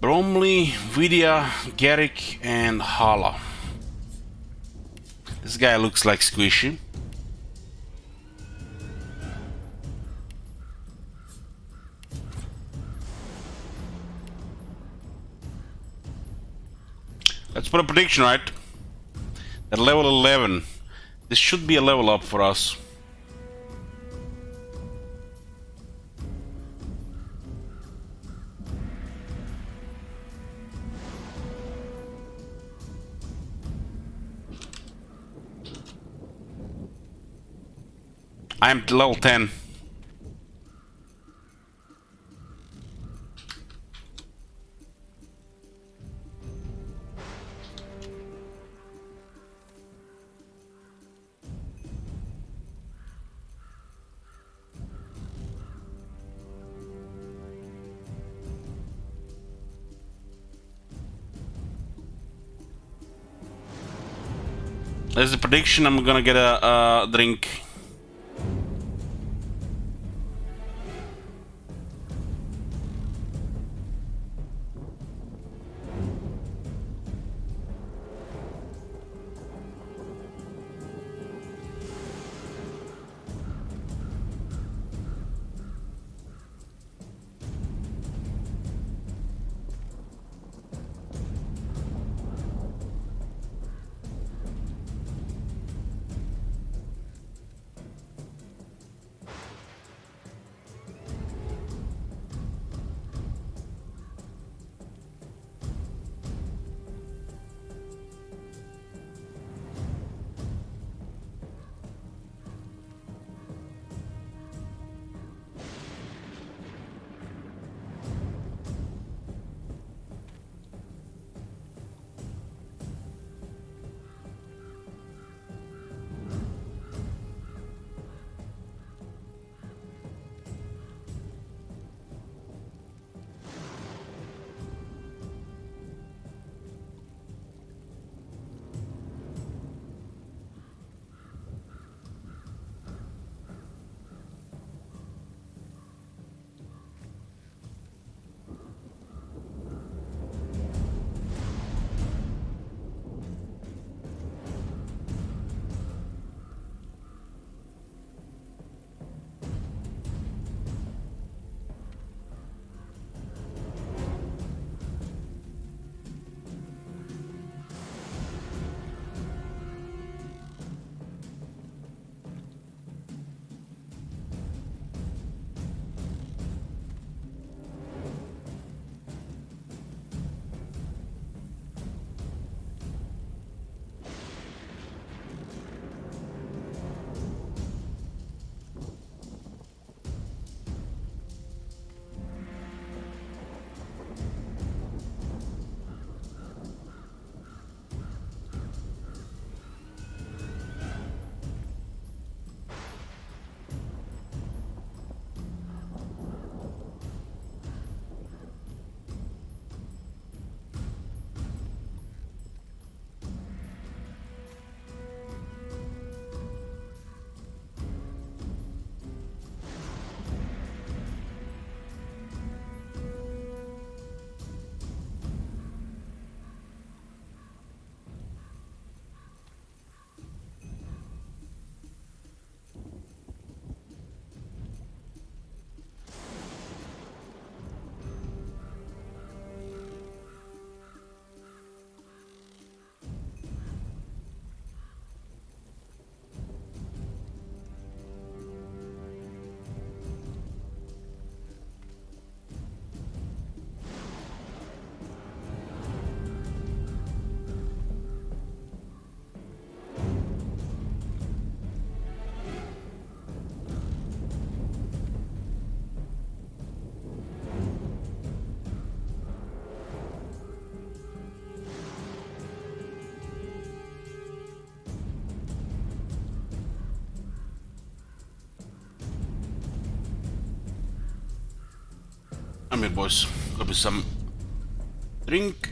Bromley, Vidya, Garrick, and Hala. This guy looks like Squishy. Let's put a prediction, right? At level 11. This should be a level up for us. I'm level 10. There's the prediction. I'm gonna get a drink. Come here, boys. Got me some drink.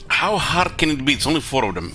How hard can it be? It's only 4 of them.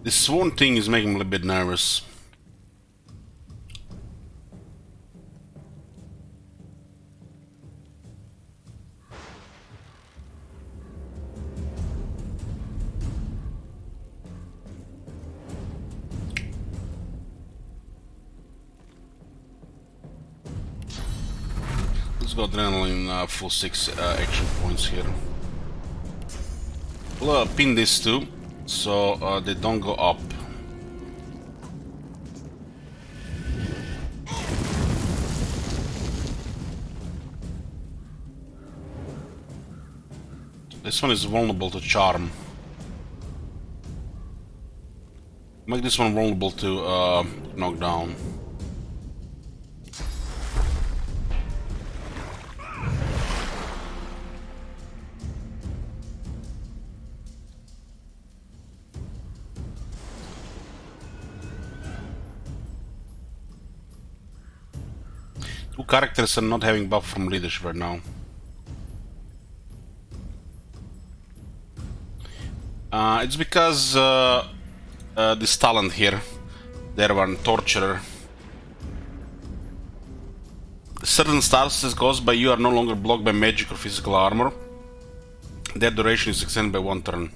This sworn thing is making me a little bit nervous. Let's go adrenaline full 6 action points here. We'll pin these two so they don't go up. This one is vulnerable to charm. Make this one vulnerable to knockdown. Two characters are not having buff from leadership right now. It's because this talent here, there one torturer. Certain statuses caused by you are no longer blocked by magic or physical armor. Their duration is extended by 1 turn.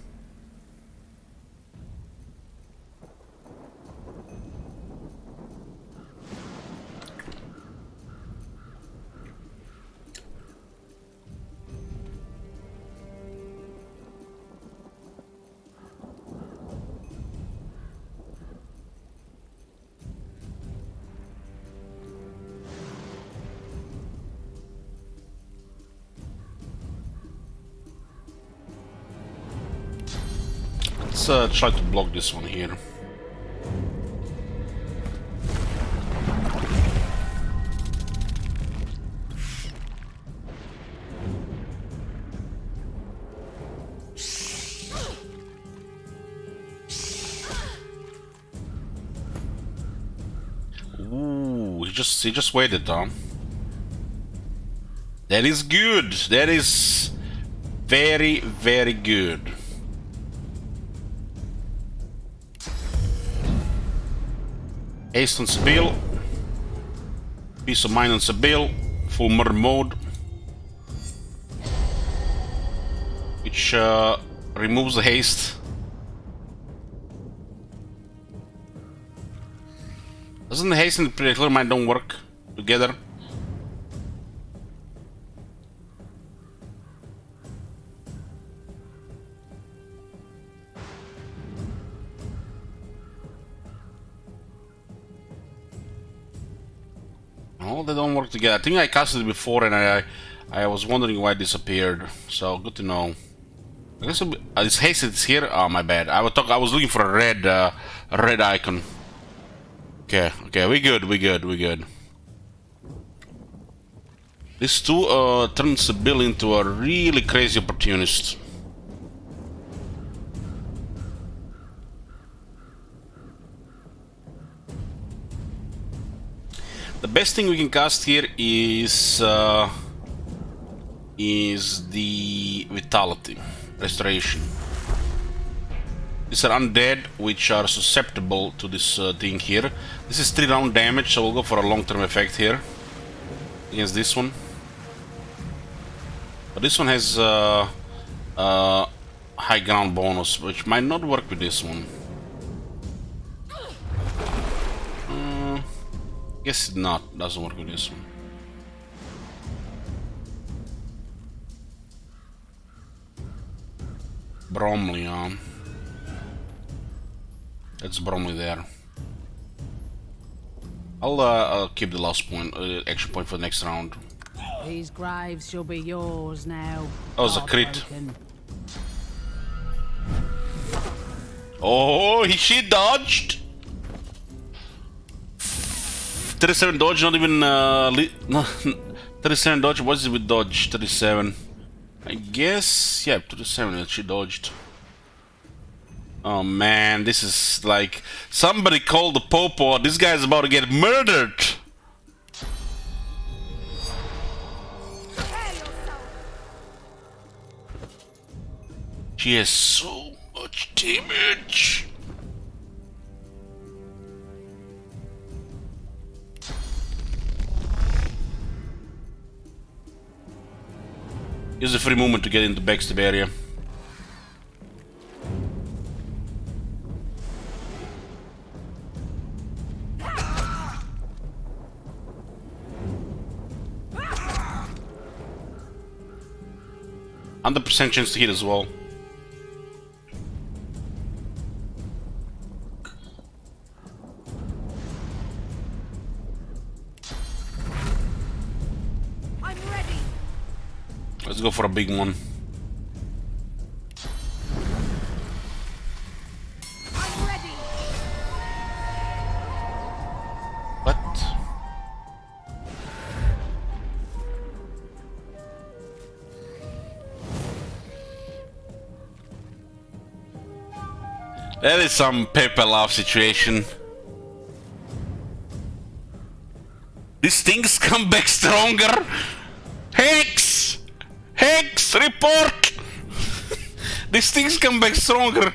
Let's try to block this one here. Ooh, he just waited down. That is good. That is very, very good. Haste on Sibyl, Peace of Mind on Sibyl, full murder mode, which removes the haste. Doesn't the haste and the Predictor Mind don't work together? No, they don't work together. I think I casted it before and I was wondering why it disappeared. So good to know. I guess this haste is here. Oh, my bad. I was looking for a red icon. Okay, we good. This two turns Sibyl into a really crazy opportunist. The best thing we can cast here is the Vitality Restoration. These are undead, which are susceptible to this thing here. This is 3 round damage, so we'll go for a long-term effect here against this one. But this one has high ground bonus, which might not work with this one. Guess not. Doesn't work with this one. Bromley, that's Bromley there. I'll keep the last point, action point for the next round. These graves shall be yours now. That was a crit. Heartbroken. Oh, she dodged. 37 dodge, not even no, 37 dodge. What is it with dodge? 37. I guess, yeah, 37 that she dodged. Oh man, this is like somebody called the Popo. This guy's about to get murdered. She has so much damage. Use a free movement to get into backstab area. Under % chance to hit as well. I'm ready. Let's go for a big one. I'm ready. What? That is some paper love situation. These things come back stronger. Hex! Hex! Report! These things come back stronger.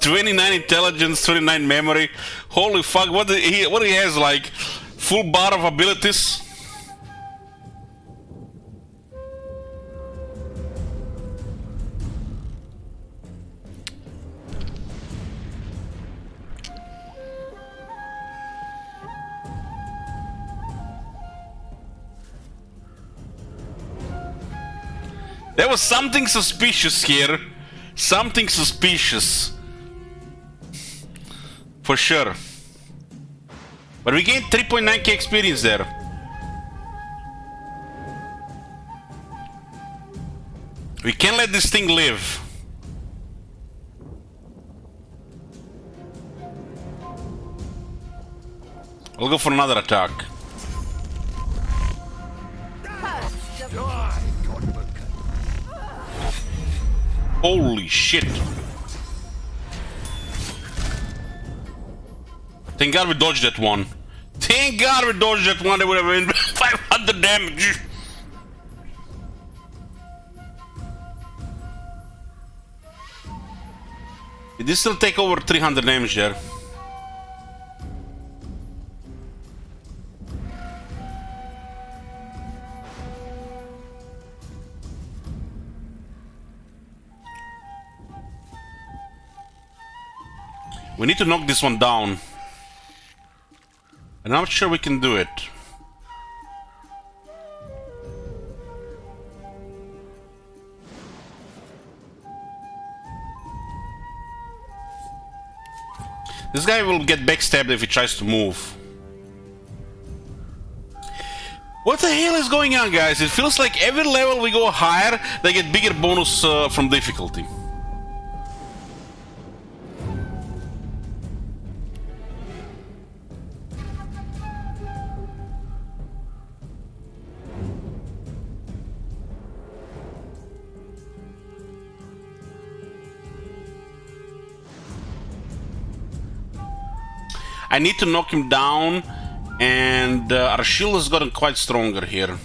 "29 intelligence, 29 memory." Holy fuck! What he has, like full bar of abilities. There was something suspicious here. Something suspicious. For sure. But we gained 3.9k experience there. We can't let this thing live. I'll go for another attack. Holy shit. Thank God we dodged that one. Thank God we dodged that one. They would have been 500 damage. Did this still take over 300 damage there? We need to knock this one down. And I'm not sure we can do it. This guy will get backstabbed if he tries to move. What the hell is going on, guys? It feels like every level we go higher, they get bigger bonus from difficulty. I need to knock him down, and our shield has gotten quite stronger here.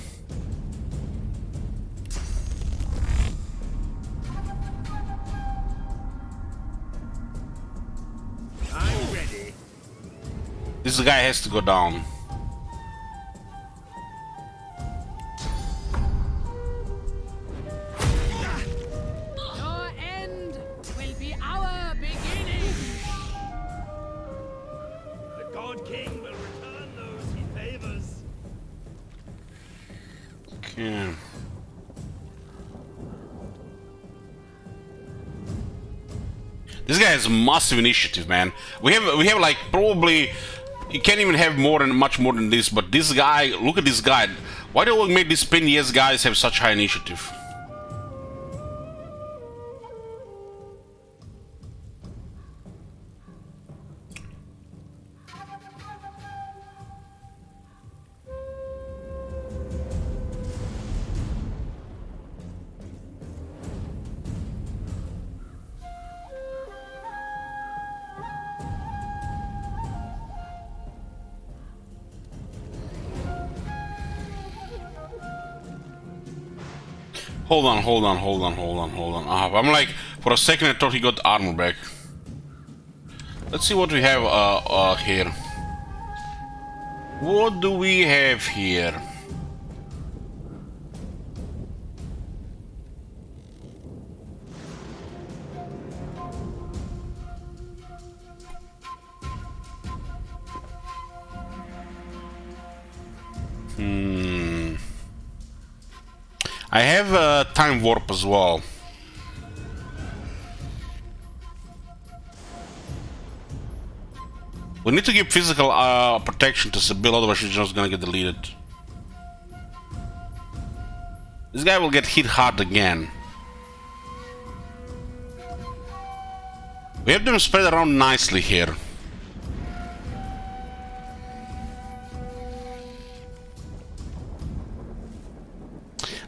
I'm ready. This guy has to go down. Your end will be our beginning. Okay. This guy has massive initiative, man. We have like probably, you can't even have much more than this. But this guy, look at this guy. Why do we make these PNES guys have such high initiative? Hold on. I'm like, for a second I thought he got armor back. Let's see what we have here. What do we have here? I have a time warp as well. We need to give physical protection to Sibyl, otherwise she's just gonna get deleted. This guy will get hit hard again. We have them spread around nicely here.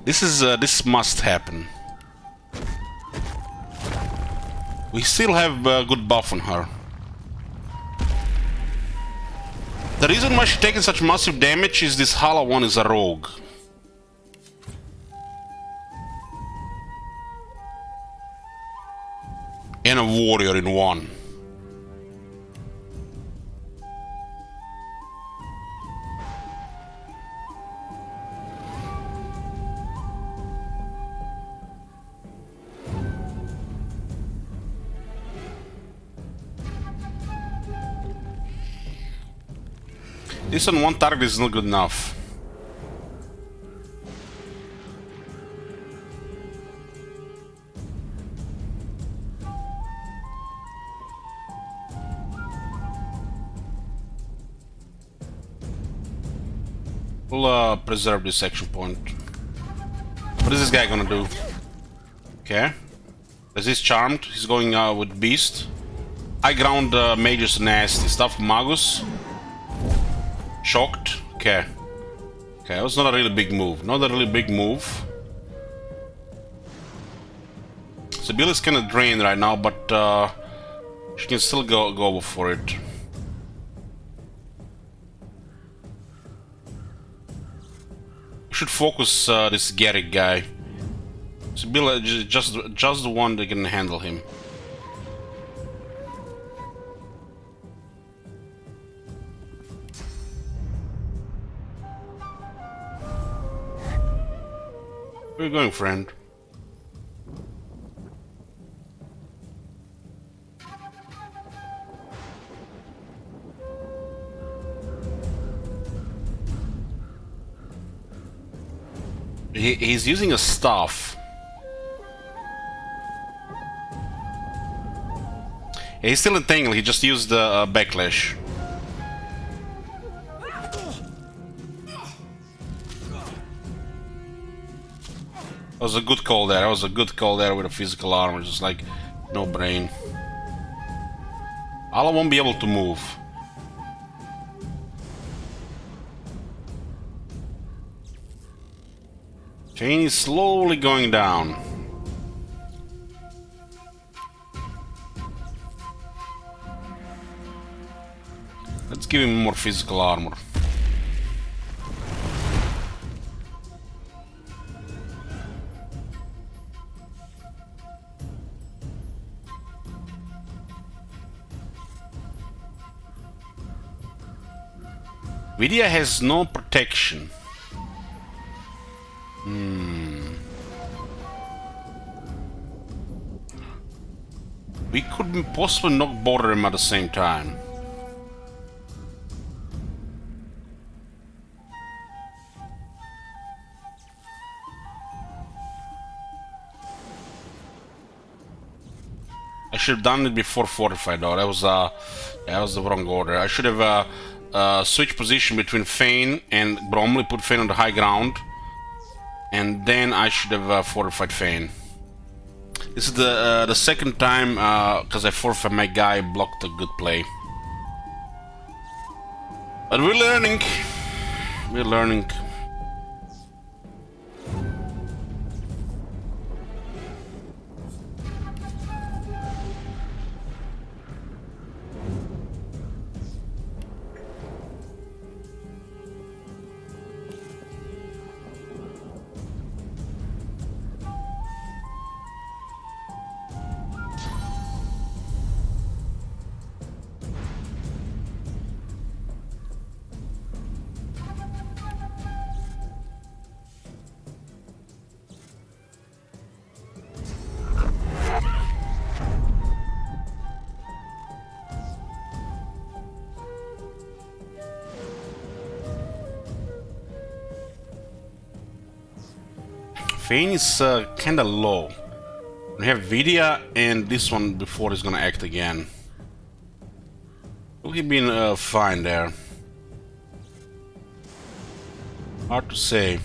This must happen. We still have a good buff on her. The reason why she's taking such massive damage is this Hala one is a rogue. And a warrior in one. This on one target is not good enough. We'll preserve this action point. What is this guy gonna do? Okay. Resist charmed. He's going with beast. High ground mage's nasty stuff. Magus. Shocked. Okay. Okay, that was not a really big move. Not a really big move. Sibyl is kind of drained right now, but she can still go for it. We should focus this Garrick guy. Sibyl is just the one that can handle him. Where are you going, friend? He's using a staff. He's still entangled, he just used the backlash. That was a good call there. That was a good call there with a physical armor. Just like, no brain. Ala won't be able to move. Chain is slowly going down. Let's give him more physical armor. Vidya has no protection. We could possibly not border him at the same time. should have done it before fortified though. That was the wrong order. I should have switched position between Fane and Bromley, put Fane on the high ground, and then I should have fortified Fane. This is the second time because I fortified my guy, blocked a good play. But we're learning. We're learning. Fane is kinda low. We have Vidya and this one before he's gonna act again. Will he be fine there? Hard to say.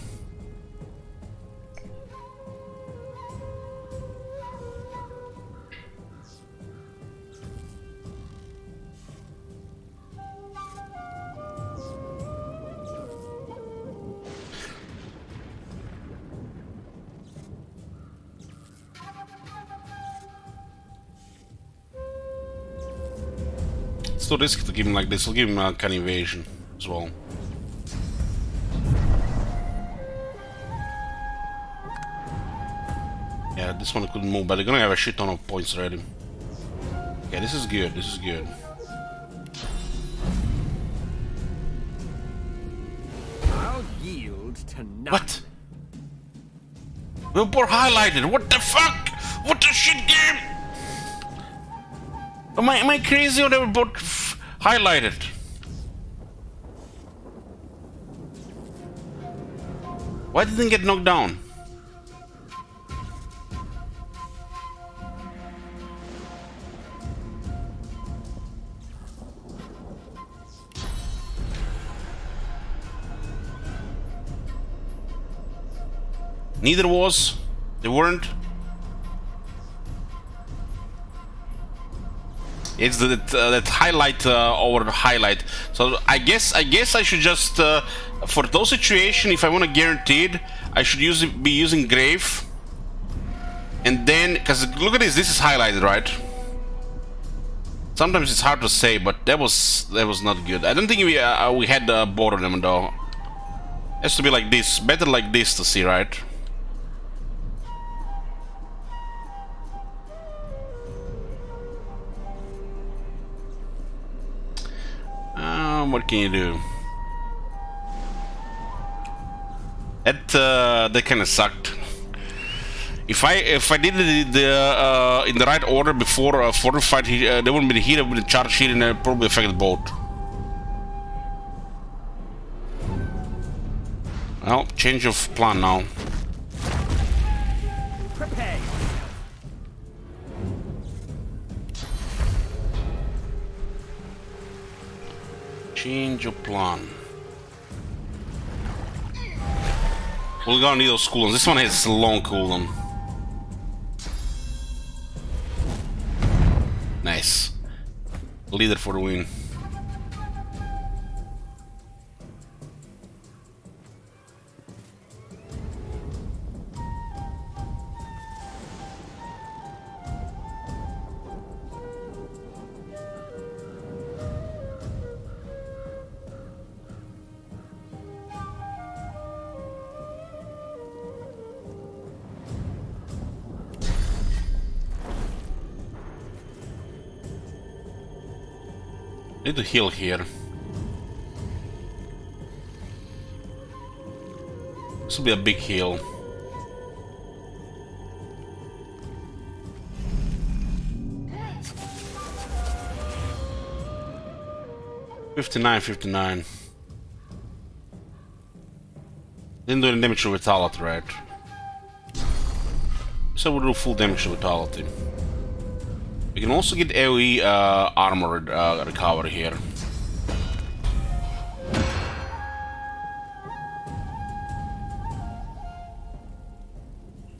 It's too risky to give him like this. We'll give him a kind of evasion as well. Yeah, this one couldn't move, but they're gonna have a shit ton of points already. Okay, this is good. This is good. I'll yield to none. What? Willpower highlighted. What the fuck? What the shit game? Am I crazy or they were both highlighted? Why didn't it get knocked down? Neither was. They weren't. It's that highlight over the highlight. So I guess I should just for those situations, if I want to guarantee it, I should be using Grave, and then because look at this, this is highlighted, right? Sometimes it's hard to say, but that was not good. I don't think we had both of them though. It has to be like this, better like this to see, right? What can you do? That kind of sucked. If I did it in the right order before fortified, there wouldn't be the heat, with the charge heat, and it probably affected both. Well, change of plan now. Prepare. Change of plan. We're gonna need those cooldowns. This one has a long cooldown. Nice. Leader for the win. Need to heal here. This will be a big heal. $59. Didn't do any damage to Vitality, right? So we'll do full damage to Vitality. We can also get AoE armored recovery here.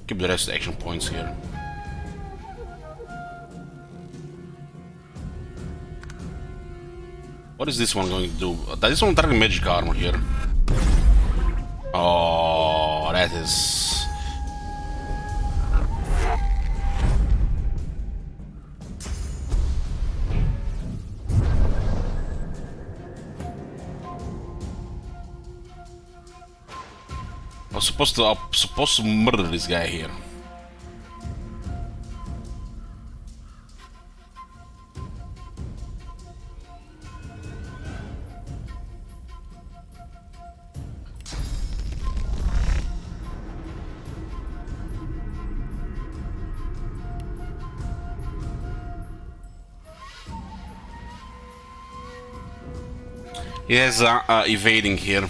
Keep the rest action points here. What is this one going to do? Does this one target magic armor here? Oh, that is... I'm supposed to murder this guy here. He has evading here.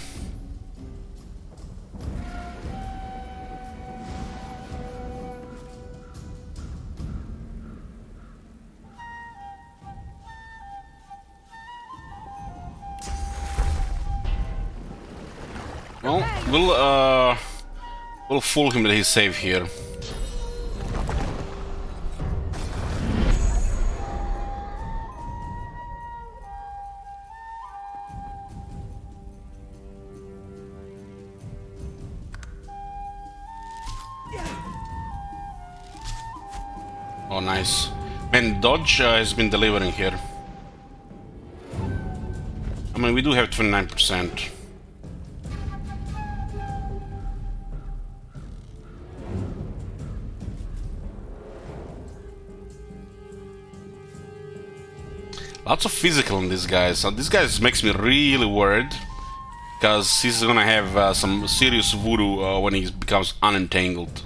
Well, we'll fool him that he's safe here. Oh, nice. Man, dodge has been delivering here. I mean, we do have 29%. Lots of physical in these guys. So this guy makes me really worried, because he's gonna have some serious voodoo when he becomes unentangled.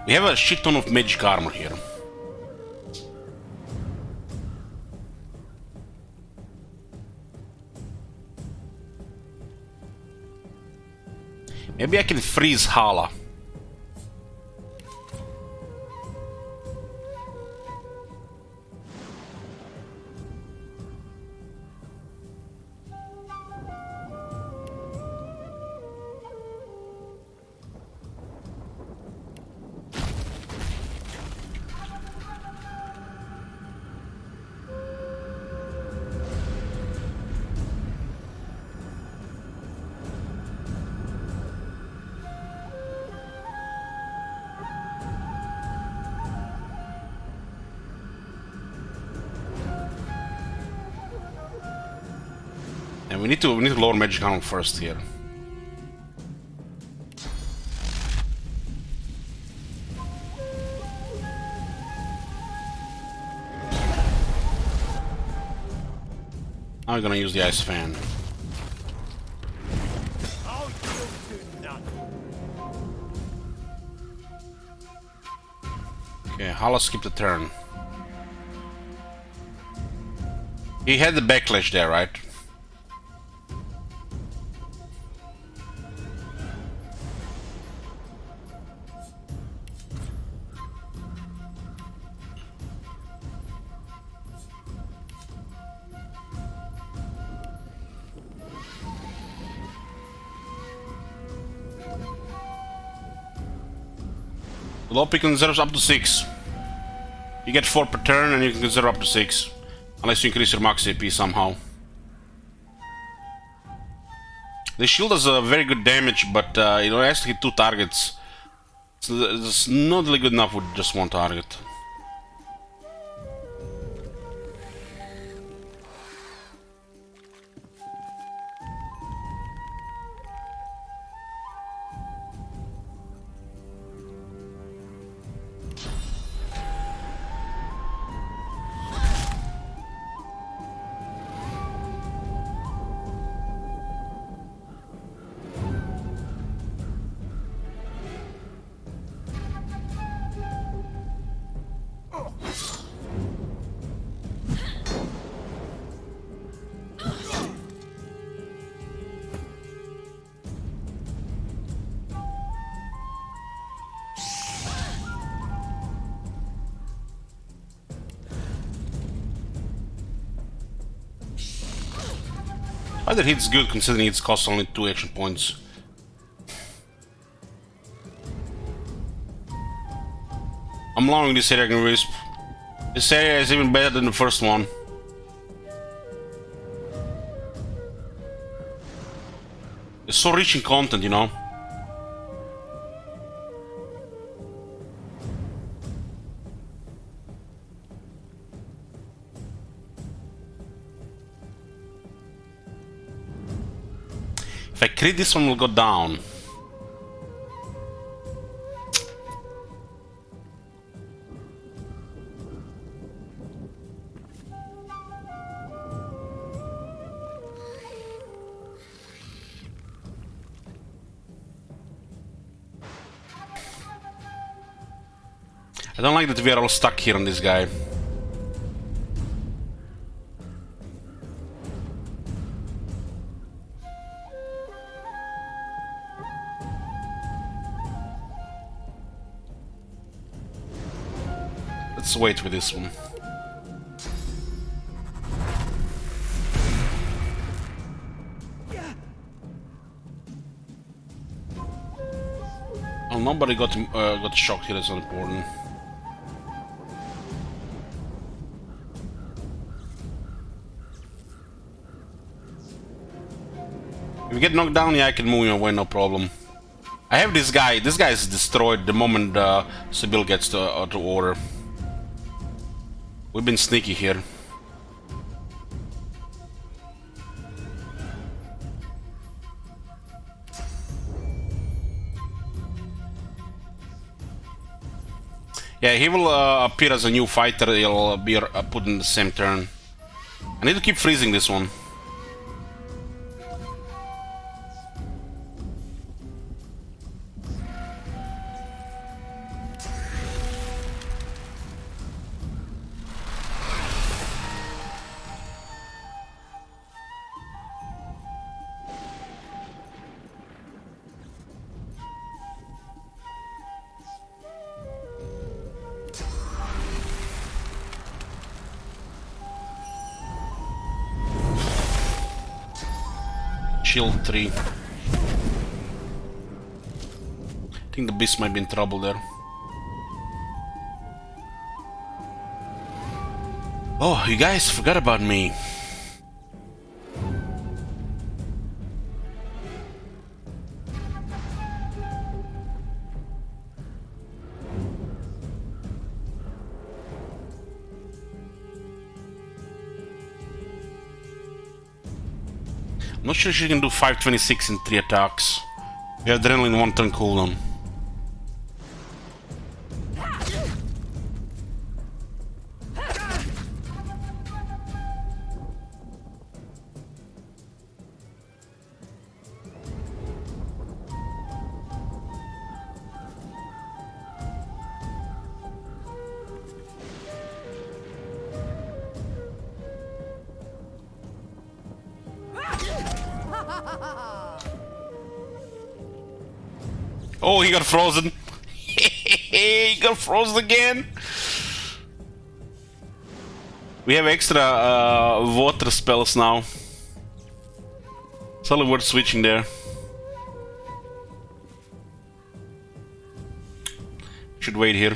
We have a shit ton of magic armor here. Maybe I can freeze Hala. And we need to lower magic armor first here. Now we're gonna use the ice fan. Okay, Hala skipped a turn. He had the backlash there, right? Low pick conserves up to 6. You get 4 per turn and you can conserve up to 6. Unless you increase your max AP somehow. The shield does very good damage, but it has to hit 2 targets. So it's not really good enough with just 1 target. Either hit's good considering it costs only 2 action points. I'm loving this area, Wisp. This area is even better than the first one. It's so rich in content, you know. If I crit, this one will go down. I don't like that we are all stuck here on this guy. Let's wait with this one. Oh, nobody got shocked here. That's not important. If we get knocked down, yeah, I can move him away, no problem. I have this guy. This guy is destroyed the moment Sibyl gets to order. We've been sneaky here. Yeah, he will appear as a new fighter. He'll be put in the same turn. I need to keep freezing this one. Shield 3. I think the beast might be in trouble there. Oh, you guys forgot about me. I'm not sure she can do 526 in 3 attacks. We have adrenaline 1 turn cooldown. Oh, he got frozen. He got frozen again. We have extra water spells now. It's only worth switching there. Should wait here.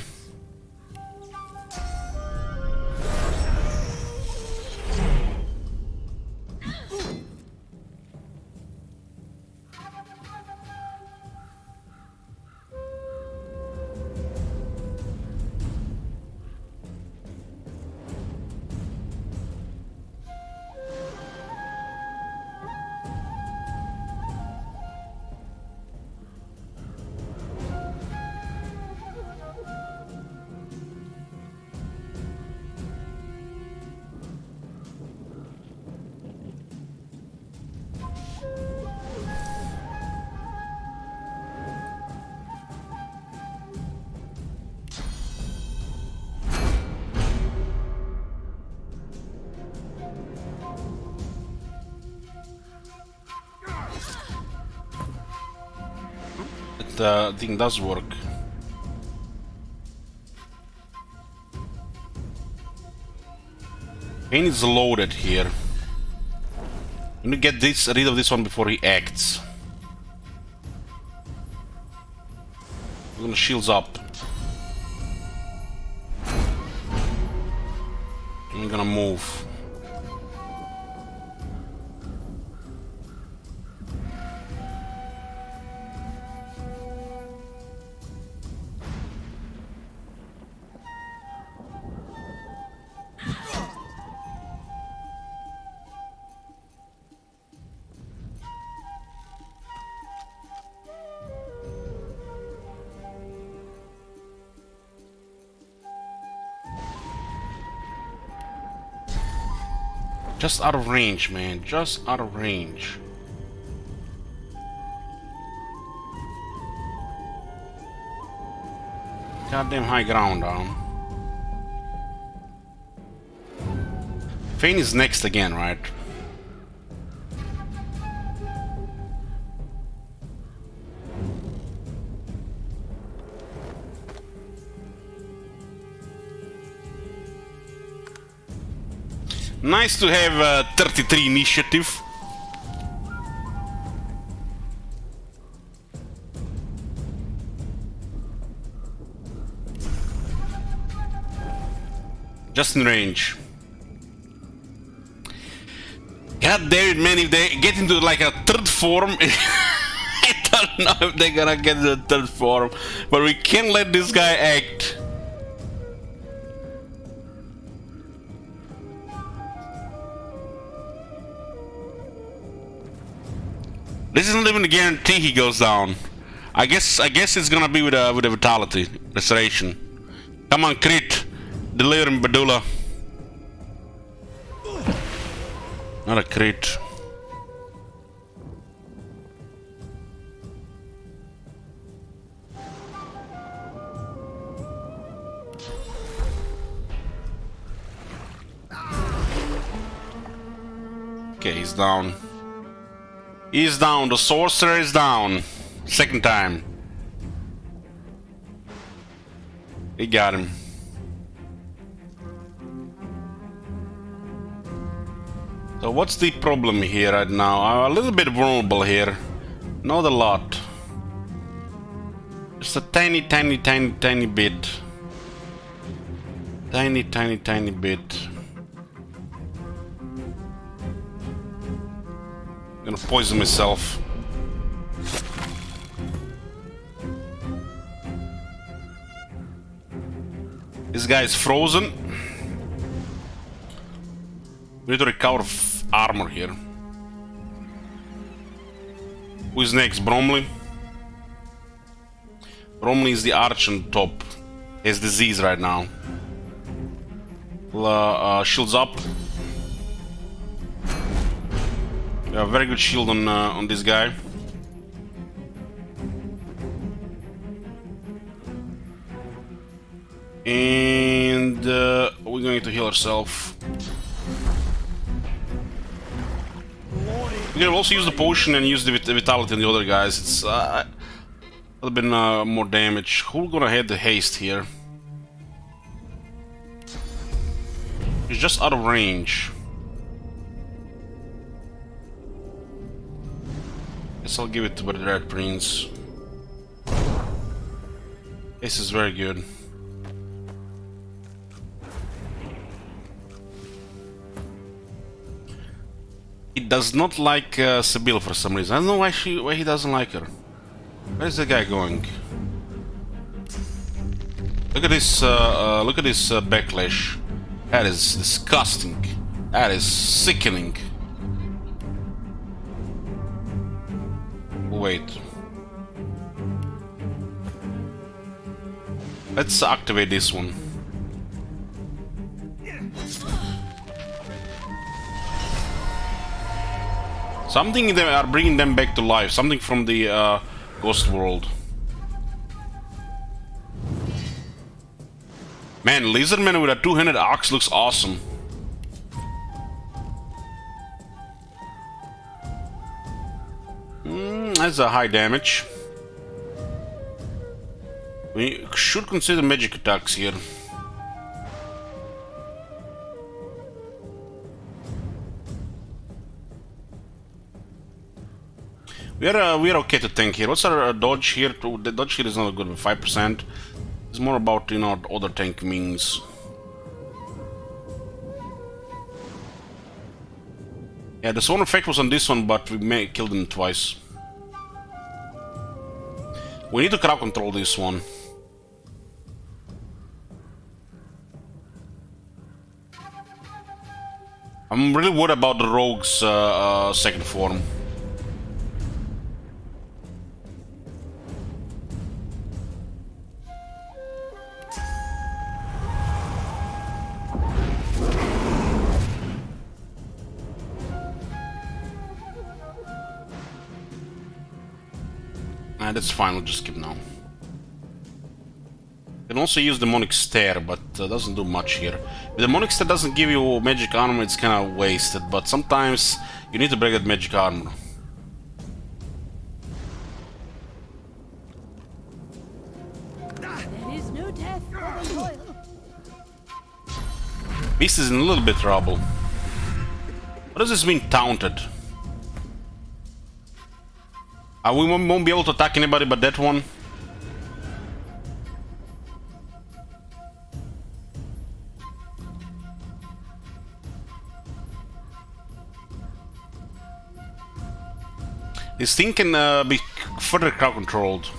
That thing does work. Pain is loaded here. Let me get rid of this one before he acts. We're gonna shields up. I'm gonna move. Just out of range, man. Just out of range. Goddamn high ground, Fane is next again, right? Nice to have 33 initiative. Just in range. God damn it, man, if they get into like a third form, I don't know if they're gonna get into the third form, but we can't let this guy act. This is not even a guarantee he goes down. I guess it's gonna be with a vitality restoration. Come on, crit, deliver him, Badula. Not a crit. Okay, he's down. He's down, the sorcerer is down. Second time. He got him. So what's the problem here right now? I'm a little bit vulnerable here. Not a lot. Just a tiny bit. Tiny bit. I'm gonna poison myself. This guy is frozen. We need to recover armor here. Who is next? Bromley? Bromley is the arch on top. He has disease right now. Shields up. Yeah, very good shield on this guy. And we're going to heal ourselves. We can also use the potion and use the vitality on the other guys. It's a little bit more damage. Who's gonna have the haste here? He's just out of range. Guess I'll give it to the Red Prince. This is very good. He does not like Sibyl for some reason. I don't know why he doesn't like her. Where's the guy going? Look at this backlash. That is disgusting. That is sickening. Wait. Let's activate this one. Something they are bringing them back to life. Something from the ghost world. Man, Lizardman with a two-handed axe looks awesome. That's a high damage. We should consider magic attacks here. we're okay to tank here. What's our dodge here? The dodge here is not good with 5%. It's more about, you know, other tank means. Yeah, the swarm effect was on this one, but we may killed him twice. We need to crowd control this one. I'm really worried about the rogue's second form. That's fine, we'll just skip now. You can also use Demonic Stare, but doesn't do much here. If the Demonic Stare doesn't give you magic armor, it's kind of wasted, but sometimes you need to break that magic armor. There is no death for the loyal. Beast is in a little bit trouble. What does this mean, taunted? We won't be able to attack anybody but that one. This thing can be further crowd controlled.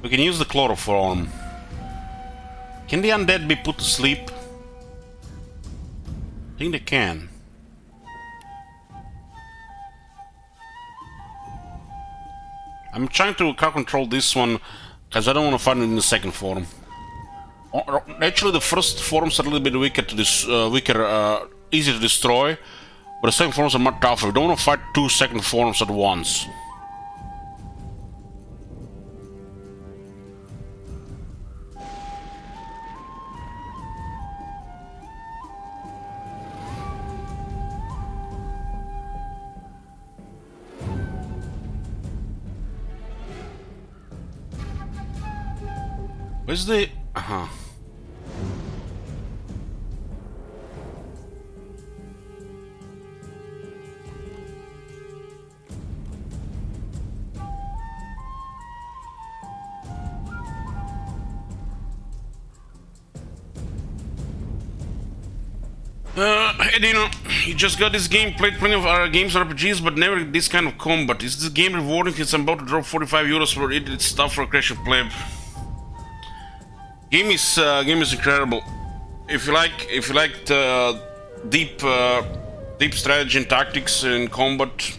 We can use the chloroform. Can the undead be put to sleep? I think they can. I'm trying to crowd control this one because I don't want to fight it in the second form. Actually, the first forms are a little bit weaker to easier to destroy, but the second forms are much tougher. We don't want to fight two second forms at once. Where's the... Dino, you just got this game, played plenty of our games and RPGs, but never this kind of combat. Is this game rewarding since I'm about to drop 45 euros for it? It's tough for a crash of pleb. Game is incredible. If you liked deep strategy and tactics and combat,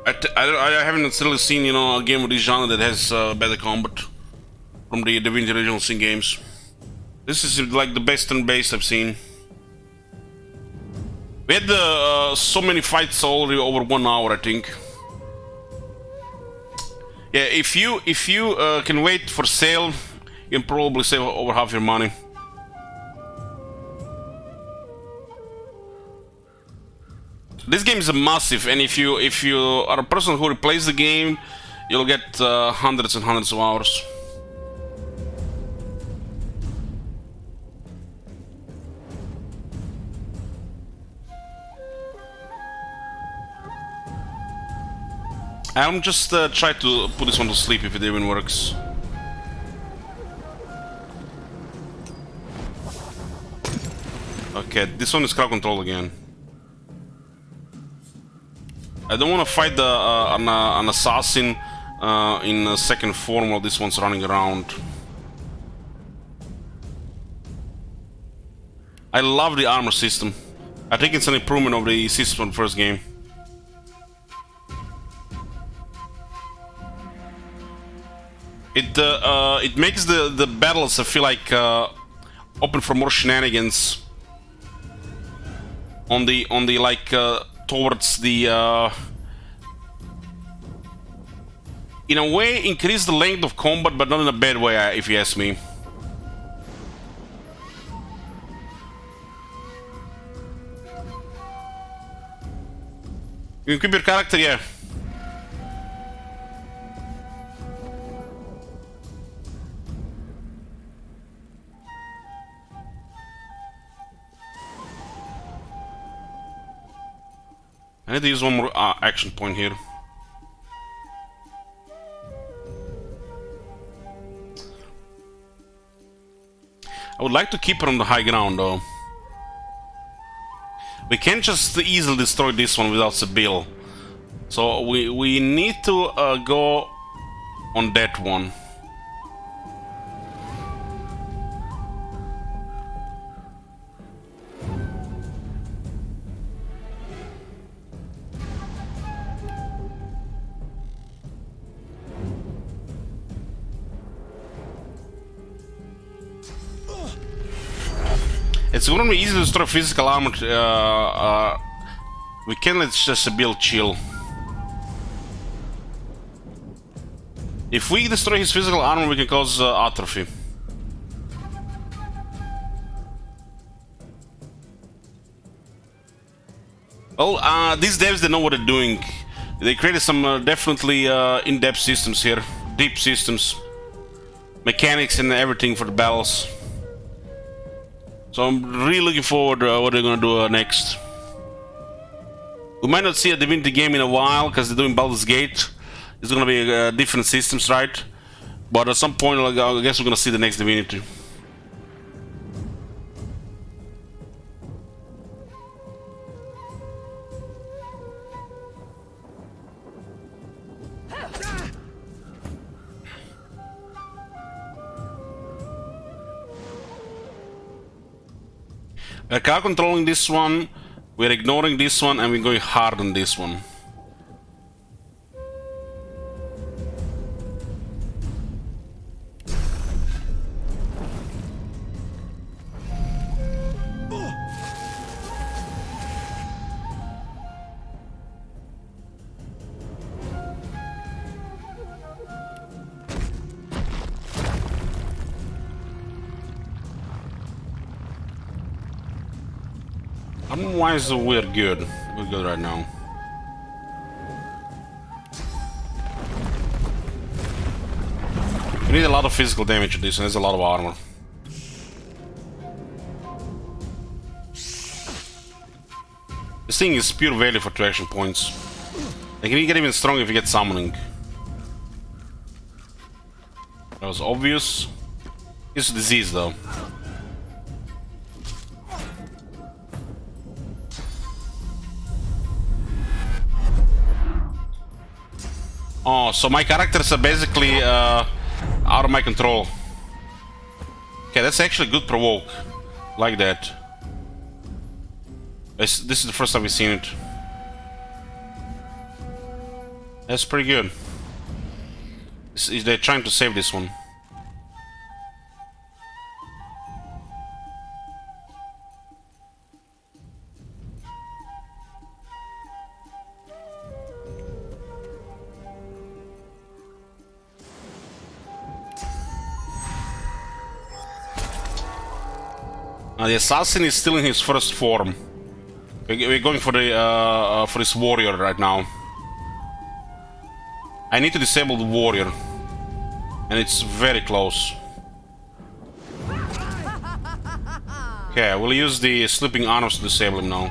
I haven't necessarily seen, you know, a game of this genre that has better combat from the Divinity original sin games. This is like the best turn-based I've seen. We had so many fights already over 1 hour, I think. Yeah, if you can wait for sale, you can probably save over half your money. This game is massive, and if you are a person who replays the game, you'll get hundreds and hundreds of hours. I'm just try to put this one to sleep if it even works. Okay, this one is crowd control again. I don't want to fight an assassin in a second form while this one's running around. I love the armor system. I think it's an improvement of the system from the first game. It makes the battles, I feel like, open for more shenanigans. On the like towards the in a way increase the length of combat, but not in a bad way, if you ask me. You can keep your character, yeah. I need to use one more action point here. I would like to keep her on the high ground though. We can't just easily destroy this one without Sibyl. So we need to go on that one. It's gonna be easy to destroy physical armor. We can let just Sibyl chill. If we destroy his physical armor, we can cause atrophy. Well, these devs, they know what they're doing. They created some definitely in-depth systems here. Deep systems. Mechanics and everything for the battles. So I'm really looking forward to what they're gonna do next. We might not see a Divinity game in a while because they're doing Baldur's Gate. It's gonna be different systems, right? But at some point, I guess we're gonna see the next Divinity. We're car controlling this one, we're ignoring this one, and we're going hard on this one. Otherwise, we're good. We're good right now. We need a lot of physical damage to this, and there's a lot of armor. This thing is pure value for 2 action points. They can get even stronger if you get summoning. That was obvious. It's a disease, though. Oh, so my characters are basically out of my control. Okay, that's actually good provoke. Like that. This is the first time we've seen it. That's pretty good. They're trying to save this one. The assassin is still in his first form. We're going for the for this warrior right now. I need to disable the warrior, and it's very close. Okay, we'll use the sleeping arms to disable him now.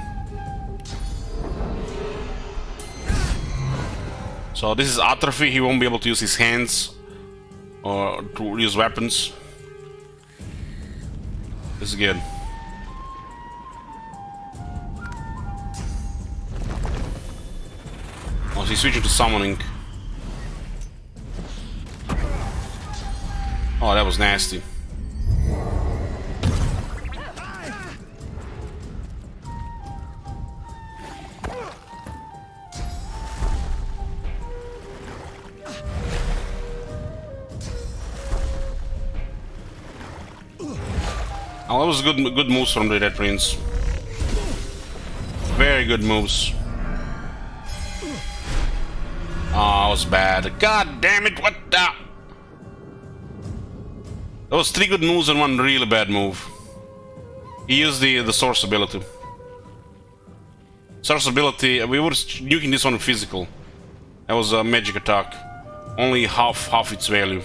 So this is atrophy. He won't be able to use his hands or to use weapons. This is good. Oh, he's switching to summoning. Oh, that was nasty. Oh, that was good moves from the Red Prince. Very good moves. Oh, that was bad. God damn it, what the? That was 3 good moves and 1 really bad move. He used the source ability. Source ability, we were nuking this one with physical. That was a magic attack. Only half its value.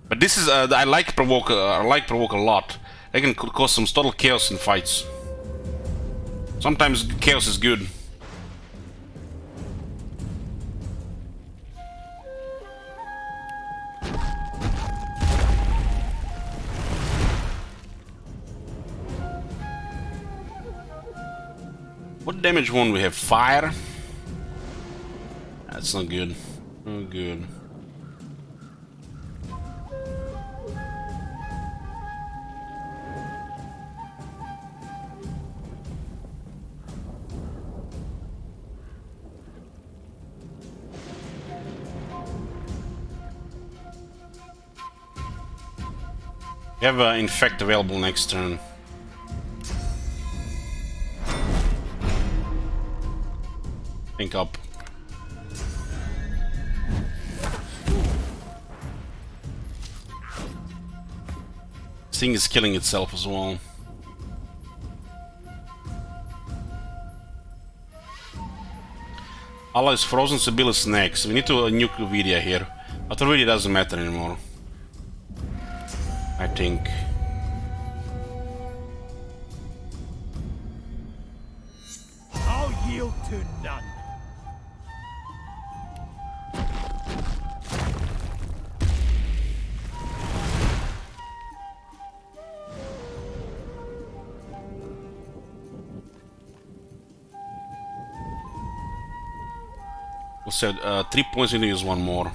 But this is I like provoke a lot. I can cause some total chaos in fights. Sometimes chaos is good. What damage one we have? Fire? That's not good. Not good. We have Infect available next turn. Think up. This thing is killing itself as well. Allah is frozen, Sibyl is next. We need to nuke Vidya here. But Vidya doesn't matter anymore. I think. I'll yield to none. We said 3 points, we need to use one more.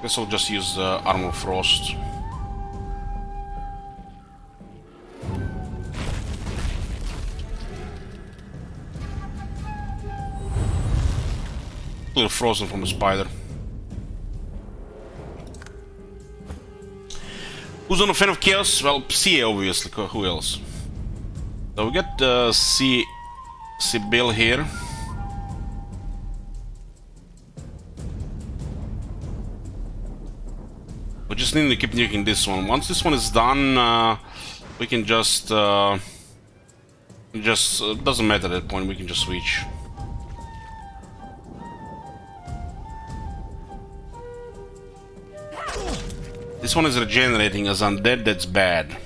Guess I'll just use Armor Frost. A little frozen from the spider. Who's on a fan of chaos? Well, CA obviously. Who else? So we got Sibyl here. We just need to keep nuking this one. Once this one is done, we can just doesn't matter at that point. We can just switch. This one is regenerating as undead. That's bad.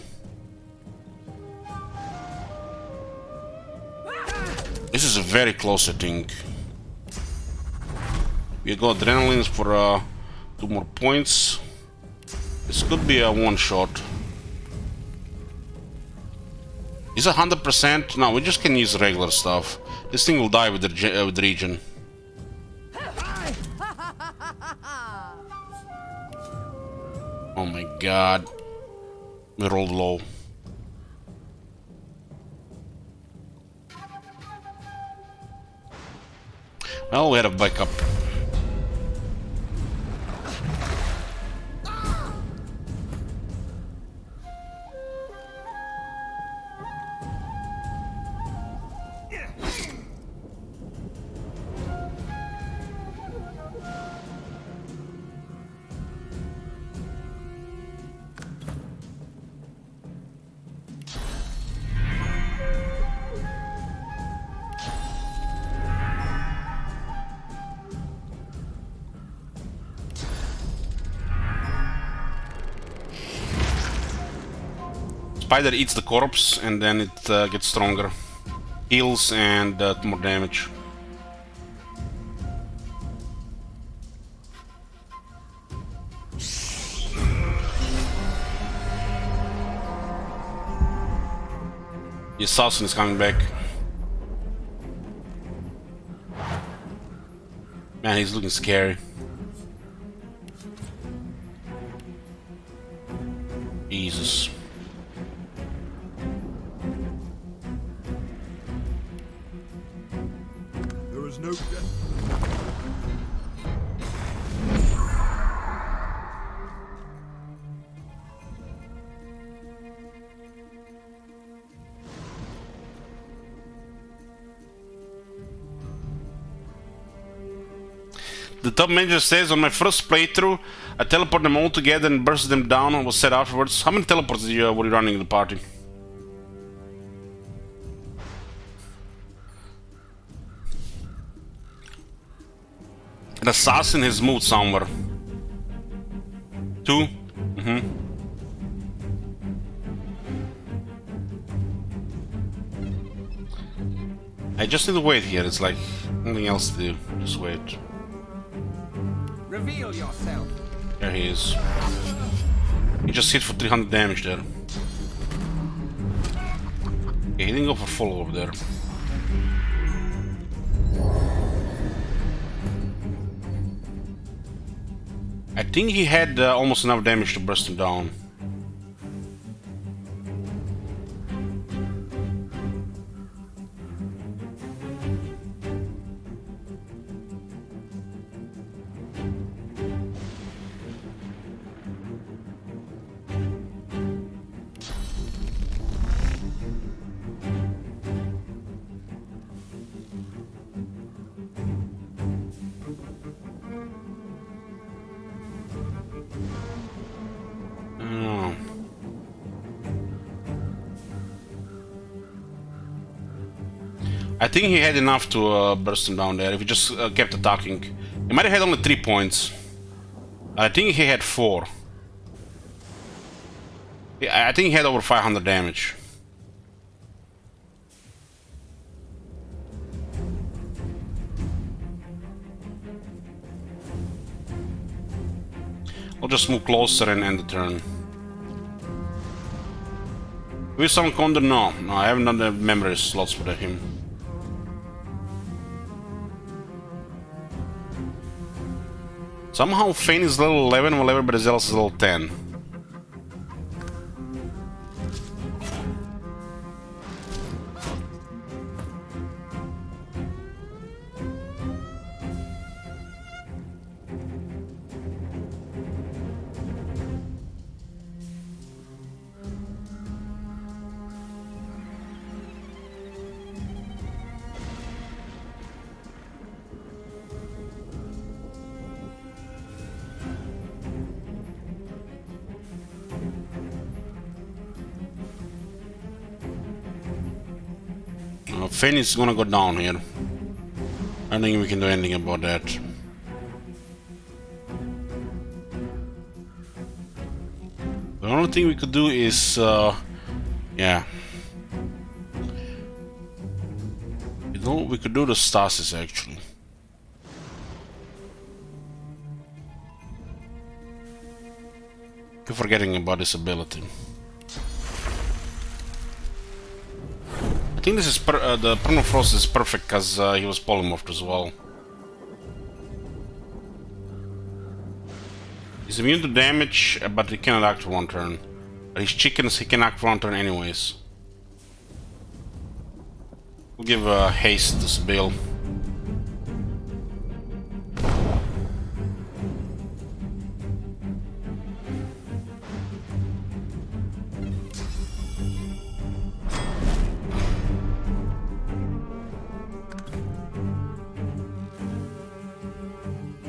This is very close, I think. We got adrenalines for 2 more points. This could be a one-shot. Is 100%? No, we just can use regular stuff. This thing will die with the regen. Oh my god. We rolled low. Well, we had a backup. Spider eats the corpse and then it gets stronger. Heals and more damage. The assassin is coming back. Man, he's looking scary. Jesus. There is no death. The top manager says, on my first playthrough, I teleport them all together and burst them down and was set afterwards. How many teleports were you running in the party? An assassin has moved somewhere. 2? I just need to wait here. It's like nothing else to do. Just wait. Reveal yourself. There he is. He just hit for 300 damage there. Okay, he didn't go for full over there. I think he had almost enough damage to burst him down. I think he had enough to burst him down there if he just kept attacking. He might have had only 3 points. I think he had 4. Yeah, I think he had over 500 damage. I'll just move closer and end the turn. With some Condor? No, I haven't done the memory slots for him. Somehow Fane is level 11, while everybody else is level 10. Fane is gonna go down here. I don't think we can do anything about that. The only thing we could do is, yeah. You know, we could do the stasis actually. Keep forgetting about this ability. I think this is the Permafrost is perfect because he was polymorphed as well. He's immune to damage, but he cannot act for 1 turn. But his chickens, he can act for 1 turn anyways. We'll give haste to Sibyl.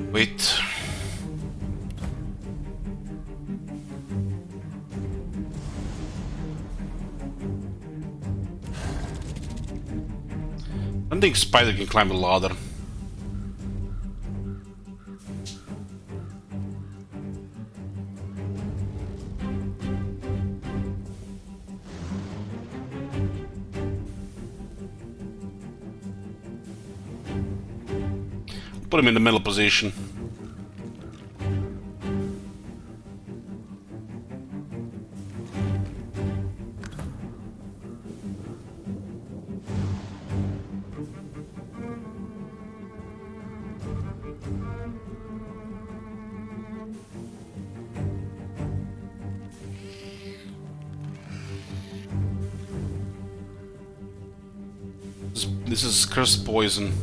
Wait. I don't think Spider can climb the ladder. Put him in the middle position. This is cursed poison.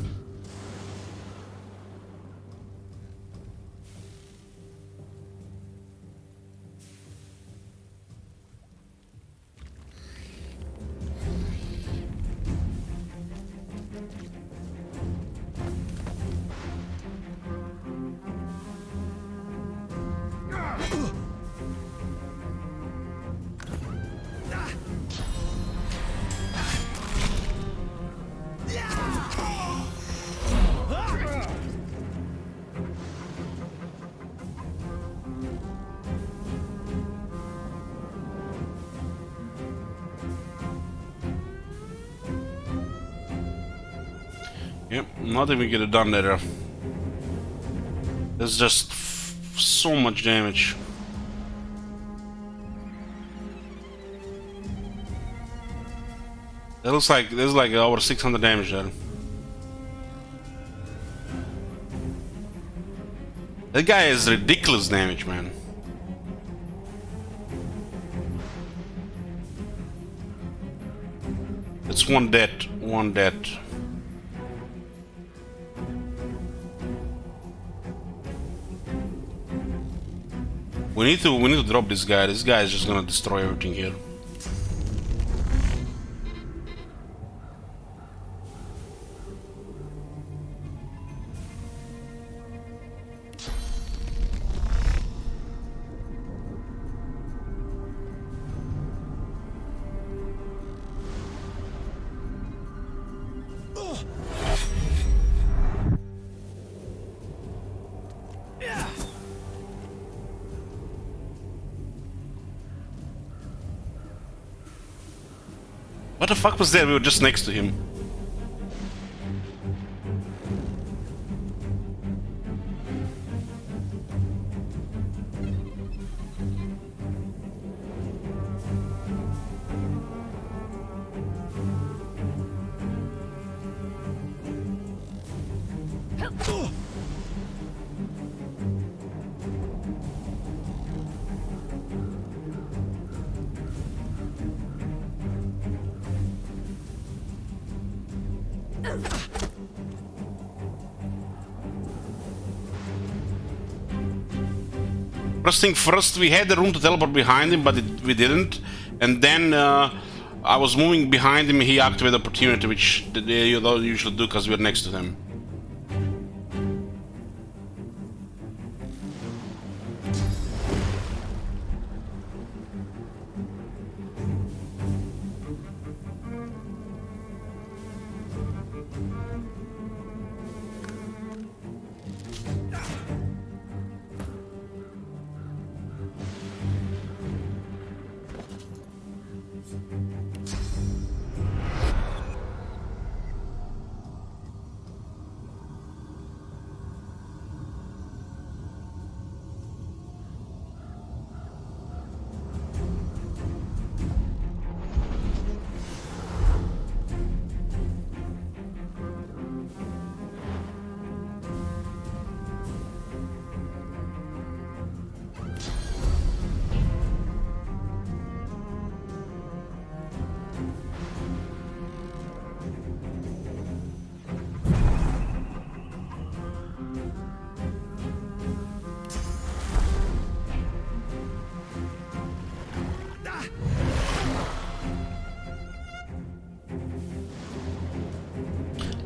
Yep, nothing we get it done there. There's just so much damage. It looks like there's like over 600 damage there. That guy is ridiculous damage, man. It's one dead, one dead. We need to drop this guy. This guy is just gonna destroy everything here. What the fuck was that? We were just next to him. First thing first, we had the room to teleport behind him, but we didn't. And then I was moving behind him, he activated opportunity, which they usually do because we're next to them.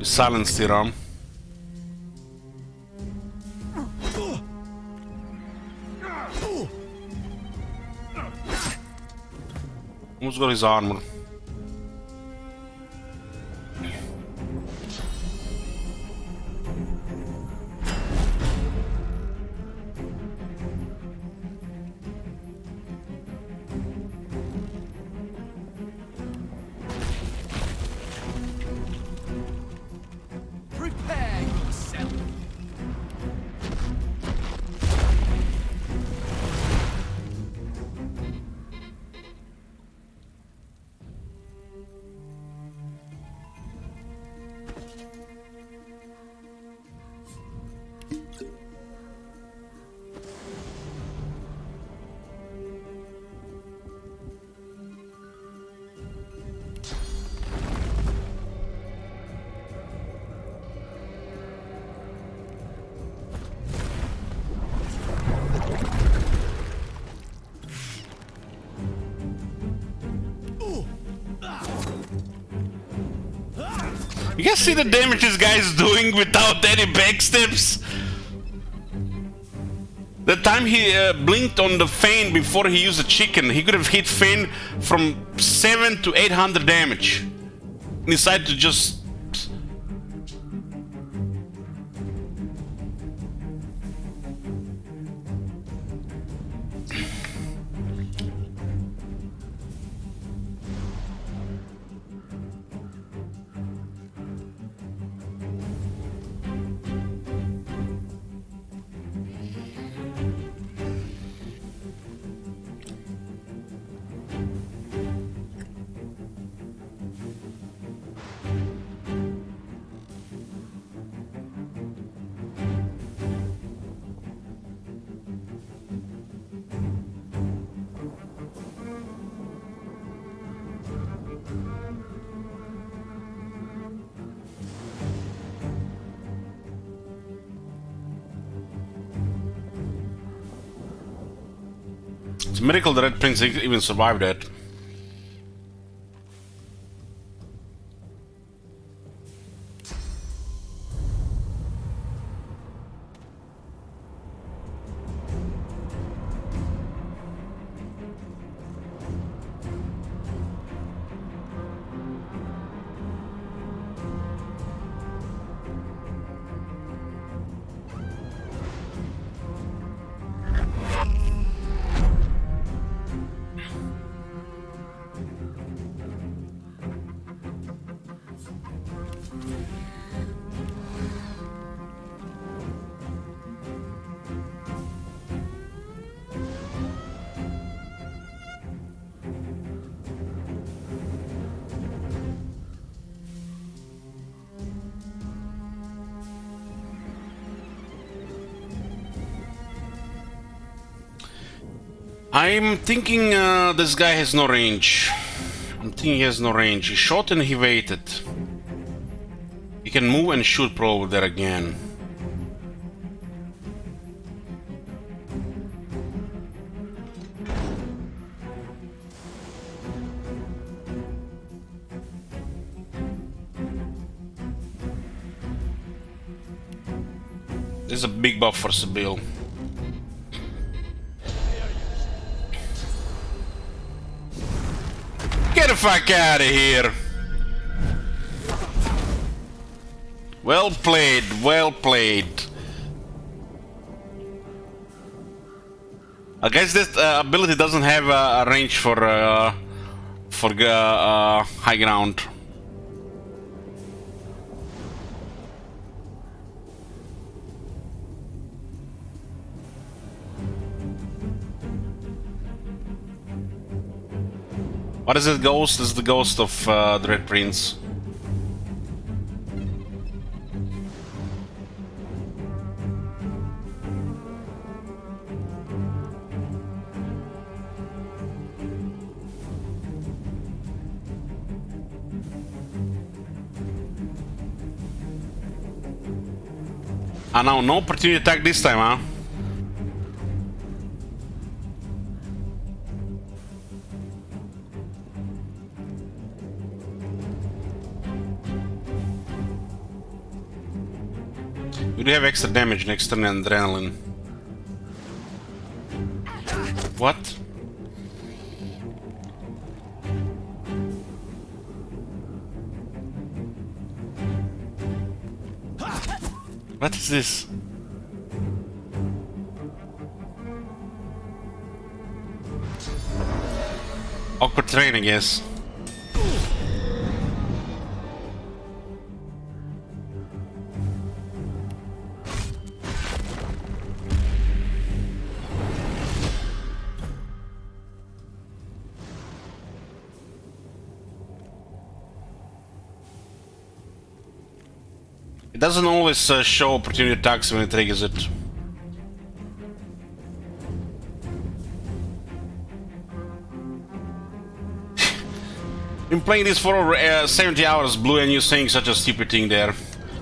Silence the ram. Almost got his armor. You guys see the damage this guy is doing without any backsteps? The time he blinked on the Fane before he used the chicken, he could have hit Fane from 700 to 800 damage. He decided to just... It's a miracle the Red Prince even survived that. I'm thinking this guy has no range. I'm thinking he has no range. He shot and he waited. He can move and shoot probably there again. There's a big buff for Sibyl. Get the fuck out of here! Well played, well played. I guess this ability doesn't have a range for high ground. What is it, ghost? This is the ghost of the Red Prince. Ah, now no opportunity attack this time, huh? We do have extra damage and extra adrenaline. What? What is this? Awkward terrain, I guess. It doesn't always show opportunity attacks when it triggers it. Been playing this for over 70 hours, Blue, and you're saying such a stupid thing there.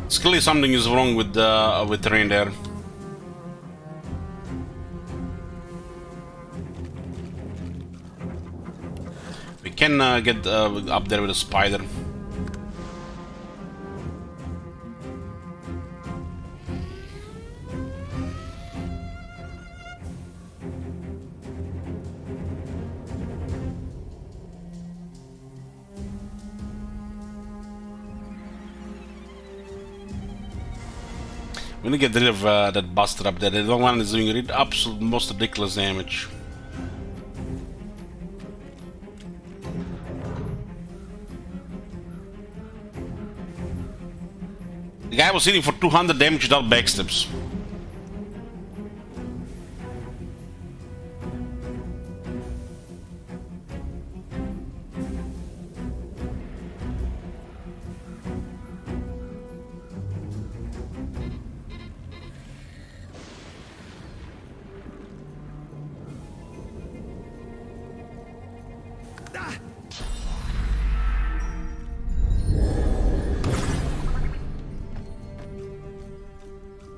It's clearly something is wrong with terrain there. We can get up there with a spider. I'm gonna get rid of that bastard up there. The long one is doing absolute most ridiculous damage. The guy was hitting for 200 damage without backstabs.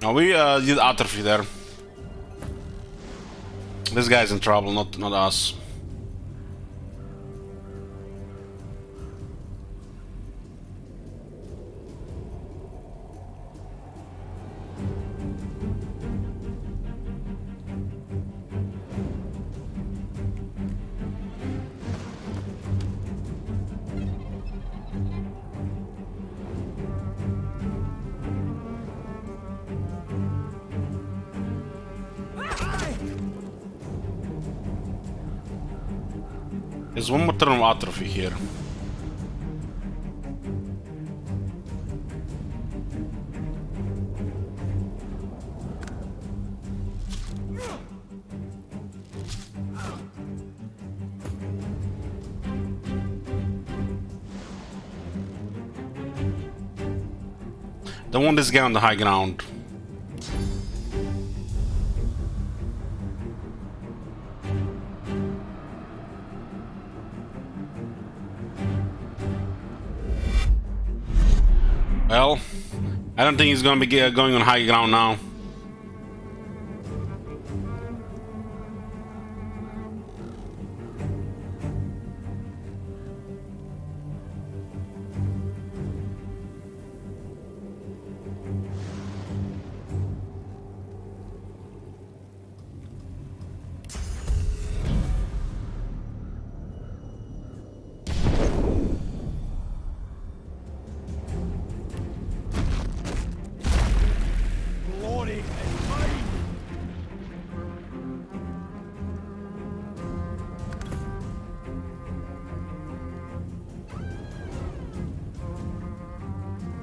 Now we did atrophy there. This guy's in trouble, not us. There's one more turn of atrophy here. Don't want this guy on the high ground. Well, I don't think he's gonna be going on high ground now.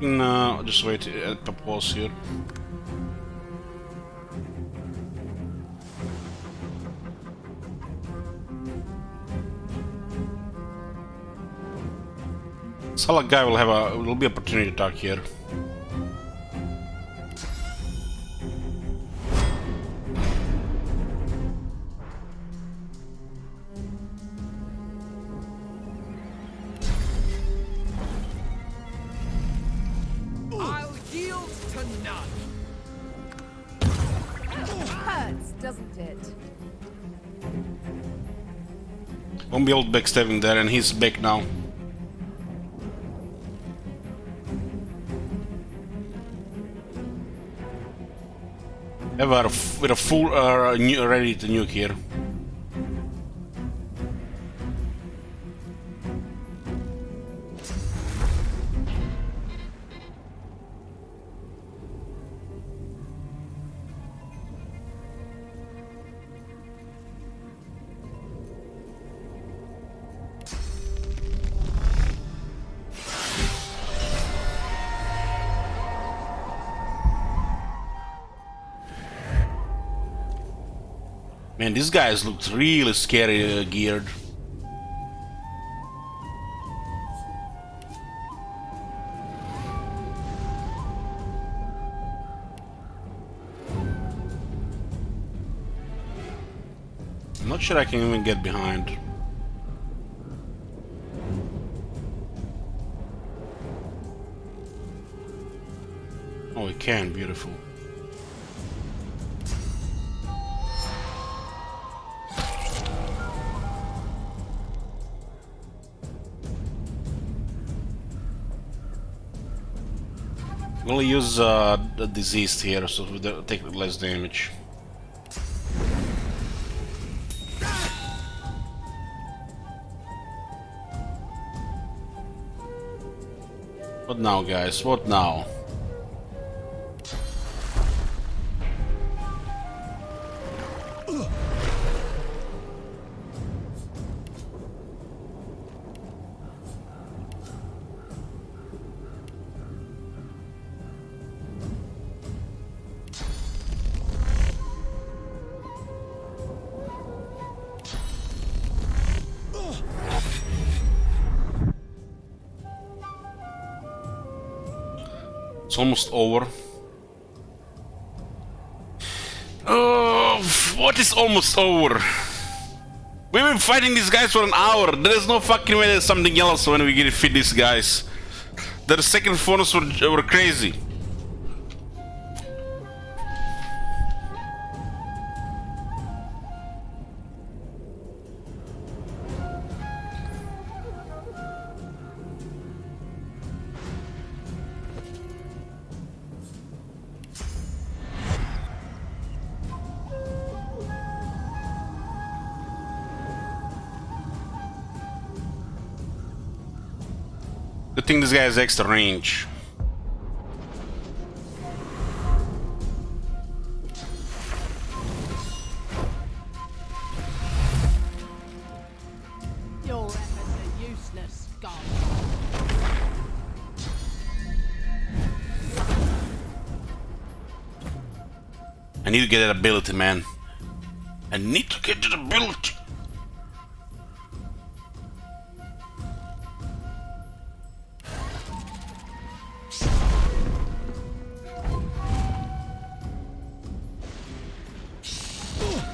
No, just wait at the pause here. Salak guy will be opportunity to talk here. Won't be old backstabbing there, and he's back now. Ever with a full ready to nuke here. Man, these guys looked really scary geared. I'm not sure I can even get behind. Oh, we can, beautiful. We'll use the diseased here, so we take less damage. What now, guys? What now? It's almost over. Oh, what is almost over? We've been fighting these guys for an hour. There is no fucking way there's something else when we get to feed these guys. The second phones were crazy. Good thing this guy has extra range. Your efforts are useless, God. I need to get that ability, man. I need to get that ability.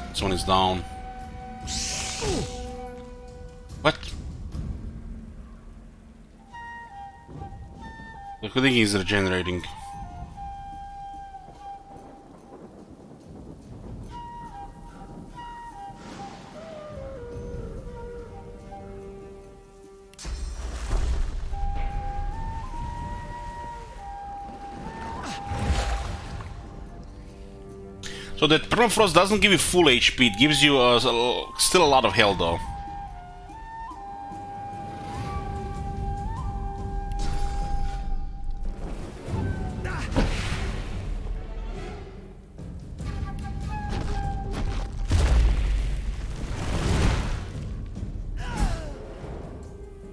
This one is down. What? I think he's regenerating. So that permafrost doesn't give you full HP, it gives you still a lot of health though.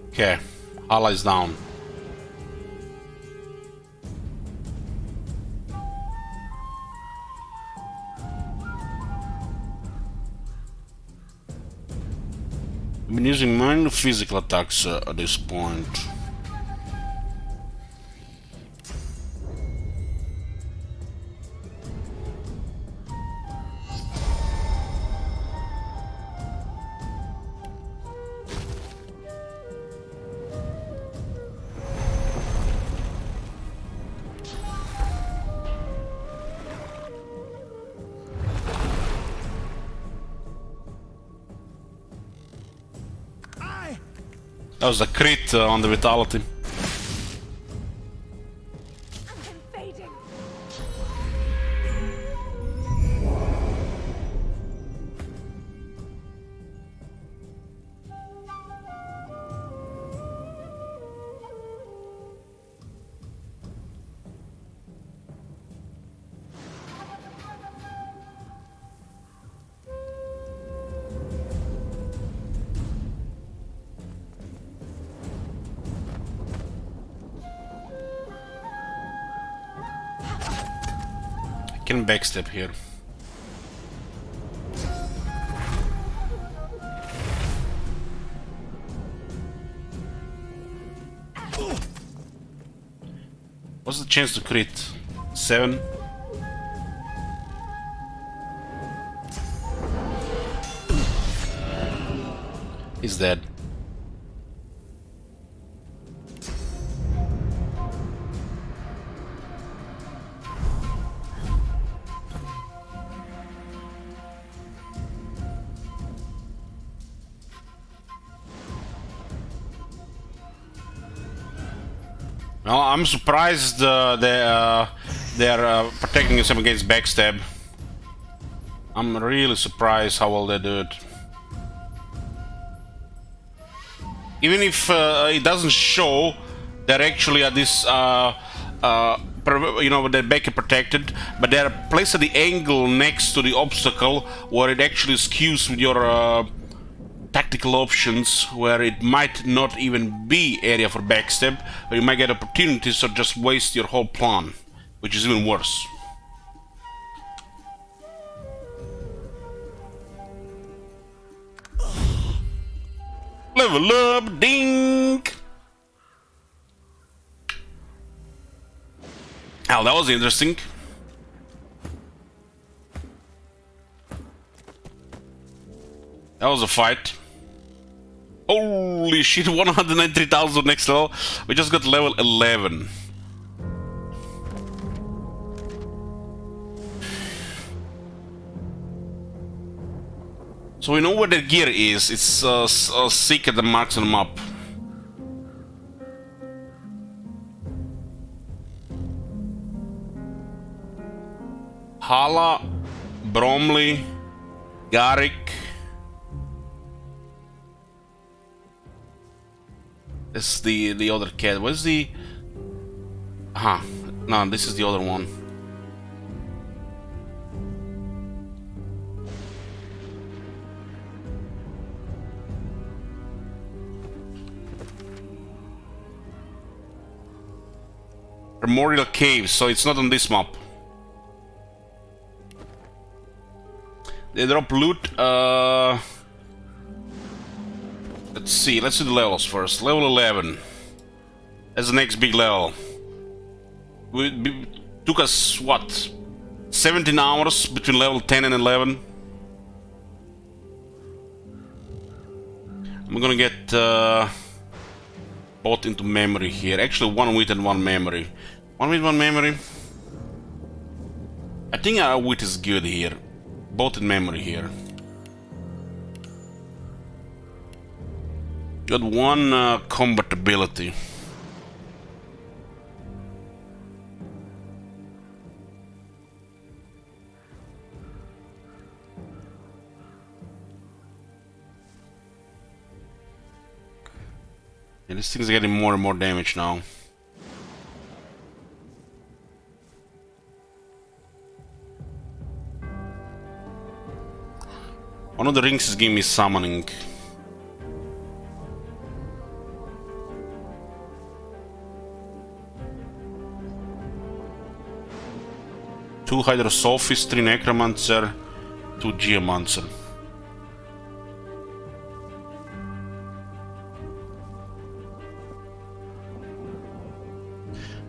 Okay, Hala is down. I've been using minor physical attacks at this point. That was a crit on the vitality. Can backstep here. What's the chance to crit? 7? He's dead. Well, I'm surprised they're protecting himself against backstab. I'm really surprised how well they do it. Even if it doesn't show, they're actually at this, you know, their back is protected, but they're placed at the angle next to the obstacle where it actually skews with your tactical options, where it might not even be area for backstab, or you might get opportunities or just waste your whole plan, which is even worse. Level up, ding! Oh, that was interesting. That was a fight. Holy shit, 193,000 next level. We just got level 11. So we know where the gear is. It's seek at the marks on the map. Hala, Bromley, Garrick. It's the other cat. Where's the... Aha. No, this is the other one. Memorial Caves, so it's not on this map. They drop loot. Let's see, let's do the levels first. Level 11. That's the next big level. Took us, what? 17 hours between level 10 and 11. I'm gonna get both into memory here. Actually, one wit and one memory. One wit, one memory. I think our wit is good here. Both in memory here. Got one combat ability. Yeah, this thing's getting more and more damage now. One of the rings is giving me summoning. Two Hydrosophist, 3 Necromancer, 2 Geomancer.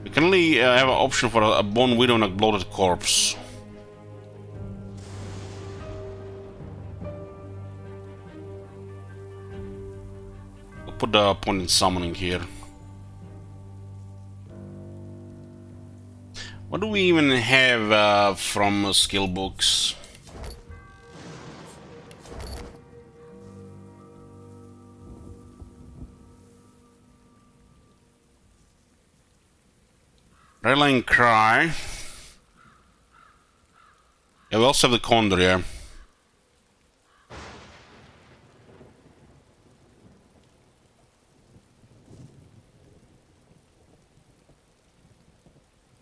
We can only have an option for a Bone Widow and a Bloated Corpse. I'll put the point in summoning here. What do we even have from skill books? Rallying Cry. Yeah, we also have the Condor here.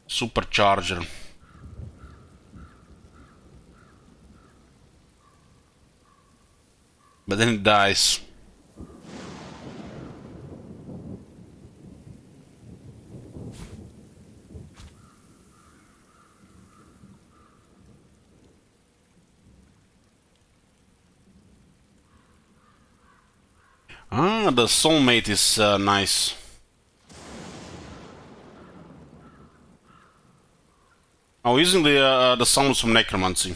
Supercharger. But then it dies. Ah, the soulmate is nice. Oh, using the sounds from Necromancy.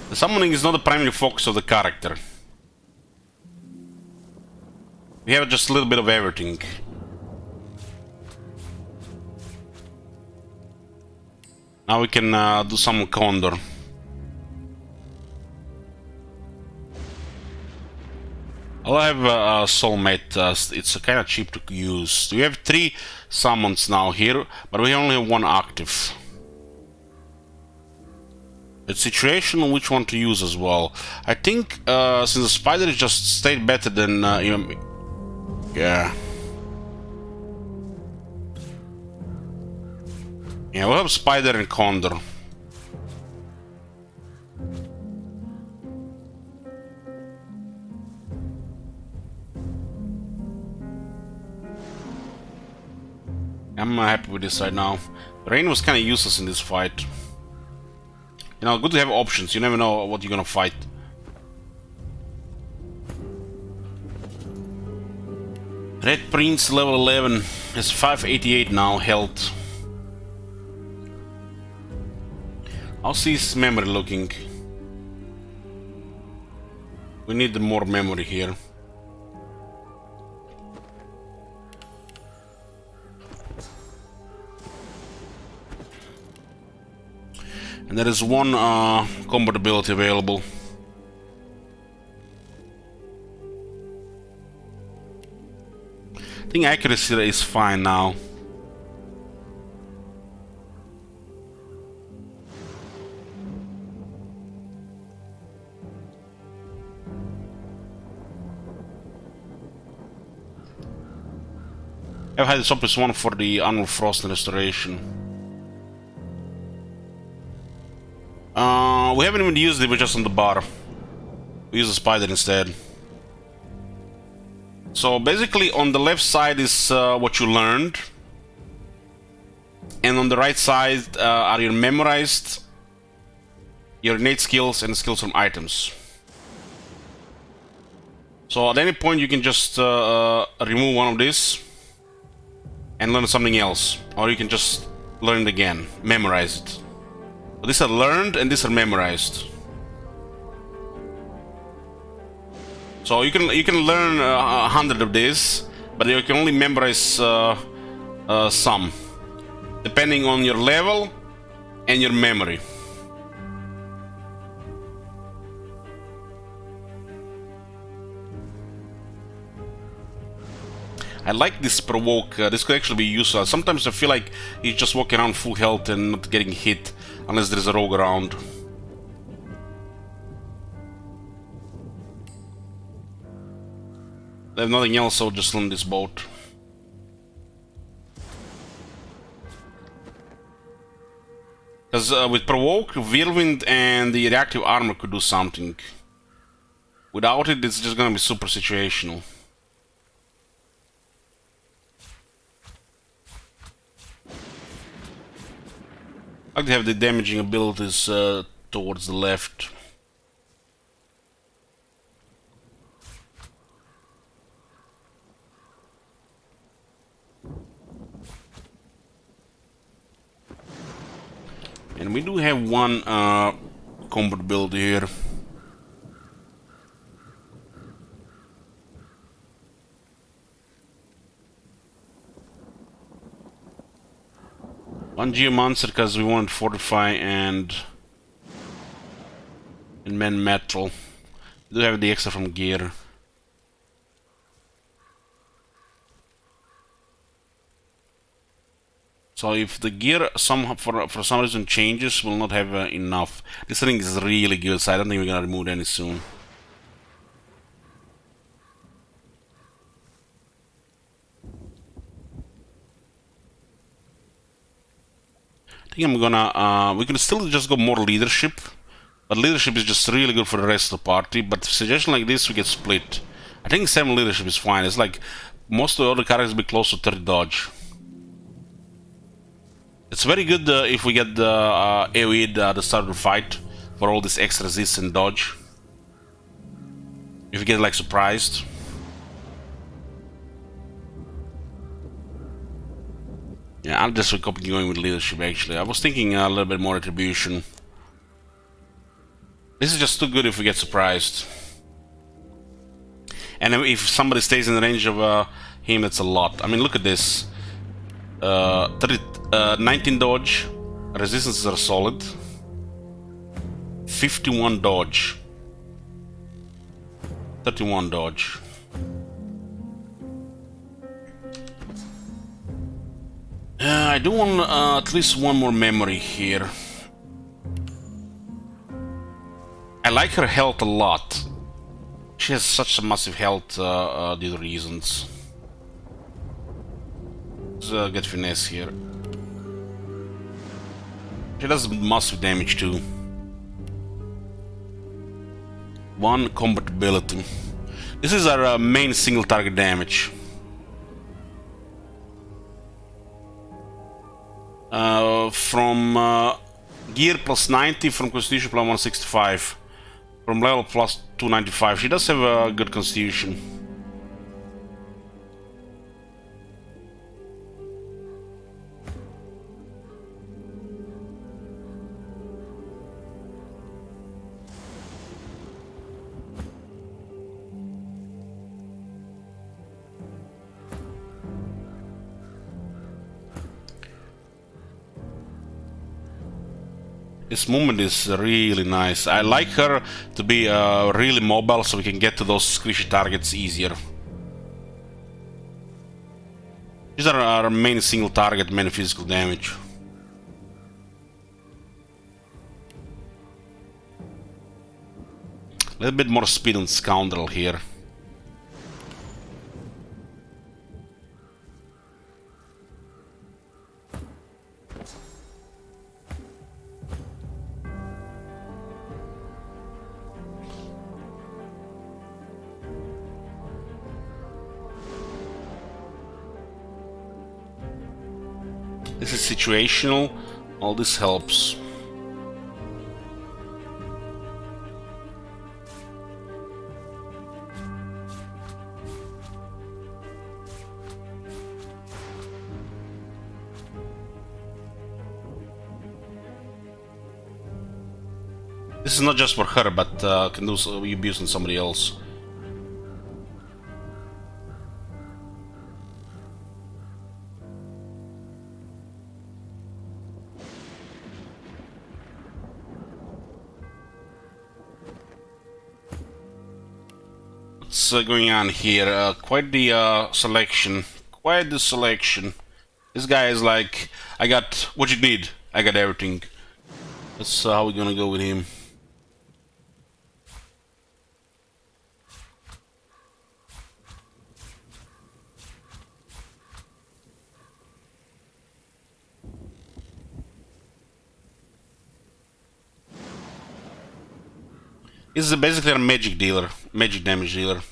The summoning is not the primary focus of the character. We have just a little bit of everything. Now we can do some Condor. I'll have a soulmate. It's kind of cheap to use. We have 3 summons now here, but we only have 1 active. It's situational which one to use as well. I think since the spider is just stayed better than yeah. Yeah, we'll have Spider and Condor. I'm happy with this right now. Rain was kind of useless in this fight. You know, good to have options. You never know what you're gonna fight. Red Prince level 11 has 588 now health. How's his memory looking? We need more memory here. And there is one combat ability available. I think accuracy is fine now. I've had this up as one for the Annual Frost and Restoration. We haven't even used it, we're just on the bar. We use the spider instead. So basically on the left side is what you learned. And on the right side are your memorized, your innate skills, and skills from items. So at any point you can just remove one of these and learn something else, or you can just learn it again, memorize it. So these are learned and these are memorized. So you can learn 100 of these, but you can only memorize some, depending on your level and your memory. I like this provoke. This could actually be useful. Sometimes I feel like he's just walking around full health and not getting hit unless there's a rogue around. I have nothing else, so I'll just learn this boat. Because with provoke, whirlwind and the reactive armor could do something. Without it, it's just gonna be super situational. I like to have the damaging abilities towards the left. And we do have one combat ability here. One Geomancer because we want Fortify and Man Metal. We do have the extra from gear. So if the gear for some reason changes, we'll not have enough. This thing is really good, so I don't think we're gonna remove it any soon. I think I'm gonna, we can still just go more leadership, but leadership is just really good for the rest of the party, but suggestion like this, we get split. I think 7 leadership is fine. It's like, most of the other characters be close to 30 dodge. It's very good if we get the AoE at the start of the fight, for all this extra resist and dodge. If you get like surprised. Yeah, I'll just continue going with leadership actually. I was thinking a little bit more retribution. This is just too good if we get surprised. And if somebody stays in the range of him, that's a lot. I mean, look at this. 19 dodge, resistances are solid. 51 dodge. 31 dodge. I do want at least one more memory here. I like her health a lot. She has such a massive health due to reasons. Let's get finesse here. She does massive damage too. 1 combat ability. This is our main single target damage. From gear plus 90, from constitution plus 165, from level plus 295. She does have a good constitution. This movement is really nice. I like her to be really mobile so we can get to those squishy targets easier. These are our main single target, main physical damage. A little bit more speed on Scoundrel here. This is situational. All this helps. This is not just for her, but can do abuse on somebody else. What's going on here? Quite the selection. Quite the selection. This guy is like, I got what you need. I got everything. That's how we're gonna go with him. This is basically a magic dealer, magic damage dealer.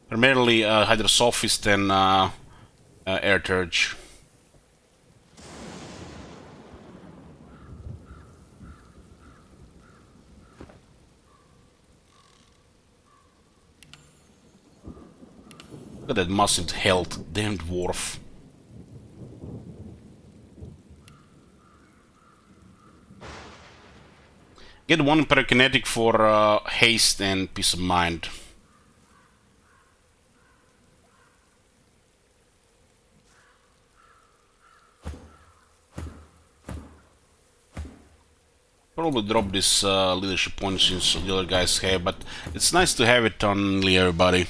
Primarily Hydrosophist and Air Turge. Look at that massive health, damn dwarf. Get one pyrokinetic for haste and peace of mind. Probably drop this leadership point since the other guys have, but it's nice to have it on nearly everybody.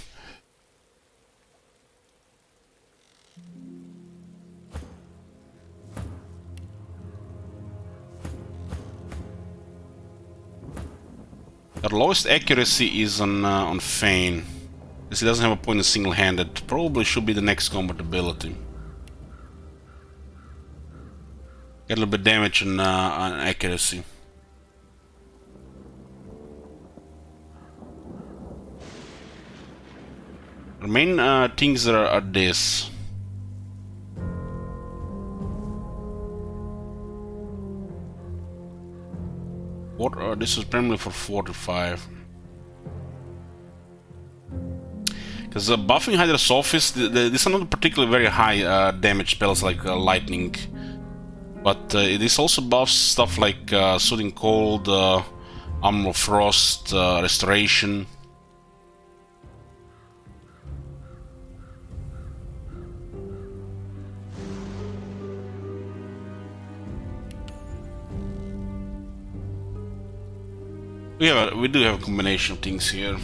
Our lowest accuracy is on Feign, because he doesn't have a point in single-handed. Probably should be the next combat ability. Get a little bit damage on accuracy. The main things are this. This is primarily for 45. Because buffing Hydrosophist, these are not particularly very high damage spells like lightning, but this also buffs stuff like Soothing Cold, Armor of Frost, Restoration. We do have a combination of things here.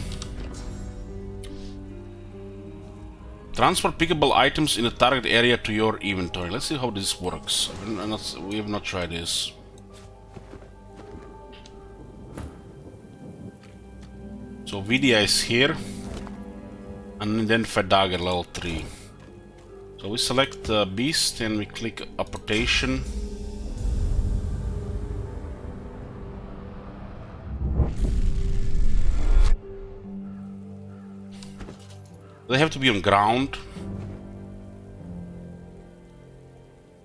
Transport pickable items in the target area to your inventory. Let's see how this works. We have not tried this. So Vidya is here. Unidentified dagger level 3. So we select Beast and we click Apportation. They have to be on ground.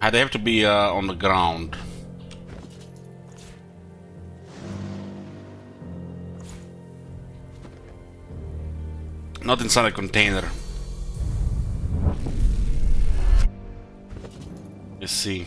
They have to be on the ground. Not inside a container. Let's see.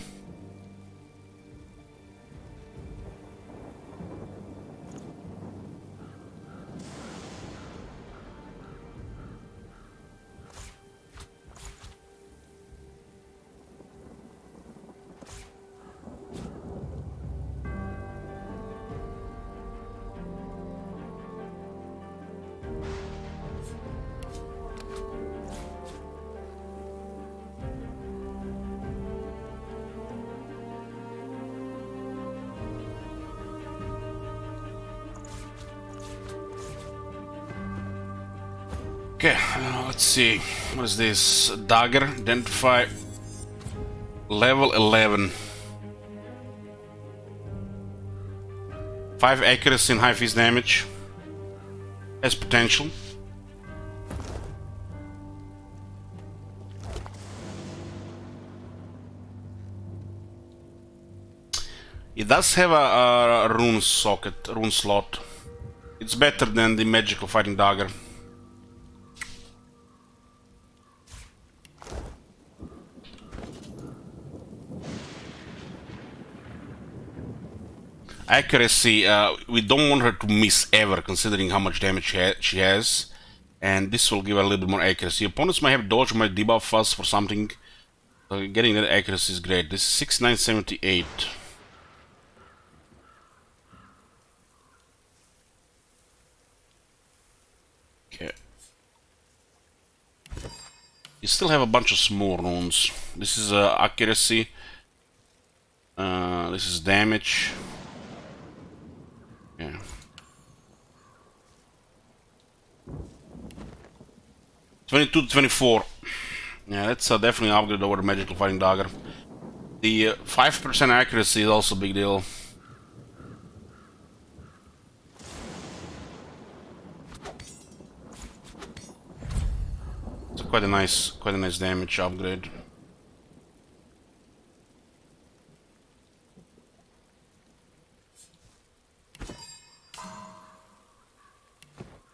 Okay, let's see. What is this? Dagger. Identify. Level 11. 5 accuracy and high fist damage. Has potential. It does have a rune socket, rune slot. It's better than the magical fighting dagger. Accuracy, we don't want her to miss ever, considering how much damage she has. And this will give her a little bit more accuracy. Opponents might have dodge, might debuff us for something. Getting that accuracy is great. This is 6978. Okay. You still have a bunch of small runes. This is accuracy. This is damage. Yeah. $22 to $24. Yeah, that's definitely an upgrade over the magical fighting dagger. The 5% accuracy is also a big deal. It's quite a nice damage upgrade.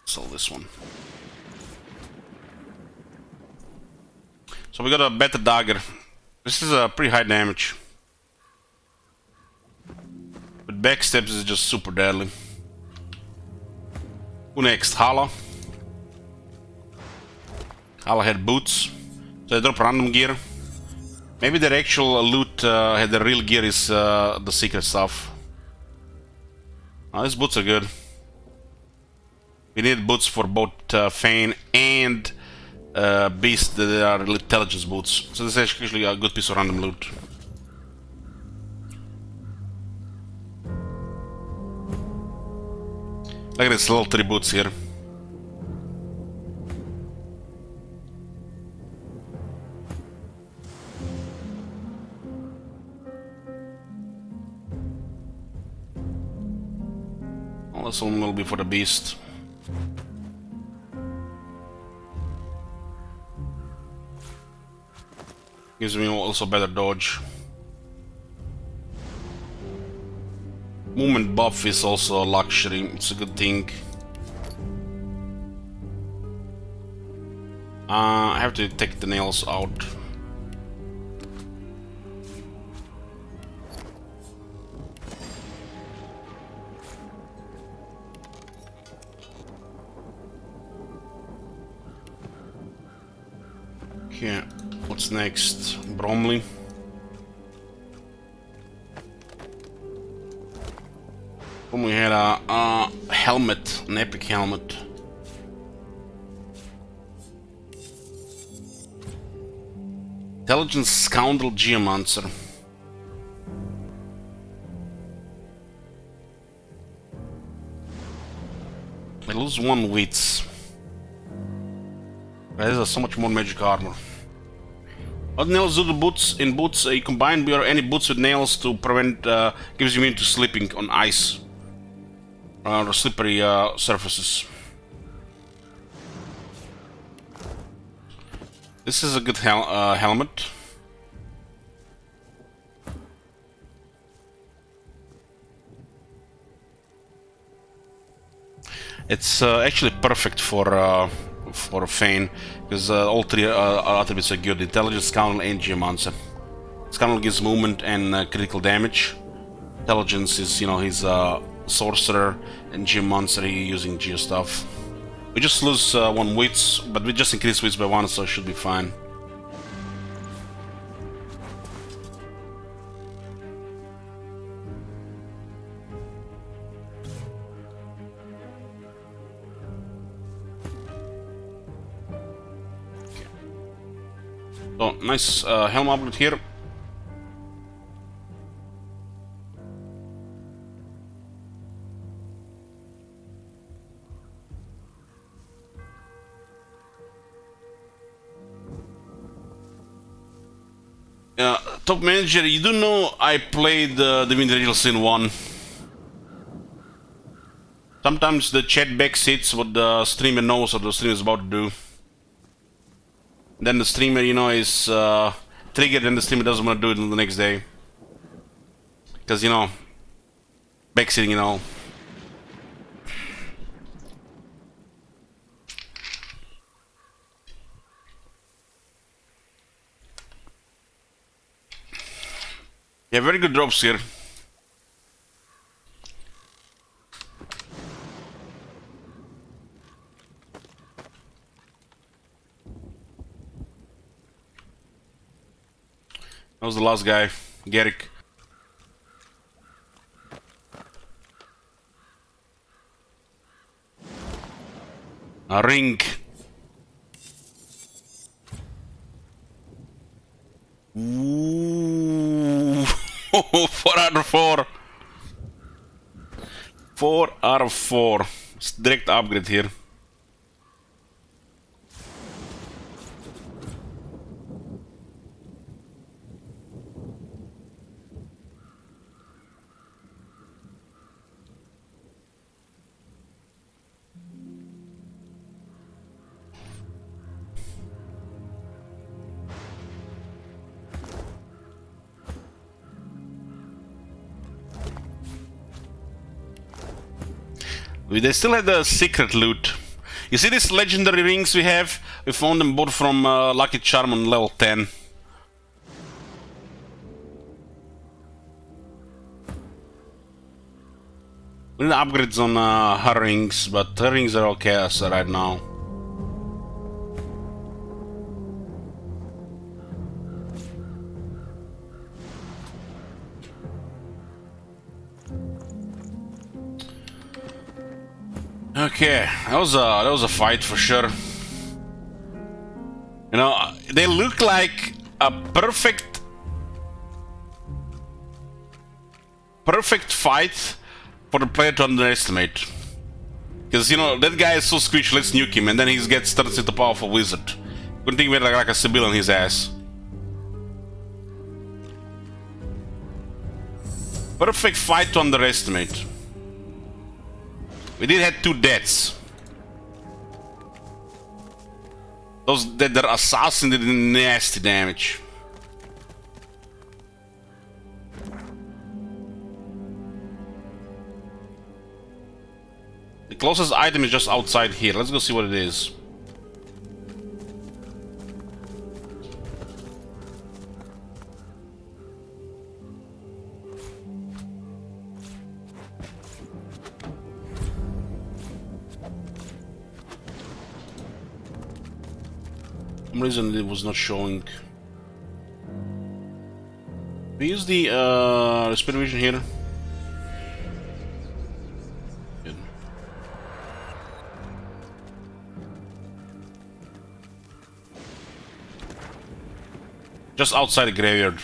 Sell this one. So we got a better dagger. This is a pretty high damage. But backstabs is just super deadly. Who next? Hala. Hala had boots. So they drop random gear. Maybe their actual loot, the real gear is the secret stuff. Oh, these boots are good. We need boots for both Fane and Beast that are intelligence boots. So this is actually a good piece of random loot. Look at these little 3 boots here. Well, this one will be for the Beast. Gives me also better dodge. Movement buff is also a luxury, it's a good thing. I have to take the nails out. Okay, what's next? Bromley. We had a helmet, an epic helmet. Intelligence Scoundrel Geomancer. I lose 1 wits. That is so much more magic armor. What nails do the boots? In boots, you combine any boots with nails to prevent, gives you immunity to slipping on ice. Or slippery surfaces. This is a good helmet. It's actually perfect for Fane, because all 3 attributes are good: Intelligence, Scoundrel, and Geomancer. Scoundrel gives movement and critical damage. Intelligence is, you know, he's a sorcerer, and Geomancer using Geo stuff. We just lose 1 wits, but we just increase wits by 1, so it should be fine. So, nice helm upgrade here. Top Manager, you do know I played Divinity Original Sin 1. Sometimes the chat back sits what the streamer knows what the streamer is about to do. Then the streamer, you know, is triggered and the streamer doesn't want to do it the next day. Because, you know, backsitting, you know. Yeah, very good drops here. That was the last guy, Garrick. A ring. Ooh. 4 out of 4. 4 out of 4. It's direct upgrade here. They still had the secret loot. You see these legendary rings we have? We found them both from Lucky Charm on level 10. We need upgrades on her rings, but her rings are okay so right now. Okay, that was a fight for sure. You know, they look like a perfect fight for the player to underestimate. Because, you know, that guy is so squishy, let's nuke him, and then he turns into a powerful wizard. Couldn't think of it like a Sibyl on his ass. Perfect fight to underestimate. We did have 2 deaths. Those that are assassins did nasty damage. The closest item is just outside here. Let's go see what it is. For some reason it was not showing. We use the speed vision here. Good. Just outside the graveyard.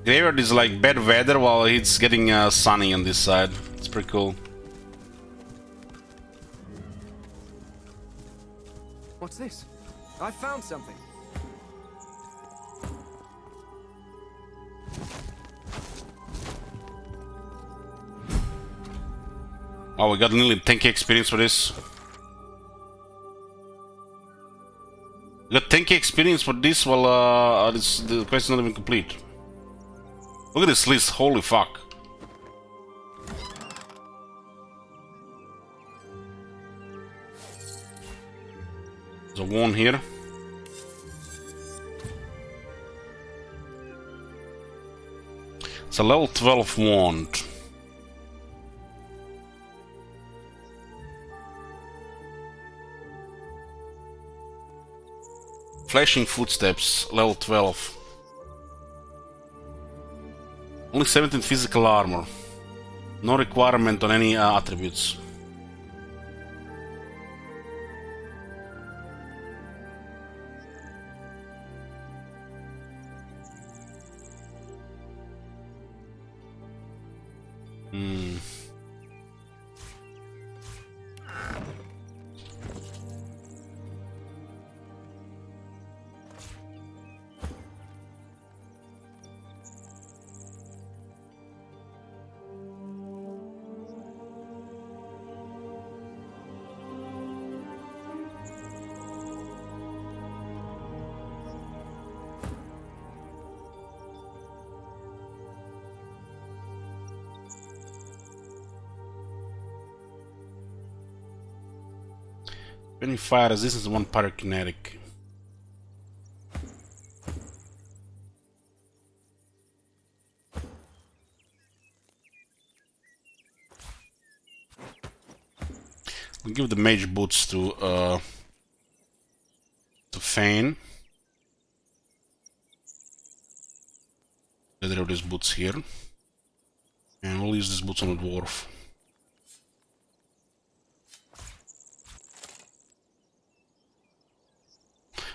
Graveyard is like bad weather while it's getting sunny on this side. It's pretty cool. What's this? I found something. Oh, we got nearly 10k experience for this. We got 10k experience for this while the quest is not even complete. Look at this list, holy fuck. There's a wand here. It's a level 12 wand. Flashing footsteps, level 12. Only 17 physical armor. No requirement on any attributes. 20 fire resistance, 1 pyrokinetic. We'll give the mage boots to Fane. Get rid of these boots here. And we'll use these boots on the dwarf.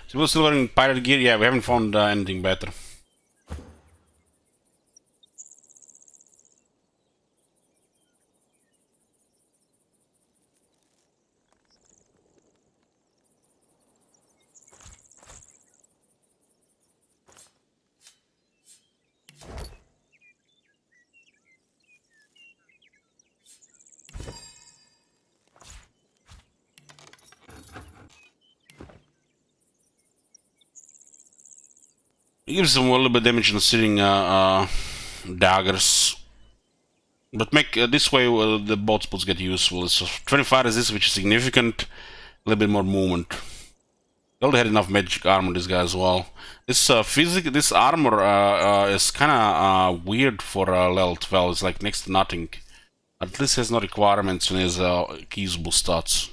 So we're still wearing pirate gear? Yeah, we haven't found anything better. It gives them a little bit of damage on sitting daggers. But make this way the boat spots get useful. It's 25 resist, which is significant. A little bit more movement. They already had enough magic armor, this guy as well. This this armor is kind of weird for level 12. It's like next to nothing. At least has no requirements on his usable stats.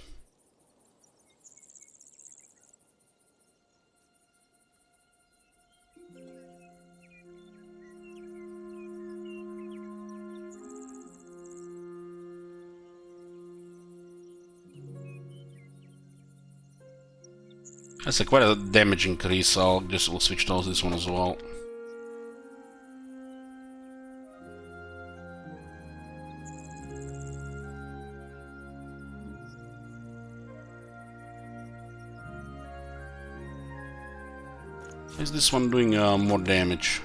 That's quite a damage increase, so we'll switch to this one as well. Is this one doing more damage?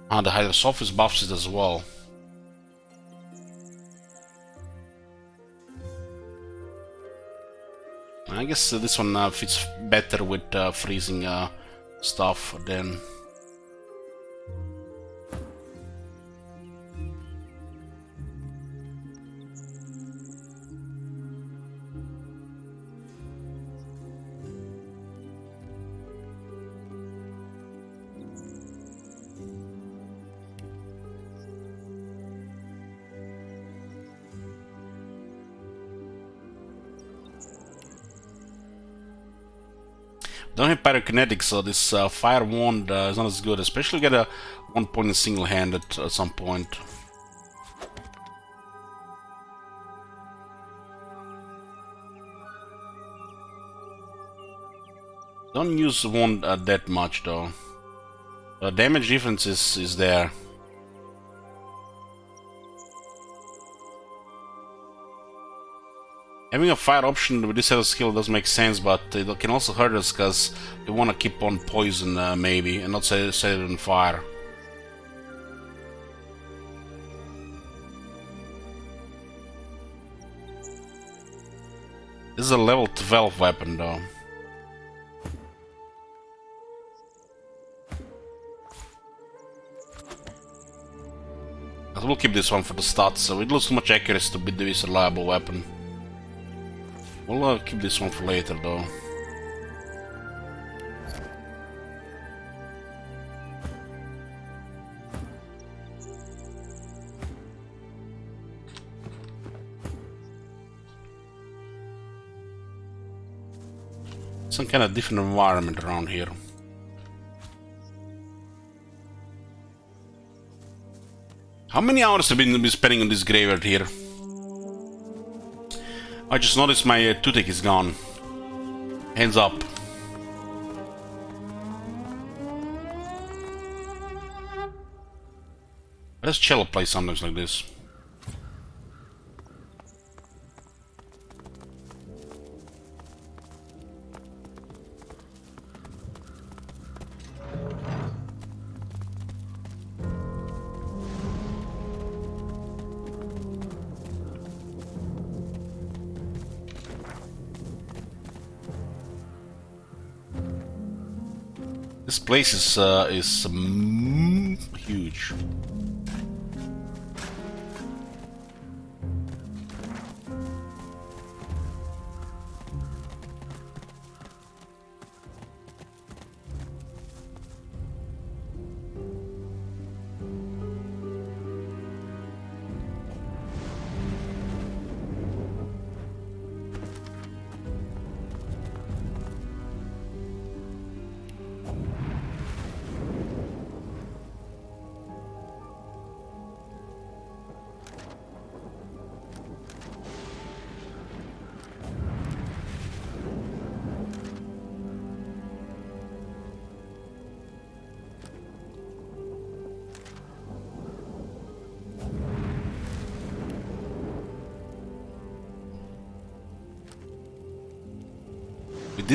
Ah, the Hydrosophis buffs it as well. I guess this one fits better with freezing stuff than. Don't have pyrokinetics, so this fire wand is not as good, especially get a 1 point in single-handed at some point. Don't use wand that much though. The damage difference is there. Having a fire option with this set of skill does make sense, but it can also hurt us because we want to keep on poison maybe and not set it on fire. This is a level 12 weapon though. We'll keep this one for the stats, so it loses too much accuracy to be this reliable weapon. We'll keep this one for later though. Some kind of different environment around here. How many hours have you been spending on this graveyard here? I just noticed my toothache is gone. Hands up. Let's cello play sometimes like this. This place is huge.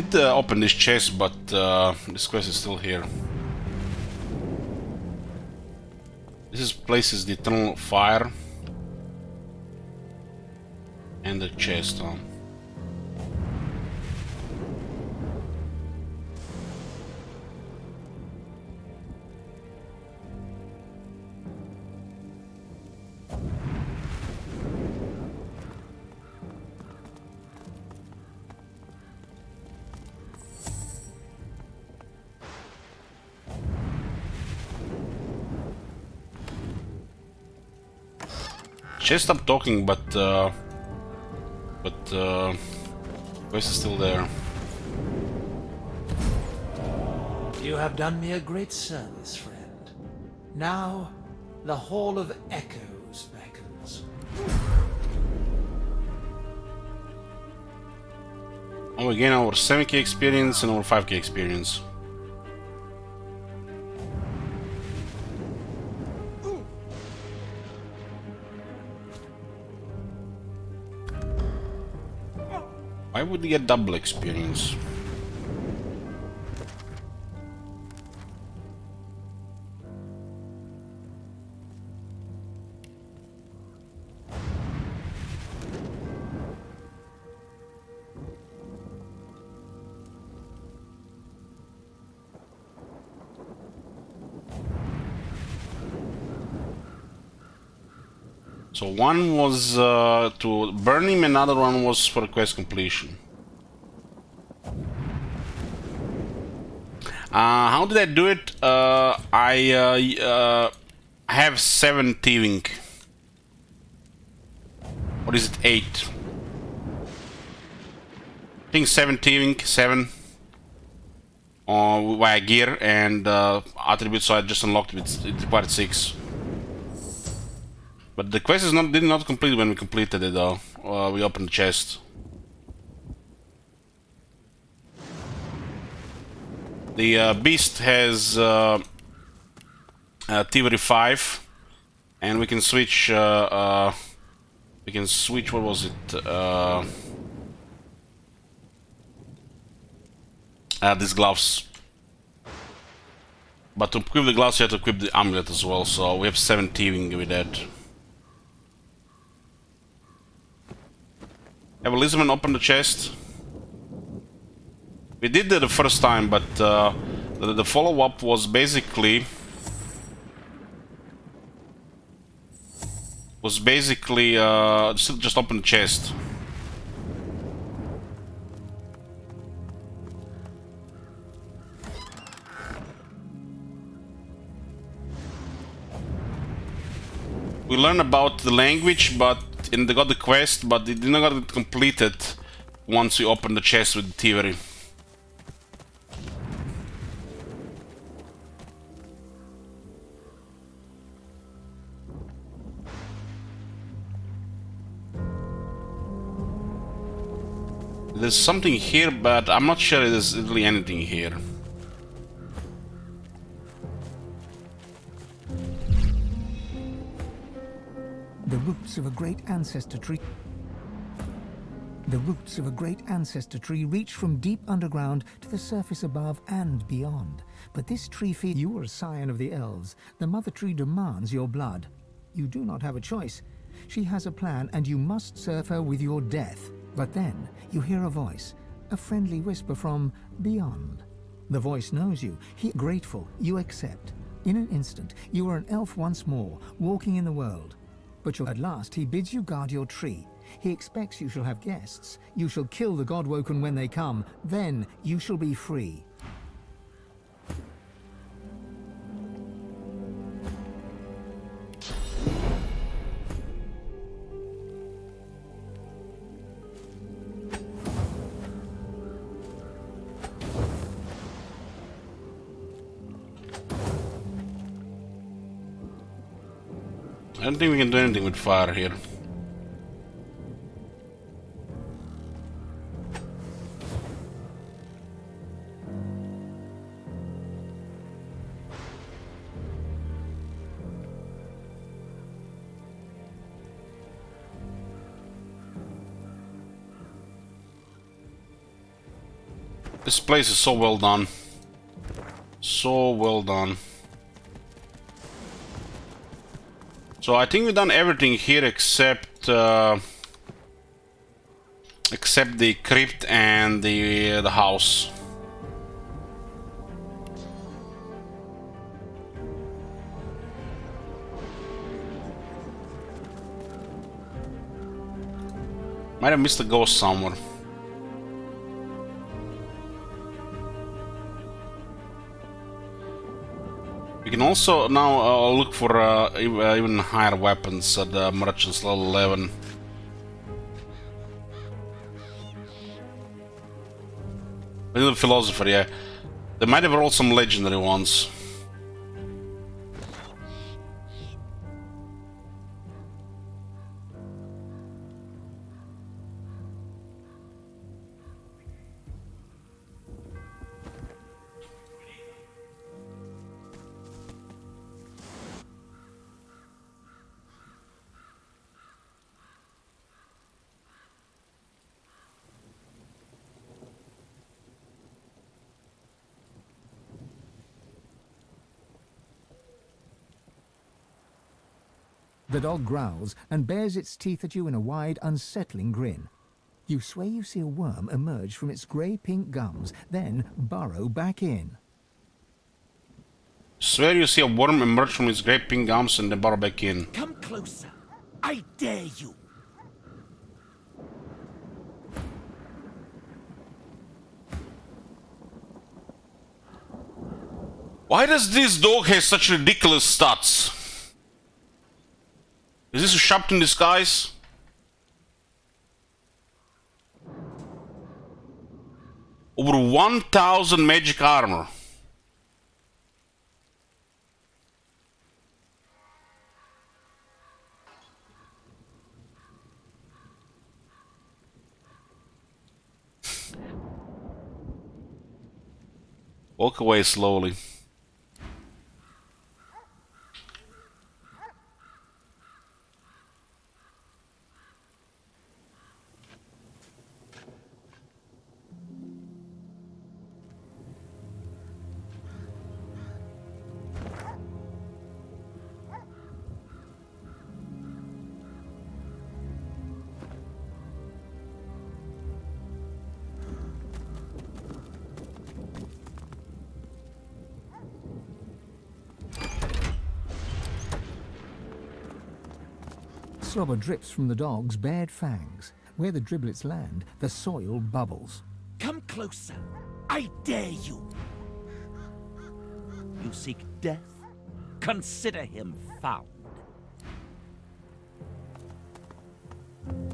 did open this chest, but this quest is still here. This places the eternal fire and the chest on. Chest stopped talking, but quest is still there. You have done me a great service, friend. Now, the Hall of Echoes beckons. Oh, we gain our 7k experience and our 5k experience. Why would we get double experience? So one was to burn him, another one was for quest completion. How did I do it? I have 7 thieving. Or is it 8? I think 7 thieving, 7 via gear, and attributes, so I just unlocked it. It required 6. But the quest did not complete when we completed it though. We opened the chest. The beast has Thievery 5, and we can switch. What was it? These gloves. But to equip the gloves, you have to equip the amulet as well. So we have 7 thieving with that. Have Elizabeth open the chest. We did that the first time, but the follow-up was basically just open the chest. We learned about the language, but they got the quest, but they did not get it completed once we opened the chest with the thievery. There's something here, but I'm not sure there's really anything here. The roots of a great ancestor tree. The roots of a great ancestor tree reach from deep underground to the surface above and beyond. But this tree feeds you are a scion of the elves. The mother tree demands your blood. You do not have a choice. She has a plan, and you must serve her with your death. But then you hear a voice, a friendly whisper from beyond. The voice knows you. Grateful, you accept. In an instant, you are an elf once more, walking in the world. But at last he bids you guard your tree. He expects you shall have guests. You shall kill the Godwoken when they come. Then you shall be free. I don't think we can do anything with fire here. This place is so well done. So well done. So I think we've done everything here except except the crypt and the house. Might have missed a ghost somewhere. We can also now look for even higher weapons at the merchant's level 11. The philosopher, yeah. They might have rolled some legendary ones. The dog growls and bares its teeth at you in a wide, unsettling grin. You swear you see a worm emerge from its grey-pink gums, then burrow back in. Swear you see a worm emerge from its great pink gums and then burrow back in. Come closer. I dare you. Why does this dog have such ridiculous stats? Is this a shop in disguise? Over 1,000 magic armor. Walk away slowly. Slobber drips from the dog's bared fangs. Where the driblets land, the soil bubbles. Come closer. I dare you. You seek death? Consider him found.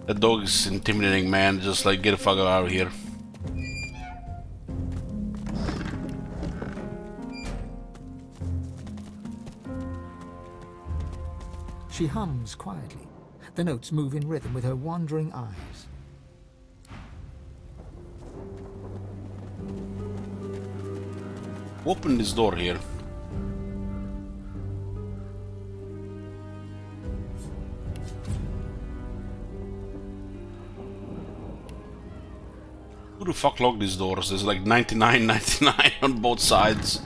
That dog is intimidating, man. Just like, get the fuck out of here. She hums quietly. The notes move in rhythm with her wandering eyes. Open this door here. Who the fuck locked these doors? There's like 99.99 on both sides.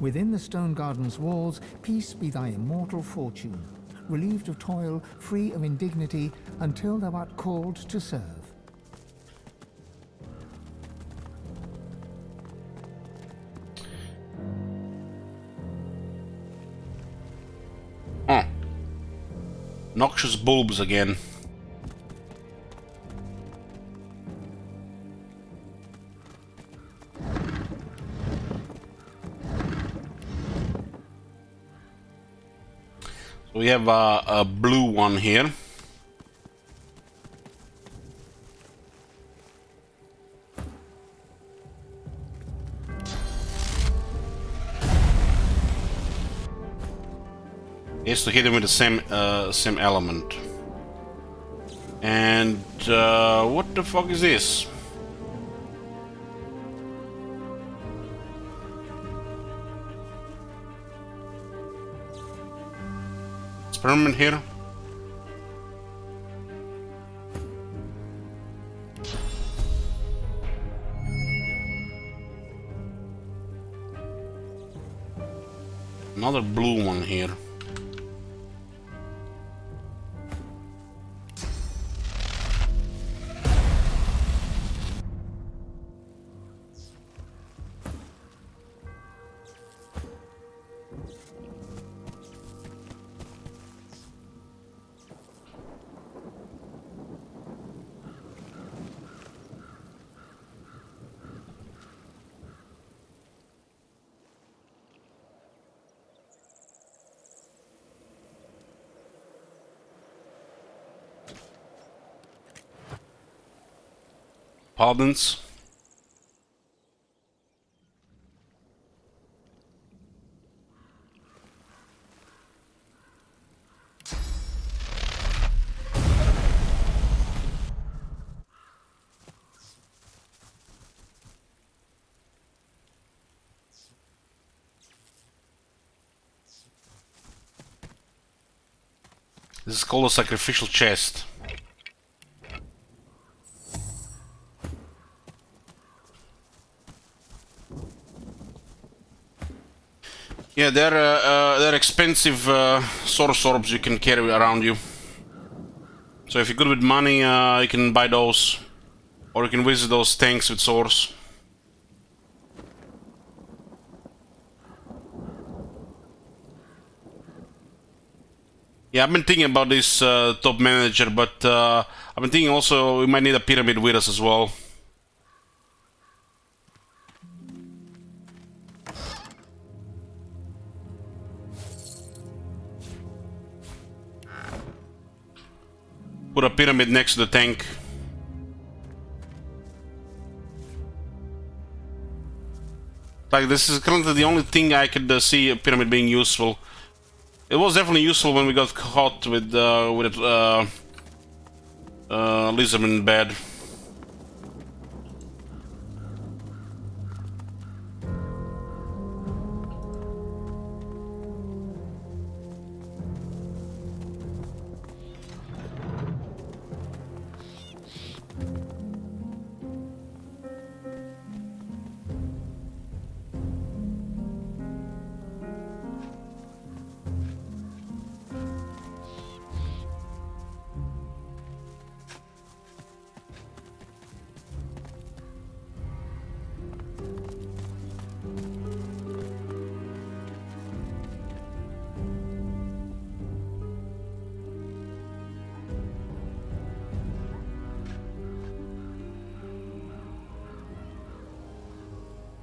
Within the stone garden's walls, peace be thy immortal fortune, relieved of toil, free of indignity, until thou art called to serve. Huh. Noxious bulbs again. We have a blue one here. He has to hit him with the same element. And what the fuck is this? Experiment here. Another blue one here. Paladins. This is called a sacrificial chest. Yeah, they're expensive source orbs you can carry around you. So if you're good with money, you can buy those, or you can visit those tanks with swords. Yeah, I've been thinking about this top manager, but I've been thinking also we might need a pyramid with us as well. Put a pyramid next to the tank. Like, this is currently the only thing I could see a pyramid being useful. It was definitely useful when we got caught with lizardman bed.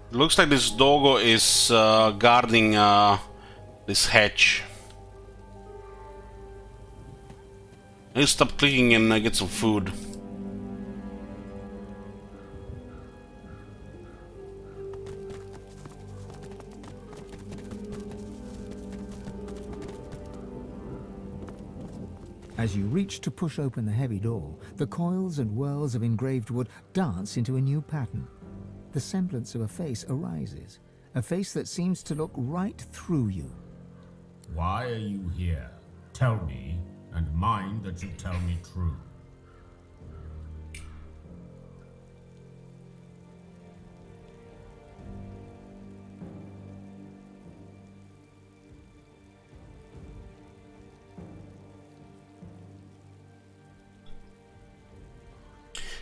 Looks like this doggo is guarding this hatch. I'll stop clicking and get some food. As you reach to push open the heavy door, the coils and whirls of engraved wood dance into a new pattern. The semblance of a face arises, a face that seems to look right through you. Why are you here? Tell me, and mind that you tell me true.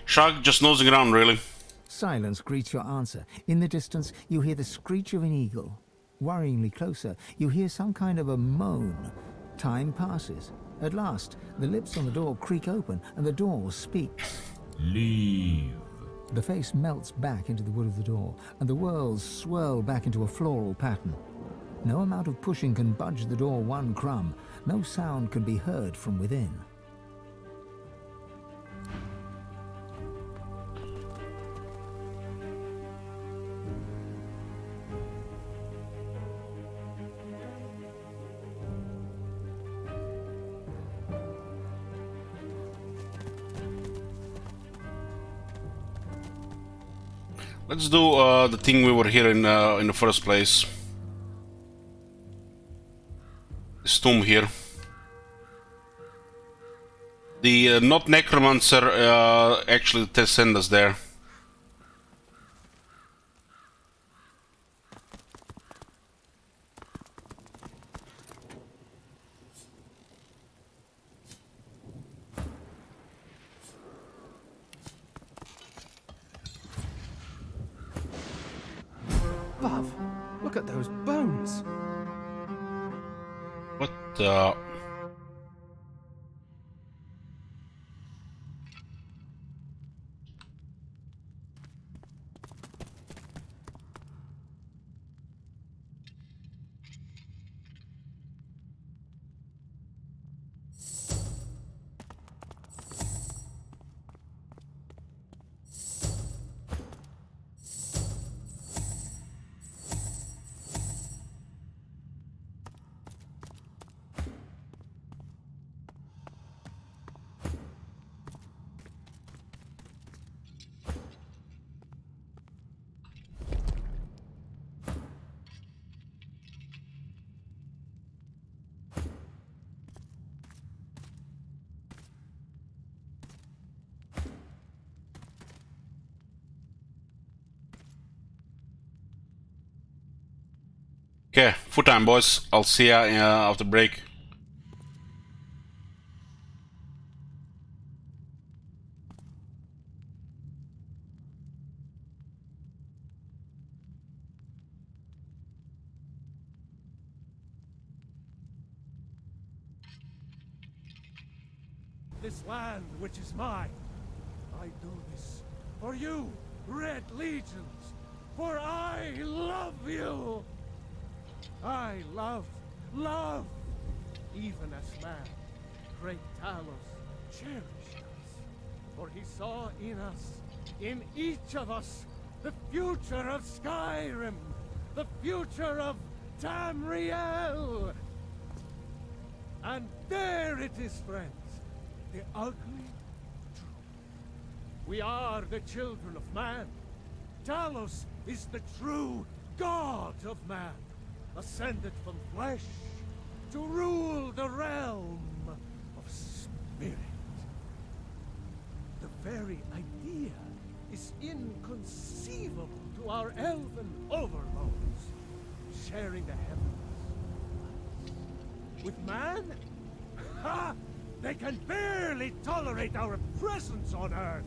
Shark just nosing around, really. Silence greets your answer. In the distance, you hear the screech of an eagle. Worryingly closer, you hear some kind of a moan. Time passes. At last, the lips on the door creak open, and the door speaks. Leave. The face melts back into the wood of the door, and the whirls swirl back into a floral pattern. No amount of pushing can budge the door one crumb. No sound can be heard from within. Let's do the thing we were here in the first place. This tomb here. The not necromancer actually sent us there. Love, look at those bones. What the... Okay, full time, boys. I'll see ya after break. This land which is mine. I do this for you, Red Legions, for I love you. I love, even as man, great Talos cherished us, for he saw in us, in each of us, the future of Skyrim, the future of Tamriel. And there it is, friends. The ugly truth. We are the children of man. Talos is the true god of man, ascended from flesh to rule the realm of spirit. The very idea is inconceivable to our elven overlords, sharing the heavens. With man? Ha! They can barely tolerate our presence on Earth.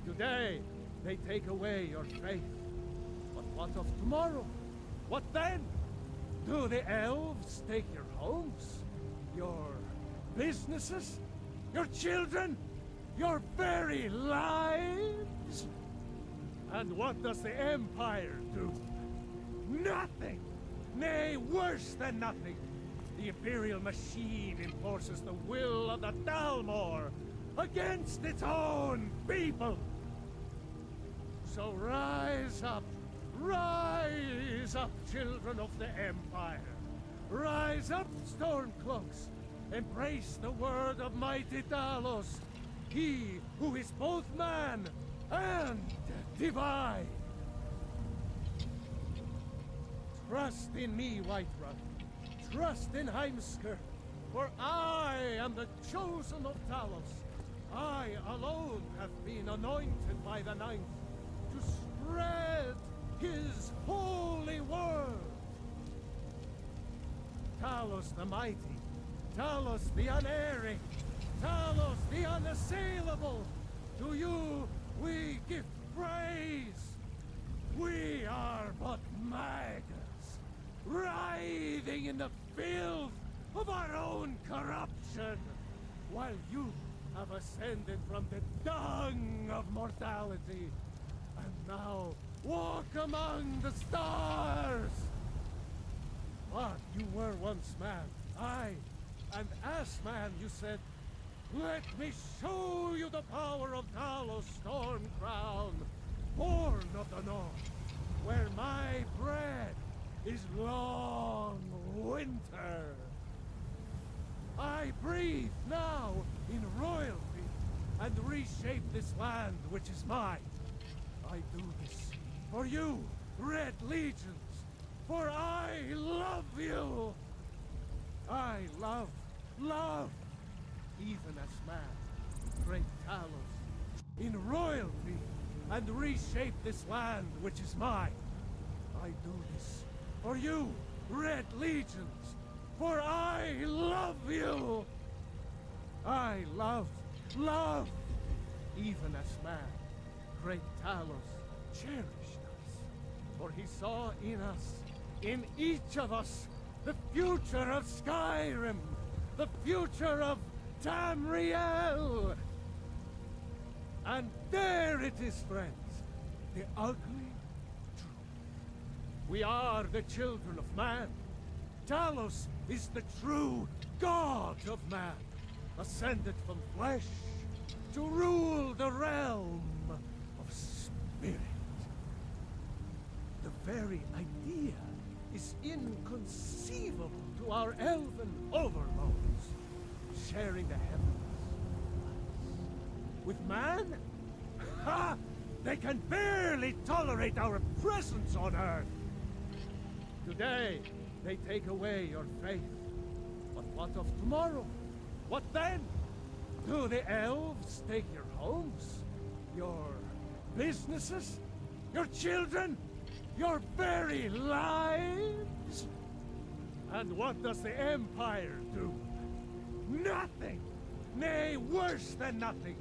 Today, they take away your faith. But what of tomorrow? What then? Do the elves take your homes? Your businesses? Your children? Your very lives? And what does the Empire do? Nothing! Nay, worse than nothing! The Imperial machine enforces the will of the Dalmor against its own people. So rise up, children of the Empire. Rise up, Stormcloaks. Embrace the word of mighty Talos, he who is both man and divine. Trust in me, Whiterun. Trust in Heimskr, for I am the chosen of Talos. I alone have been anointed by the Ninth to spread his holy word. Talos the mighty, Talos the unerring, Talos the unassailable, to you we give praise. We are but maggots, writhing in the filth of our own corruption, while you have ascended from the dung of mortality, and now walk among the stars. But you were once man, aye, and as man you said, let me show you the power of Talos Stormcrown, born of the North, where my bread is long winter. I breathe now in royalty and reshape this land which is mine. I do this for you, Red Legions, for I love you. I love, even as man, great Talos, in royalty, and reshape this land which is mine. I do this for you, Red Legions, for I love you. I love, even as man, great Talos cherished us, for he saw in us, in each of us, the future of Skyrim, the future of Tamriel. And there it is, friends, the ugly truth. We are the children of man. Talos is the true god of man, ascended from flesh to rule the realm of spirit. The very idea is inconceivable to our elven overlords, sharing the heavens. With man? Ha! They can barely tolerate our presence on Earth. Today, they take away your faith. But what of tomorrow? What then? Do the elves take your homes? Your businesses? Your children? Your very lives? And what does the Empire do? Nothing! Nay, worse than nothing!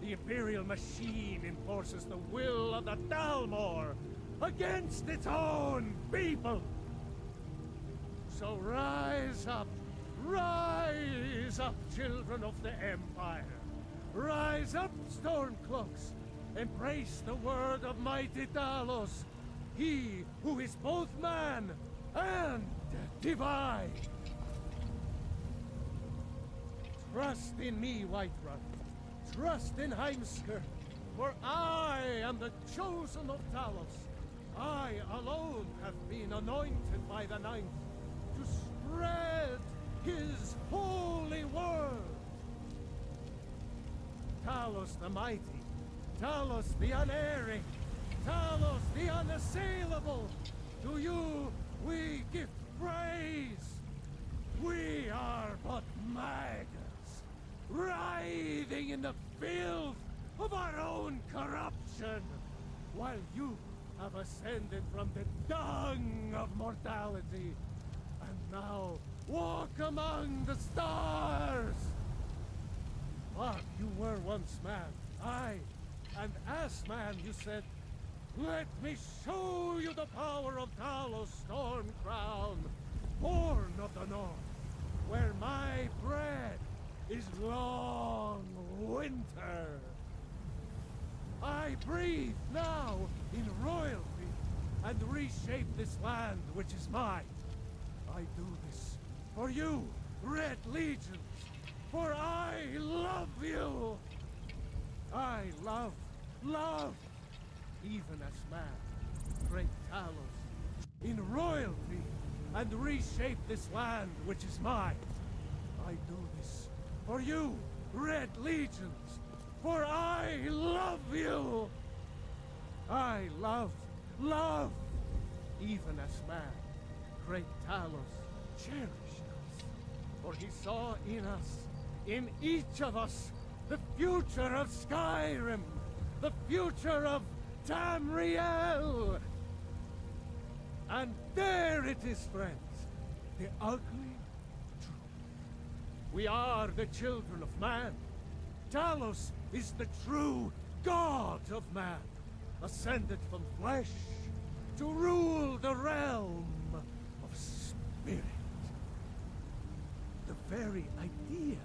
The Imperial machine enforces the will of the Dalmor against its own people! So rise up, children of the Empire! Rise up, Stormcloaks! Embrace the word of mighty Talos, he who is both man and divine! Trust in me, Whiterun. Trust in Heimskr, for I am the chosen of Talos. I alone have been anointed by the Ninth to spread his holy word. Talos the mighty, Talos the unerring, Talos the unassailable, to you we give praise. We are but maggots, writhing in the filth of our own corruption, while you have ascended from the dung of mortality, and now walk among the stars. But you were once man, aye, and as man you said, let me show you the power of Talos Stormcrown, born of the north, where my bread is long winter. I breathe now in royalty and reshape this land which is mine. I do this for you, Red Legions, for I love you. I love, even as man, great Talos, in royalty and reshape this land which is mine. I do this for you, Red Legions, for I love you. I love, even as man, great Talos cherished us, for he saw in us, in each of us, the future of Skyrim, the future of Tamriel. And there it is, friends, the ugly truth. We are the children of man. Talos is the true god of man, ascended from flesh to rule the realm of spirit. The very idea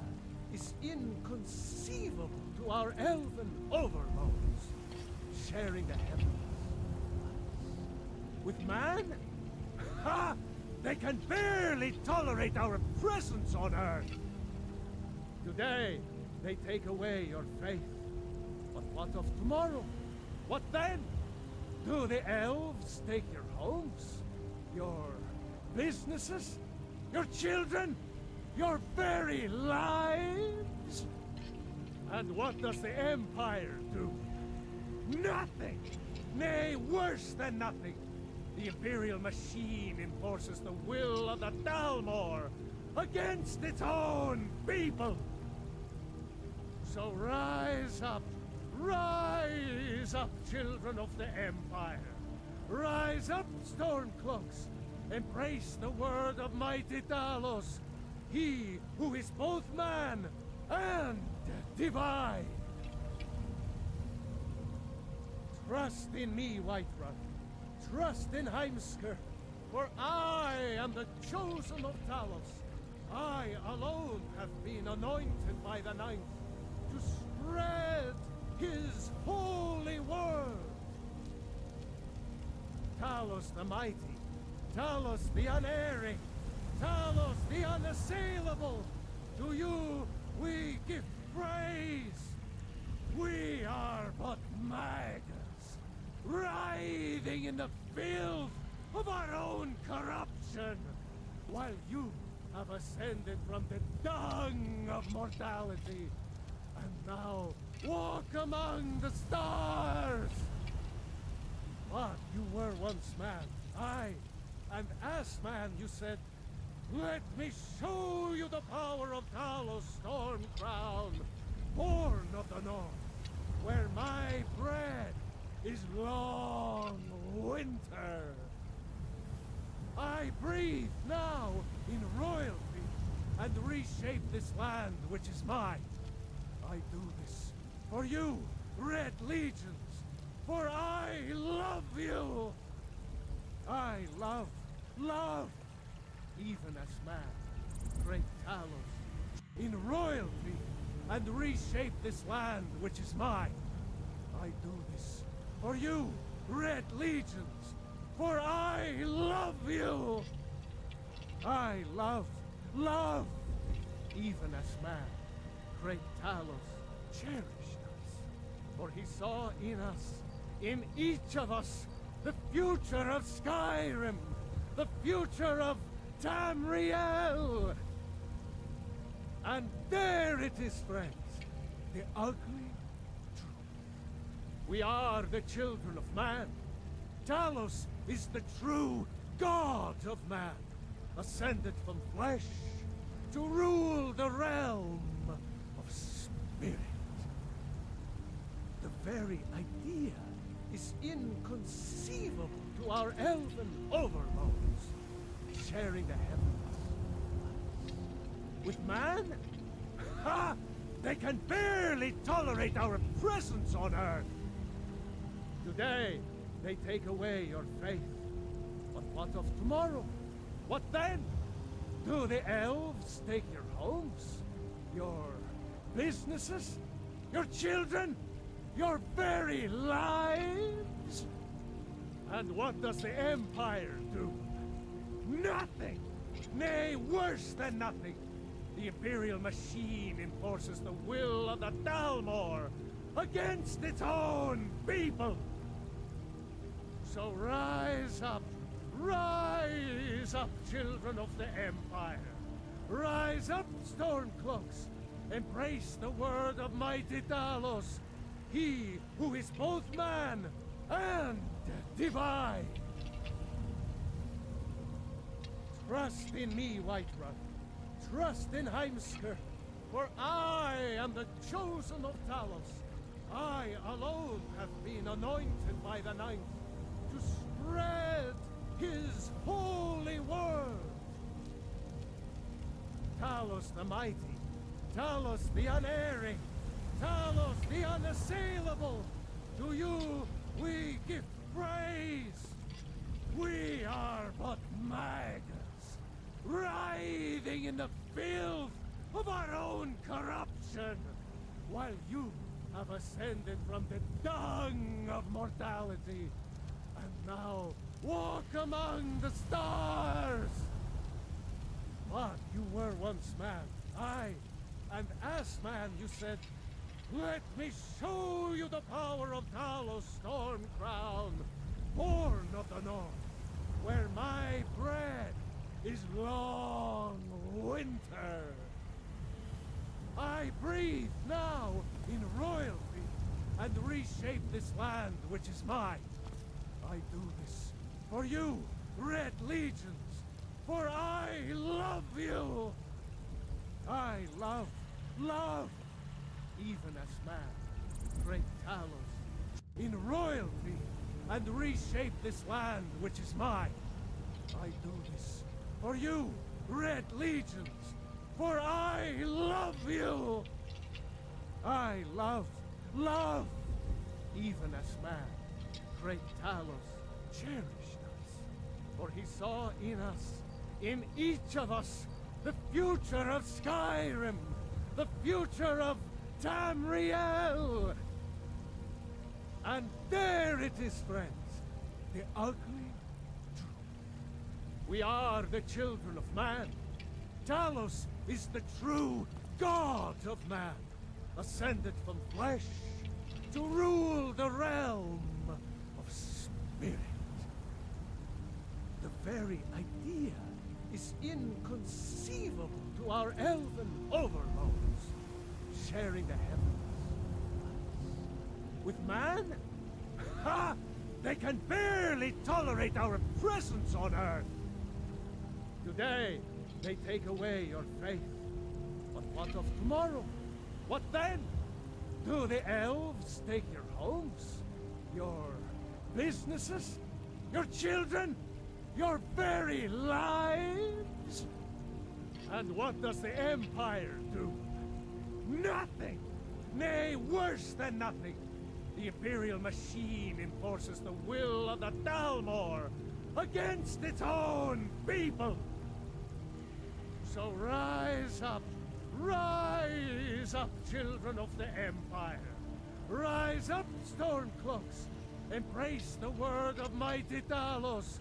is inconceivable to our elven overlords, sharing the heavens. With man? Ha! They can barely tolerate our presence on Earth. Today, they take away your faith. But what of tomorrow? What then? Do the elves take your homes? Your businesses? Your children? Your very lives? And what does the Empire do? Nothing! nay, worse than nothing. The Imperial machine enforces the will of the Dalmor against its own people. So rise up, children of the Empire. Rise up, Stormcloaks. Embrace the word of mighty Talos, he who is both man and divine. Trust in me, Whiterun. Trust in Heimskr, for I am the chosen of Talos. I alone have been anointed by the Ninth to spread his holy word. Talos the mighty, Talos the unerring, Talos the unassailable, to you we give praise. We are but maggots, writhing in the filth of our own corruption, while you have ascended from the dung of mortality, and now walk among the stars. But you were once man, aye, and as man you said, let me show you the power of Talos Stormcrown, born of the north, where my bread is long winter. I breathe now in royalty and reshape this land which is mine. I do this for you, Red Legions, for I love you. I love, even as man, great Talos, in royalty and reshape this land which is mine. I do this for you, Red Legions, for I love you. I love, even as man, great Talos cherished us, for he saw in us, in each of us, the future of Skyrim, the future of Tamriel. And there it is, friends, the ugly truth. We are the children of man. Talos is the true god of man, ascended from flesh to rule the realm of spirit. The very idea is inconceivable to our elven overlords, sharing the heavens. With man? Ha! They can barely tolerate our presence on Earth. Today, they take away your faith. But what of tomorrow? What then? Do the elves take your homes? Your businesses? Your children? Your very lives? And what does the Empire do? Nothing! Nay, worse than nothing! The Imperial machine enforces the will of the Dalmor against its own people! So rise up, children of the Empire! Rise up, Stormcloaks! Embrace the word of mighty Talos, he who is both man and divine! Trust in me, Whiterun. Trust in Heimskr, for I am the chosen of Talos. I alone have been anointed by the Ninth to spread his holy word. Talos the mighty, Talos the unerring, Talos the unassailable, to you we give praise. We are but maggots, writhing in the filth of our own corruption, while you have ascended from the dung of mortality, and now walk among the stars. But you were once man, aye, and as man you said, let me show you the power of Talos Stormcrown, born of the north, where my bread is long winter. I breathe now in royalty and reshape this land which is mine. I do this for you, Red Legions, for I love you. I love, even as man, great Talos, in royalty, and reshape this land which is mine. I do this for you, Red Legions, for I love you. I love, even as man, great Talos cherished us, for he saw in us, in each of us, the future of Skyrim, the future of Tamriel. And there it is, friends, the ugly truth. We are the children of man. Talos is the true god of man, ascended from flesh to rule the realm of spirit. The very idea is inconceivable to our elven overlords, sharing the heavens. With man? Ha! They can barely tolerate our presence on Earth. Today, they take away your faith. But what of tomorrow? What then? Do the elves take your homes? Your businesses? Your children? Your very lives? And what does the Empire do? Nothing! Nay, worse than nothing! The Imperial machine enforces the will of the Dalmor against its own people! So rise up, children of the Empire! Rise up, Stormcloaks! Embrace the word of mighty Talos!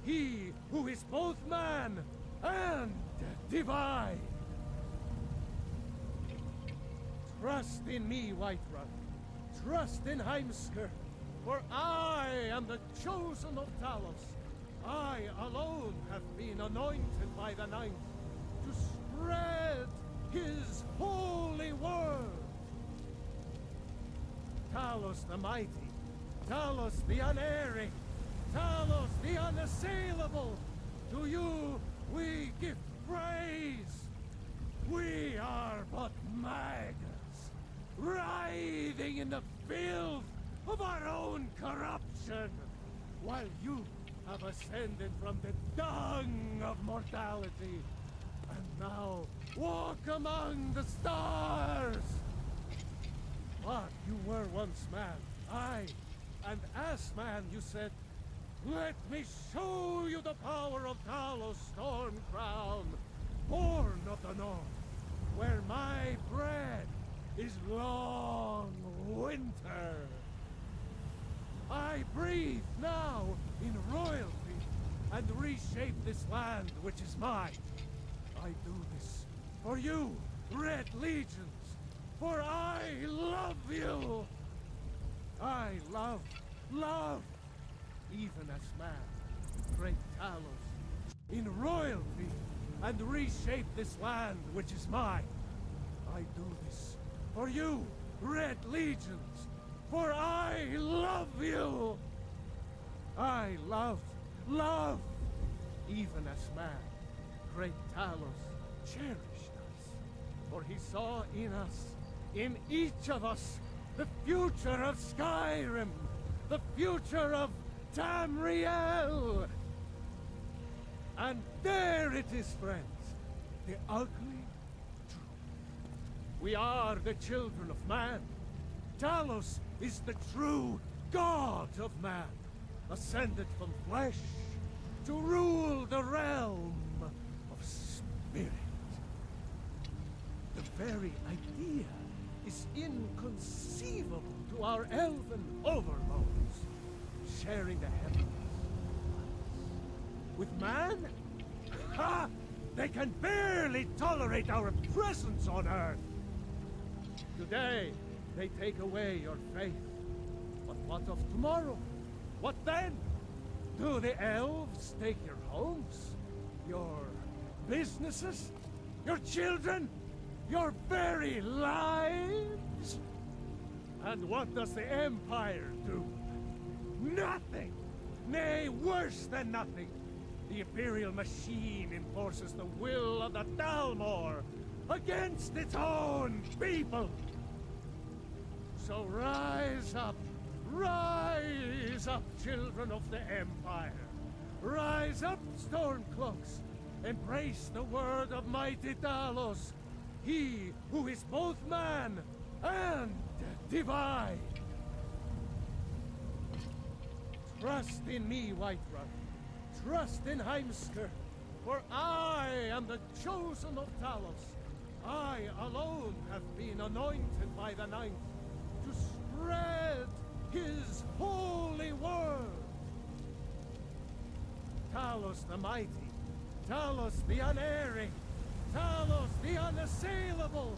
He who is both man and divine! Trust in me, Whiterun. Trust in Heimskr, for I am the chosen of Talos. I alone have been anointed by the Ninth to spread his holy word. Talos the mighty, Talos the unerring, Talos the unassailable, to you we give praise. We are but maggots, writhing in the filth of our own corruption, while you have ascended from the dung of mortality, and now walk among the stars. But you were once man, aye, and as man you said, let me show you the power of Talos Stormcrown, born of the North, where my bread is long winter. I breathe now in royalty and reshape this land which is mine. I do this for you, Red Legions, for I love you. I love, even as man, great Talos, in royalty and reshape this land which is mine. I do this for you, Red Legions, for I love you. I love, even as man, great Talos cherished us, for he saw in us, in each of us, the future of Skyrim, the future of Tamriel. And there it is, friends, the ugly truth. We are the children of man. Talos is the true god of man, ascended from flesh to rule the realm of spirit. The very idea is inconceivable to our elven overlords, sharing the heavens. With man? Ha! They can barely tolerate our presence on Earth. Today, they take away your faith. But what of tomorrow? What then? Do the elves take your homes? Your businesses? Your children? Your very lives? And what does the Empire do? Nothing! nay, worse than nothing. The Imperial machine enforces the will of the Dalmor against its own people. So rise up, children of the Empire. Rise up, Stormcloaks. Embrace the word of mighty Talos, he who is both man and divine. Trust in me, Whiterun. Trust in Heimskr, for I am the chosen of Talos. I alone have been anointed by the Ninth to spread his holy word. Talos the mighty, Talos the unerring, Talos the unassailable,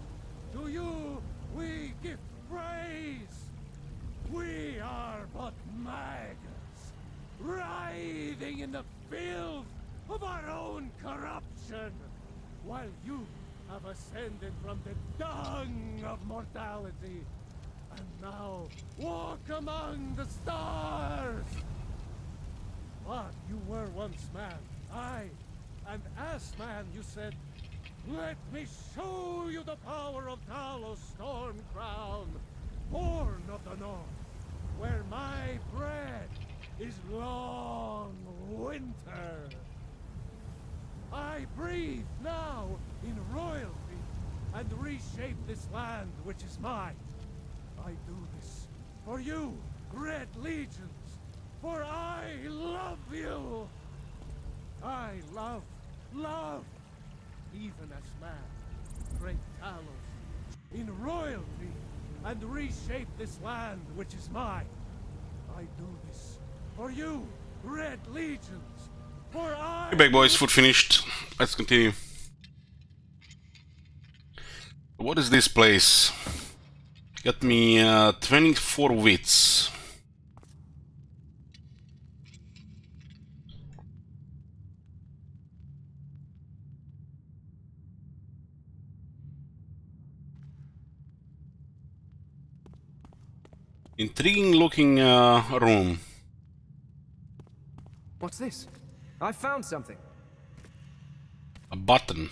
to you we give praise. We are but maggots, writhing in the filth of our own corruption, while you have ascended from the dung of mortality, and now walk among the stars. But you were once man, aye, and as man you said, let me show you the power of Talos Stormcrown, born of the North, where my bread is long winter. I breathe now in royalty and reshape this land which is mine. I do this for you, Red Legions, for I love you. I love, even as man, great Talos, in royalty and reshape this land which is mine. I do this for you, Red Legions, for I... Hey back boys, food finished. Let's continue. What is this place? Got me 24 wits. Intriguing looking room. What's this? I found something. A button.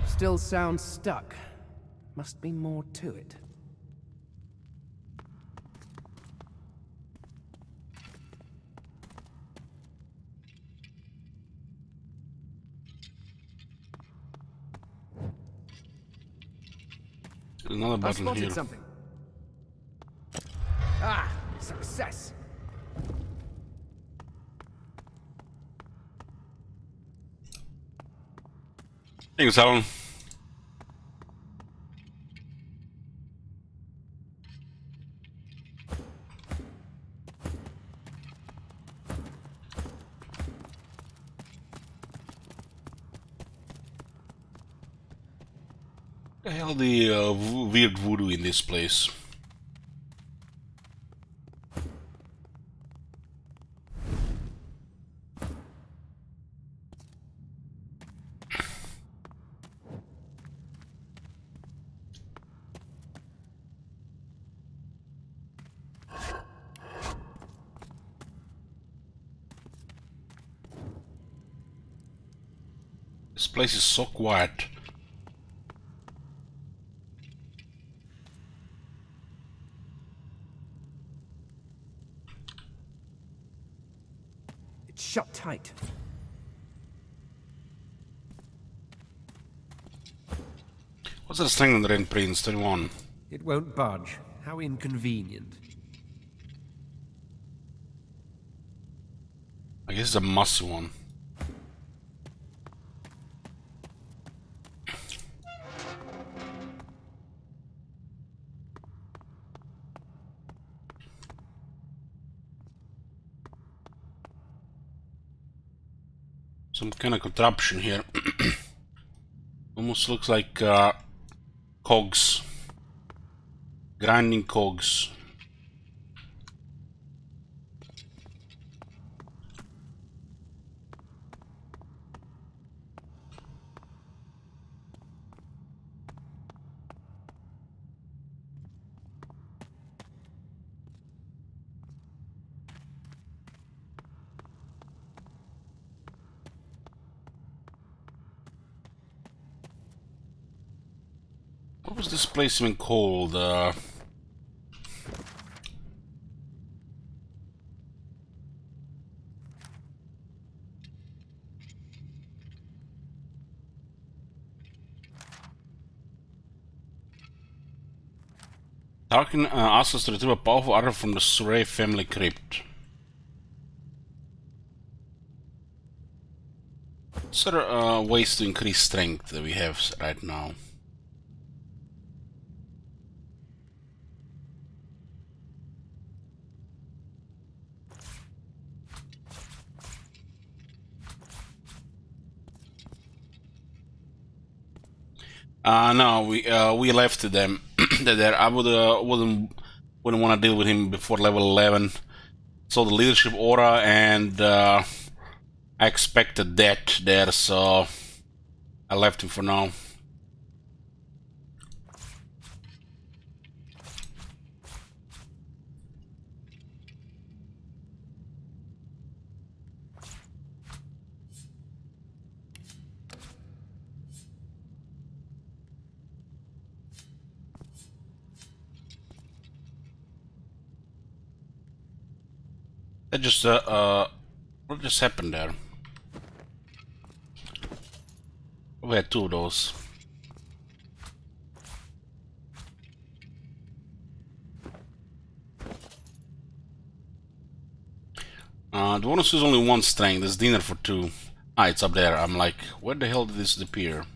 Still sounds stuck. Must be more to it. There's another button I spotted here. Something. Ah, success. Thanks, Alan. The hell the weird voodoo in this place? This place is so quiet. It's shut tight. What's the strength on the Red Prince? 31. It won't budge. How inconvenient. I guess it's a massive one. Some kind of contraption here. Almost looks like cogs. Grinding cogs. was this place even called? Tarkin asks us to retrieve a powerful artifact from the Surrey family crypt. What are ways to increase strength that we have right now? No, we left them there. I wouldn't want to deal with him before level 11. So the leadership aura, and I expected that there, so I left him for now. That just what just happened there? We had two of those. The bonus is only one strength. There's dinner for two. Ah, it's up there. I'm like, where the hell did this appear?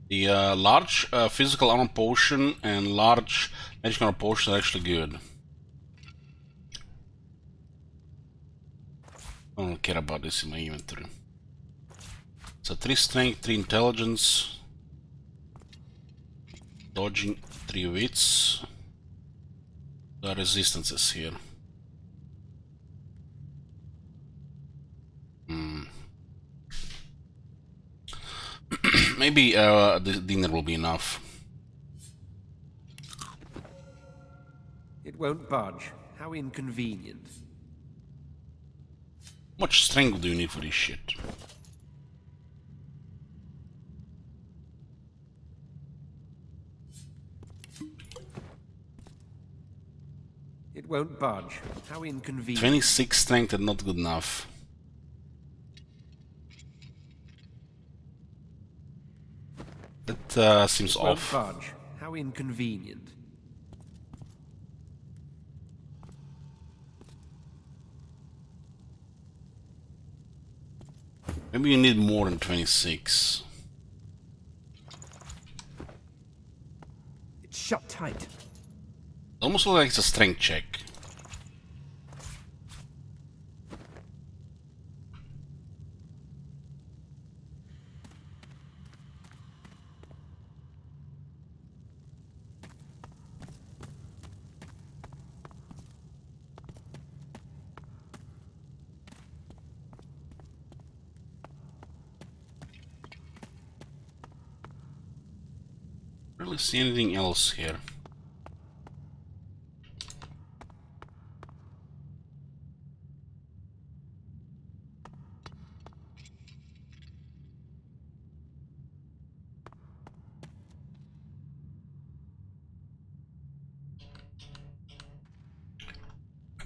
The large physical armor potion and large magic armor potion are actually good. I don't care about this in my inventory. So 3 strength, 3 intelligence, dodging, 3 wits. The resistances here. Maybe the dinner will be enough. It won't budge. How inconvenient. How much strength do you need for this shit? It won't budge. How inconvenient. 26 strength and not good enough. That seems off. Won't budge. How inconvenient. Maybe you need more than 26. It's shut tight. Almost looks like it's a strength check. Really see anything else here?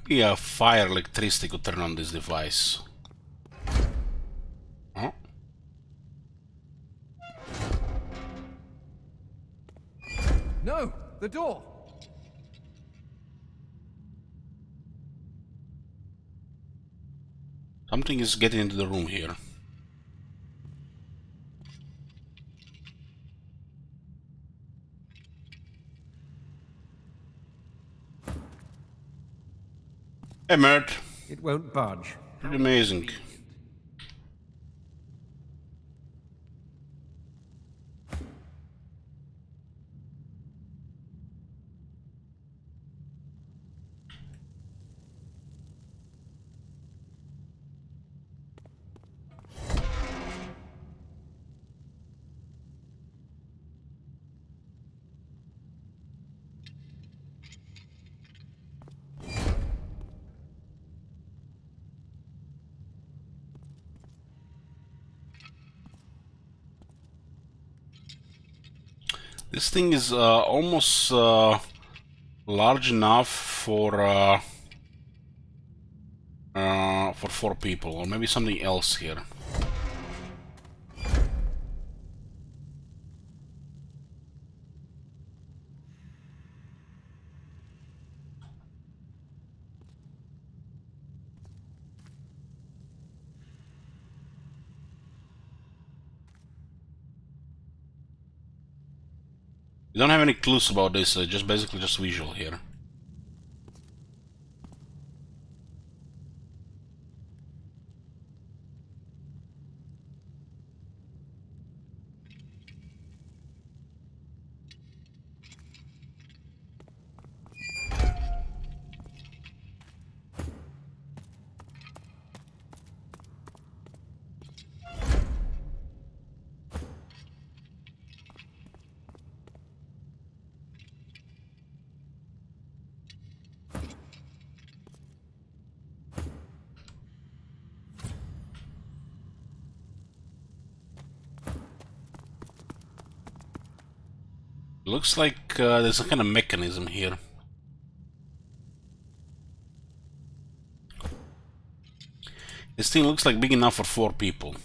Maybe a fire electricity could turn on this device. Huh? No! The door! Something is getting into the room here. Hey, Mert. It won't budge. Pretty amazing. This thing is almost large enough for 4 people, or maybe something else here. We don't have any clues about this, just basically just visual here. Looks like there's a kind of mechanism here. This thing looks like big enough for 4 people.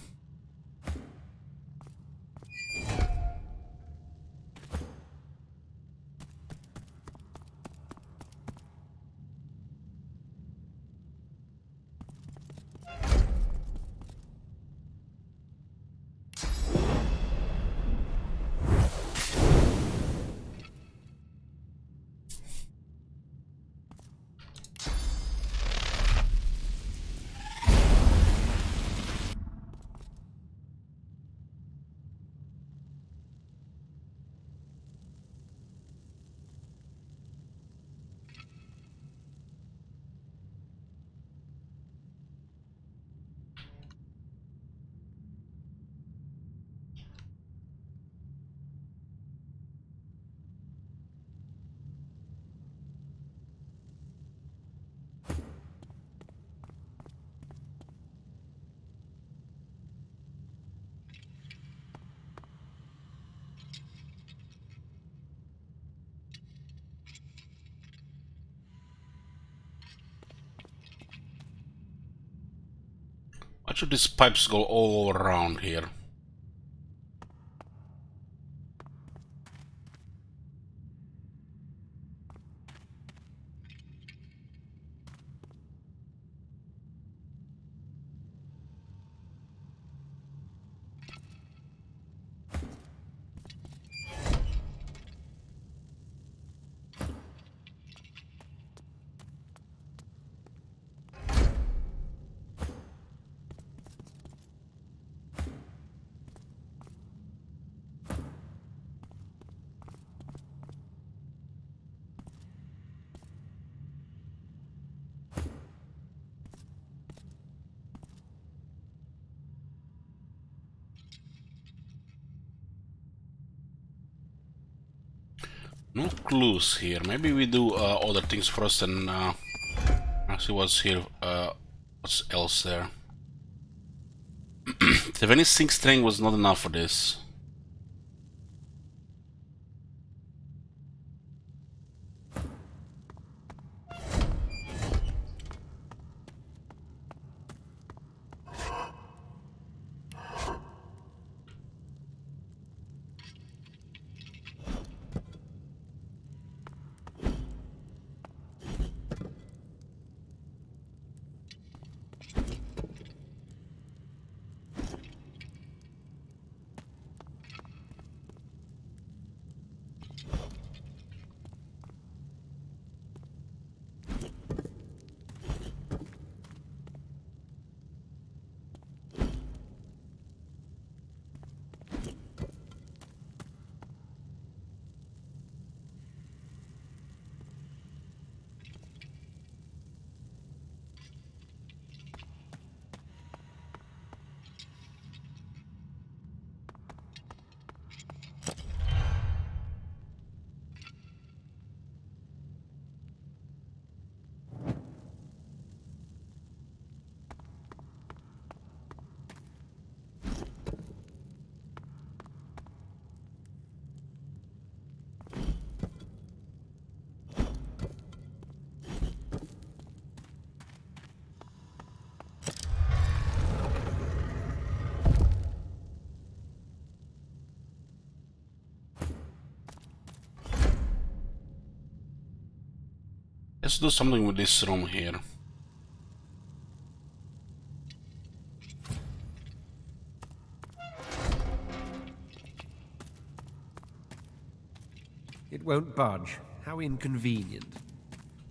Why should these pipes go all around here? No clues here. Maybe we do other things first and see what's here. What's else there? Divinity sync string was not enough for this. Let's do something with this room here. It won't budge. How inconvenient.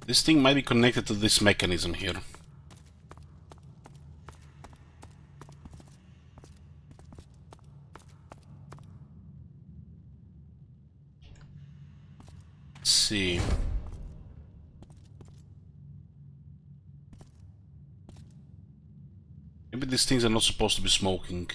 This thing might be connected to this mechanism here. Let's see. Maybe these things are not supposed to be smoking.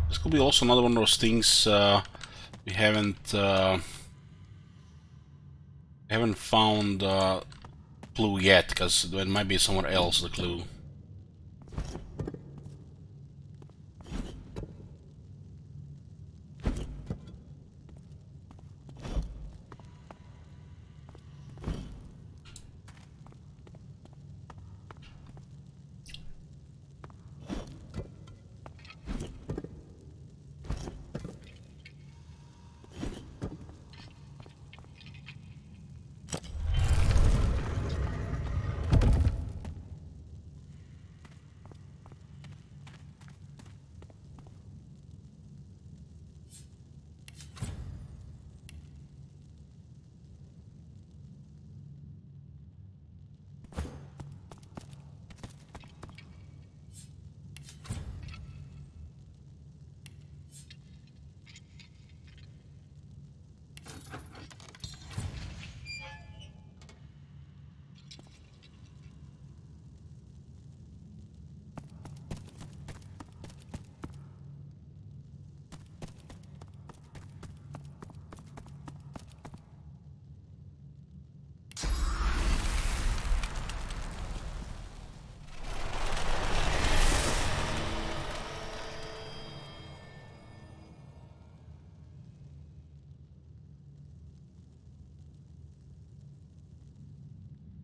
This could be also another one of those things we haven't found clue yet, because there might be somewhere else the clue.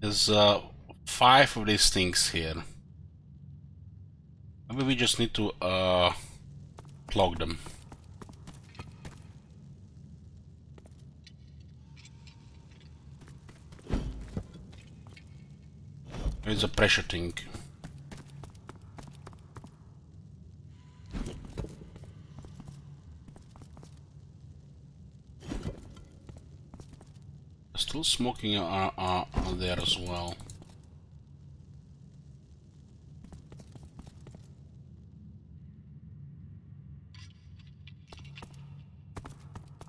There's 5 of these things here. Maybe we just need to plug them. There's a pressure tank. Still smoking there as well.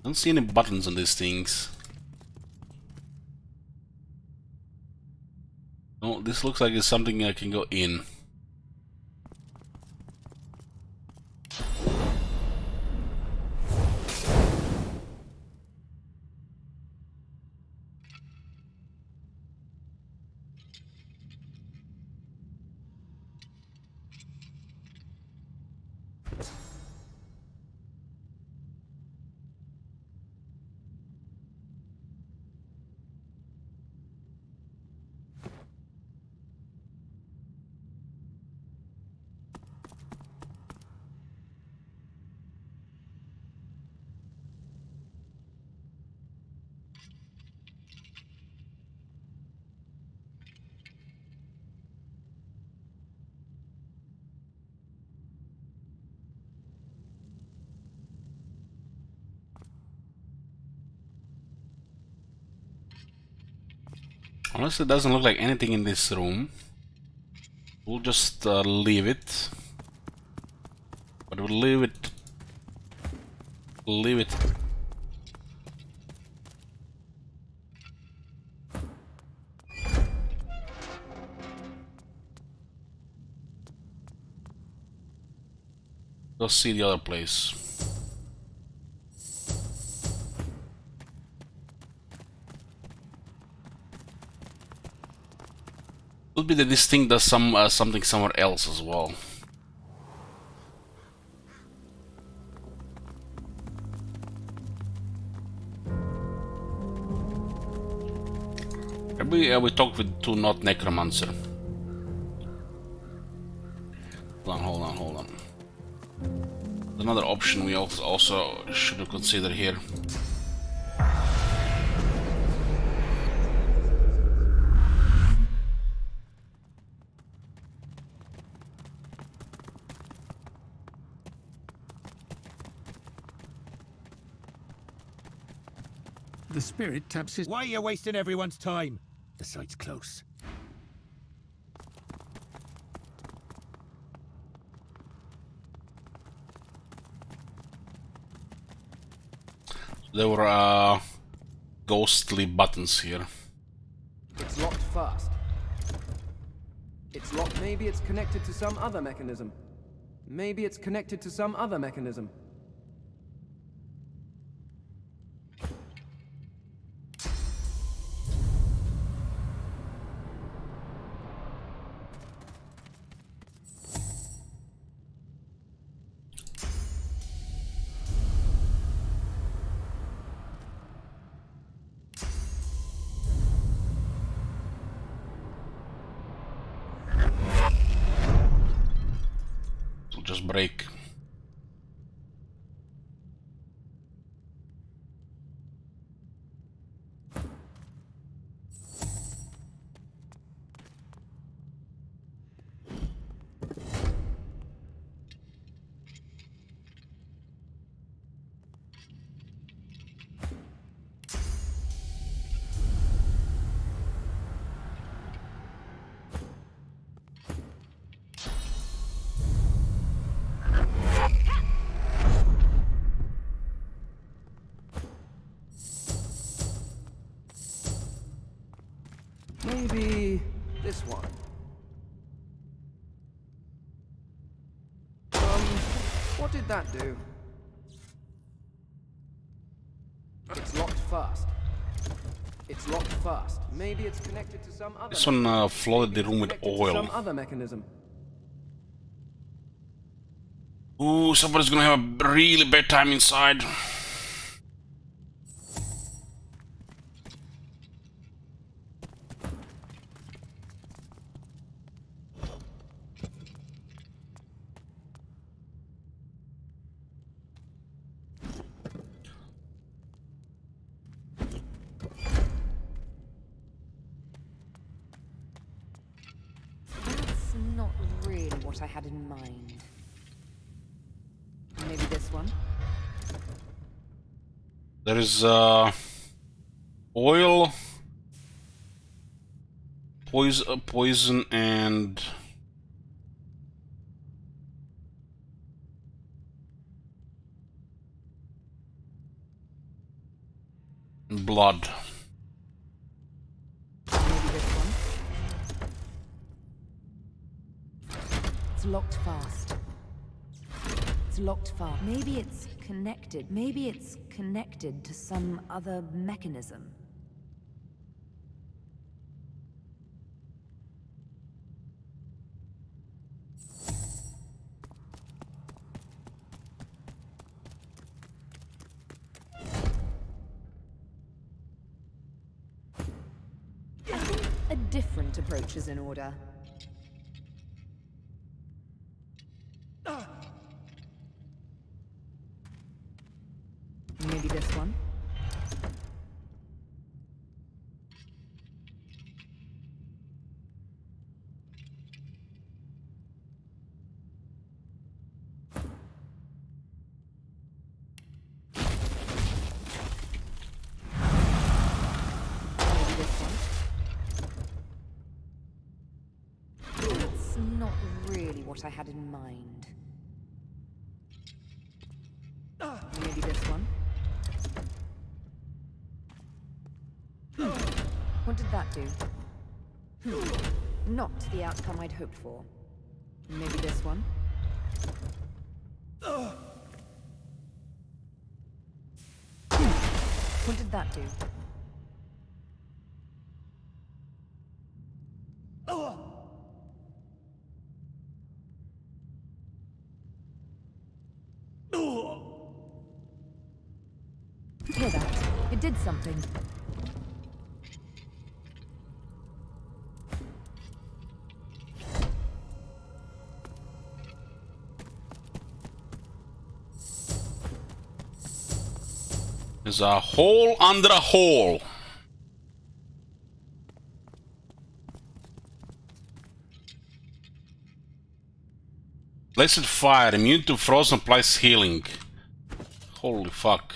Don't see any buttons on these things. No, this looks like it's something I can go in. Honestly, it doesn't look like anything in this room. We'll just leave it. But we'll leave it. Leave it. Go see the other place. Could be that this thing does something somewhere else as well. Maybe we talked with two not necromancer. Another option we also should have considered here. The spirit taps his... Why are you wasting everyone's time? The site's close. There were ghostly buttons here. It's locked fast. It's locked. Maybe it's connected to some other mechanism. Maybe it's connected to some other mechanism. Just break. Maybe this one. What did that do? It's locked fast. It's locked fast. Maybe it's connected to some other. This one flooded the room with oil. Some other mechanism. Ooh, somebody's gonna have a really bad time inside. That's not really what I had in mind. Maybe this one? There is oil, poison, and blood. Maybe this one? It's locked fast. It's locked fast. Maybe it's connected. Maybe it's connected to some other mechanism. I think a different approach is in order. Maybe this one? Maybe this one? That's not really what I had in mind. Maybe this one? What did that do? Not the outcome I'd hoped for. Maybe this one? What did that do? Hear that? It did something. There's a hole under a hole. Blessed fire, immune to frozen place healing. Holy fuck.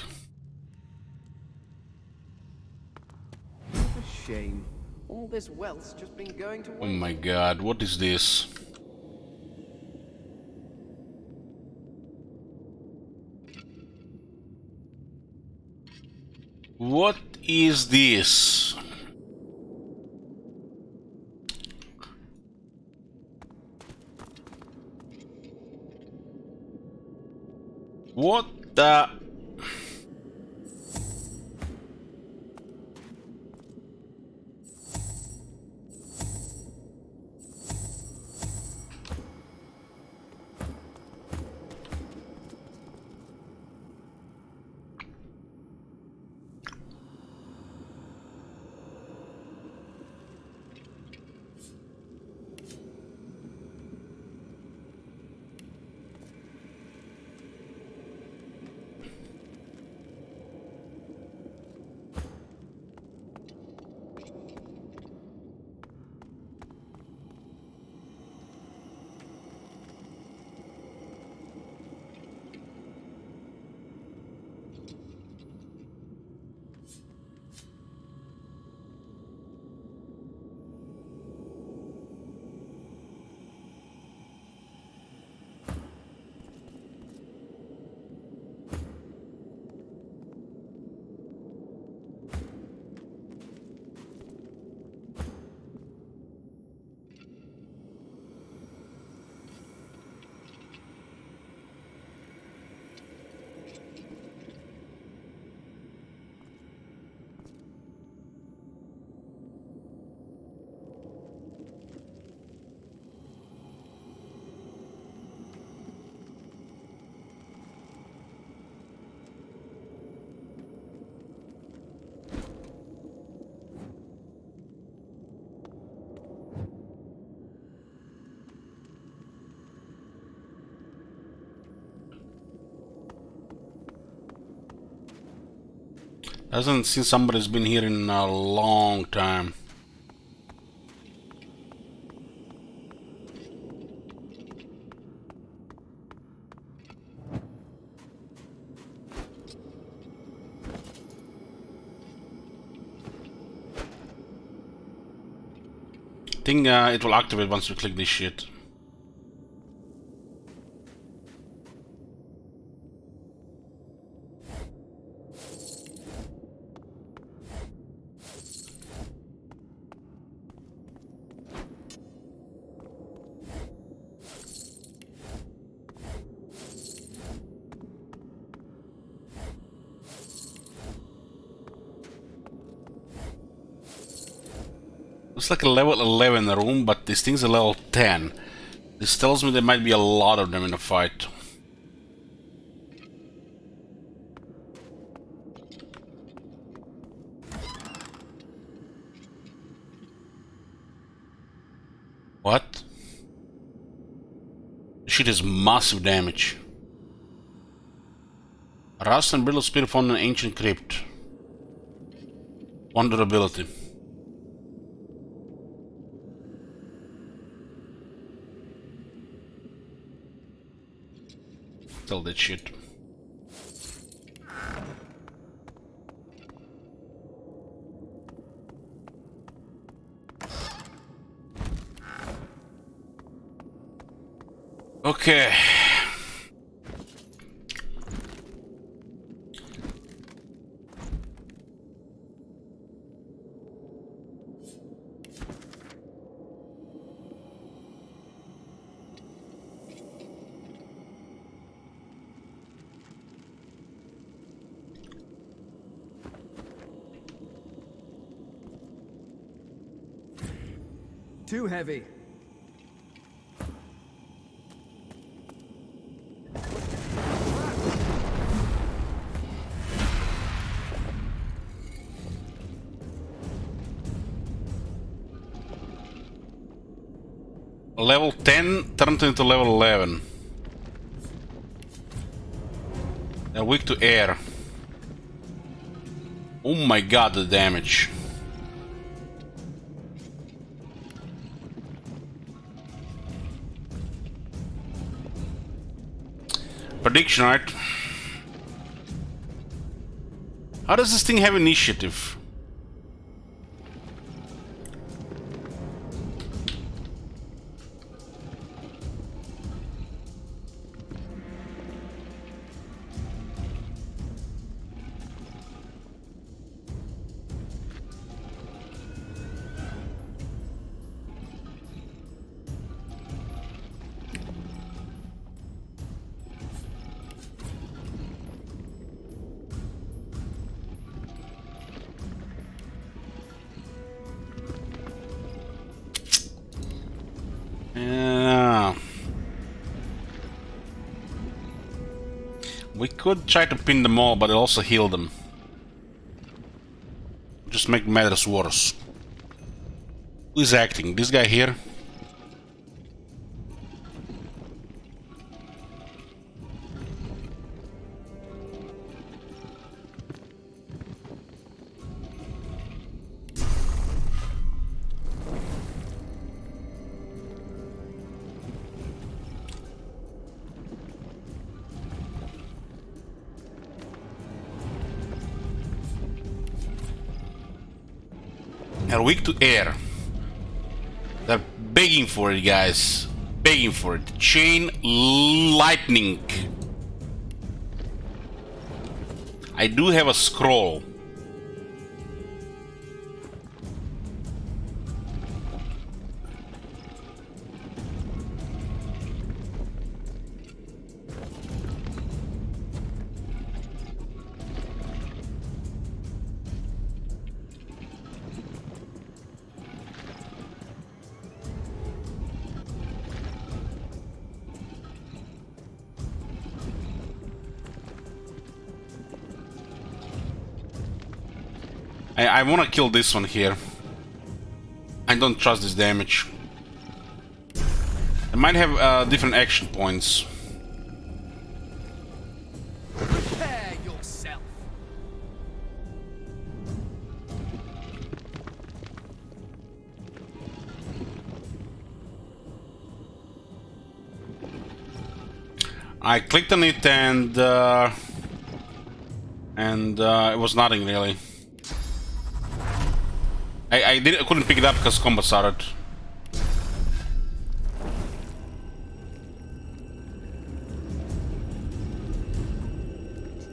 What a shame. All this wealth's just been going to waste. Oh my god, what is this? What is this? What the... Hasn't seen somebody's been here in a long time. I think it will activate once we click this shit. Looks like a level 11 room, but this thing's a level 10. This tells me there might be a lot of them in a fight. What? This shit is massive damage. Rust and brittle spirit found in an ancient crypt. Vulnerability. Tell that shit. Okay. Too heavy. Level 10 turned into level 11. They're weak to air. Oh my god, the damage. Prediction art. How does this thing have initiative? We could try to pin them all, but also heal them. Just make matters worse. Who is acting? This guy here? They're weak to air. They're begging for it, guys. Begging for it. Chain lightning. I do have a scroll. I want to kill this one here. I don't trust this damage. It might have different action points. Prepare yourself. I clicked on it and it was nothing really. I couldn't pick it up because combat started.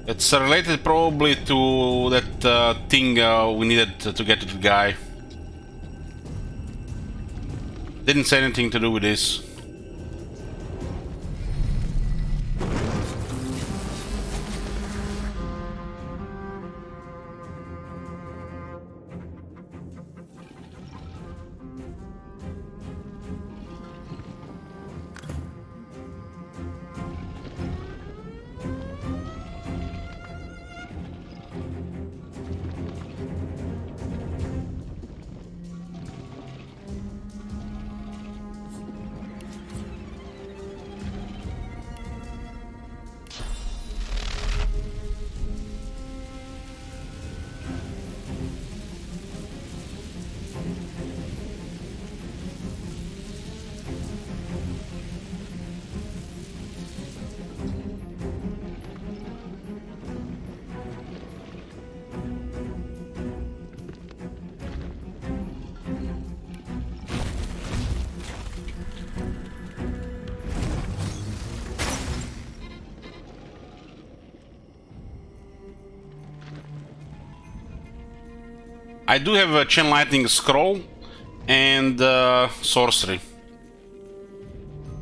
It's related probably to that thing we needed to get to the guy. Didn't say anything to do with this. I do have a Chain Lightning Scroll and Sorcery.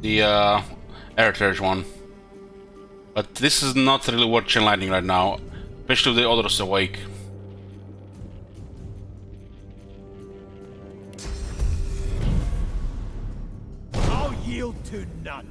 The Heritage one. But this is not really worth Chain Lightning right now, especially if the others awake. I'll yield to none.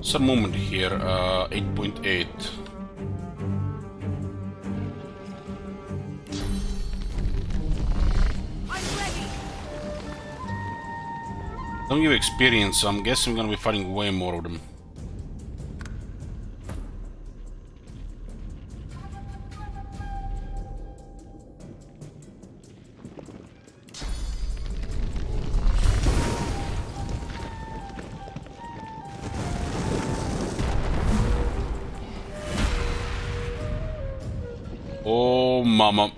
Some movement here, 8.8. Don't give experience, so I'm guessing we're gonna be fighting way more of them. Oh, mama.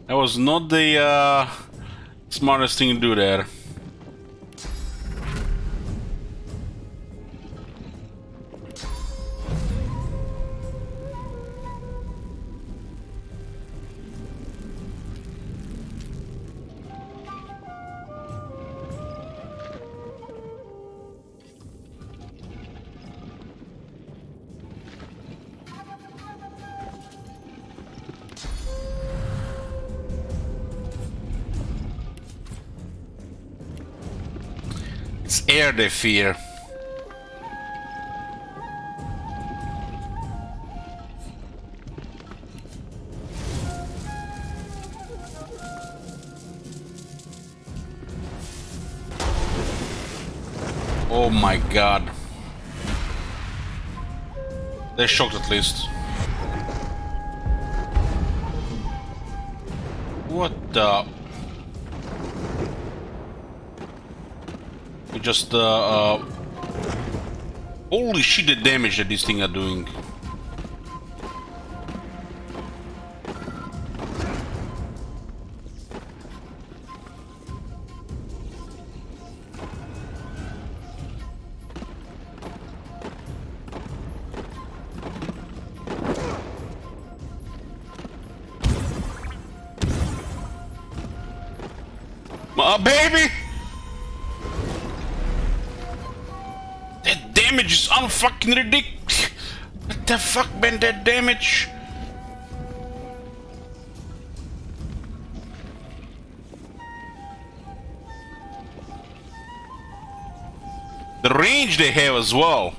That was not the smartest thing to do there. It's air they fear. Oh my god. They're shocked at least. What the? We just holy shit, the damage that these things are doing. My baby! That damage is unfucking ridiculous. What the fuck, man, that damage? The range they have as well.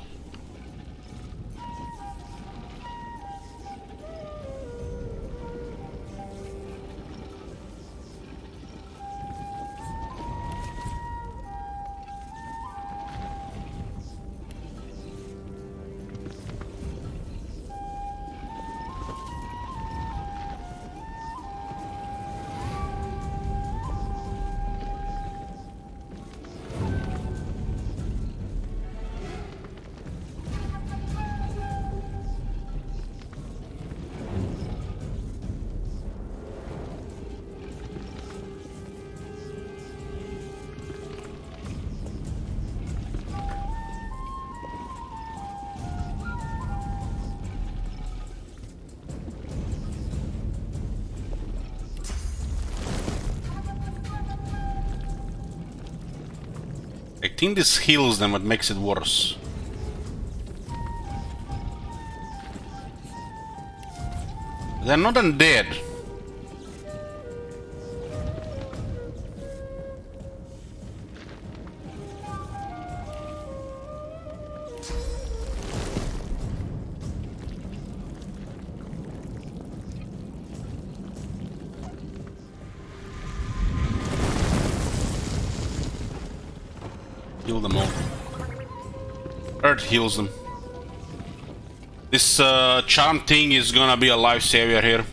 I think this heals them, what makes it worse. They're not undead. Heal them all. Earth heals them. This charm thing is gonna be a lifesaver here.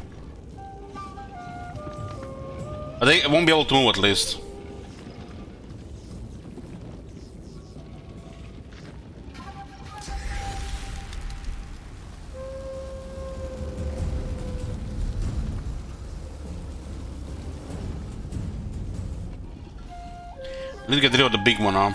I think I won't be able to move at least. Let's get rid of the big one, huh?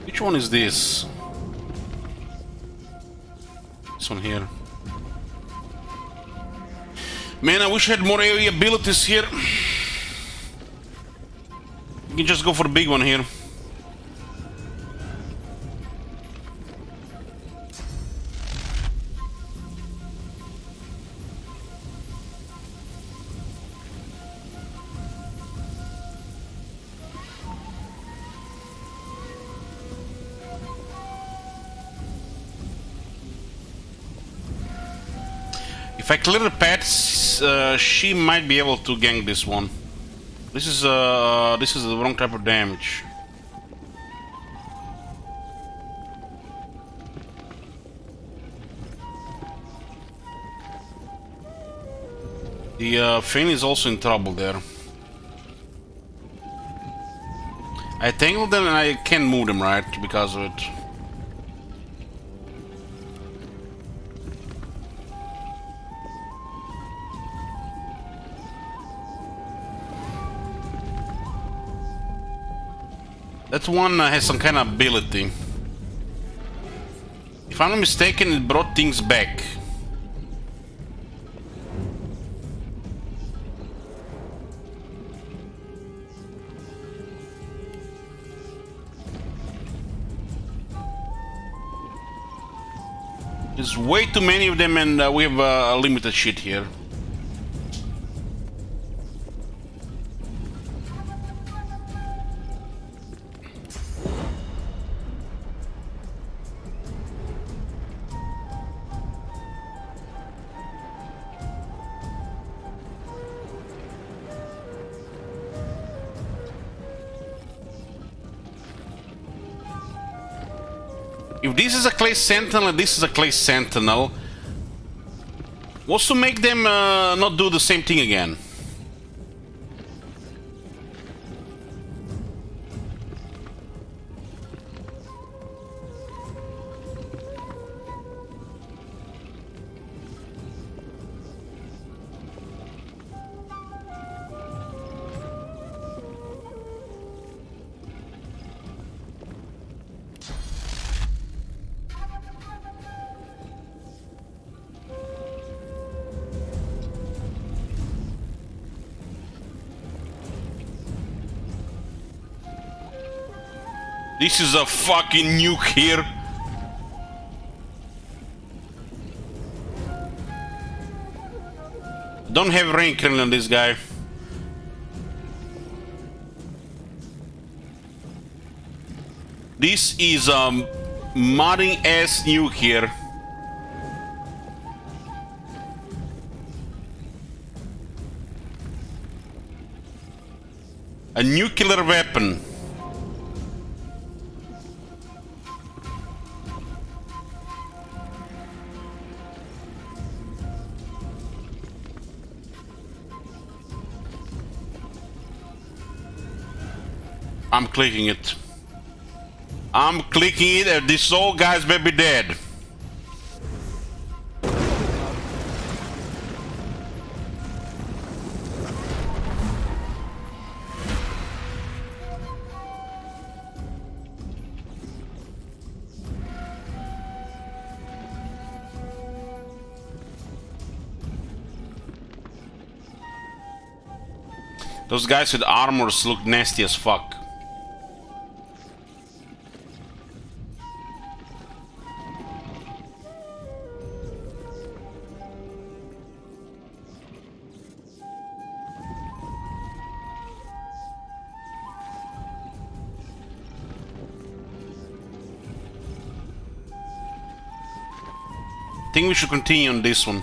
Which one is this? This one here. Man, I wish I had more AoE abilities here. You can just go for the big one here. If I clear the paths, she might be able to gank this one. This is the wrong type of damage. The Fane is also in trouble there. I tangled them and I can't move them, right, because of it. That one has some kind of ability. If I'm not mistaken, it brought things back. There's way too many of them and we have a limited shit here. If this is a clay sentinel and this is a clay sentinel, what's to make them not do the same thing again? This is a fucking nuke here. Don't have rain killing on this guy. This is a modding ass nuke here. A nuclear weapon. I'm clicking it. I'm clicking it and this old guy's better be dead. Those guys with armors look nasty as fuck. I think we should continue on this one.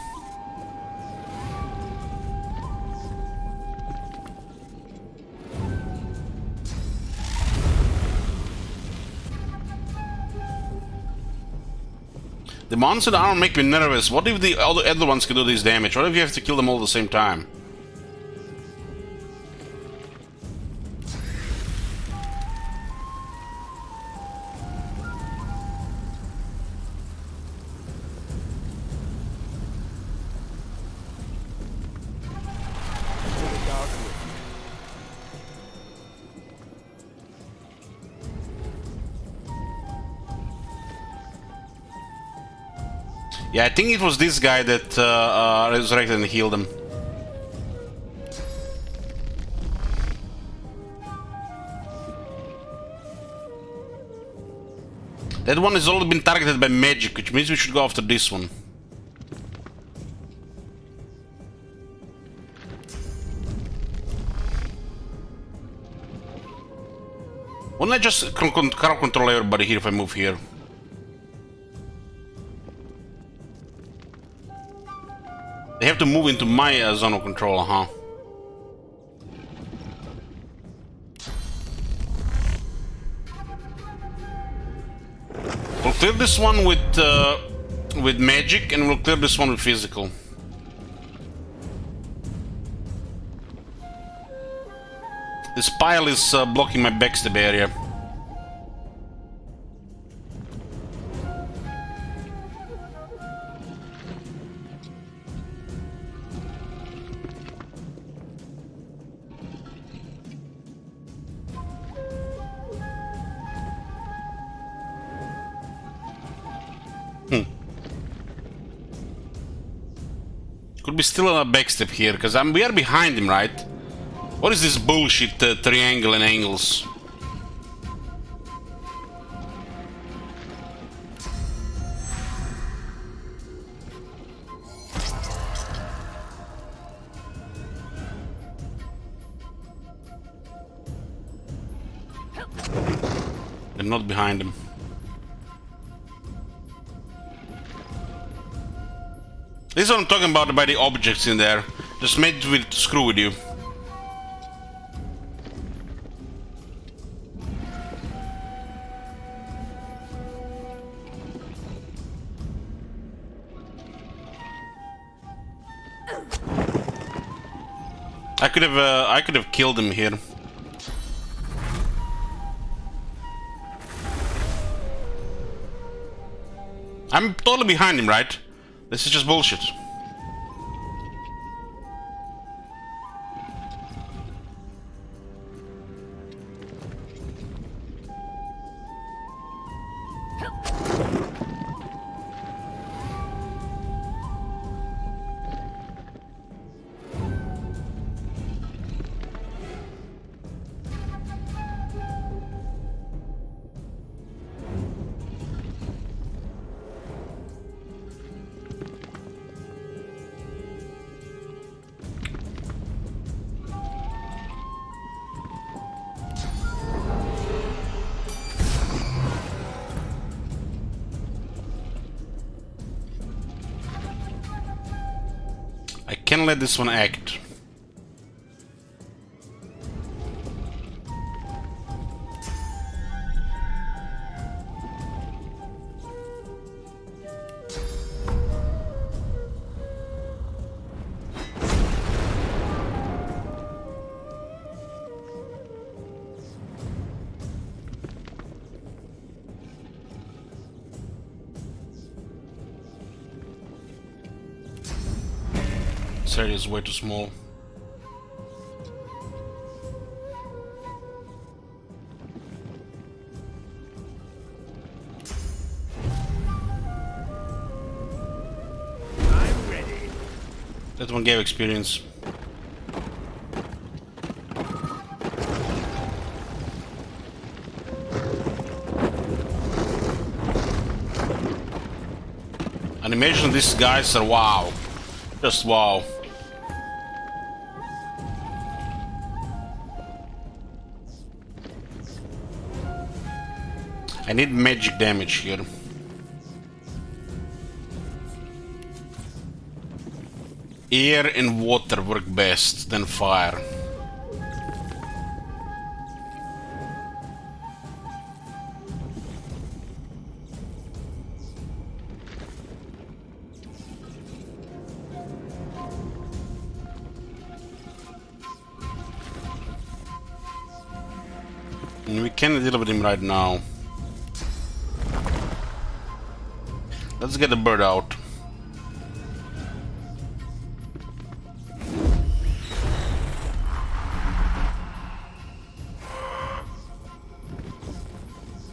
The monster armor make me nervous. What if the other ones can do this damage? What if you have to kill them all at the same time? Yeah, I think it was this guy that resurrected and healed him. That one has already been targeted by magic, which means we should go after this one. Wouldn't I just crowd control everybody here if I move here? They have to move into my zone of control, huh? We'll clear this one with magic, and we'll clear this one with physical. This pile is blocking my backstab area. Could be still a backstep here, because we are behind him, right? What is this bullshit triangle and angles? They're not behind him. This is what I'm talking about by the objects in there. Just made to screw with you. I could have killed him here. I'm totally behind him, right? This is just bullshit. I can't let this one act. This area is way too small. I'm ready. That one gave experience. Animation of these guys are wow. Just wow. I need magic damage here. Air and water work best than fire. And we can't deal with him right now. Let's get the bird out.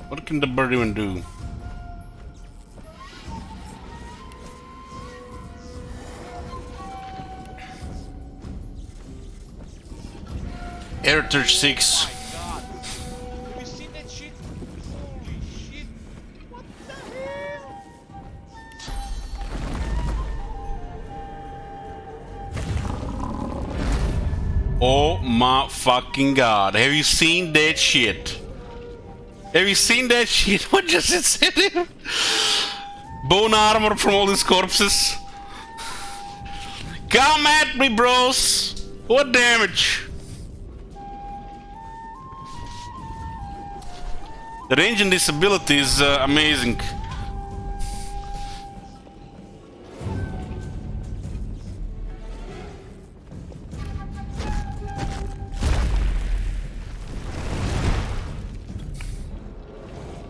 What can the bird even do? Air 36. Have you seen that shit? Holy shit. What Oh my fucking god. Have you seen that shit? Have you seen that shit? What just it said here? Bone armor from all these corpses. Come at me, bros! What damage? The range in this ability is amazing.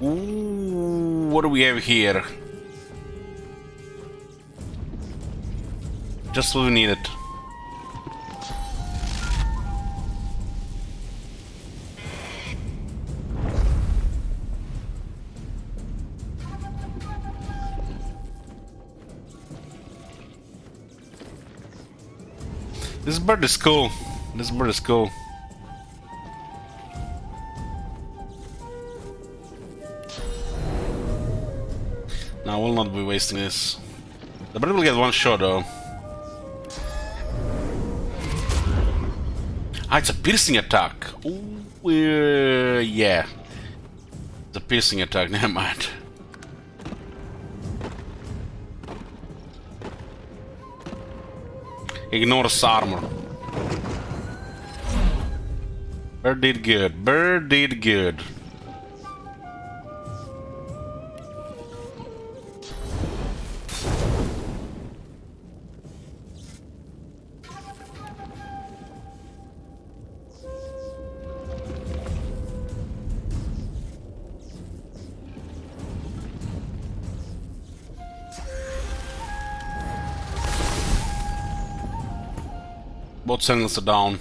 Ooh, what do we have here? Just what we needed. This bird is cool. This bird is cool. No, I will not be wasting this. The bird will get one shot though. Ah, it's a piercing attack. Ooh, yeah. It's a piercing attack, never mind. Ignores armor. Bird did good. Bird did good. Both sentinels are down.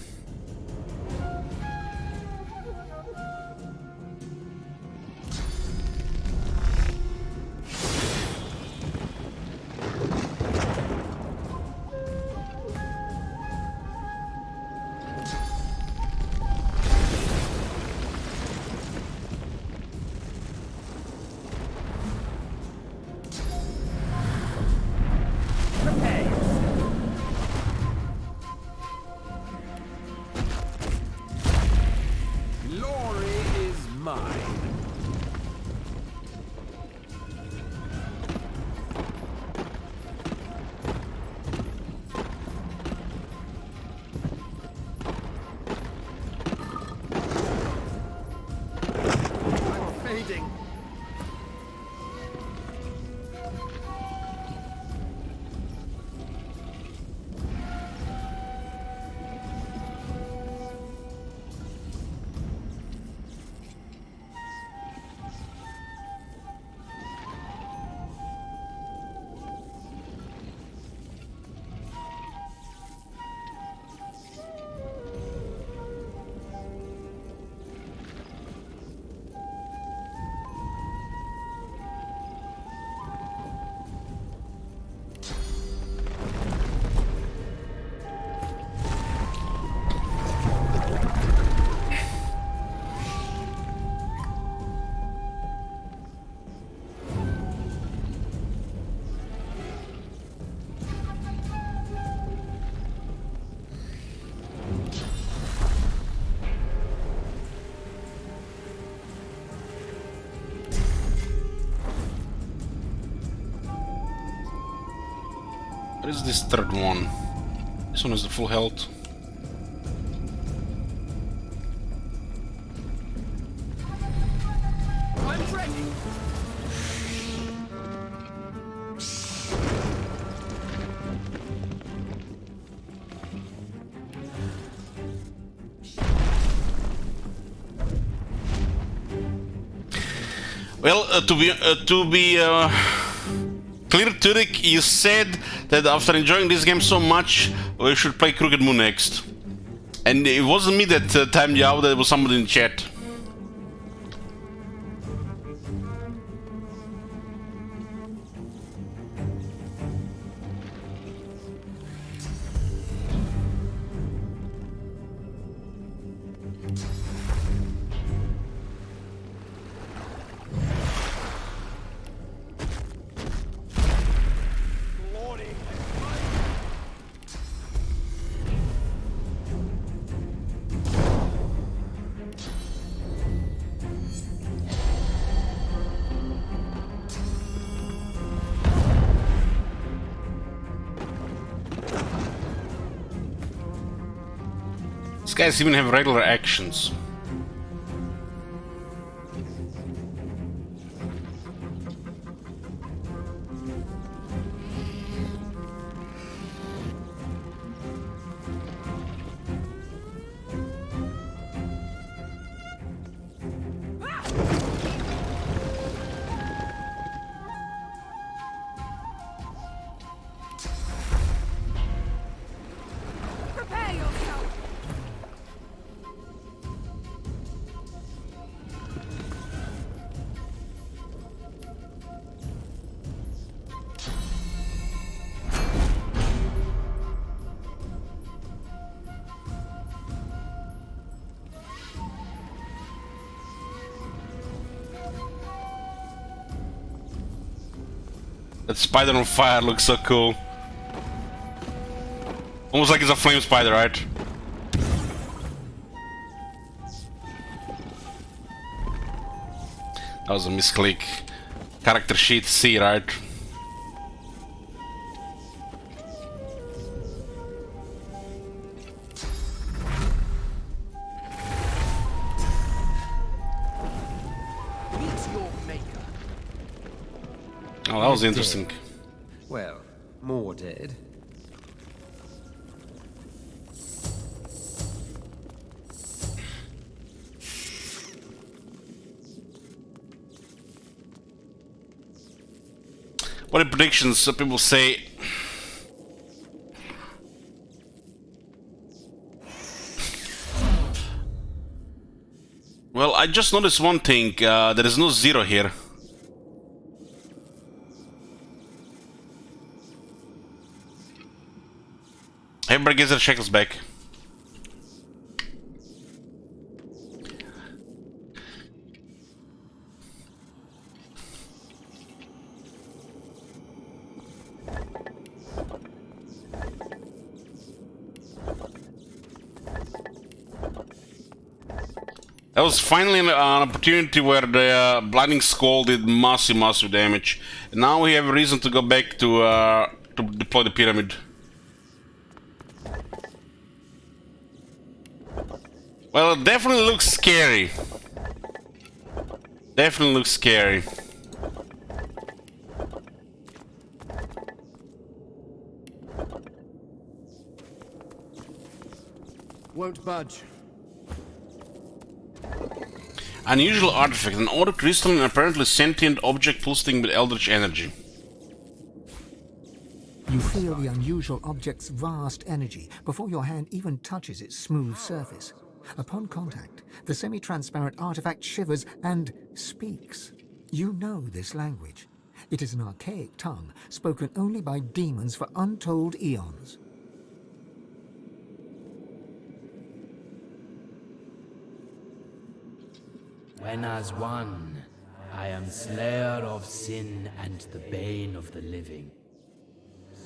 What is this third one? This one is the full health. I'm ready. Well, to be clear, Turek, you said that after enjoying this game so much, we should play Crooked Moon next. And it wasn't me that timed you out, that was somebody in the chat. These guys even have regular actions. Prepare yourself! That spider on fire looks so cool. Almost like it's a flame spider, right? That was a misclick. Character sheet C, right? Meet your maker. Oh, that was interesting. Well, more dead. What are predictions? Some people say. Well, I just noticed one thing. There is no zero here. Everybody gets their shekels back. That was finally an opportunity where the Blinding Skull did massive damage. And now we have a reason to go back to deploy the pyramid. Well, it definitely looks scary. Definitely looks scary. Won't budge. Unusual artifact, an auto crystalline and apparently sentient object pulsating with eldritch energy. You feel the unusual object's vast energy before your hand even touches its smooth surface. Upon contact, the semi-transparent artifact shivers and speaks. You know this language. It is an archaic tongue, spoken only by demons for untold eons. When as one, I am slayer of sin and the bane of the living.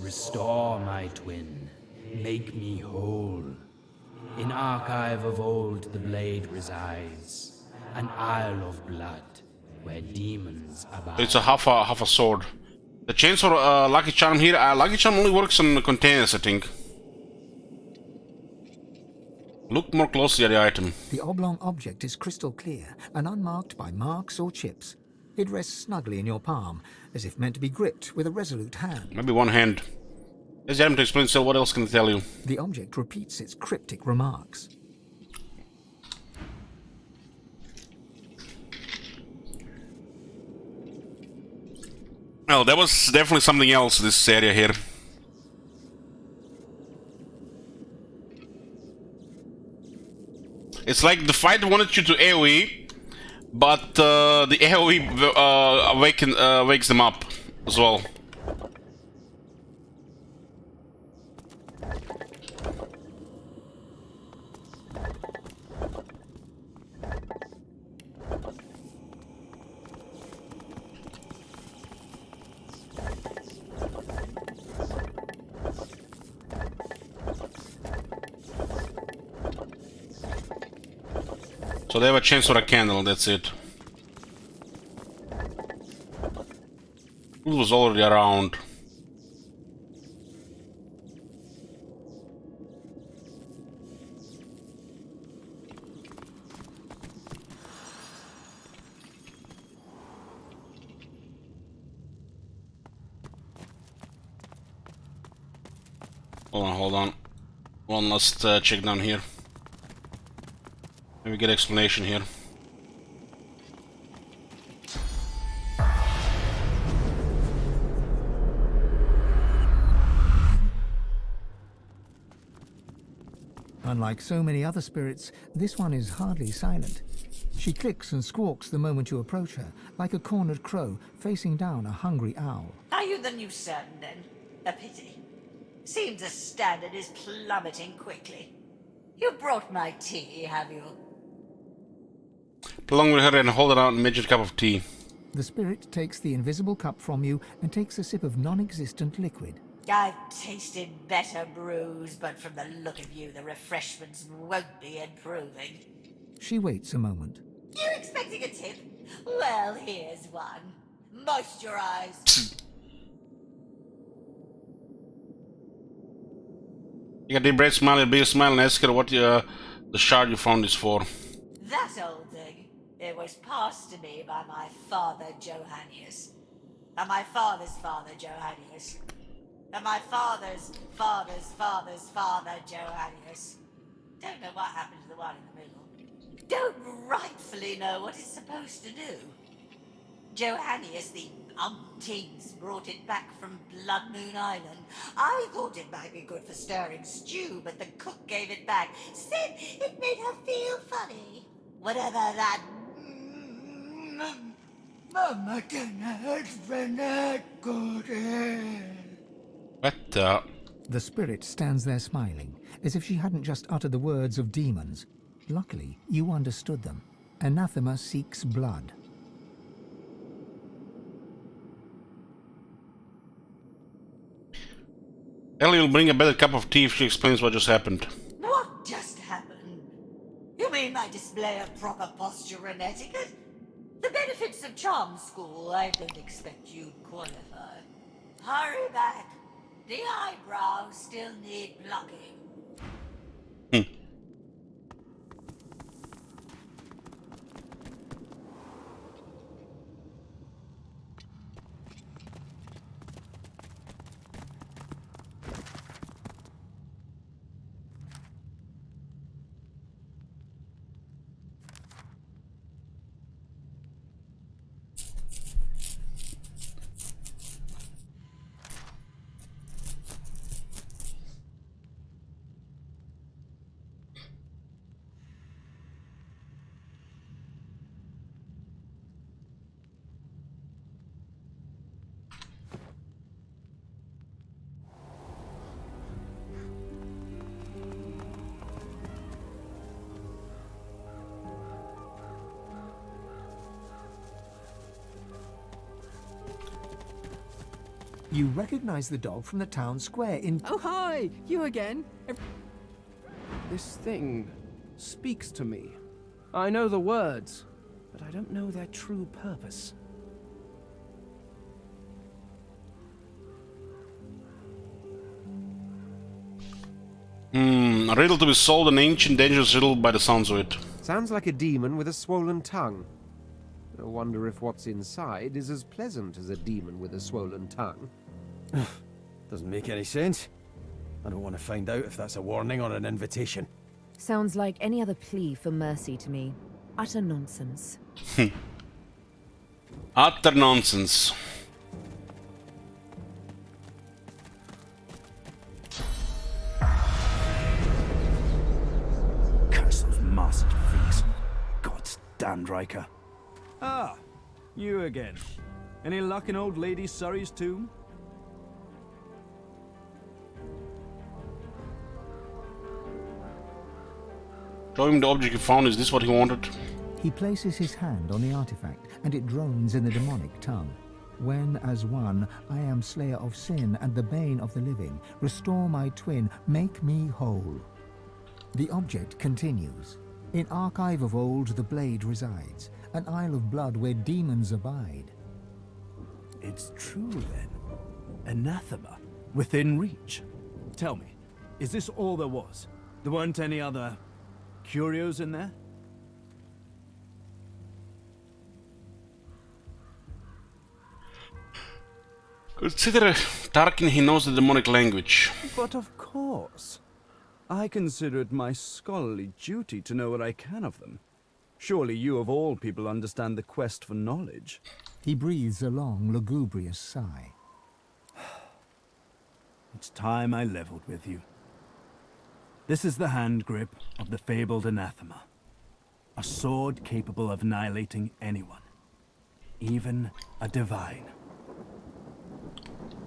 Restore my twin, make me whole. In archive of old the blade resides, an isle of blood, where demons abide. It's a half a sword. The chainsaw Lucky Charm here, Lucky Charm only works on containers, I think. Look more closely at the item. The oblong object is crystal clear and unmarked by marks or chips. It rests snugly in your palm, as if meant to be gripped with a resolute hand. Maybe one hand. Let's get him to explain, so what else can I tell you? The object repeats its cryptic remarks. Well, there was definitely something else in this area here. It's like the fight wanted you to AoE, but the AoE wakes them up as well. So they have a chance for a candle, that's it. It was already around. Hold on. One last check down here. Maybe get explanation here. Unlike so many other spirits, this one is hardly silent. She clicks and squawks the moment you approach her, like a cornered crow facing down a hungry owl. Are you the new son, then? A pity. Seems the standard is plummeting quickly. You brought my tea, have you? Along with her and hold it out and make a cup of tea. The spirit takes the invisible cup from you and takes a sip of non-existent liquid. I've tasted better brews, but from the look of you, the refreshments won't be improving. She waits a moment. You expecting a tip? Well, here's one. Moisturize. You got a deep breath, smile, a big smile, and ask her what the shard you found is for. That old thing. It was passed to me by my father, Johannius. And my father's father, Johannius. And my father's father's father's father, Johannius. Don't know what happened to the one in the middle. Don't rightfully know what it's supposed to do. Johannius, the umpteens, brought it back from Blood Moon Island. I thought it might be good for stirring stew, but the cook gave it back. Said it made her feel funny. Whatever that... Mama cannot good. What the... The spirit stands there smiling, as if she hadn't just uttered the words of demons. Luckily, you understood them. Anathema seeks blood. Ellie will bring a better cup of tea if she explains what just happened. What just happened? You mean my display of proper posture and etiquette? The benefits of charm school, I don't expect you'd qualify. Hurry back. The eyebrows still need plucking. You recognize the dog from the town square in... Oh, hi! You again? This thing speaks to me. I know the words, but I don't know their true purpose. A riddle to be solved, an ancient, dangerous riddle by the sounds of it. Sounds like a demon with a swollen tongue. I wonder if what's inside is as pleasant as a demon with a swollen tongue. Doesn't make any sense. I don't want to find out if that's a warning or an invitation. Sounds like any other plea for mercy to me. Utter nonsense. Utter nonsense. Curse those masked freaks. God's damned Riker. Ah, you again. Any luck in old Lady Surrey's tomb? Show him the object you found. Is this what he wanted? He places his hand on the artifact, and it drones in the demonic tongue. When, as one, I am slayer of sin and the bane of the living, restore my twin, make me whole. The object continues. In archive of old the blade resides, an isle of blood where demons abide. It's true then. Anathema. Within reach. Tell me, is this all there was? There weren't any other curios in there? Consider Tarkin, he knows the demonic language. But of course. I consider it my scholarly duty to know what I can of them. Surely you of all people understand the quest for knowledge. He breathes a long, lugubrious sigh. It's time I leveled with you. This is the hand grip of the fabled anathema. A sword capable of annihilating anyone, even a divine.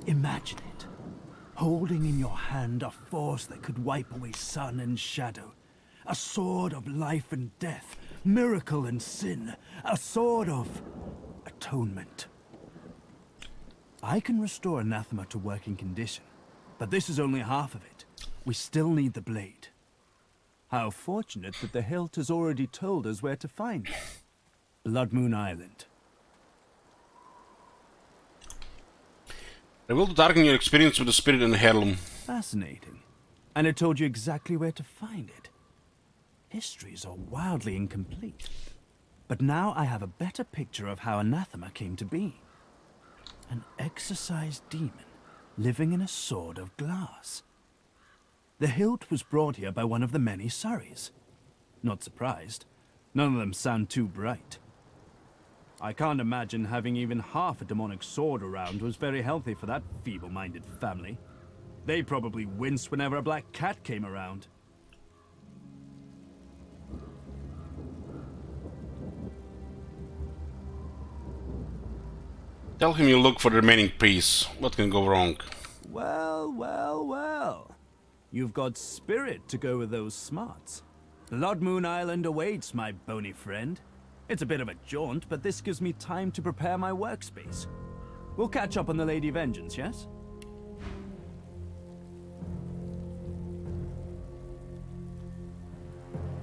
Imagine it, holding in your hand a force that could wipe away sun and shadow. A sword of life and death, miracle and sin. A sword of atonement. I can restore anathema to working condition, but this is only half of it. We still need the blade. How fortunate that the hilt has already told us where to find it. Blood Moon Island. I will darken your experience with the spirit and the Herald. Fascinating. And it told you exactly where to find it. Histories are wildly incomplete. But now I have a better picture of how anathema came to be. An exorcised demon living in a sword of glass. The hilt was brought here by one of the many Surreys. Not surprised. None of them sound too bright. I can't imagine having even half a demonic sword around was very healthy for that feeble-minded family. They probably winced whenever a black cat came around. Tell him you look for the remaining piece. What can go wrong? Well, well, well. You've got spirit to go with those smarts. Blood Moon Island awaits, my bony friend. It's a bit of a jaunt, but this gives me time to prepare my workspace. We'll catch up on the Lady Vengeance, yes?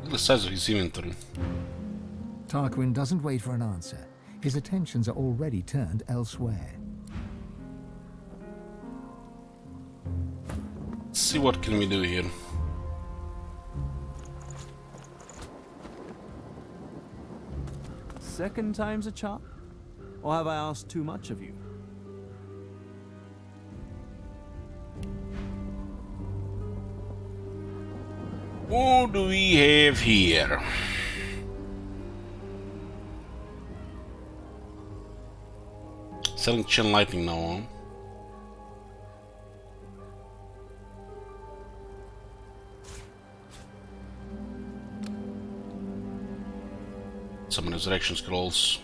Look at the size of his inventory. Tarquin doesn't wait for an answer. His attentions are already turned elsewhere. Let's see what can we do here. Second time's a charm? Or have I asked too much of you? What do we have here? Selling chain lightning now, huh? Some resurrection scrolls.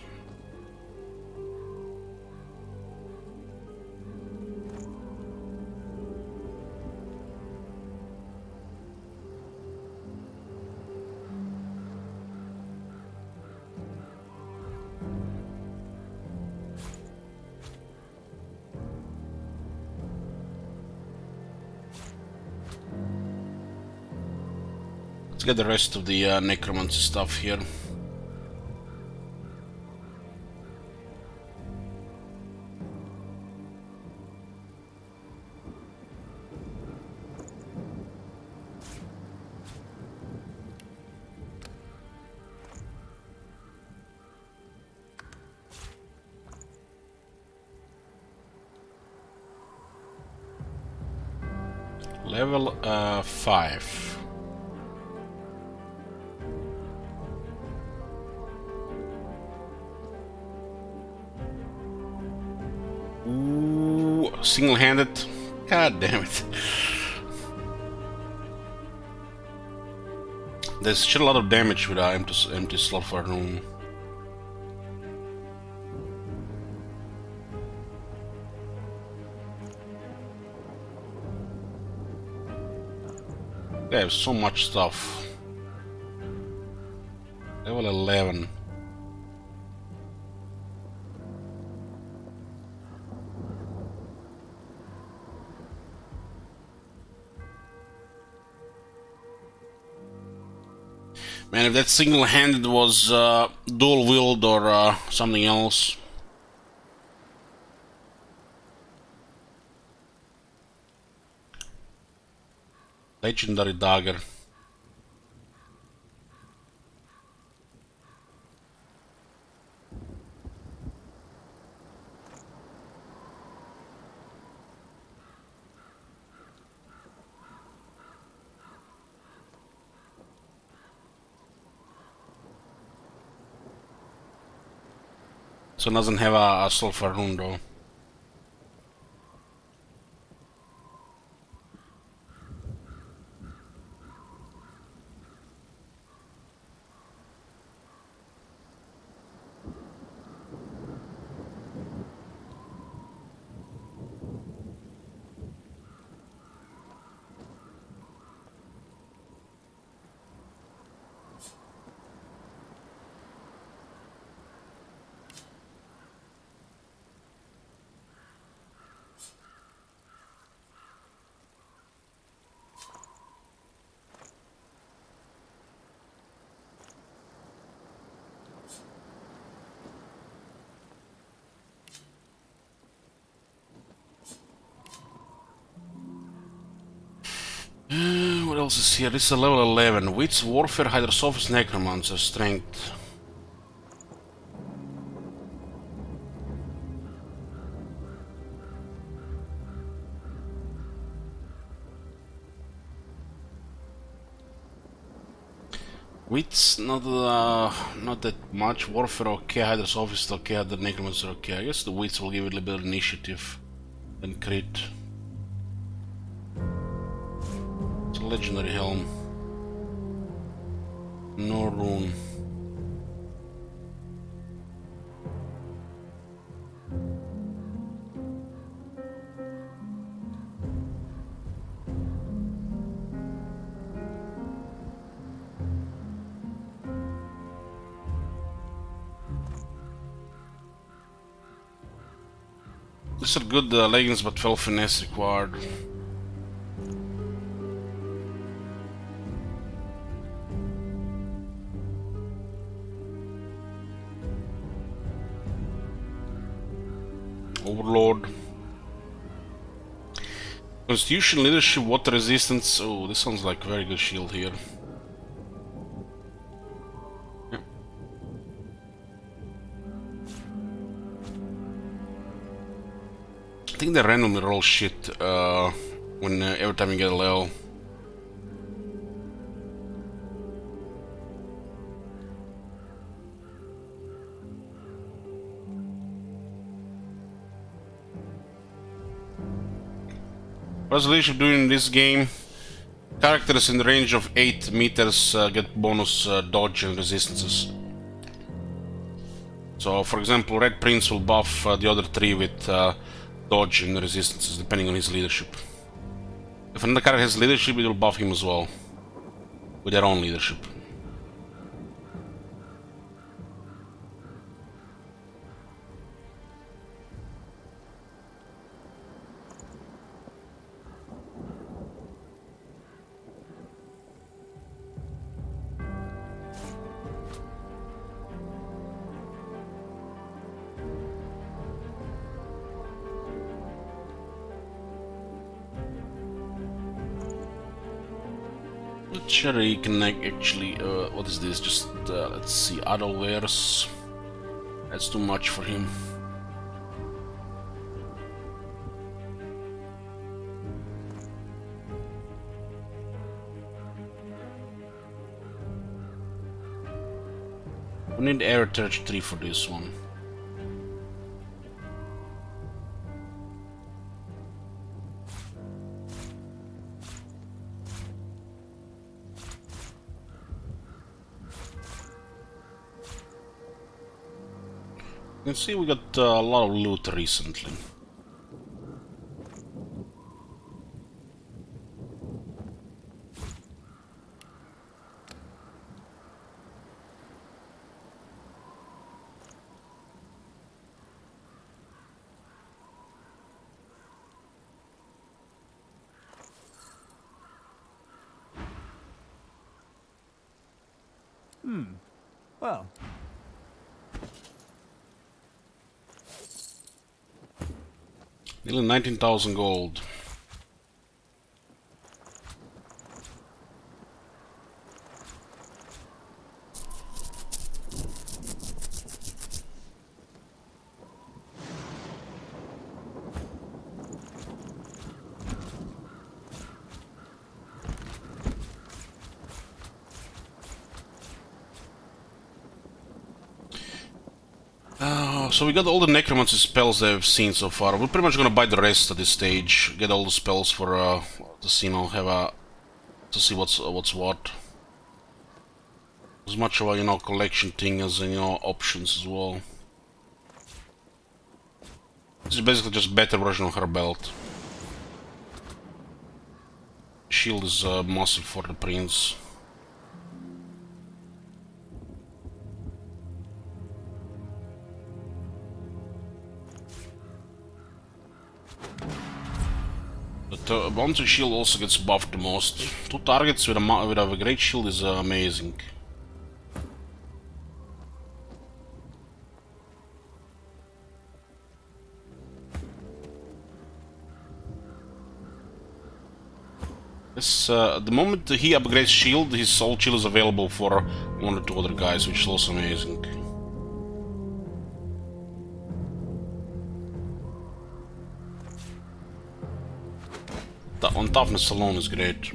Let's get the rest of the necromancy stuff here. Level 5. Ooh, single-handed. God damn it. There's still a lot of damage with our empty slot for a room. They have so much stuff. Level 11. Man, if that single-handed was dual-wield or something else. Legendary dagger. So it doesn't have a sulfur rune though. What else is here? This is a level 11. Wits, Warfare, Hydrosophist, Necromancer, Strength. Wits, not that much. Warfare, okay. Hydrosophist, okay. Other Necromancer, okay. I guess the Wits will give it a little bit of initiative and crit. It's a legendary helm. No rune. These are good leggings, but 12 finesse required. Overlord. Constitution, leadership, water resistance. Oh, this sounds like a very good shield here. Yeah. I think they randomly roll shit when every time you get a level. What's the leadership doing in this game? Characters in the range of 8 meters get bonus dodge and resistances. So, for example, Red Prince will buff the other 3 with dodge and resistances, depending on his leadership. If another character has leadership, it will buff him as well, with their own leadership. Sure, you can actually, what is this? Just, let's see, auto wares. That's too much for him. We need Air 33 for this one. You can see we got a lot of loot recently. Well. Nearly 19,000 gold. So we got all the necromancy spells that I've seen so far. We're pretty much gonna buy the rest at this stage. Get all the spells for to see, have a to see what's what. As much of a collection thing as options as well. This is basically just a better version of her belt. Shield is massive for the prince. The bounty shield also gets buffed the most. 2 targets with a great shield is amazing. This, the moment he upgrades shield, his soul shield is available for 1 or 2 other guys, which is also amazing. On toughness alone is great.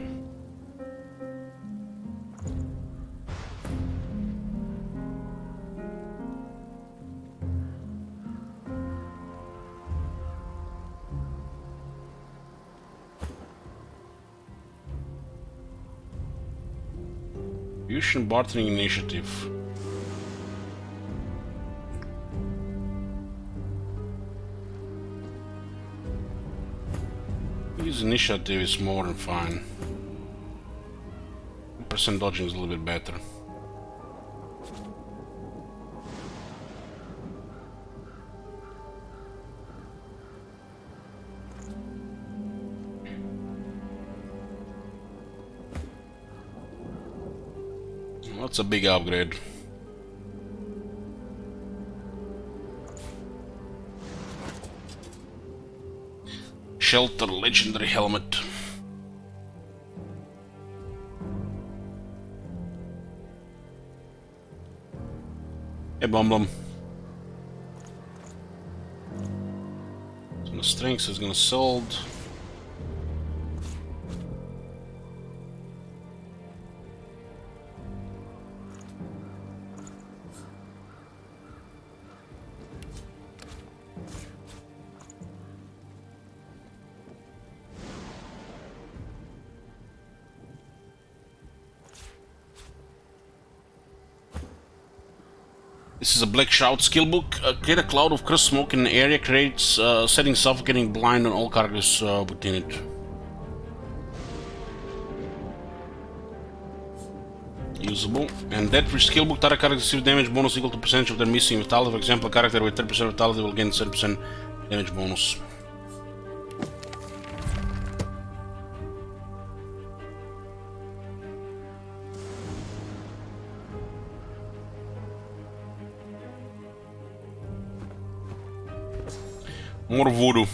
Fusion bartering initiative. His initiative is more than fine. % dodging is a little bit better. That's a big upgrade. Shelter legendary helmet. Hey, Bumblum. So the strength is gonna sold. This is a Black Shroud skill book. Create a cloud of cursed smoke in an area, creates setting suffocating blind on all characters within it. Usable. And that which skill book, target characters receive damage bonus equal to percentage of their missing vitality. For example, a character with 30% vitality will gain 30% damage bonus. More voodoo.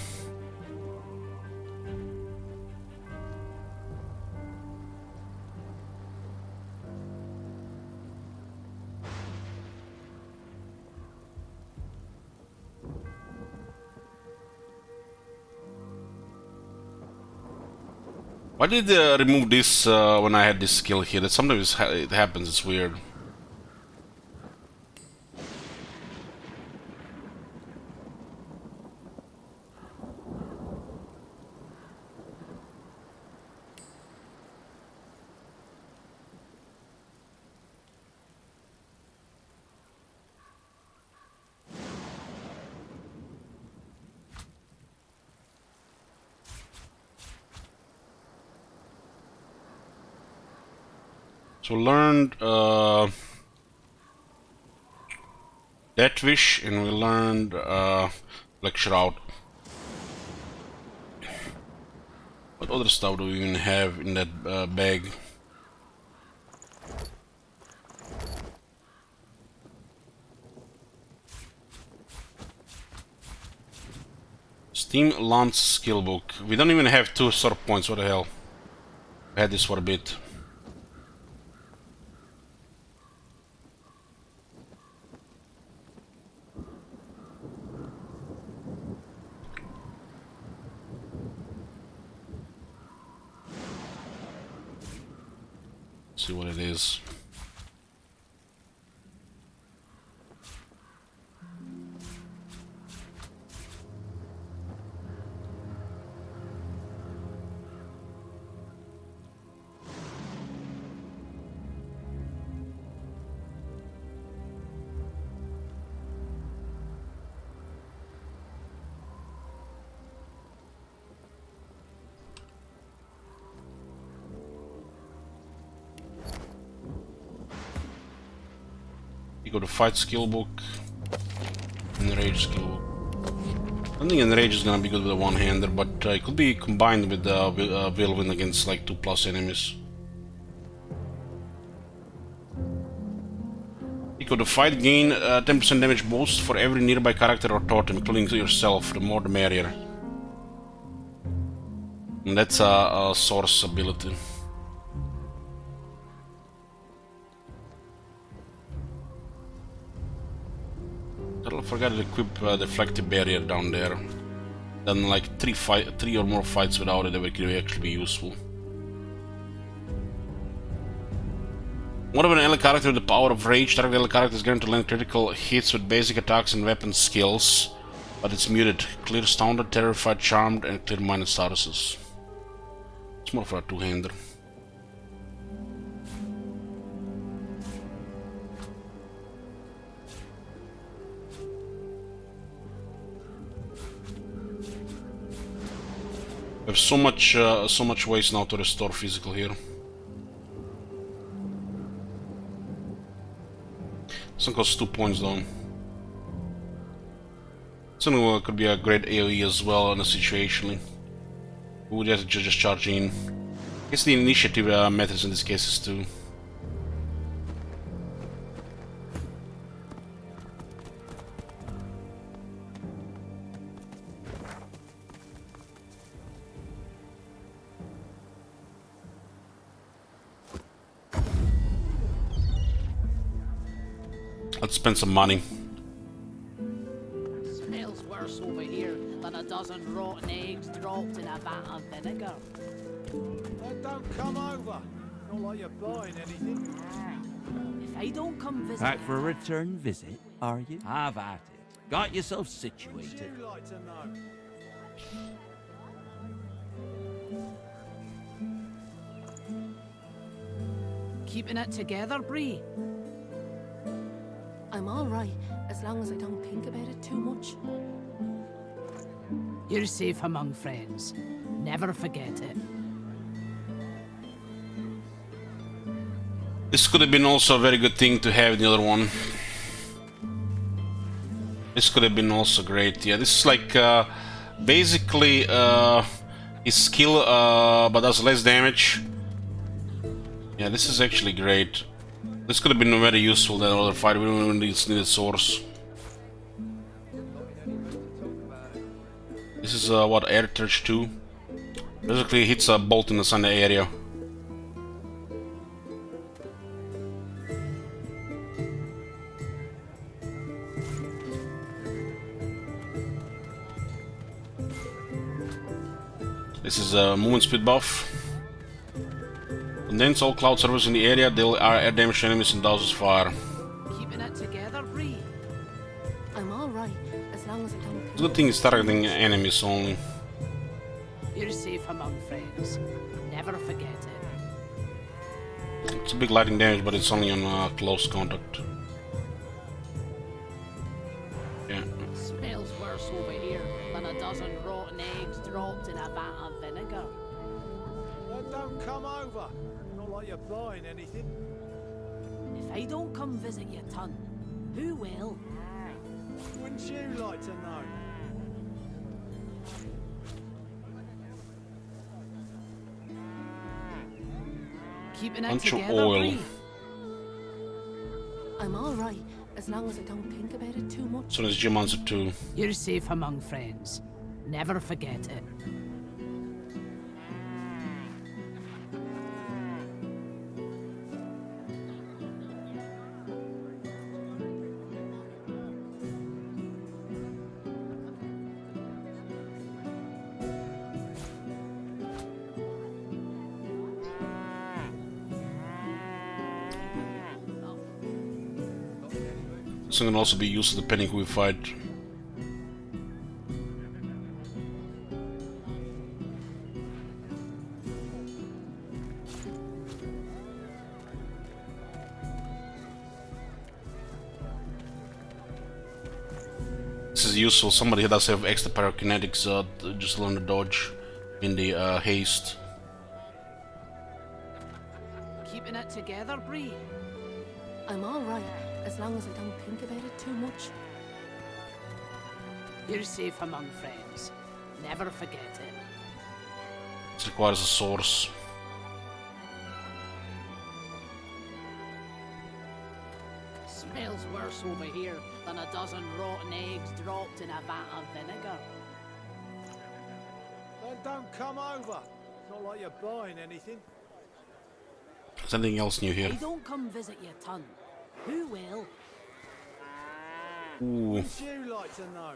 Why did they remove this when I had this skill here? That sometimes it happens, it's weird. So we learned Death Wish, and we learned Black Shroud. What other stuff do we even have in that bag? Steam Lance skill book. We don't even have 2 sword points. What the hell? I had this for a bit. See what it is. go to fight skill book. Enrage skill book. I don't think Enrage is gonna be good with a one-hander, but it could be combined with Whirlwind against like 2+ enemies. Equal to fight, gain 10% damage boost for every nearby character or totem, including yourself. The more the merrier. And that's a source ability. I forgot to equip deflective barrier down there. Then like three or more fights without it, that would actually be useful. What about an ally character with the power of rage? Target ally character is guaranteed to land critical hits with basic attacks and weapon skills, but it's muted. Clear Astounded, Terrified, Charmed, and Clear Minded statuses. It's more for a two-hander. We have so much ways now to restore physical here. This one costs 2 points though. This one could be a great AoE as well in a situationally. We would have to just charge in. I guess the initiative matters in these cases too. Let's spend some money. Smells worse over here than a dozen rotten eggs dropped in a vat of vinegar. Don't come over. Not like you're buying anything. If I don't come visit... Back for a return visit, are you? Have at it. Got yourself situated. Would you like to know? Keeping it together, Bree? I'm all right, as long as I don't think about it too much. You're safe among friends. Never forget it. This could have been also a very good thing to have in the other one. This could have been also great. Yeah, this is like basically his skill but does less damage. Yeah, this is actually great. This could have been very useful in another fight. We don't even need source. This is what, Air Touch 2? Basically hits a bolt in the center area. This is a movement speed buff. Condense all cloud servers in the area, they'll air damage to enemies and douse fire. Keeping it together, Bree? I'm all right, as long as I don't... The good thing is targeting enemies only. You're safe among friends. Never forget it. It's a big lightning damage, but it's only on close contact. Yeah. Smells worse over here than a dozen rotten eggs dropped in a vat of vinegar. Don't come over. Not like you're buying anything. If I don't come visit your ton, who will? Wouldn't you like to know? Keeping it Bunch of together, oil. Bree? I'm all right, as long as I don't think about it too much. So there's Gym Answer 2. You're safe among friends. Never forget it. This can also be used depending who we fight. This is useful. Somebody who does have extra pyrokinetics, just learn to dodge in the haste. Keeping it together, Bree? I'm alright, as long as I don't think about it too much. You're safe among friends. Never forget it. This requires a source. Smells worse over here than a dozen rotten eggs dropped in a vat of vinegar. Then don't come over. It's not like you're buying anything. Is anything else new here? They don't come visit your ton. Who will? Ooh. Would you like to know?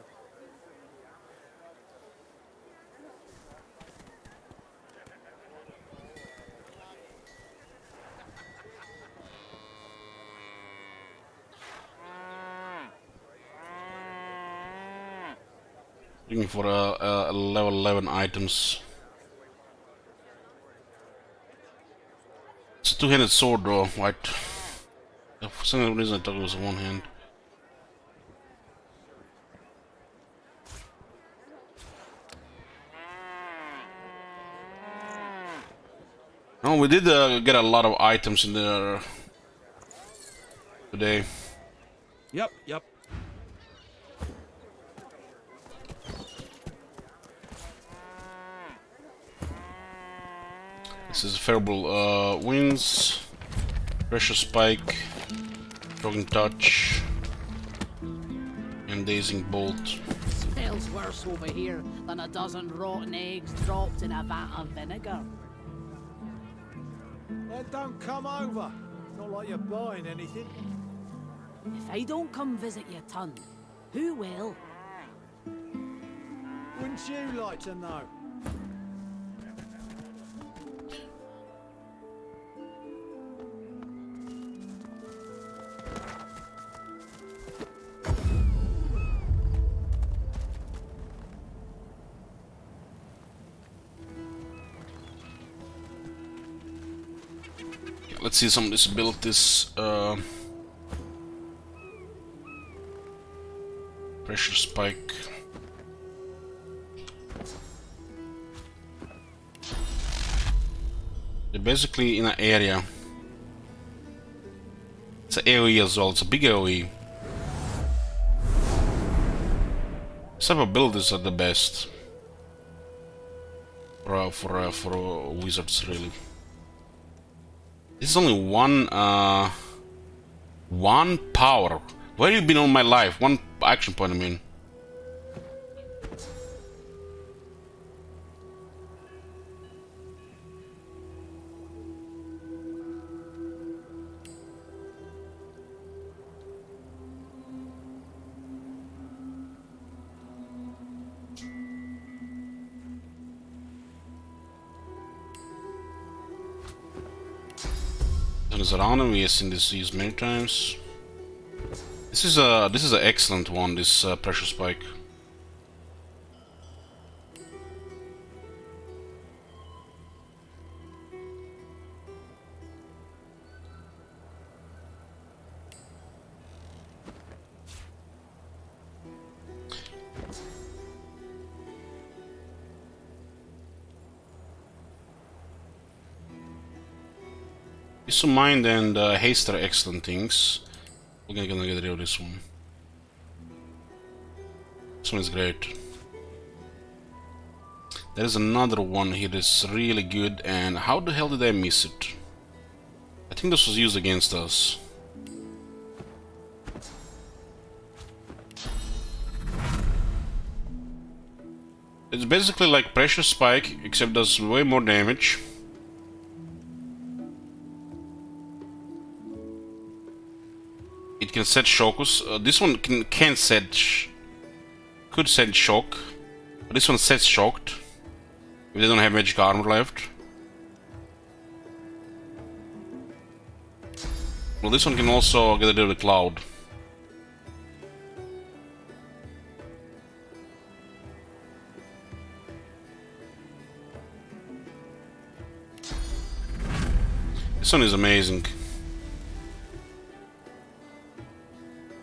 Looking for level 11 items. It's a two-handed sword though, right? For some reason I thought it was one hand. Oh, we did get a lot of items in there today. Yep. This is favorable winds, pressure spike, shocking touch, and dazing bolt. Smells worse over here than a dozen rotten eggs dropped in a vat of vinegar. Then don't come over. It's not like you're buying anything. If I don't come visit your ton, who will? Wouldn't you like to know? Let's see some of these abilities. Pressure spike. They're basically in an area. It's an AoE as well. It's a big AoE. These type of abilities are the best for wizards, really. This is only one power. Where have you been all my life? One action point, I mean. Is around him. We have seen this used many times. This is an excellent one. This pressure spike. Peace of Mind and Haste are excellent things. We're gonna get rid of this one. This one is great. There is another one here that's really good, and how the hell did I miss it? I think this was used against us. It's basically like Pressure Spike, except does way more damage. It can set Shokus. This one could set Shock. But this one sets Shocked. If they don't have magic armor left. Well, this one can also get rid of the Cloud. This one is amazing.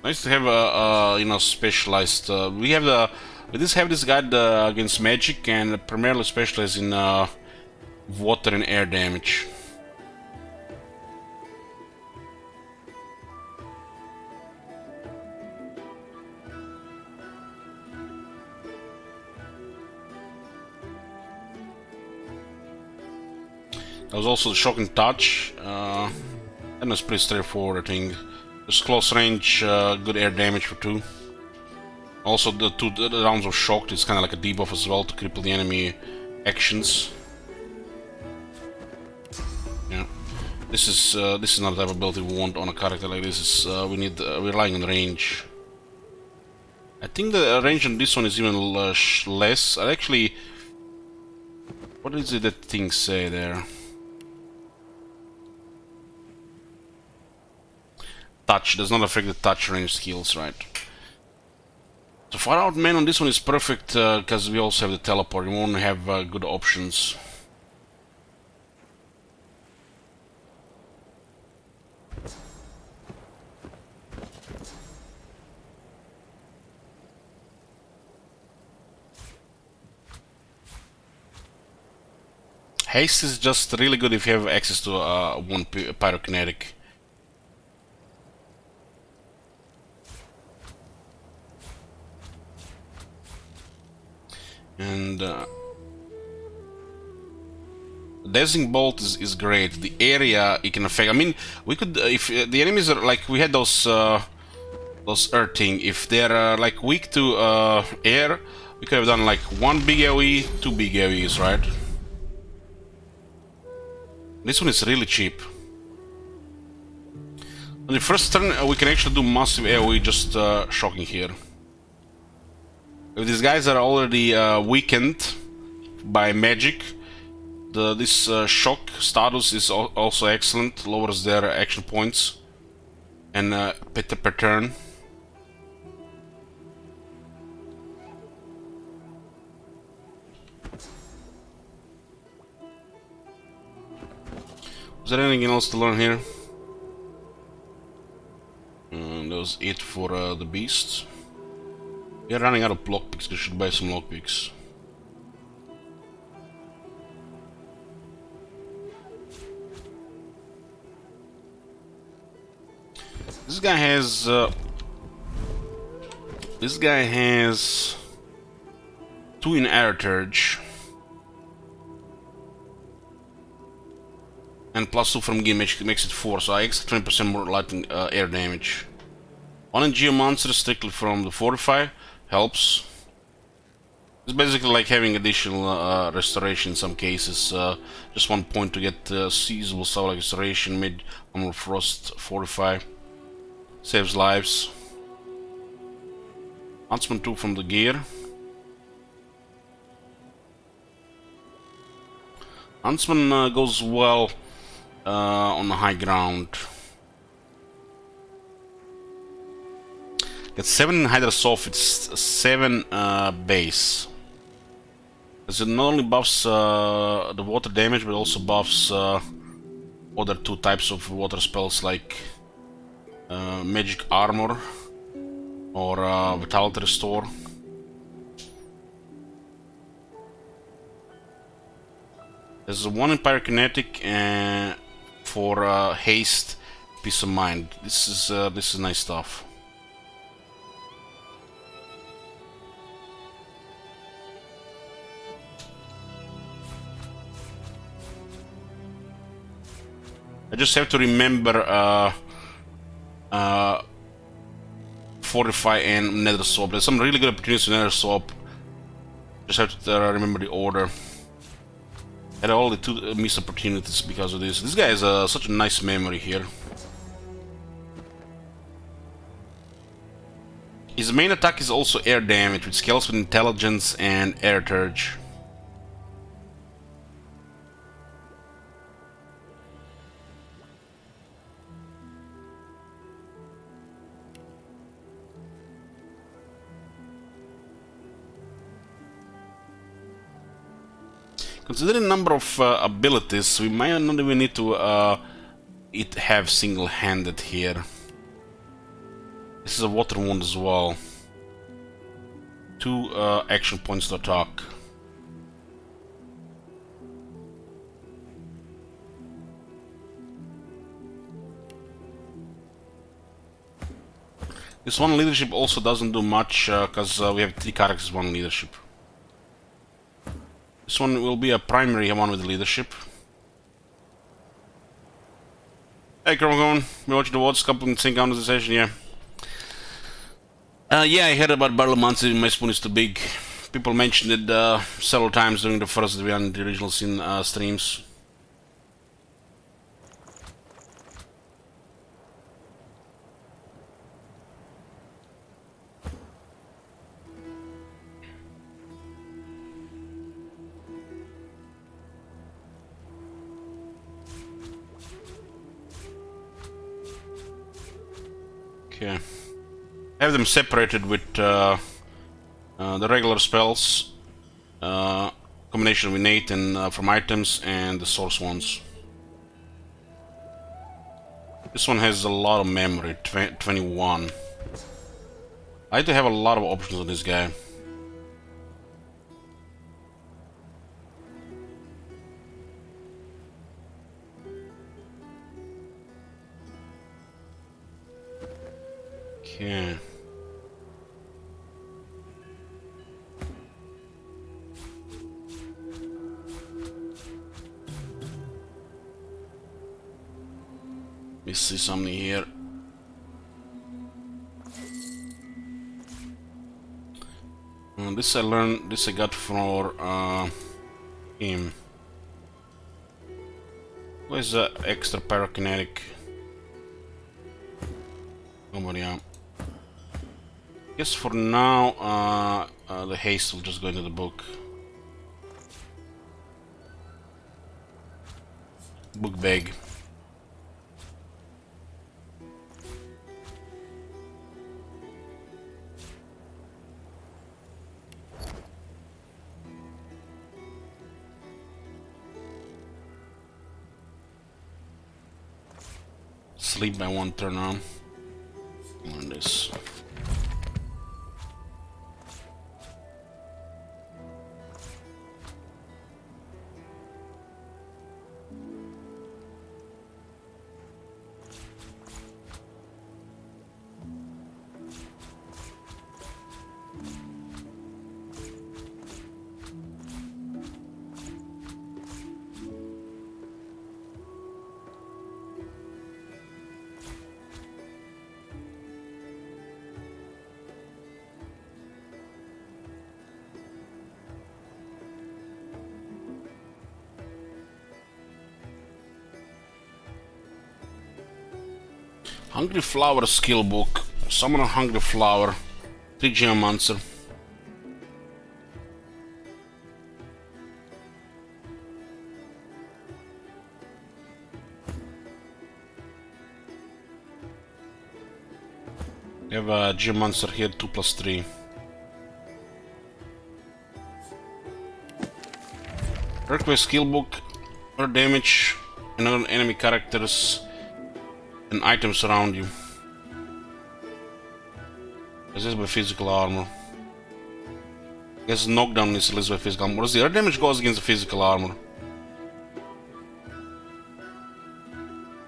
Nice to have a specialized. We just have this guy against magic and primarily specialized in water and air damage. There was also the Shocking Touch, and it's pretty straightforward, I think. There's close range, good air damage for 2. Also, the rounds of Shocked is kind of like a debuff as well to cripple the enemy actions. Yeah, this is not the type of ability we want on a character like this. We're relying on range. I think the range on this one is even less. Actually, what is it that things say there? Touch does not affect the touch range skills, right? So Far Out Man on this one is perfect because we also have the teleport. We won't have good options. Haste is just really good if you have access to one pyrokinetic. And Dazzling Bolt is great. The area it can affect. I mean, we could if the enemies are like we had those earthing. If they're like weak to air, we could have done like 1 big AoE, 2 big AoEs, right? This one is really cheap. On the first turn, we can actually do massive AoE just shocking here. If these guys are already weakened by magic, this shock status is also excellent, lowers their action points and per turn. Is there anything else to learn here? That was it for the beasts. We are running out of lockpicks, we should buy some lockpicks. This guy has 2 in Heritage and +2 from Gear makes it 4, so I extra 20% more lightning air damage. 1 in Geomancer strictly from the Fortify helps. It's basically like having additional restoration in some cases. Just 1 point to get seasonable Soul Restoration, mid Armor Frost, Fortify. Saves lives. Huntsman 2 from the gear. Huntsman goes well on the high ground. Gets 7 in Hydra Soft, it's 7 base. As it not only buffs the water damage, but also buffs other 2 types of water spells like Magic Armor or Vitality Restore. There's 1 in Pyrokinetic for Haste, Peace of Mind. This is nice stuff. I just have to remember Fortify and Nether Swap. There's some really good opportunities in Nether Swap. Just have to remember the order. Had all the 2 missed opportunities because of this. This guy has such a nice memory here. His main attack is also air damage, which scales with intelligence and air surge. Considering the number of abilities, we might not even need to have single-handed here. This is a water wound as well. 2 action points to attack. This 1 leadership also doesn't do much because we have 3 characters, 1 leadership. This one will be a primary one with leadership. Hey, Chromacon, we watched the Watch couple in sync on the session, yeah. Yeah, I heard about Battle Monster. My spoon is too big. People mentioned it several times during the first Divinity the original scene streams. Okay. Have them separated with the regular spells, combination of innate and from items, and the source ones. This one has a lot of memory, 21. I do have a lot of options on this guy. Okay. Let me see something here. This I learned. This I got for him. Where's the extra pyrokinetic? Nobody out. Guess for now, the haste will just go into the book. Book bag. Sleep by one turn on this. Hungry Flower skill book. Summon a Hungry Flower. 3 gem monster. You have a gem monster here, 2+3. Request skill book. More damage. Another enemy characters and items around you. Resist by physical armor. Guess knockdown is resist by physical armor. What is the other damage goes against the physical armor?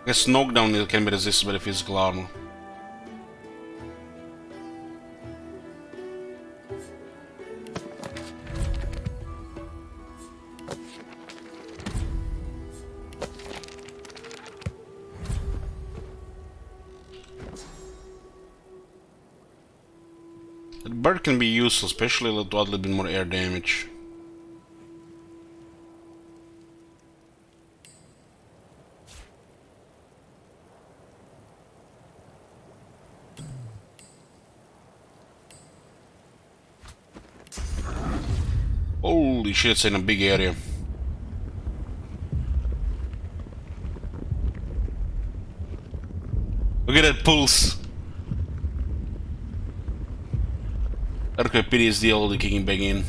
Guess knockdown can be resisted by the physical armor. Bird can be useful, especially to add a little bit more air damage. Holy shit, it's in a big area. Look at that pulse. Earthquake PTSD already kicking back in.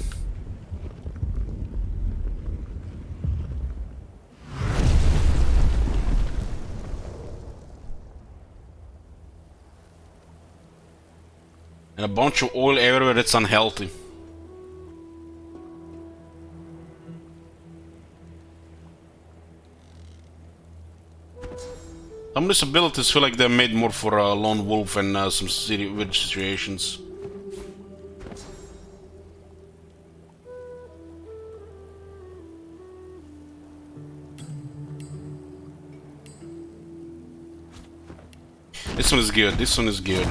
And a bunch of oil everywhere, that's unhealthy. Some of these abilities feel like they're made more for a lone wolf and some weird situations. This one is good. This one is good.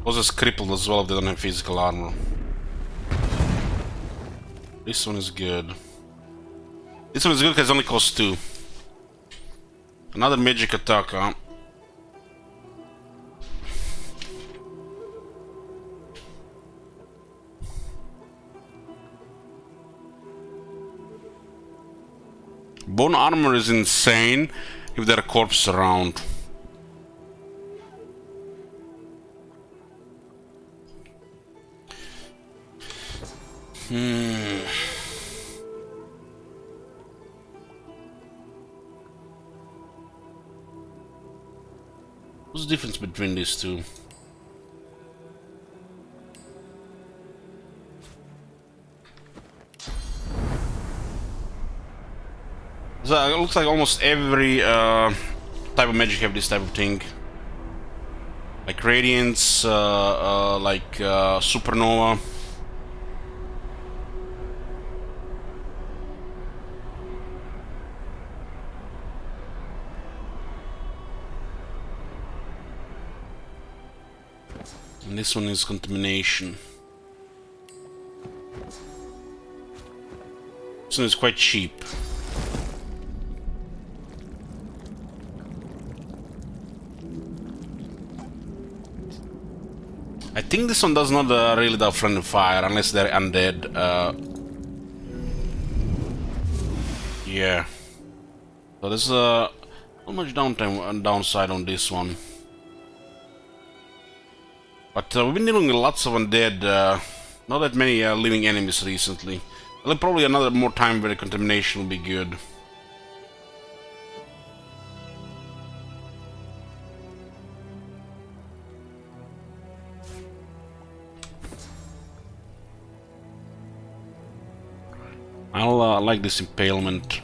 Was just crippled as well if they don't have physical armor. This one is good. This one is good because it only costs 2. Another magic attack, huh? Bone armor is insane if there are corpses around. What's the difference between these two? So it looks like almost every type of magic have this type of thing. Like Radiance, Supernova. And this one is Contamination. This one is quite cheap. I think this one does not really do friendly fire unless they're undead. Yeah. So there's not much downside on this one. But we've been dealing with lots of undead, not that many living enemies recently. Probably another more time where the contamination will be good. I like this impalement.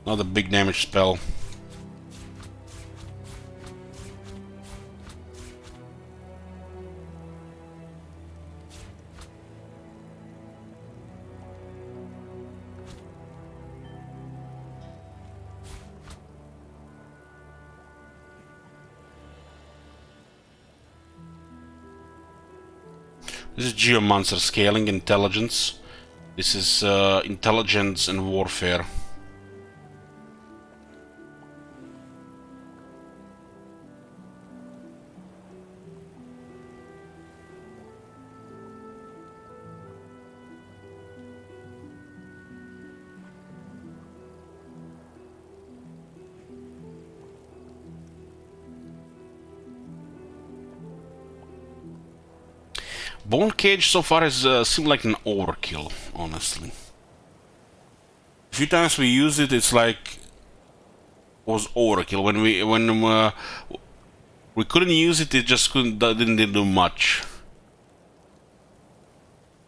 Not a big damage spell. This is Geomancer scaling intelligence. This is intelligence and warfare. Bone Cage so far has seemed like an overkill, honestly. A few times we used it, it's like was overkill. When we couldn't use it, it just didn't do much.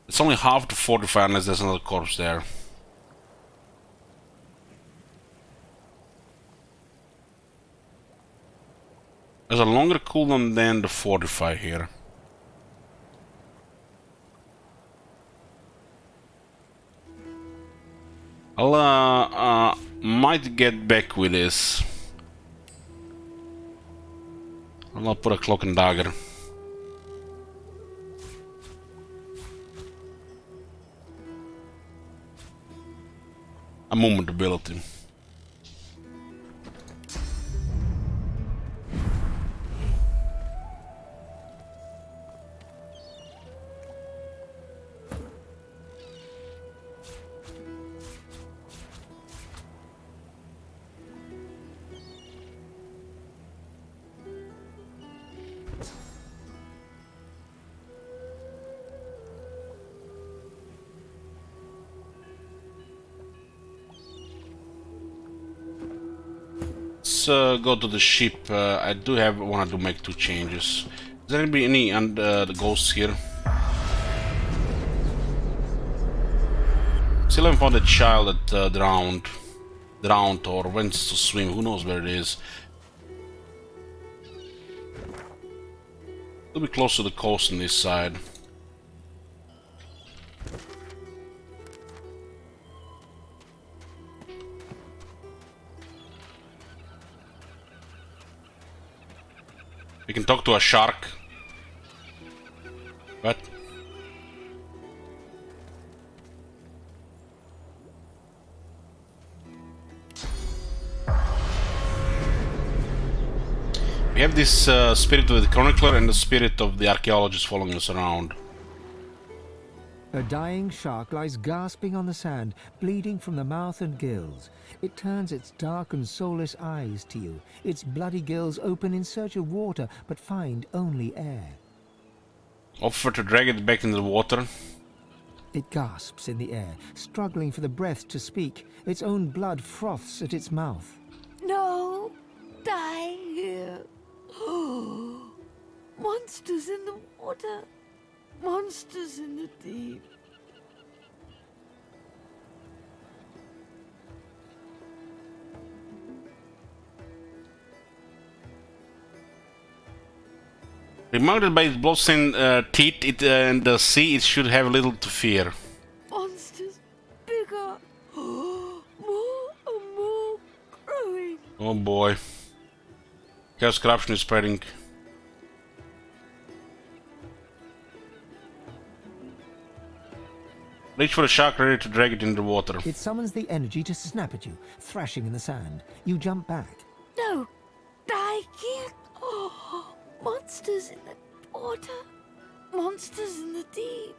It's only half to fortify unless there's another corpse there. There's a longer cooldown than the fortify here. I'll might get back with this. I'll put a cloak and dagger. A movement ability. Let's go to the ship. I do want to make 2 changes. Is there any the ghosts here? Still haven't found a child that drowned or went to swim. Who knows where it is? It'll be close to the coast on this side. We can talk to a shark. What? We have this spirit of the chronicler and the spirit of the archaeologist following us around. A dying shark lies gasping on the sand, bleeding from the mouth and gills. It turns its dark and soulless eyes to you. Its bloody gills open in search of water, but find only air. Offer to drag it back into the water. It gasps in the air, struggling for the breath to speak. Its own blood froths at its mouth. No! Die here! Monsters in the water! Monsters in the deep! Remounted by its bloodstained teeth and the sea, it should have little to fear. Monsters bigger! More and more growing! Oh boy. Chaos corruption is spreading. Reach for the shark, ready to drag it into the water. It summons the energy to snap at you, thrashing in the sand. You jump back. No! Die here! Oh, monsters in the water! Monsters in the deep!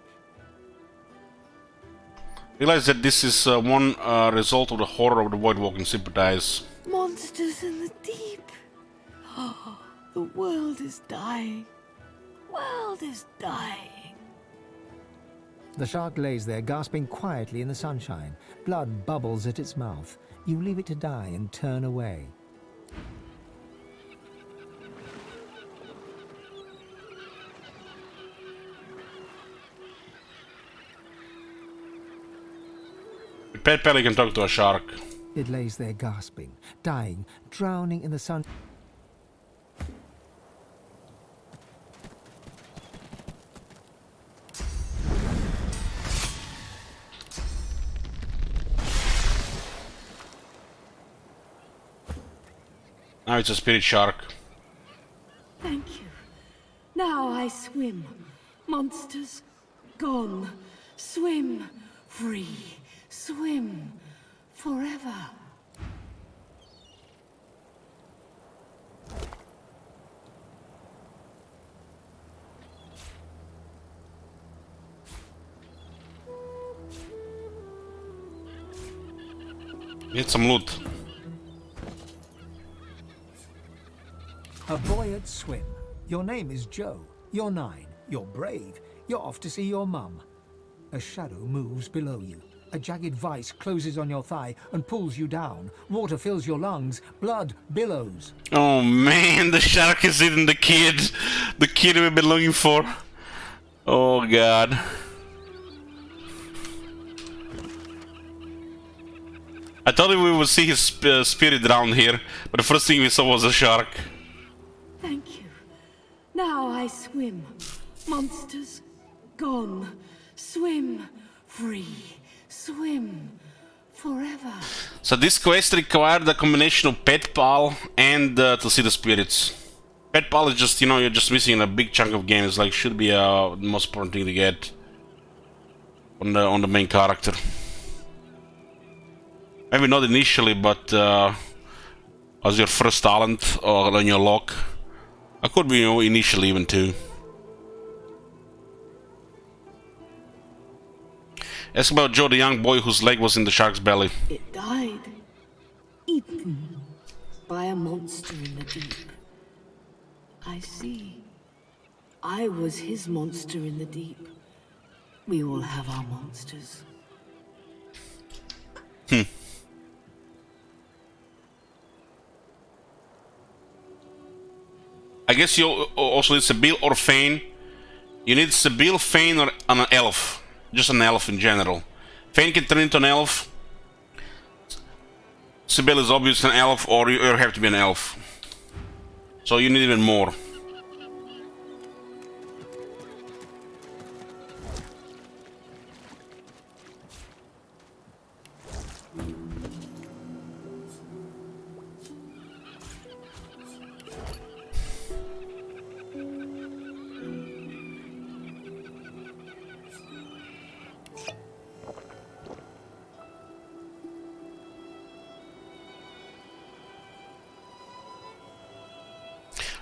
Realize that this is one result of the horror of the void walking. Sympathize. Monsters in the deep! Oh, the world is dying. World is dying. The shark lays there, gasping quietly in the sunshine. Blood bubbles at its mouth. You leave it to die and turn away. Pet Pelican talk to a shark. It lays there gasping, dying, drowning in the sun. Now it's a spirit shark. Thank you. Now I swim. Monsters gone. Swim free. Swim forever. Get some loot. A boy at swim. Your name is Joe. You're 9. You're brave. You're off to see your mum. A shadow moves below you. A jagged vice closes on your thigh and pulls you down. Water fills your lungs. Blood billows. Oh man, the shark is eating the kid. The kid we've been looking for. Oh god. I thought we would see his spirit down here, but the first thing we saw was a shark. Thank you. Now I swim. Monsters gone. Swim free. Swim forever. So this quest required a combination of Pet Pal and to see the spirits. Pet Pal is just, you know, you're just missing a big chunk of game. It's like, should be the most important thing to get on the main character. Maybe not initially, but as your first talent or on your lock. I could be, you know, initially even too. Ask about Joe, the young boy whose leg was in the shark's belly. It died. Eaten by a monster in the deep. I see. I was his monster in the deep. We all have our monsters. I guess you also need Sibyl or Fane. You need Sibyl, Fane, or an elf. Just an elf in general. Fane can turn into an elf. Sibyl is obviously an elf, or you have to be an elf. So you need even more.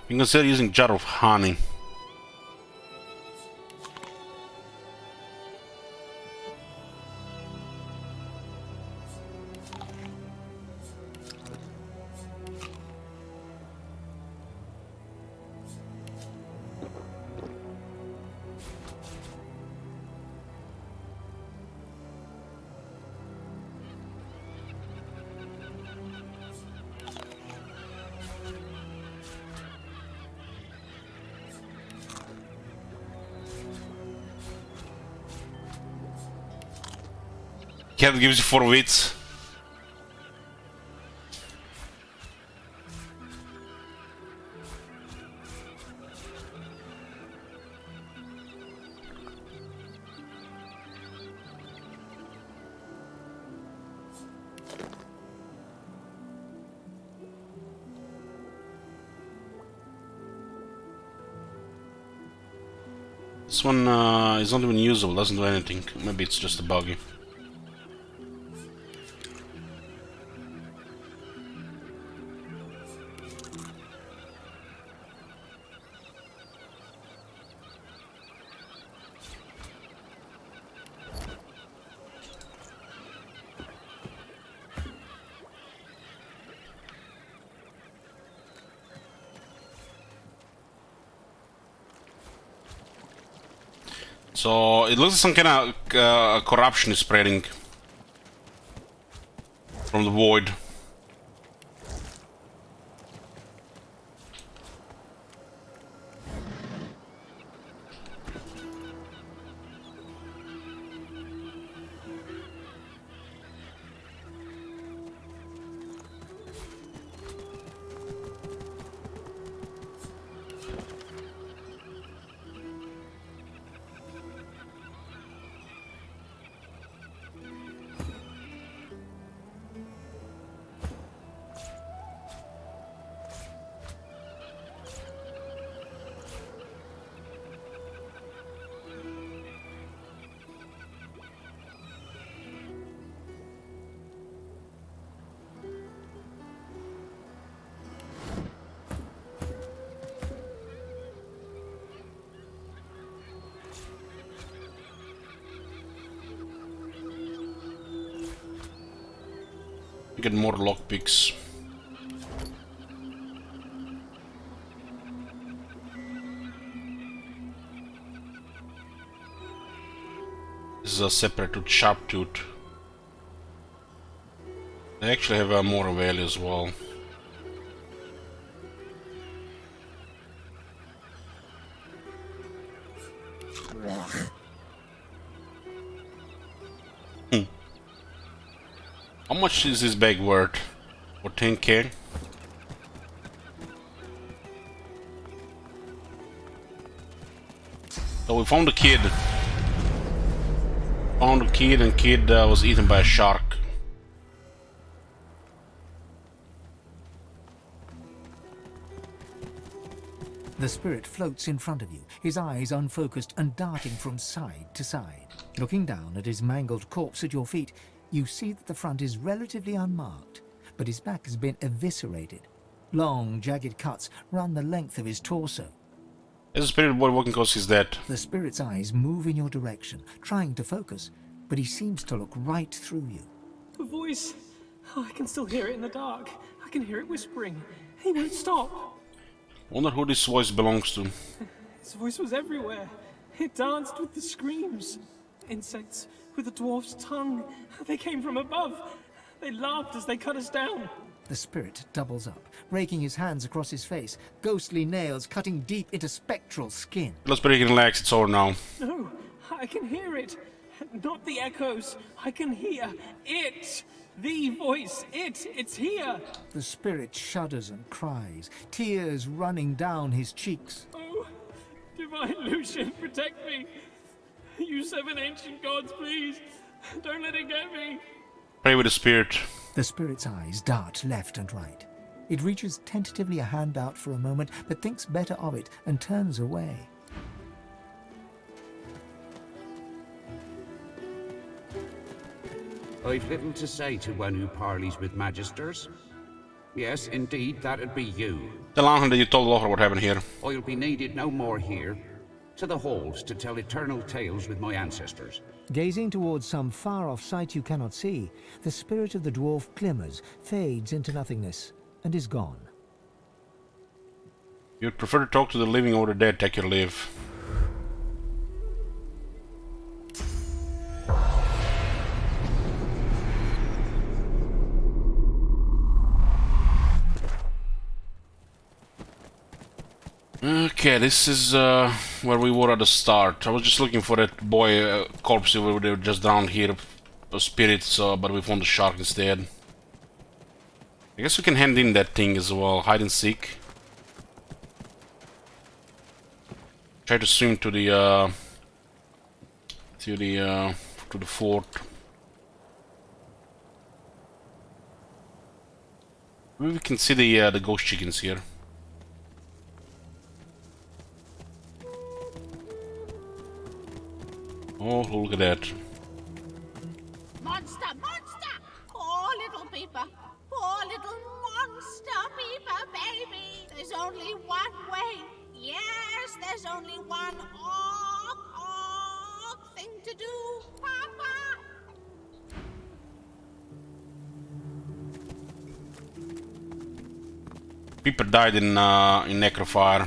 You can consider using jar of honey. Cat gives you 4 wits. This one is not even usable, doesn't do anything. Maybe it's just a buggy. So it looks like some kind of corruption is spreading from the void. Get more lockpicks. This is a separate to sharp tooth. They actually have more value as well. How much is this bag worth? For 10k? So we found a kid. Found a kid, and kid was eaten by a shark. The spirit floats in front of you, his eyes unfocused and darting from side to side. Looking down at his mangled corpse at your feet, you see that the front is relatively unmarked, but his back has been eviscerated. Long, jagged cuts run the length of his torso. There's a spirit boy walking across his dead. The spirit's eyes move in your direction, trying to focus, but he seems to look right through you. The voice. Oh, I can still hear it in the dark. I can hear it whispering. He won't stop. Wonder who this voice belongs to. His voice was everywhere. It danced with the screams. Insects with a dwarf's tongue. They came from above. They laughed as they cut us down. The spirit doubles up, raking his hands across his face, ghostly nails cutting deep into spectral skin. Let's break it relax, it's over now. No, I can hear it. Not the echoes. I can hear it. The voice. It's here. The spirit shudders and cries, tears running down his cheeks. Oh, Divine Lucian, protect me. You 7 ancient gods, please. Don't let it get me. Pray with the spirit. The spirit's eyes dart left and right. It reaches tentatively a hand out for a moment, but thinks better of it and turns away. I've little to say to one who parleys with magisters. Yes, indeed, that'd be you. Tell Anton that you told Lothar what happened here. I'll be needed no more here. To the halls to tell eternal tales with my ancestors. Gazing towards some far-off sight you cannot see, the spirit of the dwarf glimmers, fades into nothingness, and is gone. You'd prefer to talk to the living or the dead, take your leave. Okay, this is where we were at the start. I was just looking for that boy corpse over there just down here, a spirit, but we found the shark instead. I guess we can hand in that thing as well, hide and seek. Try to swim to the fort. Maybe we can see the ghost chickens here. Oh, look at that. Monster, monster! Poor little Peeper. Poor little monster Peeper, baby. There's only one way. Yes, there's only one thing to do, Papa. Peeper died in necrofire.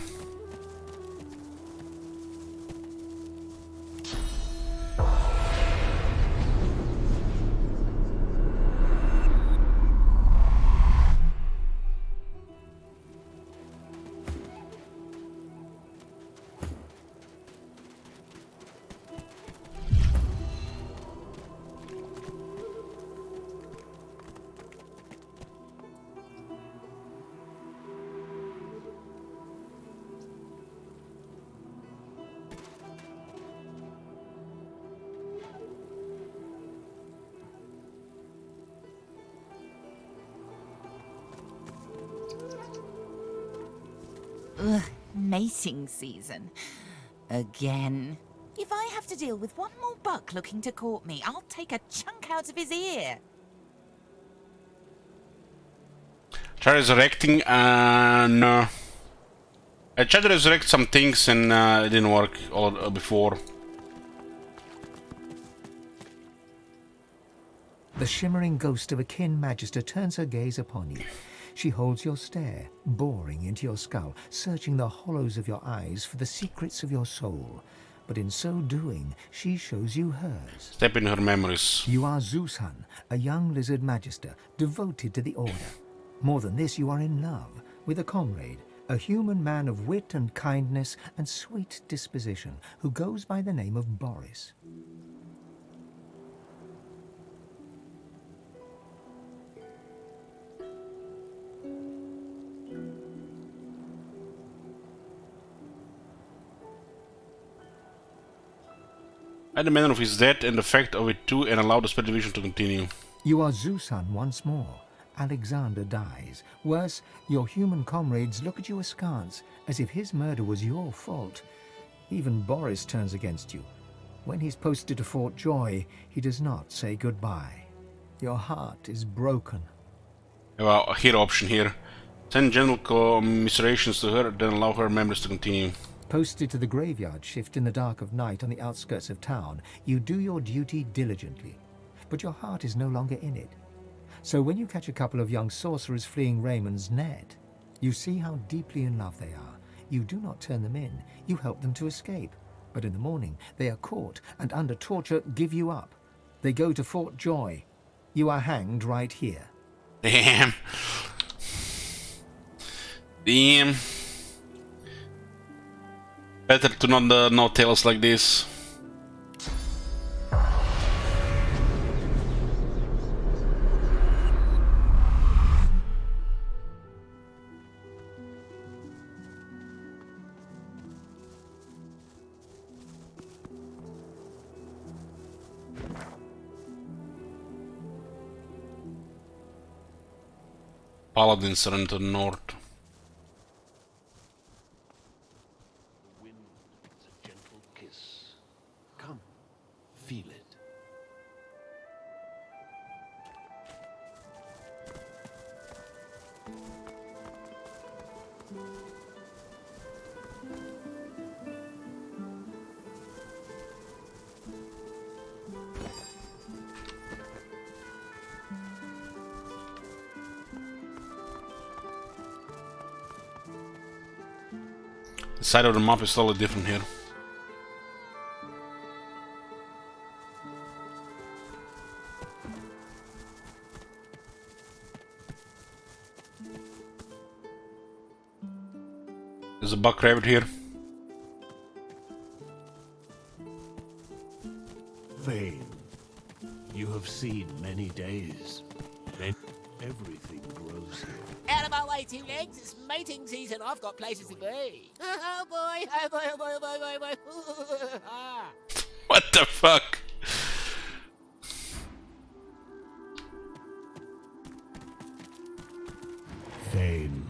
Ugh, mating season. Again. If I have to deal with one more buck looking to court me, I'll take a chunk out of his ear. Try resurrecting, no. I tried to resurrect some things and it didn't work before. The shimmering ghost of a kin magister turns her gaze upon you. She holds your stare, boring into your skull, searching the hollows of your eyes for the secrets of your soul. But in so doing, she shows you hers. Step in her memories. You are Zeushan, a young lizard magister, devoted to the Order. More than this, you are in love with a comrade, a human man of wit and kindness and sweet disposition, who goes by the name of Boris. Hide the manner of his death and the fact of it too, and allow the split division to continue. You are Zeushan once more. Alexander dies. Worse, your human comrades look at you askance, as if his murder was your fault. Even Boris turns against you. When he's posted to Fort Joy, he does not say goodbye. Your heart is broken. Well, a hero option here. Send gentle commiserations to her, then allow her memories to continue. Posted to the graveyard shift in the dark of night on the outskirts of town, you do your duty diligently. But your heart is no longer in it. So when you catch a couple of young sorcerers fleeing Raymond's net, you see how deeply in love they are. You do not turn them in, you help them to escape. But in the morning, they are caught and under torture give you up. They go to Fort Joy. You are hanged right here. Damn. Damn. Better to not know tales like this. Paladins are into the north. Feel it. The side of the map is totally different here. There's a buck rabbit here. Vane, you have seen many days. Then everything grows here. Out of my way, two legs. It's mating season. I've got places to be. Oh boy, oh boy, oh boy, oh boy, oh boy. What the fuck? Vane,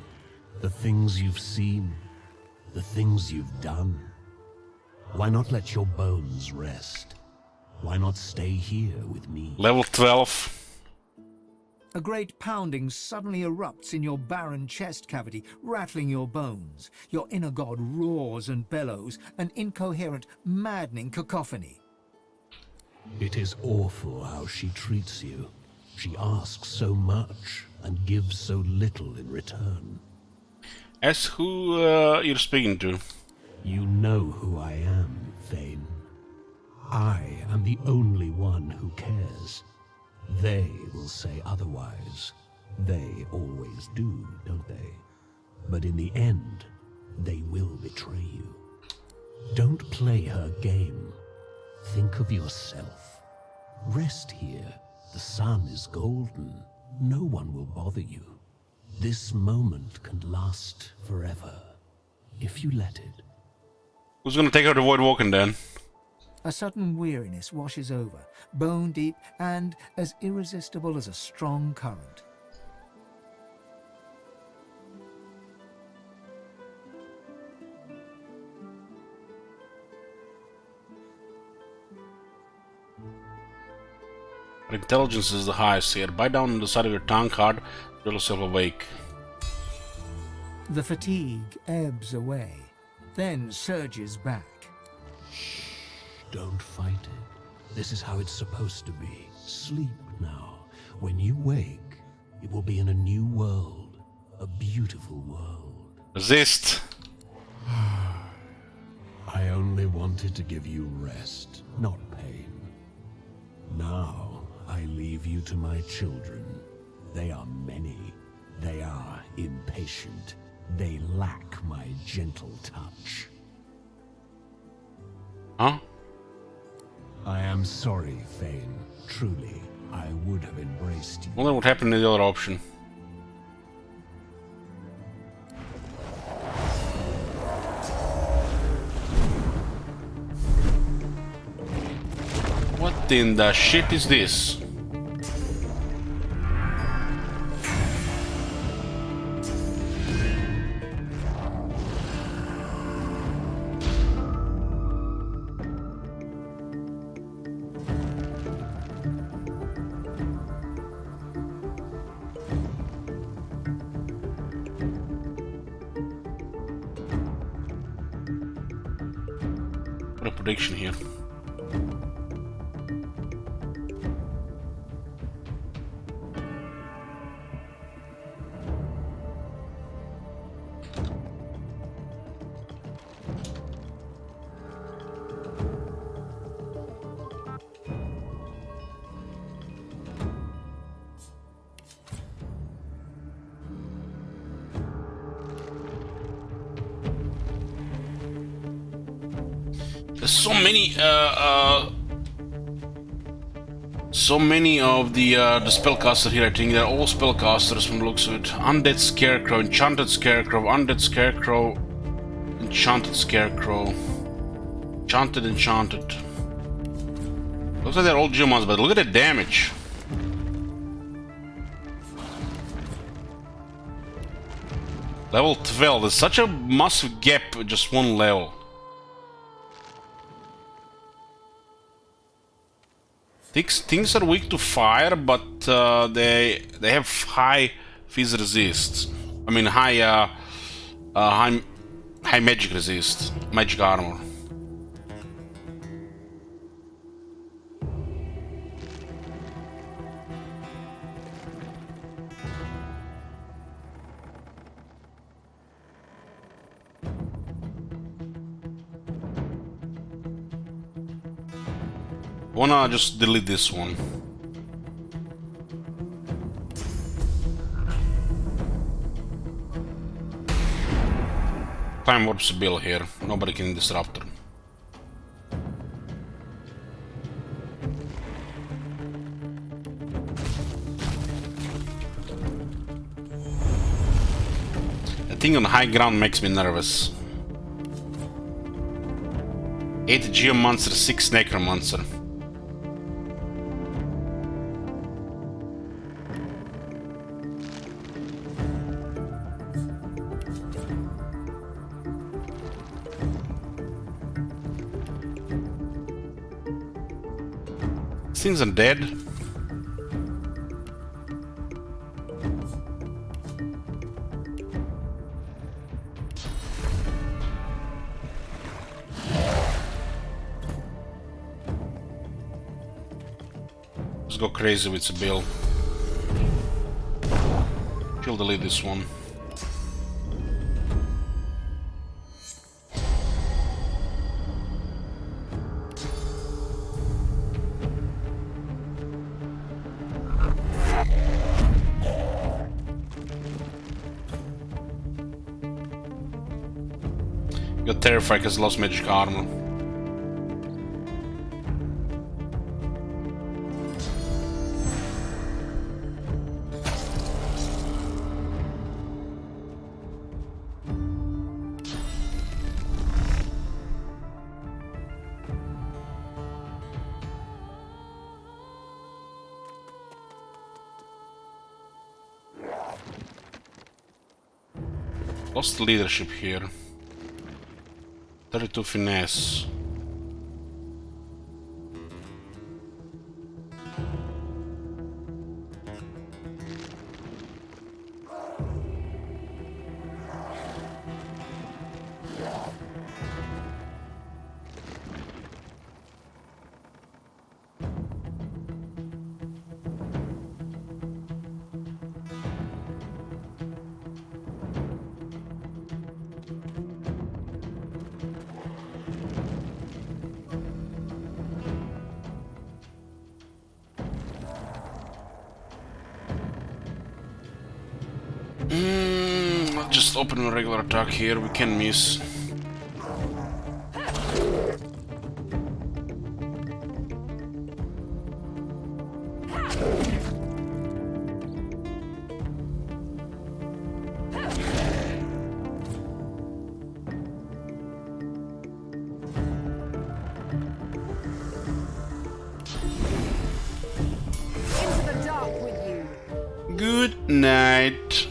the things you've seen, the things you've done. Why not let your bones rest? Why not stay here with me? Level 12. A great pounding suddenly erupts in your barren chest cavity, rattling your bones. Your inner god roars and bellows, an incoherent, maddening cacophony. It is awful how she treats you. She asks so much and gives so little in return. Ask who you're speaking to. You know who I am, Vane. I am the only one who cares. They will say otherwise. They always do, don't they? But in the end, they will betray you. Don't play her game. Think of yourself. Rest here. The sun is golden. No one will bother you. This moment can last forever, if you let it. Who's gonna take her to Void Walking then? A sudden weariness washes over, bone deep and as irresistible as a strong current. Her intelligence is the highest here. Bite down on the side of your tongue hard, feel yourself awake. The fatigue ebbs away, then surges back. Don't fight it. This is how it's supposed to be. Sleep now. When you wake, it will be in a new world. A beautiful world. Resist. I only wanted to give you rest, not pain. Now, I leave you to my children. They are many. They are impatient. They lack my gentle touch. Huh? I am sorry, Vane. Truly, I would have embraced you. Wonder what happened to the other option. What in the shit is this? What a prediction here. There's so many of the spellcasters here. I think they're all spellcasters from the looks of it. Undead Scarecrow, Enchanted Scarecrow, Undead Scarecrow, Enchanted Scarecrow, Enchanted. Looks like they're all Geomons, but look at the damage. Level 12. There's such a massive gap, just one level. Things are weak to fire, but they have high fizz resist. I mean high magic resist, magic armor. wanna just delete this one. Time warp's Bill here. Nobody can disrupt her. The thing on high ground makes me nervous. 8 Geomancer, 6 Necromancer. Things are dead. Let's go crazy with the bill. She'll delete this one. Got terrified because lost magic armor. Lost leadership here. 32 finesse. I'll just open a regular attack here, we can miss. Into the dark with you. Good night.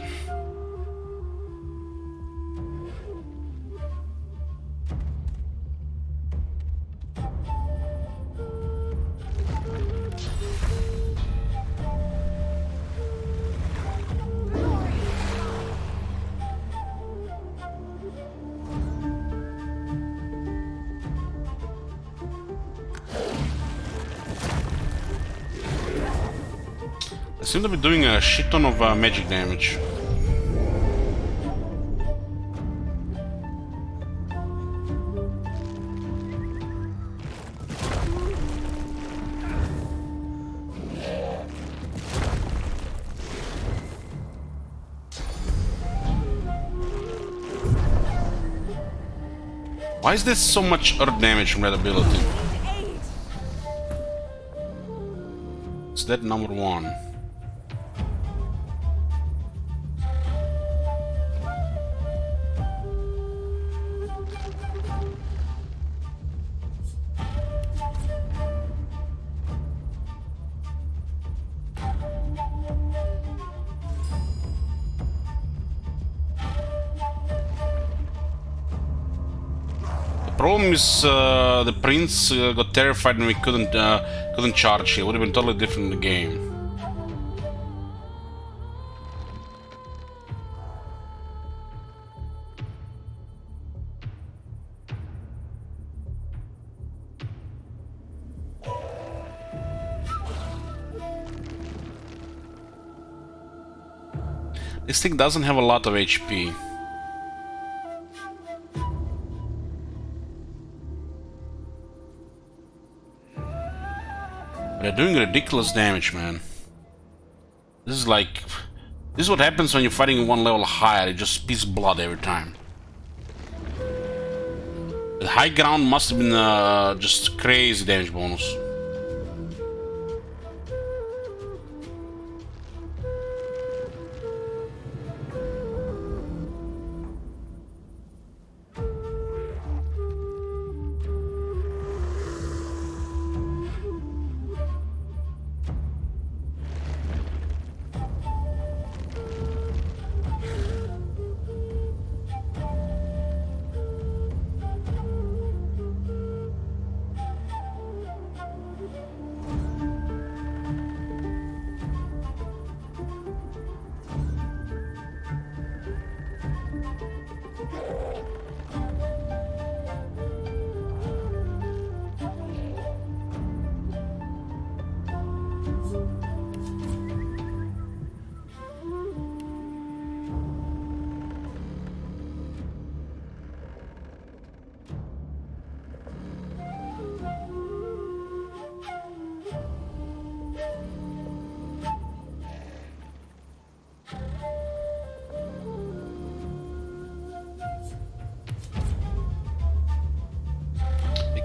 I seem to be doing a shit ton of magic damage. Why is there so much earth damage from that ability? Is that number one? The problem is the prince got terrified and we couldn't charge. It would have been totally different in the game. This thing doesn't have a lot of HP. They're doing ridiculous damage, man. This is like... This is what happens when you're fighting one level higher. It just spits blood every time. The high ground must have been just crazy damage bonus.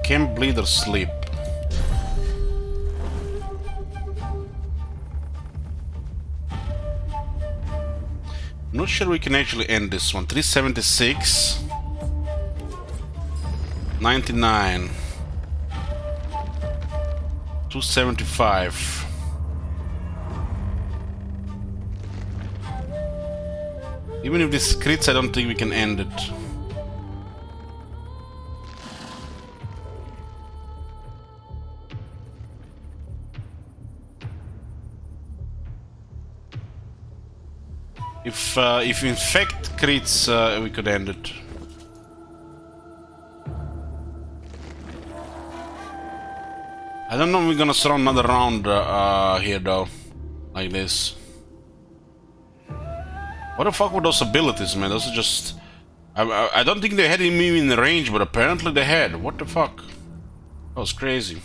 Can't bleed or sleep. I'm not sure we can actually end this one. 376, 99, 275. Even if this crits, I don't think we can end it. If infect crits, we could end it. I don't know if we're gonna throw another round here though, like this. What the fuck were those abilities, man? Those are just... I don't think they had him in the range, but apparently they had. What the fuck? That was crazy.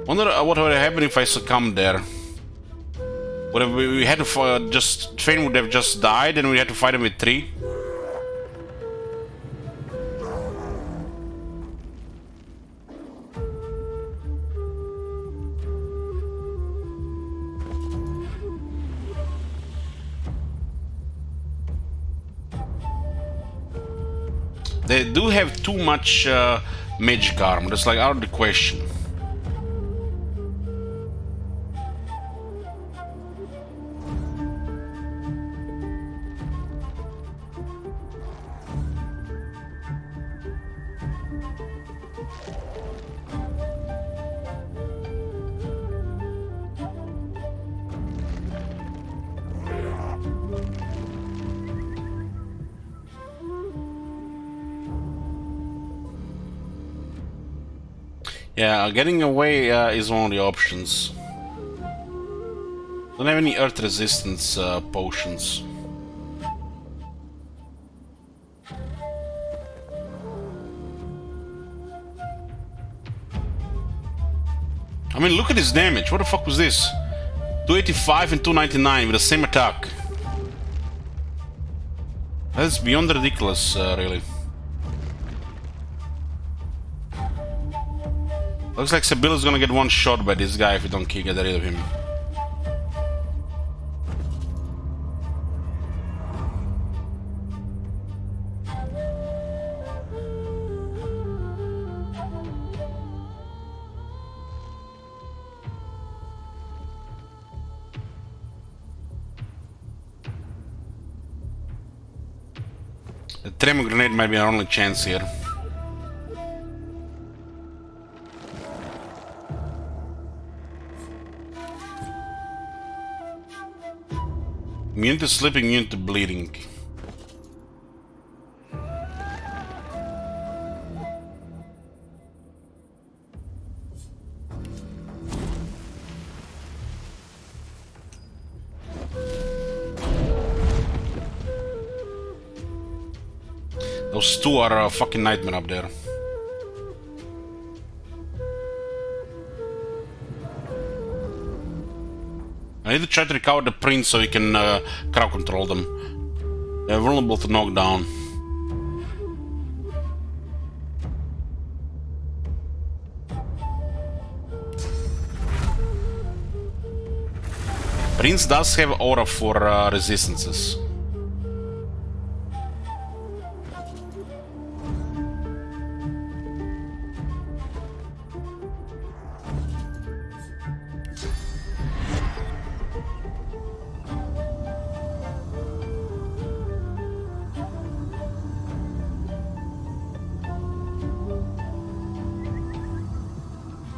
Wonder what would happen if I succumbed there. Whatever, we had to just... Train would have just died and we had to fight him with 3. They do have too much magic armor. That's like out of the question. Yeah, getting away is one of the options. Don't have any earth resistance potions. I mean, look at his damage. What the fuck was this? 285 and 299 with the same attack. That's beyond ridiculous, really. Looks like Sibylla's gonna get one shot by this guy if we don't get rid of him. The tremor grenade might be our only chance here. Immune to sleeping, immune to bleeding. Those two are a fucking nightmare up there. I need to try to recover the prince so we can crowd control them. They're vulnerable to knockdown. Prince does have aura for resistances.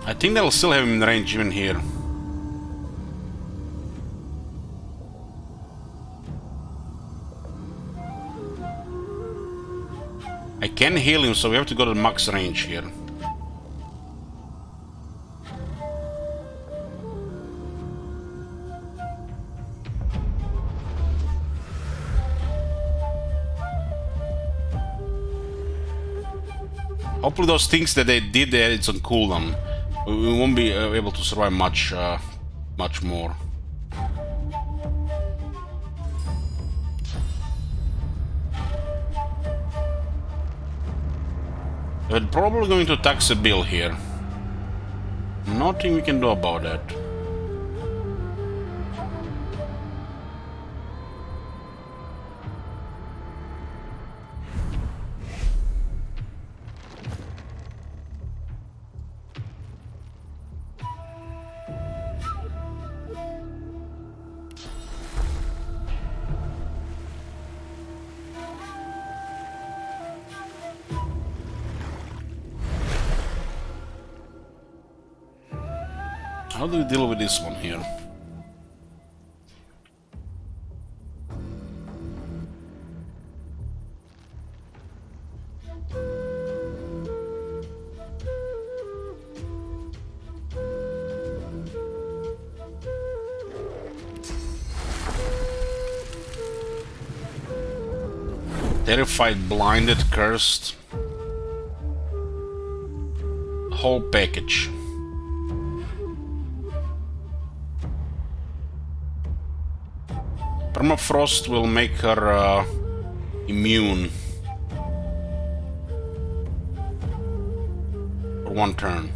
I think they'll still have him in range even here. I can heal him, so we have to go to the max range here. Hopefully those things that they did there, it's on cooldown. We won't be able to survive much more. We're probably going to tax a bill here. Nothing we can do about that. How do we deal with this one here? Terrified, blinded, cursed. Whole package. Permafrost will make her immune for one turn.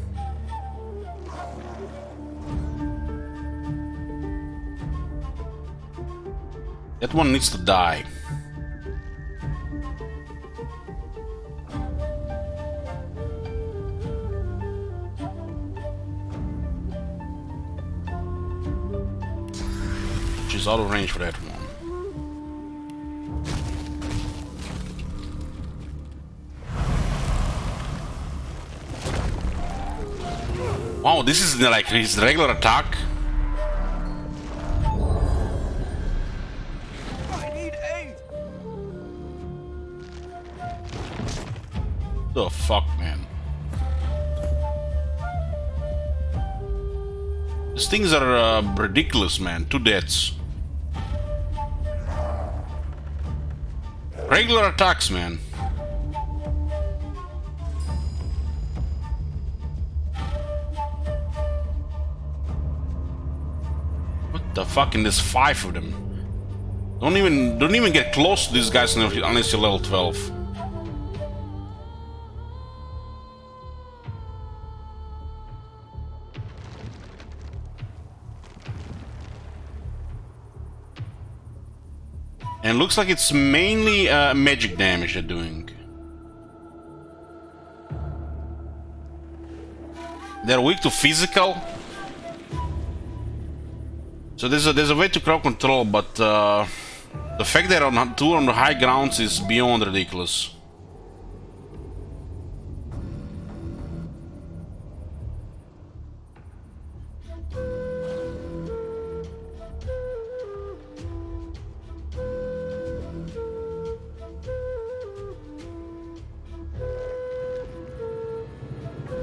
That one needs to die. She's out of range for that one. Wow, this is like his regular attack. I need aid. The fuck, man. These things are ridiculous, man. 2 deaths. Regular attacks, man. What the fuck? And there's 5 of them. Don't even get close to these guys unless you're level 12. And it looks like it's mainly magic damage they're doing. They're weak to physical. So there's a way to crowd control, but the fact they're on the high grounds is beyond ridiculous.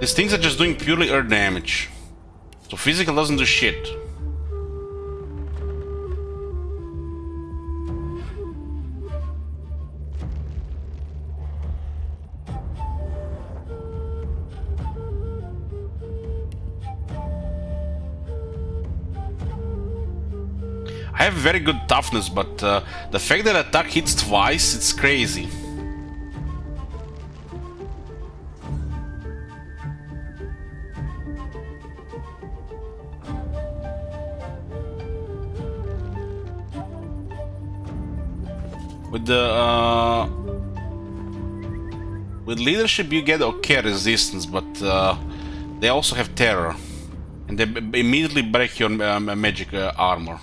These things are just doing purely earth damage. So physical doesn't do shit. I have very good toughness, but the fact that attack hits twice, it's crazy. With leadership you get okay resistance, but they also have terror, and they immediately break your magic armor.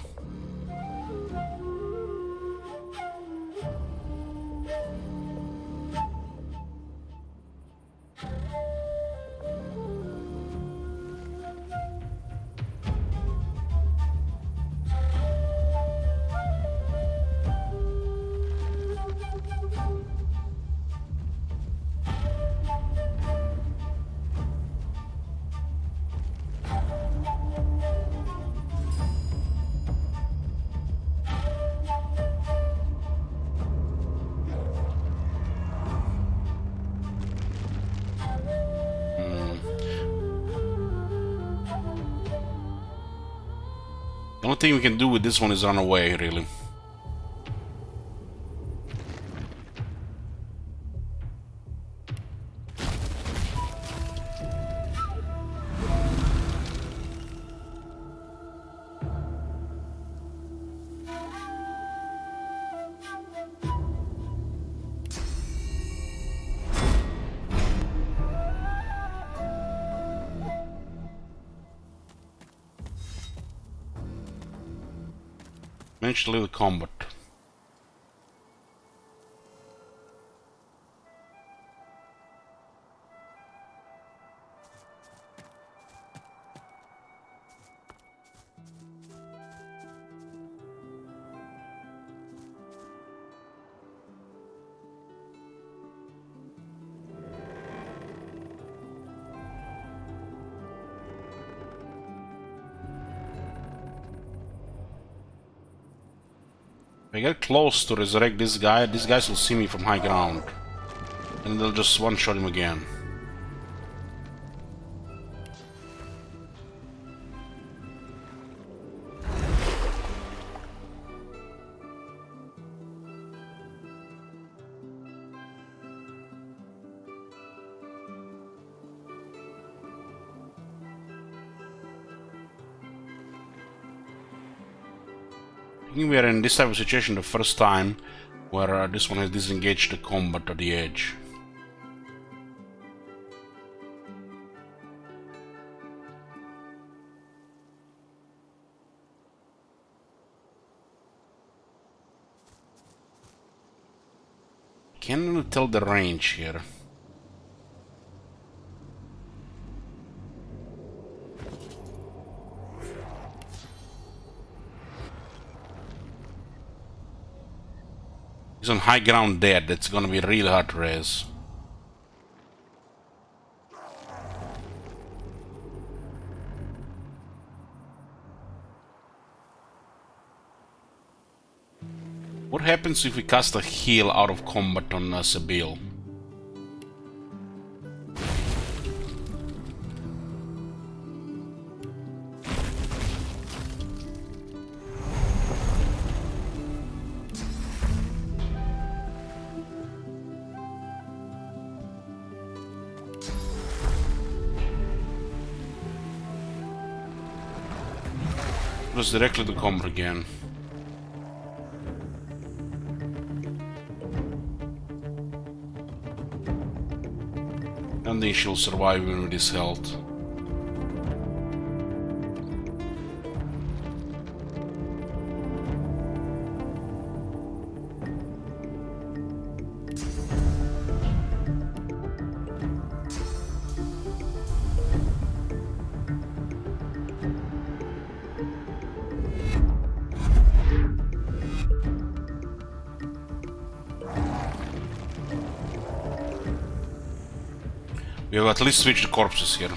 The only thing we can do with this one is run away, really. Manage a little combat. If I get close to resurrect this guy, these guys will see me from high ground. And they'll just one-shot him again. I think we are in this type of situation the first time, where this one has disengaged the combat at the edge. Can't really tell the range here. He's on high ground dead. That's gonna be really hard to res. What happens if we cast a heal out of combat on Sabil? Goes directly to combat again. And then she'll survive even with his health. We have at least switched the corpses here.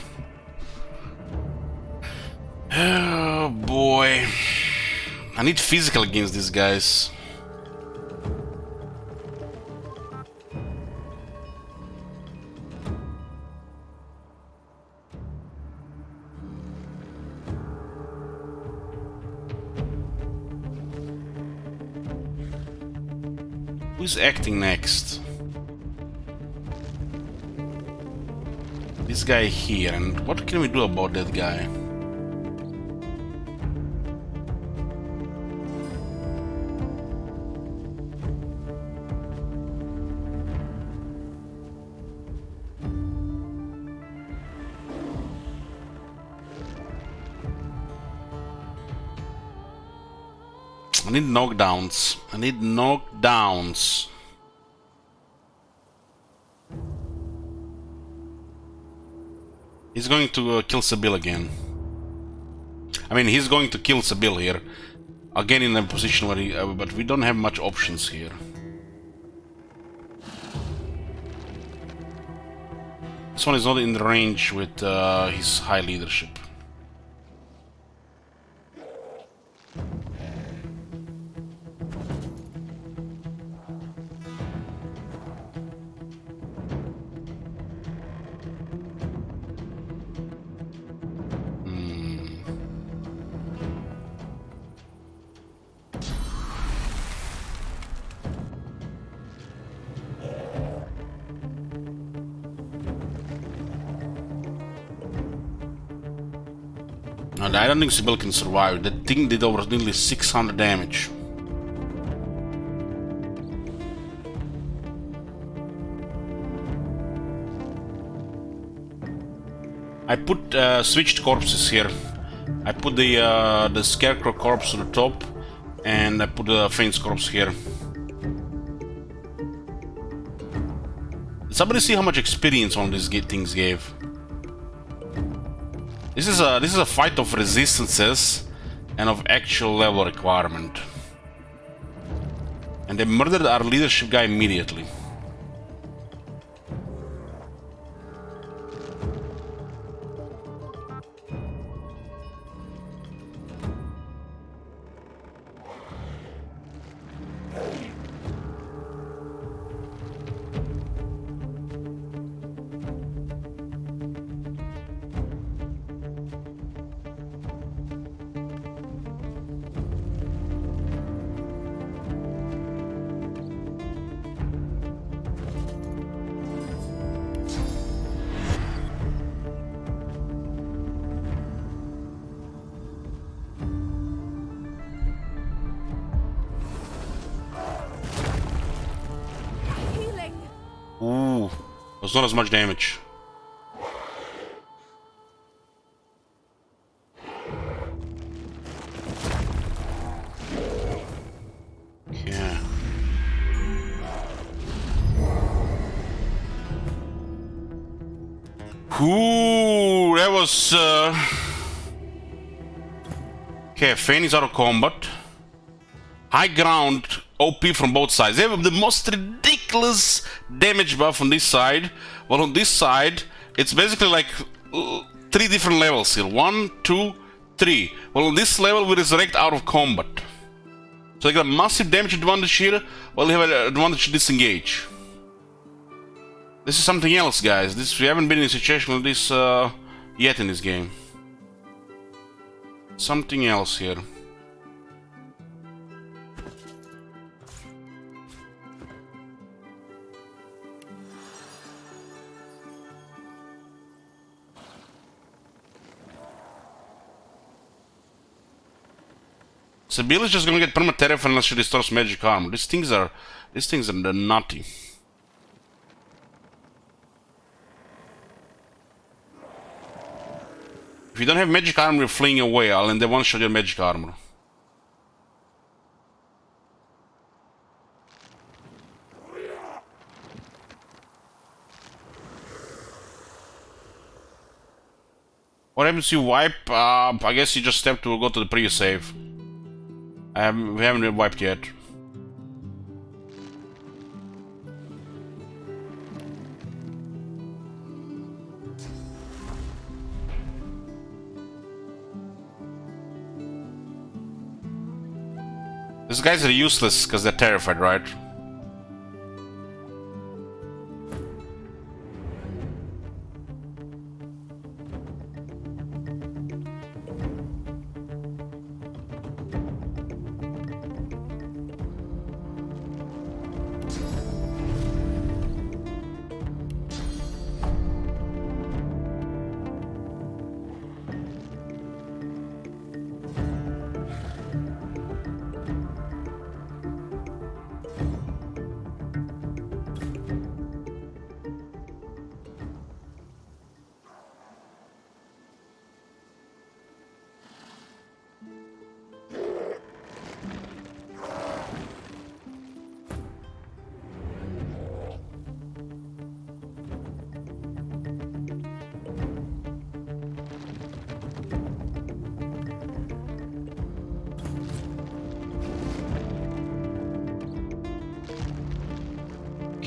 Oh boy. I need physical against these guys. Who's acting next? This guy here, and what can we do about that guy? I need knockdowns. I need knockdowns. He's going to kill Sibyl again. I mean, he's going to kill Sibyl here. Again in a position where he... but we don't have much options here. This one is not in the range with his high leadership. I don't think Sibyl can survive. That thing did over nearly 600 damage. I put switched corpses here. I put the Scarecrow corpse on the top, and I put the Faint's corpse here. Did somebody see how much experience one of these things gave? This is a fight of resistances and of actual level requirement. And they murdered our leadership guy immediately. Ooh, was not as much damage. Yeah. Ooh, that was okay, Fane is out of combat. High ground OP from both sides. They have the most ridiculous damage buff on this side, while on this side it's basically like 3 different levels here. 1, 2, 3. Well, on this level we resurrect out of combat. So they got a massive damage advantage here, while they have an advantage to disengage. This is something else, guys. We haven't been in a situation like this yet in this game. Something else here. Sibyl is just gonna get perma-terror unless she restores magic armor. These things are nutty. If you don't have magic armor, you're fleeing away, and they one-shot your magic armor. What happens if you wipe? I guess you just have to go to the previous save. We haven't been wiped yet. These guys are useless because they're terrified, right?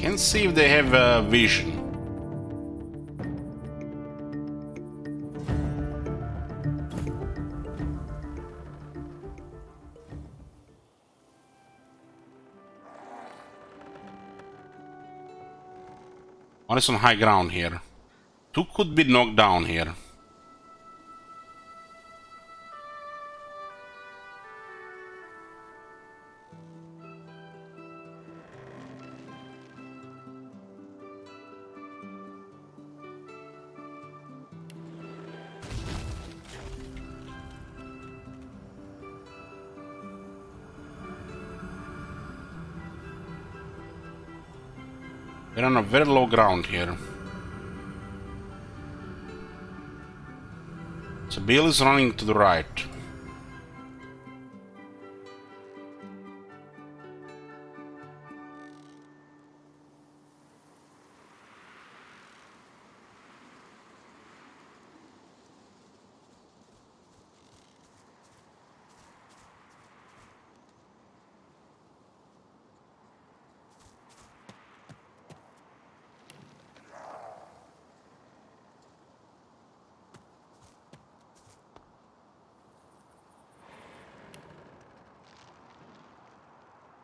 Can see if they have vision. One is on high ground here. Two could be knocked down here. We're on a very low ground here. So Bill is running to the right.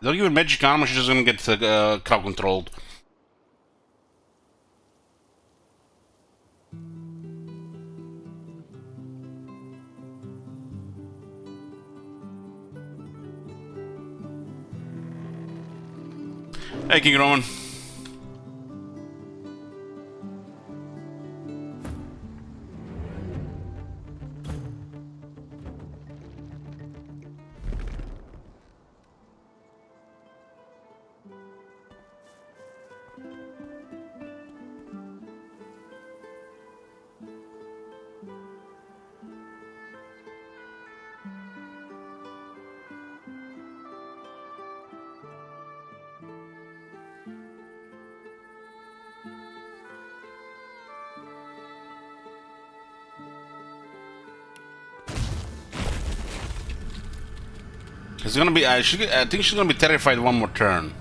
Don't give her magic armor, she's just gonna get crowd controlled. Hey, King Roman. It's gonna be. I think she's gonna be terrified one more turn.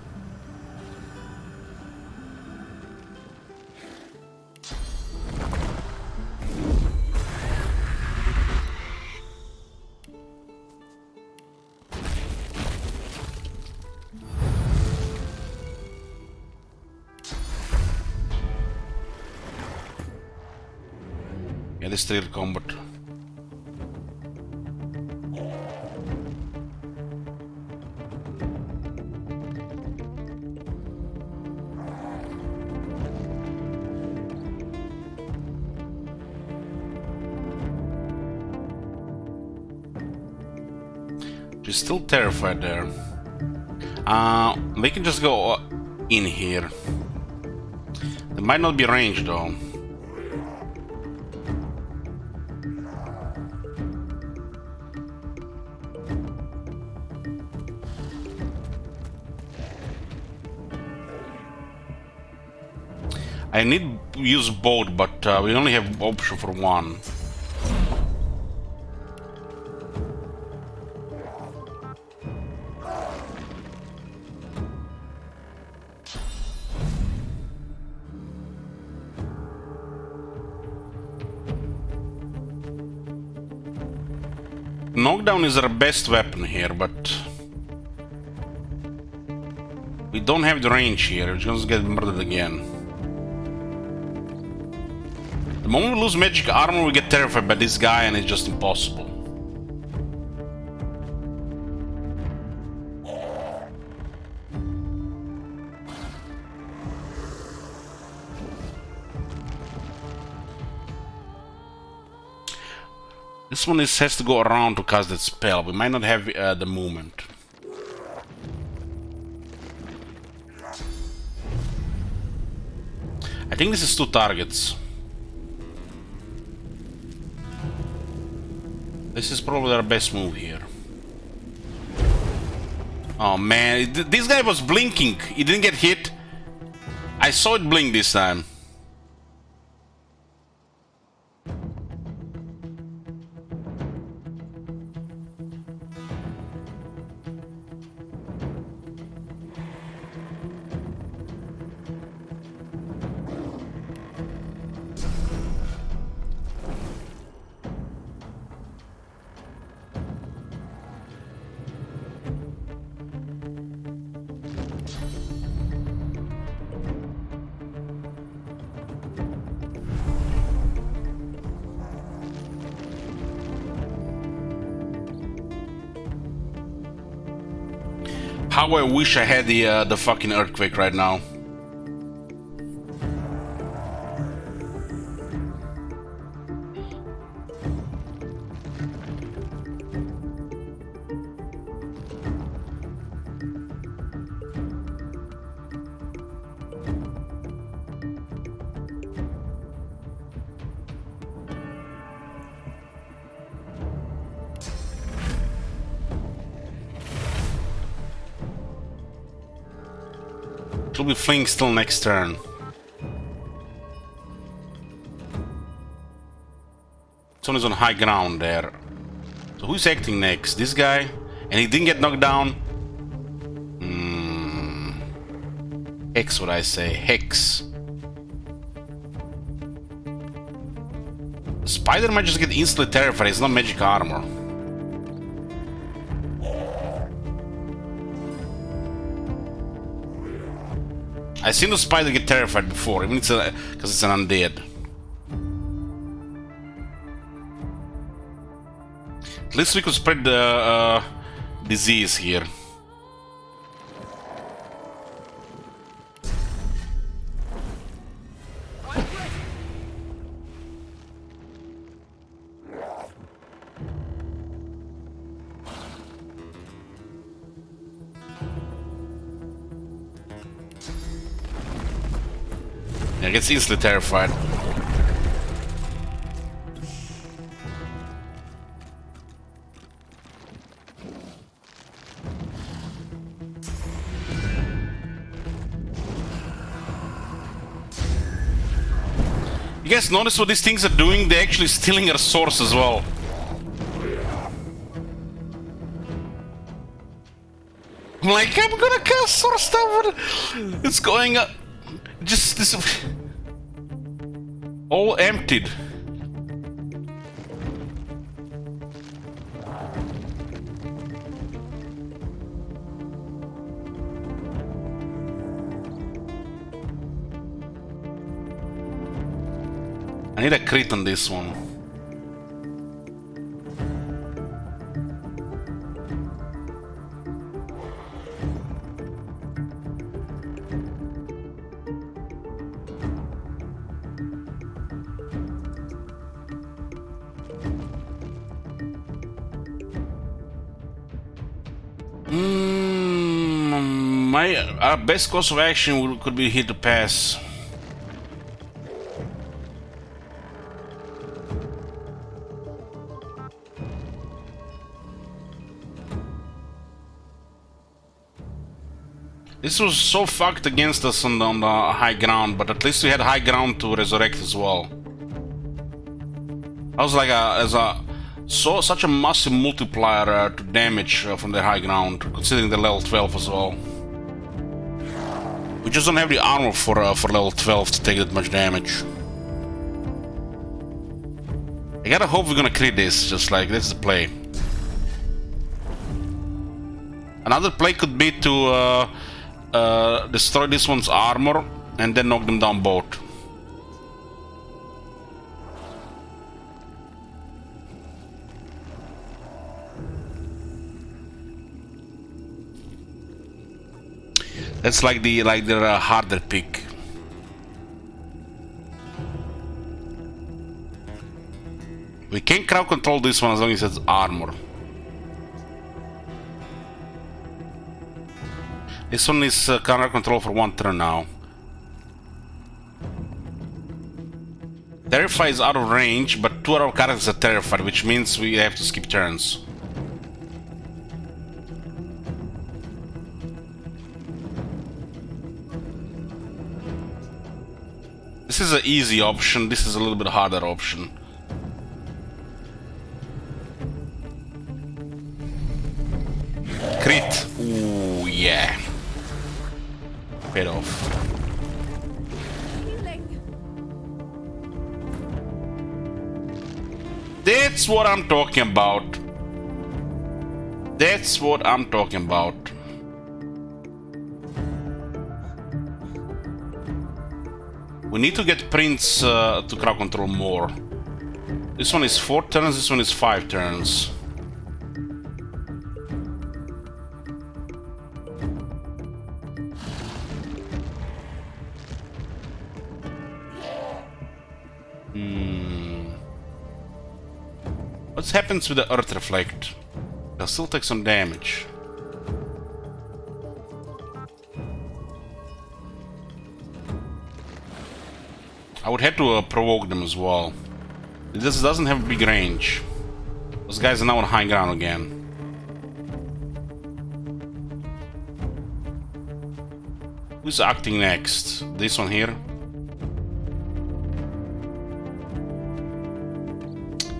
Yeah, this is real combat. She's still terrified there. They can just go in here. There might not be range though. I need to use both, but we only have option for one. Knockdown is our best weapon here, but we don't have the range here. We're just gonna get murdered again. The moment we lose magic armor, we get terrified by this guy, and it's just impossible. This one has to go around to cast that spell. We might not have the movement. I think this is 2 targets. This is probably our best move here. Oh man, this guy was blinking. He didn't get hit. I saw it blink this time. How I wish I had the fucking earthquake right now. It'll be fleeing still next turn. Someone's on high ground there. So who's acting next? This guy? And he didn't get knocked down? Hex, what I say. Hex. Spider might just get instantly terrified. It's not magic armor. I've seen the spider get terrified before, even because it's an undead. At least we could spread the disease here. Yeah, it gets instantly terrified. You guys notice what these things are doing? They're actually stealing our source as well. I'm like, I'm gonna cast source stuff, but it's going up. Just this all emptied. I need a crit on this one. Our best course of action could be here to pass. This was so fucked against us on the high ground, but at least we had high ground to resurrect as well. That was like such a massive multiplier to damage from the high ground, considering the level 12 as well. We just don't have the armor for level 12 to take that much damage. I gotta hope we're gonna crit this, just like that's the play. Another play could be to destroy this one's armor and then knock them down both. That's like the harder pick. We can crowd control this one as long as it's armor. This one is crowd control for one turn now. Terrify is out of range, but two of our characters are terrified, which means we have to skip turns. This is an easy option, this is a little bit harder option. Crit. Ooh, yeah. Paid off. That's what I'm talking about. That's what I'm talking about. We need to get Prince to crowd control more. This one is 4 turns, this one is 5 turns. happens with the Earth Reflect? They'll still take some damage. I would have to provoke them as well. This doesn't have a big range. Those guys are now on high ground again. Who's acting next? This one here?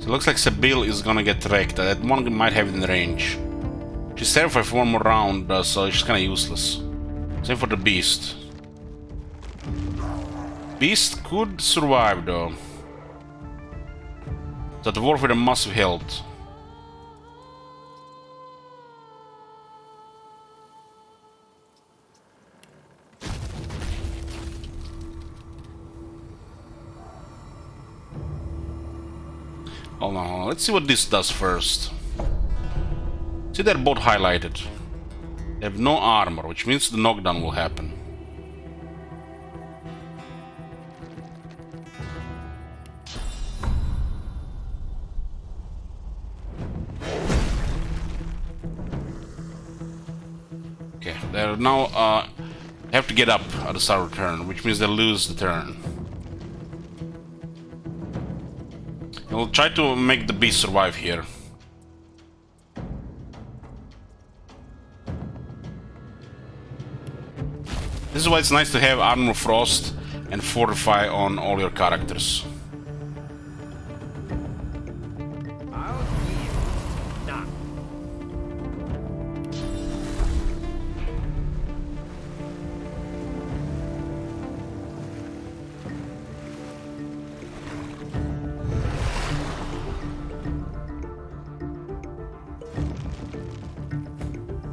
So it looks like Sebille is gonna get wrecked. That one might have it in range. She's terrified for one more round, so she's kinda useless. Same for the Beast. Beast could survive though. The Dwarf with a massive health. Hold on, let's see what this does first. See, they're both highlighted. They have no armor, which means the knockdown will happen. Okay, they're now have to get up at the start of the turn, which means they lose the turn. We'll try to make the Beast survive here. This is why it's nice to have Armor Frost and Fortify on all your characters.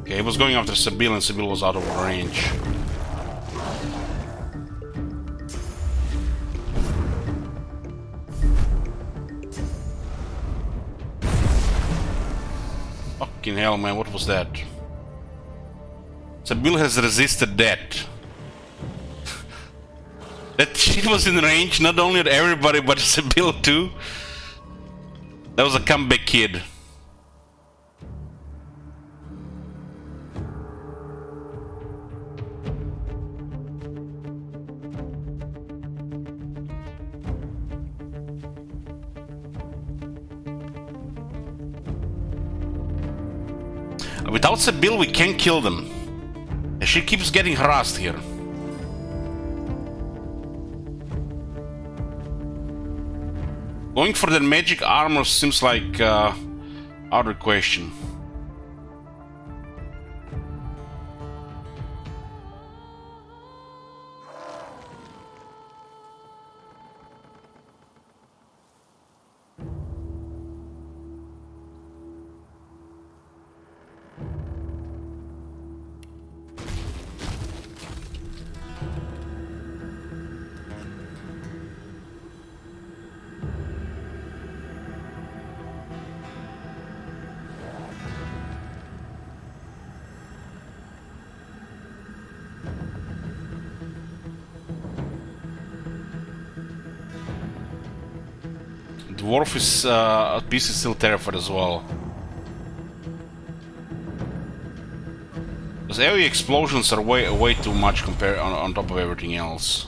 Okay, he was going after Sebille and Sebille was out of range. Fucking hell, man, what was that? Sebille has resisted that. That shit was in range, not only at everybody, but Sebille too. That was a comeback kid. Without Sebille, we can't kill them. And she keeps getting harassed here. Going for the magic armor seems like out of the question. Dwarf is Beast is still terrified as well. Those AoE explosions are way too much compared on top of everything else.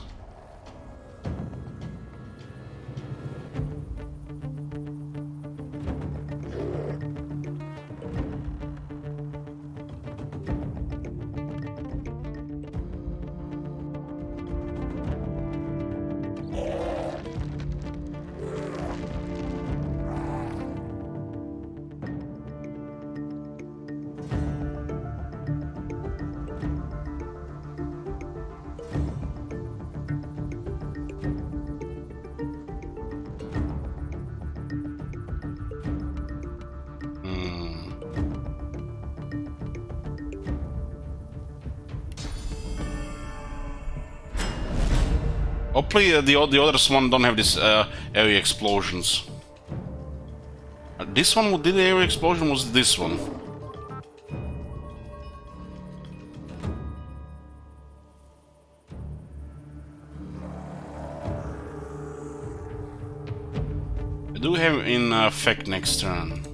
Hopefully the others one don't have this area explosions. This one did the area explosion, was this one? I do have in effect next turn.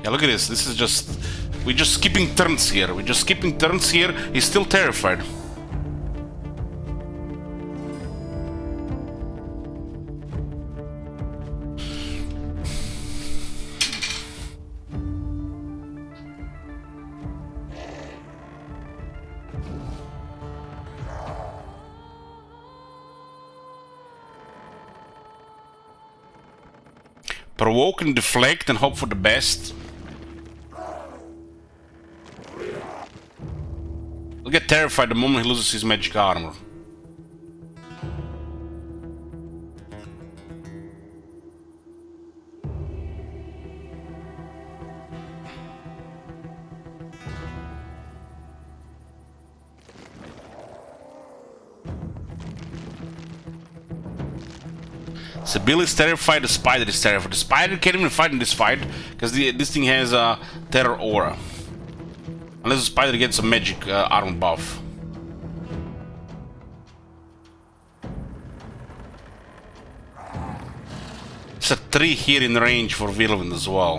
Yeah, look at this. This is just... We're just skipping turns here. We're just skipping turns here. He's still terrified. Provoke and deflect and hope for the best. He'll get terrified the moment he loses his magic armor. So Bill is terrified, the spider is terrified. The spider can't even fight in this fight because this thing has a terror aura. Unless the spider gets a magic armor buff. It's a 3 here in range for Whirlwind as well.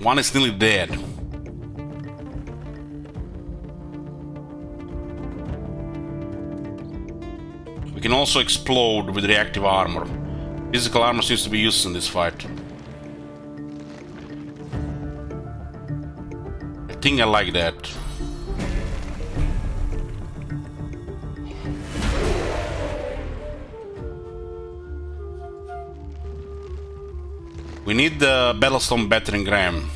One is nearly dead. We can also explode with reactive armor. Physical armor seems to be used in this fight. I think I like that. We need the Battlestone Battering Ram.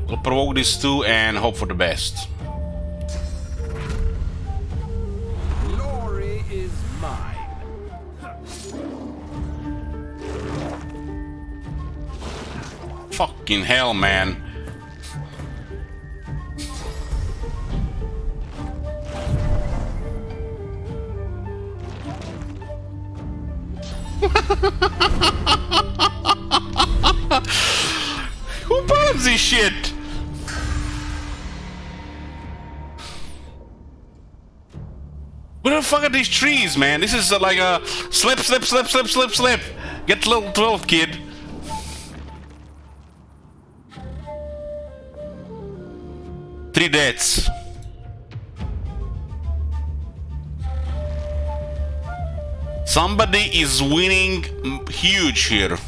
We'll provoke these two and hope for the best. Glory is mine. Fucking hell, man. Who bought this shit? Where the fuck are these trees, man? This is like a slip. Get level 12, kid. Three deaths. Somebody is winning huge here.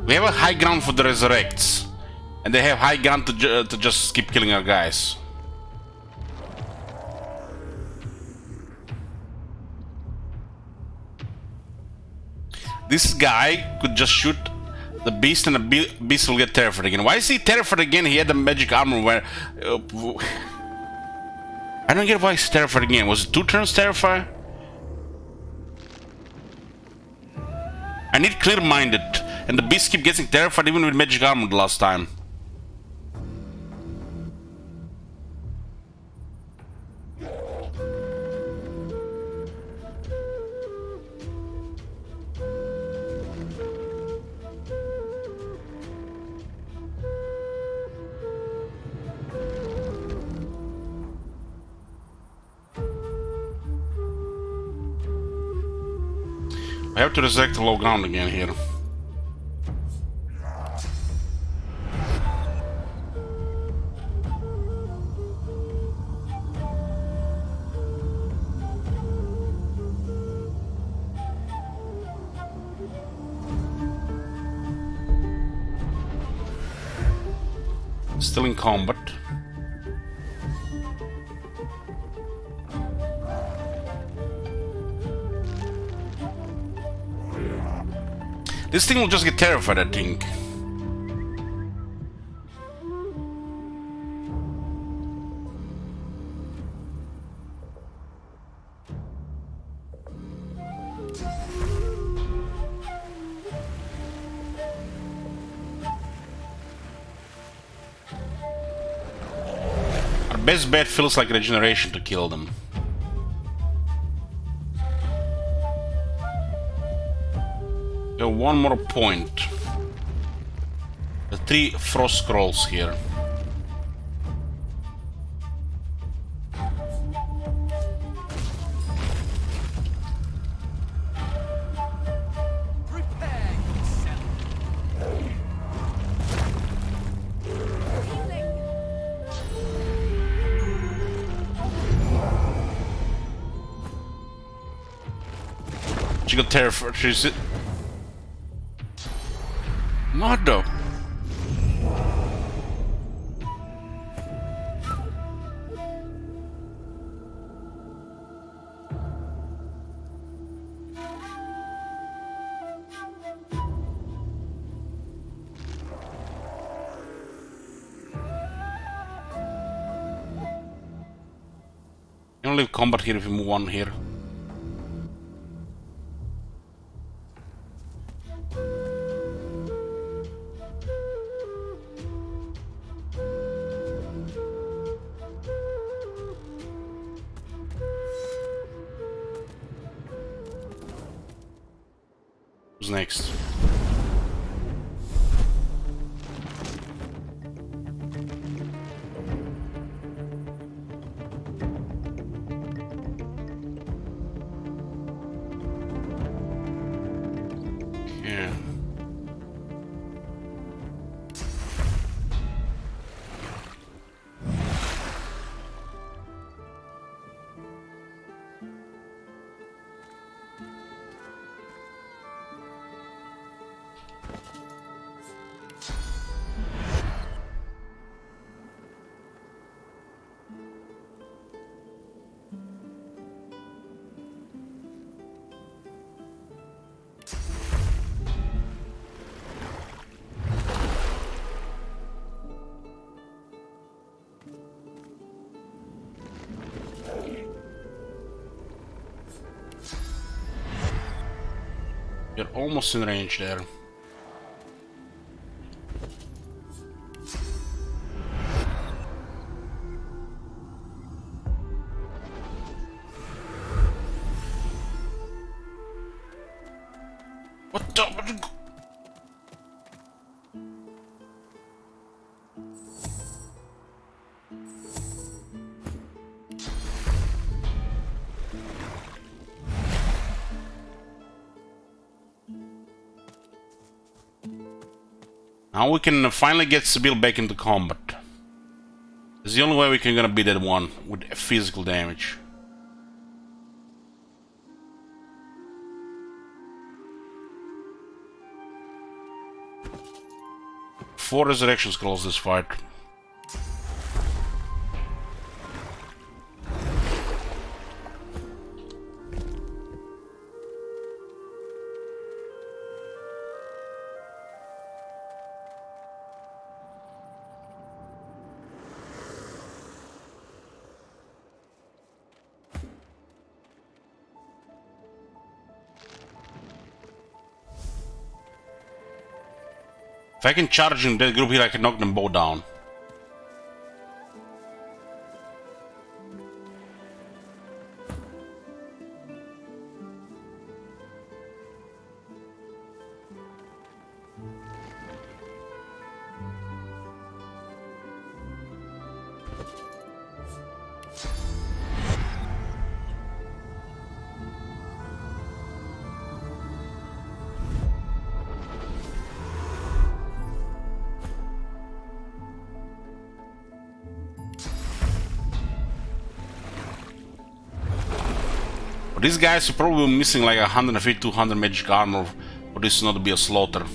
We have a high ground for the resurrects, and they have high ground to just keep killing our guys. This guy could just shoot the beast and the beast will get terrified again. Why is he terrified again? He had the magic armor where... I don't get why he's terrified again. Was it 2 turns terrified? I need clear-minded. And the beast keep getting terrified even with magic armor the last time. I have to resurrect the low ground again here. Still in combat. This thing will just get terrified, I think. best bet feels like regeneration to kill them. Got one more point. The 3 frost scrolls here. She got terrified. She's it. Not though. You don't leave combat here if you move on here. Who's next? Yeah. You're almost in range there. What the? Now we can finally get Sibyl back into combat. It's the only way we can gonna beat that one with physical damage. Four resurrection scrolls this fight. If I can charge in that group here, I can knock them both down. These guys are probably missing like 150, 200 magic armor for this not to be a slaughter.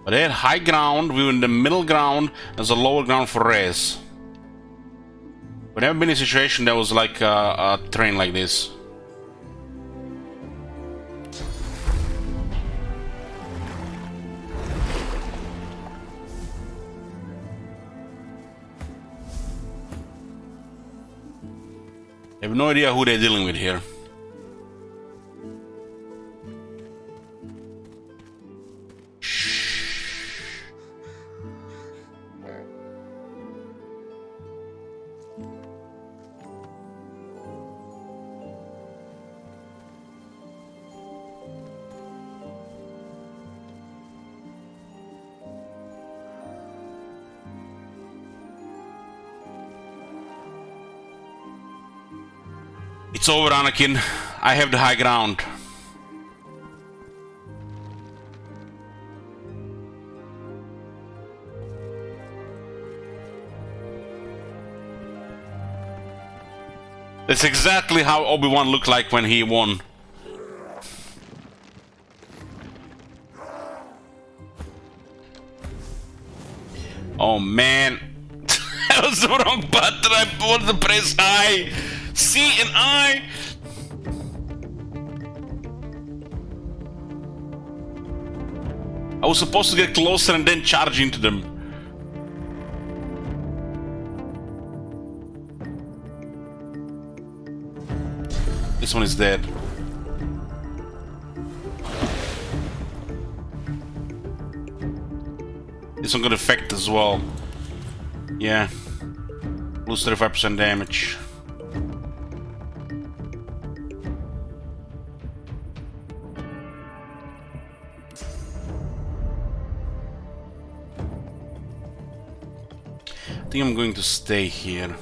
But they had high ground, we were in the middle ground, there's a lower ground for res. We've never been in a situation that was like a terrain like this. I have no idea who they're dealing with here. It's over, Anakin. I have the high ground. That's exactly how Obi-Wan looked like when he won. Oh man, that was the wrong button. I wanted to press I. C and I. I was supposed to get closer and then charge into them. This one is dead. This one got effect as well. Yeah. Lose 35% damage. I think I'm going to stay here.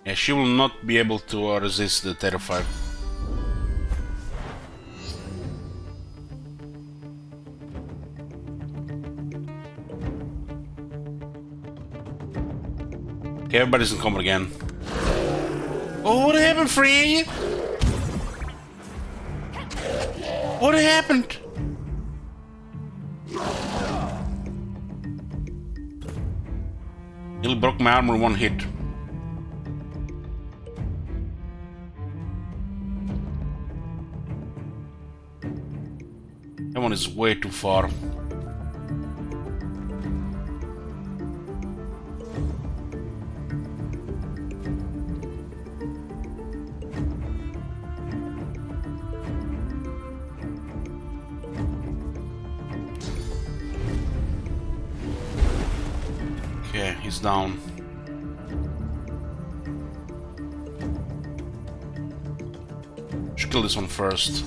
Yeah, she will not be able to resist the Terrifier. Okay, everybody's in combat again. Oh, what happened, Free? What happened? Nearly broke my armor in one hit. That one is way too far. Okay, he's down. Should kill this one first.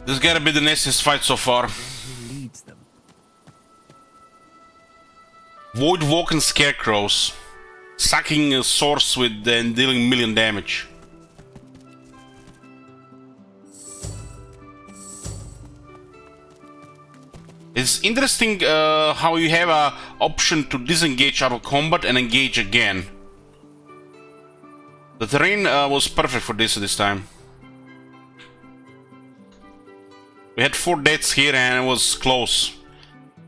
This gotta be the nastiest fight so far. Void walking scarecrows, sucking a source with and dealing million damage. It's interesting how you have a option to disengage out of combat and engage again. The terrain was perfect for this time. We had 4 deaths here and it was close.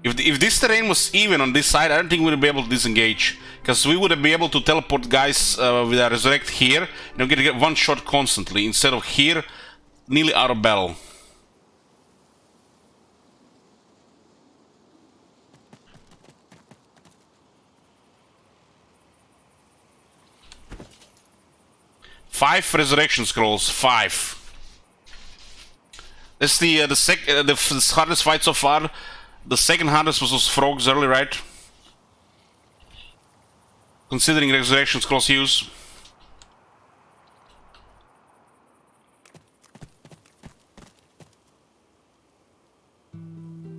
If this terrain was even on this side, I don't think we would be able to disengage. Because we would be able to teleport guys with a resurrect here and we get one shot constantly, instead of here, nearly out of battle. 5 resurrection scrolls. 5. That's the hardest fight so far. The second hardest was those frogs early, right? Considering resurrection scrolls use.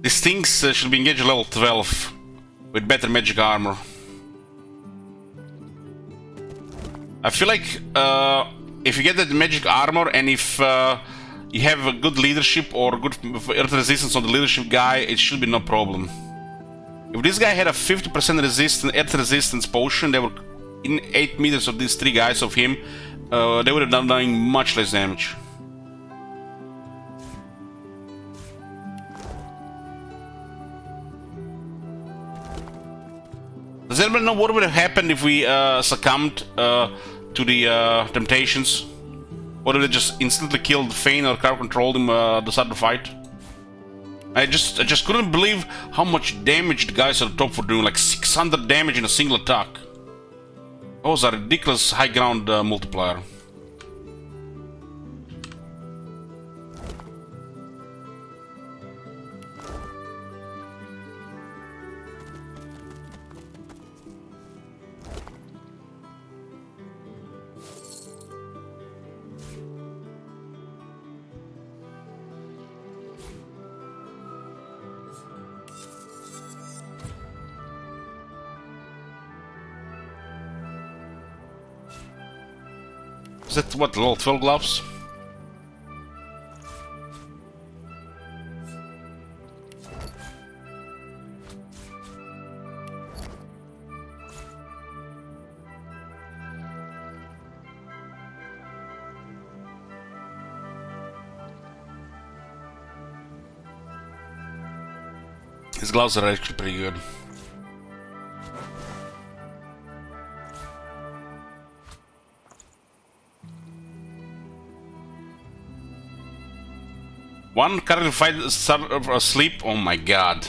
These things should be engaged level 12 with better magic armor. I feel like if you get that magic armor and if you have a good leadership or good earth resistance on the leadership guy, it should be no problem. If this guy had a 50% earth resistance potion, they were in 8 meters of these 3 guys of him, they would have done doing much less damage. Does anybody know what would have happened if we succumbed to the temptations? Or did they just instantly killed Fane or crowd controlled him at the start of the fight? I just couldn't believe how much damage the guys at the top were doing, like 600 damage in a single attack. That was a ridiculous high ground multiplier. Is that what, level 12 gloves? His gloves are actually pretty good. One currently fight asleep. Oh my god.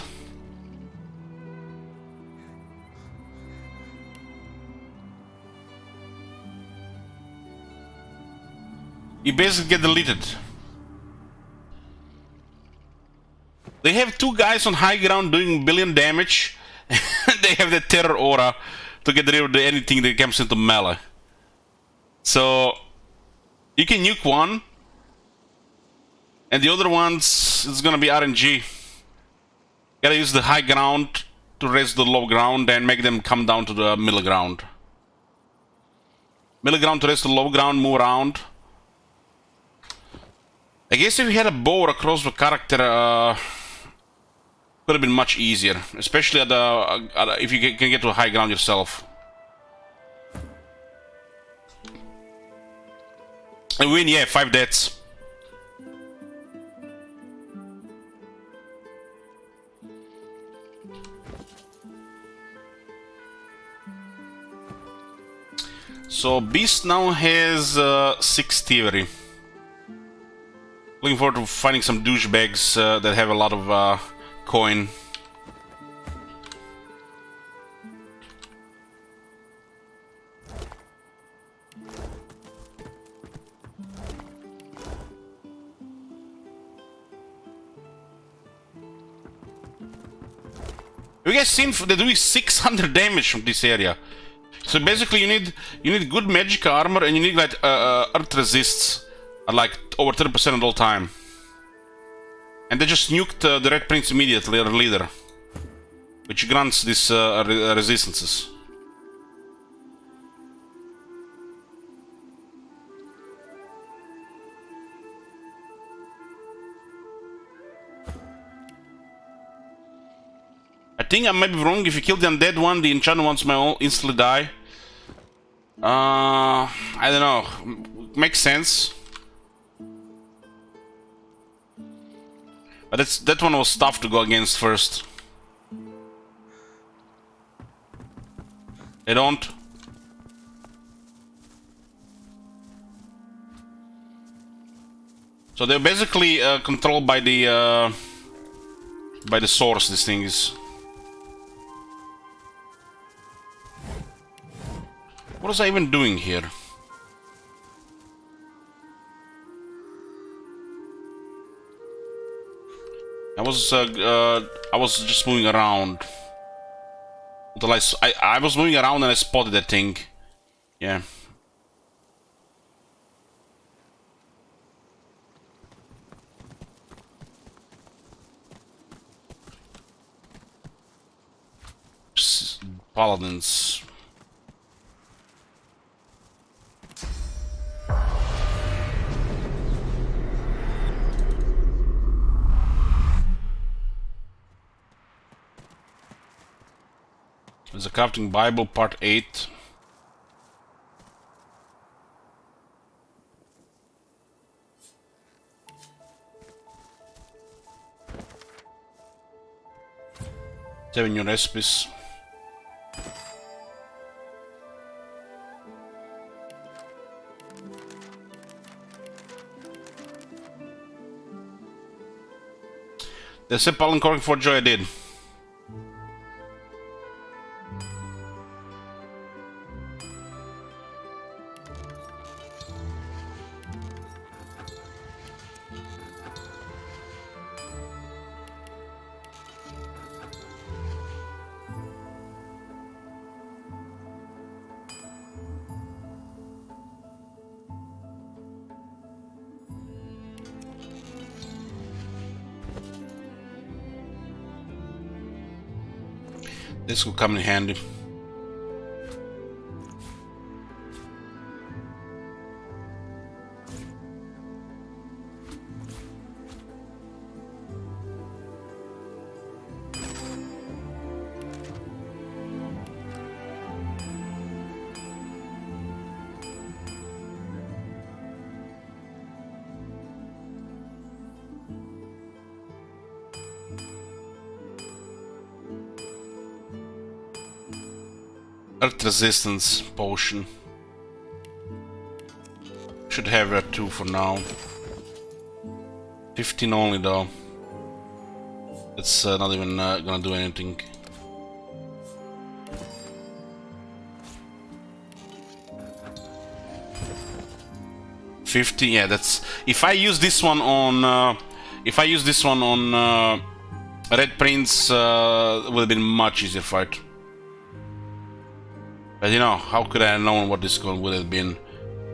You basically get deleted. They have 2 guys on high ground doing billion damage. They have the terror aura to get rid of anything that comes into melee. So you can nuke one. And the other ones, it's gonna be RNG. Gotta use the high ground to raise the low ground and make them come down to the middle ground. Middle ground to raise the low ground, move around. I guess if you had a bow or a crossbow character, could have been much easier. Especially if you can get to a high ground yourself. And win, yeah, 5 deaths. So Beast now has 6 thievery. Looking forward to finding some douchebags that have a lot of coin. You guys seen they're doing 600 damage from this area. So basically you need good magic armor and you need like earth resists at like over 30% at all time. And they just nuked the Red Prince immediately, our leader, which grants these resistances. I think I might be wrong. If you kill the undead one, the enchanted ones may all instantly die. I don't know. Makes sense. But that one was tough to go against first. They don't. So they're basically controlled by the source. This thing is. What was I even doing here? I was just moving around. Until I was moving around and I spotted that thing. Yeah. Paladins. There's a Crafting Bible, Part 8. Seven new recipes. That's a Palin Cork for Joy I did. This will come in handy. Earth resistance potion. Should have that too for now. 15 only though. It's not even gonna do anything. $50, yeah, that's if I use this one on Red Prince, it would have been much easier fight. But you know, how could I have known what this gun would have been?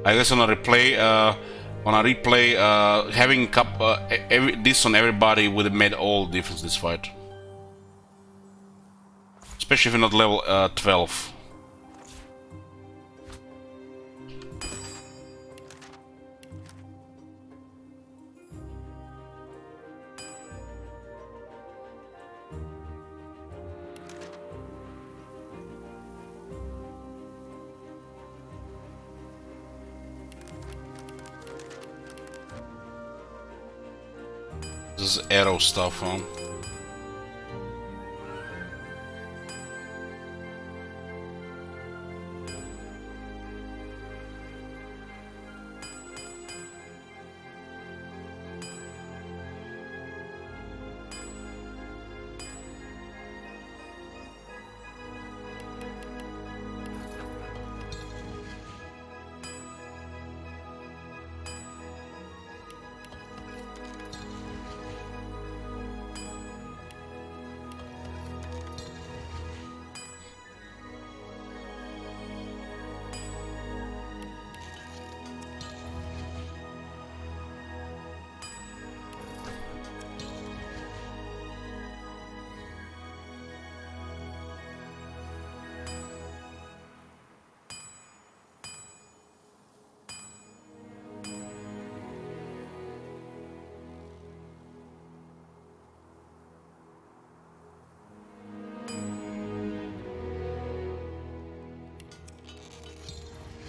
I guess on a replay, having this on everybody would have made all the difference this fight. Especially if you're not level 12. This is arrow stuff, huh?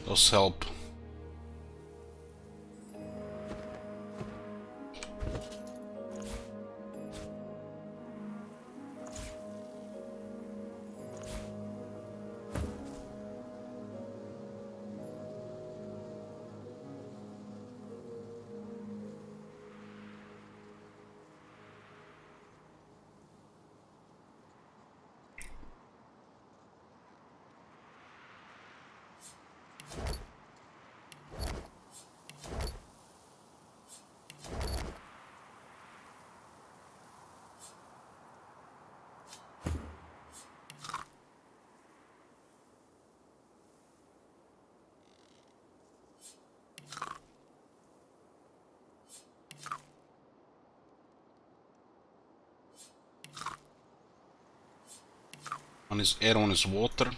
Those help. One is air, one is water.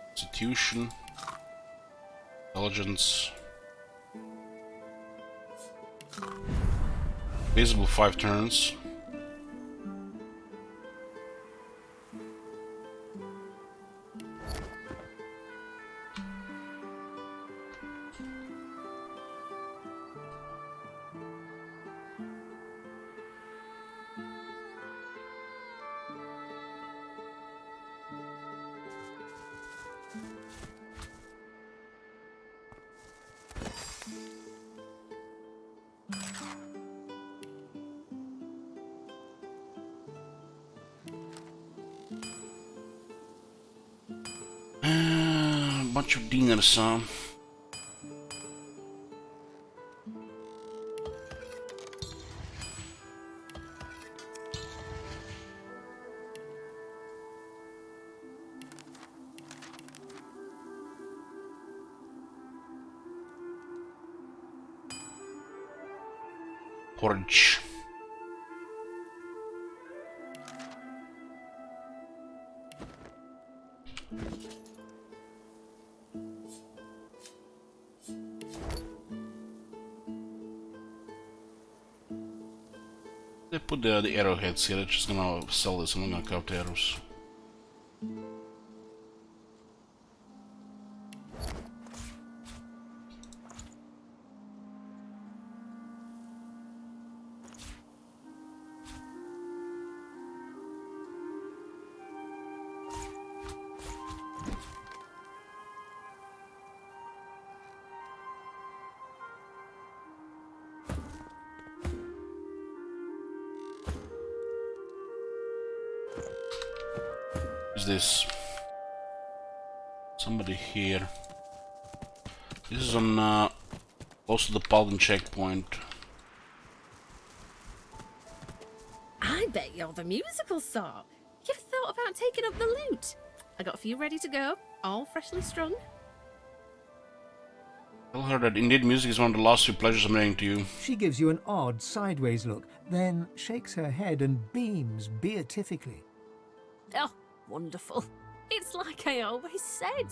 Constitution. Intelligence. Visible 5 turns. Bunch of dingers, huh? Porridge. They put the arrowheads here. They're just gonna sell this. I'm not gonna craft arrows. Who's this? Somebody here. This is on close to the Paladin checkpoint. I bet you're the musical sort. You've thought about taking up the lute. I got a few ready to go, all freshly strung. Tell her that indeed music is one of the last few pleasures I'm bringing to you. She gives you an odd sideways look, then shakes her head and beams beatifically. Oh, wonderful. It's like I always said.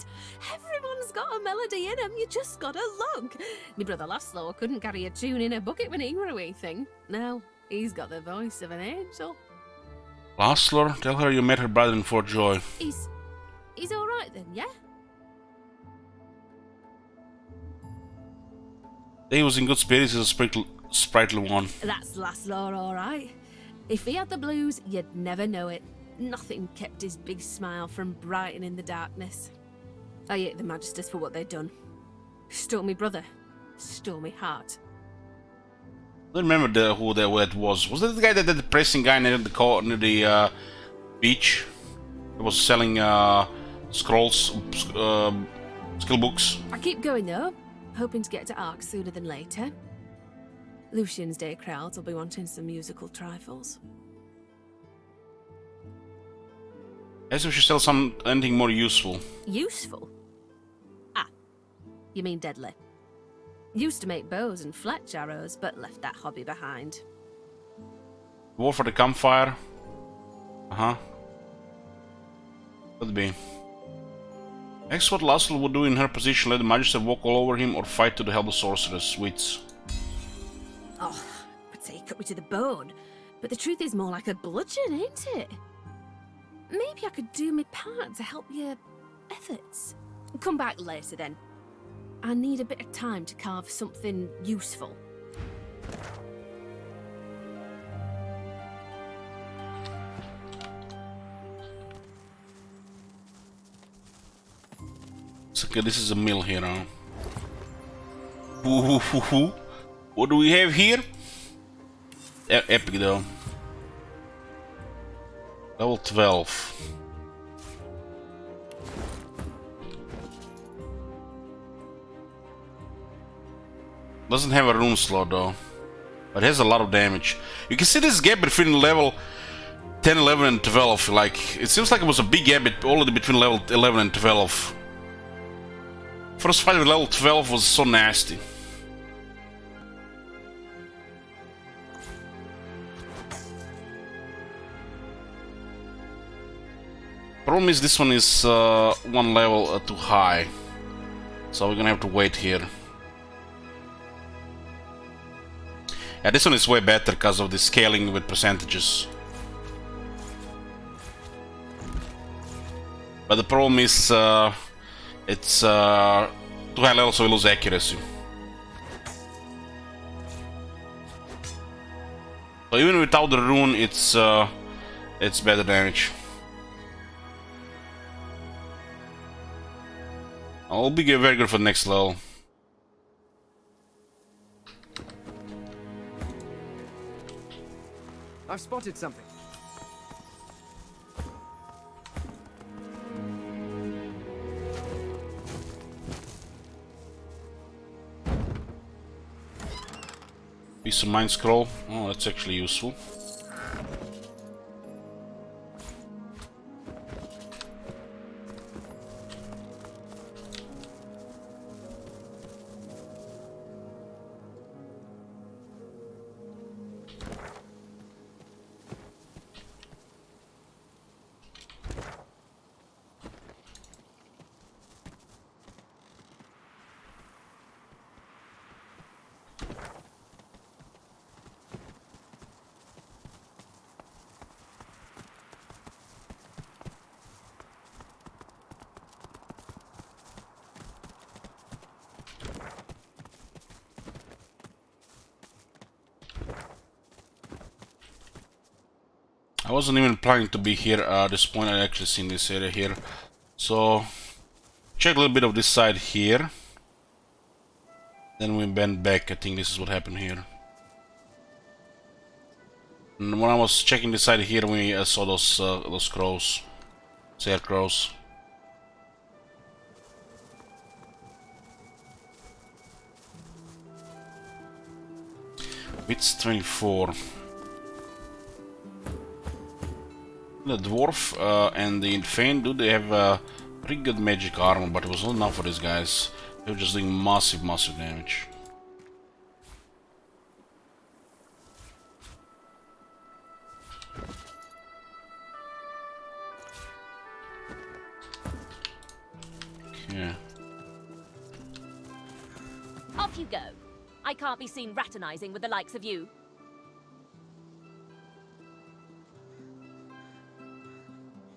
Everyone's got a melody in them, you just gotta look. My brother Laszlo couldn't carry a tune in a bucket when he were a wee thing. Now, he's got the voice of an angel. Laszlo, tell her you met her brother in Fort Joy. He's alright then, yeah? He was in good spirits as a sprightly one. That's Laszlo alright. If he had the blues, you'd never know it. Nothing kept his big smile from brightening the darkness. I hate the Magisters for what they'd done. Stole me brother. Stole me heart. I don't remember who that was. Was that the guy, that the depressing guy near the beach? That was selling scrolls, skill books. I keep going though, hoping to get to Ark sooner than later. Lucian's Day crowds will be wanting some musical trifles. As if she sells anything more useful. Useful? Ah, you mean deadly. Used to make bows and fletch arrows, but left that hobby behind. War for the campfire. Uh-huh. Could be. Next, what Laszlo would do in her position, let the Magister walk all over him or fight to the help of sorceress, wits. Oh, I'd say he cut me to the bone, but the truth is more like a bludgeon, ain't it? Maybe I could do my part to help your efforts. Come back later then. I need a bit of time to carve something useful. Okay, this is a mill here, huh? Ooh. What do we have here? Epic though. Level 12. Doesn't have a rune slot though, but has a lot of damage. You can see this gap between level 10, 11 and 12. Like, it seems like it was a big gap already between level 11 and 12. First fight with level 12 was so nasty. Problem is this one is one level too high, so we're gonna have to wait here. Yeah, this one is way better because of the scaling with percentages. But the problem is it's too high level, so we lose accuracy. So even without the rune, it's better damage. I'll be very good for the next level. I've spotted something. Piece of mind scroll. Oh, that's actually useful. I wasn't even planning to be here at this point. I actually seen this area here. So check a little bit of this side here. Then we bend back. I think this is what happened here. And when I was checking this side here, we saw those crows, scarecrows. It's 24. The dwarf and the infant, do they have pretty good magic armor, but it was not enough for these guys. They were just doing massive damage. Okay. Off you go. I can't be seen raternizing with the likes of you.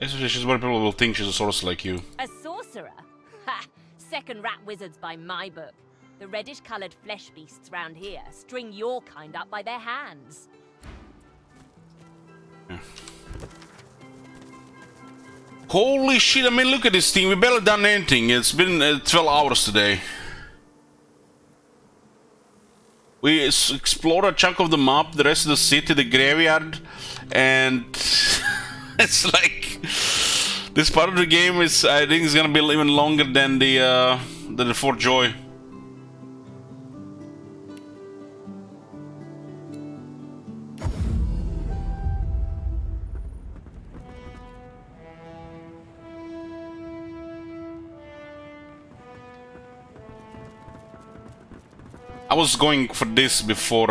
She's what people will think she's a sorcerer like you. A sorcerer? Ha! Second rat wizards by my book. The reddish-coloured flesh beasts round here string your kind up by their hands. Yeah. Holy shit, I mean, look at this thing. We barely done anything. It's been 12 hours today. We explored a chunk of the map, the rest of the city, the graveyard, and it's like this part of the game is, I think, is gonna be even longer than the Fort Joy. I was going for this before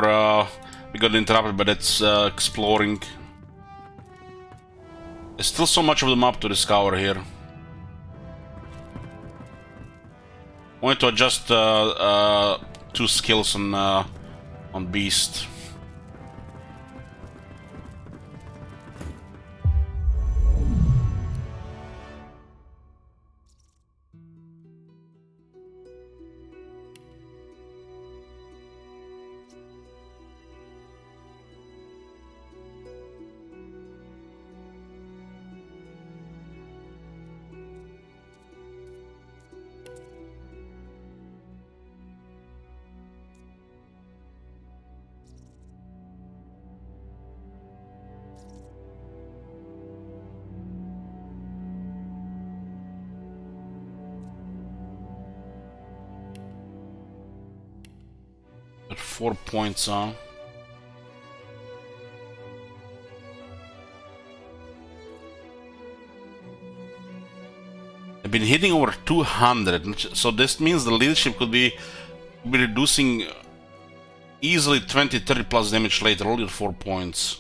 we got interrupted, but it's exploring. There's still so much of the map to discover here. I wanted to adjust 2 skills on Beast. Got 4 points on. I've been hitting over 200, so this means the leadership could be reducing easily 20-30 plus damage later, only 4 points.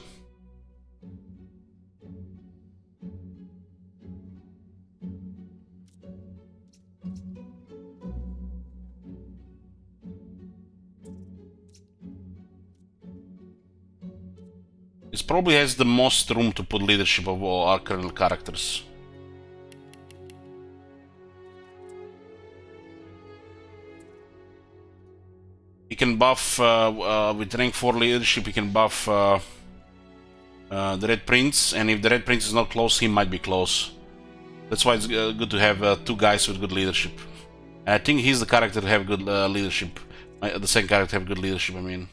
This probably has the most room to put leadership of all our current characters. He can buff, with rank 4 leadership, he can buff the Red Prince, and if the Red Prince is not close, he might be close. That's why it's good to have 2 guys with good leadership. And I think he's the character to have good leadership. The second character to have good leadership, I mean.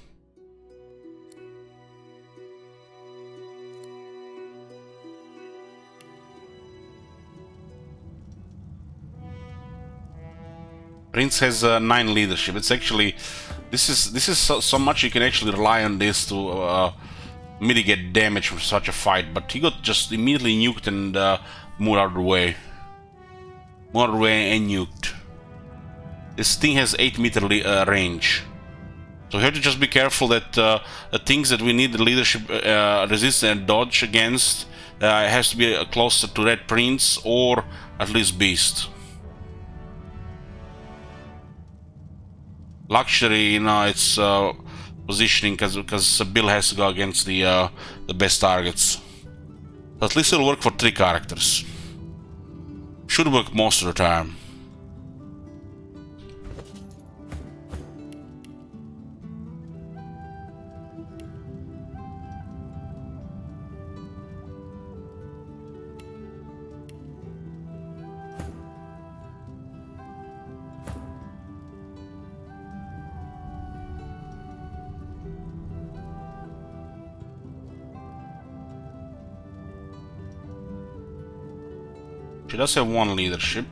Prince has 9 leadership. It's actually, this is so much you can actually rely on this to mitigate damage from such a fight. But he got just immediately nuked and moved out of the way. Moved out of the way and nuked. This thing has 8-meter range, so we have to just be careful that the things that we need the leadership resist and dodge against has to be closer to Red Prince or at least Beast. Luxury, you know, it's positioning because Bill has to go against the best targets. So at least it'll work for 3 characters. Should work most of the time. She does have 1 leadership.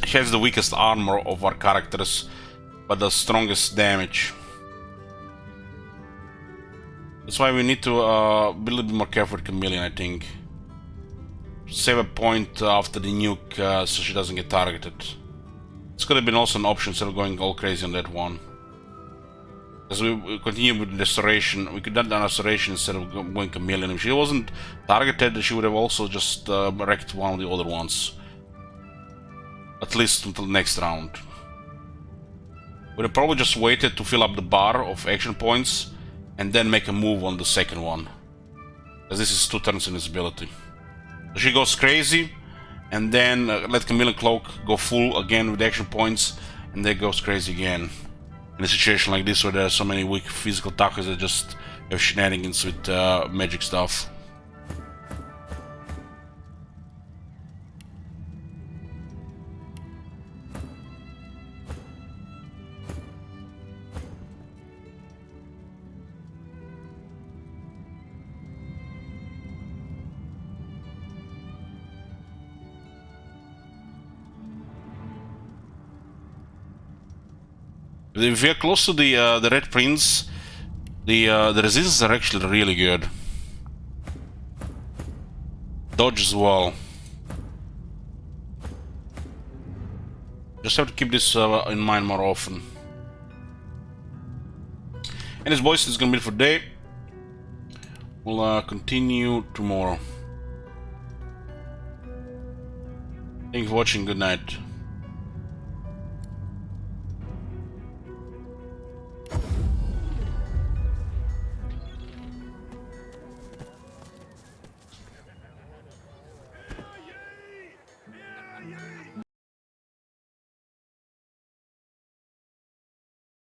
She has the weakest armor of our characters, but the strongest damage. That's why we need to be a little bit more careful with Chameleon, I think. Save a point after the nuke so she doesn't get targeted. This could have been also an option instead of going all crazy on that one. As we continue with restoration, we could have done restoration instead of going Chameleon. If she wasn't targeted, she would have also just wrecked one of the other ones. At least until next round. Would have probably just waited to fill up the bar of action points and then make a move on the second one. As this is 2 turns in his ability. She goes crazy, and then let Chameleon Cloak go full again with action points, and then goes crazy again. In a situation like this where there are so many weak physical attackers that just have shenanigans with magic stuff. If we are close to the Red Prince, the resistances are actually really good. Dodge as well. Just have to keep this in mind more often. Anyways, boys, this is gonna be it for today. We'll continue tomorrow. Thank you for watching. Good night.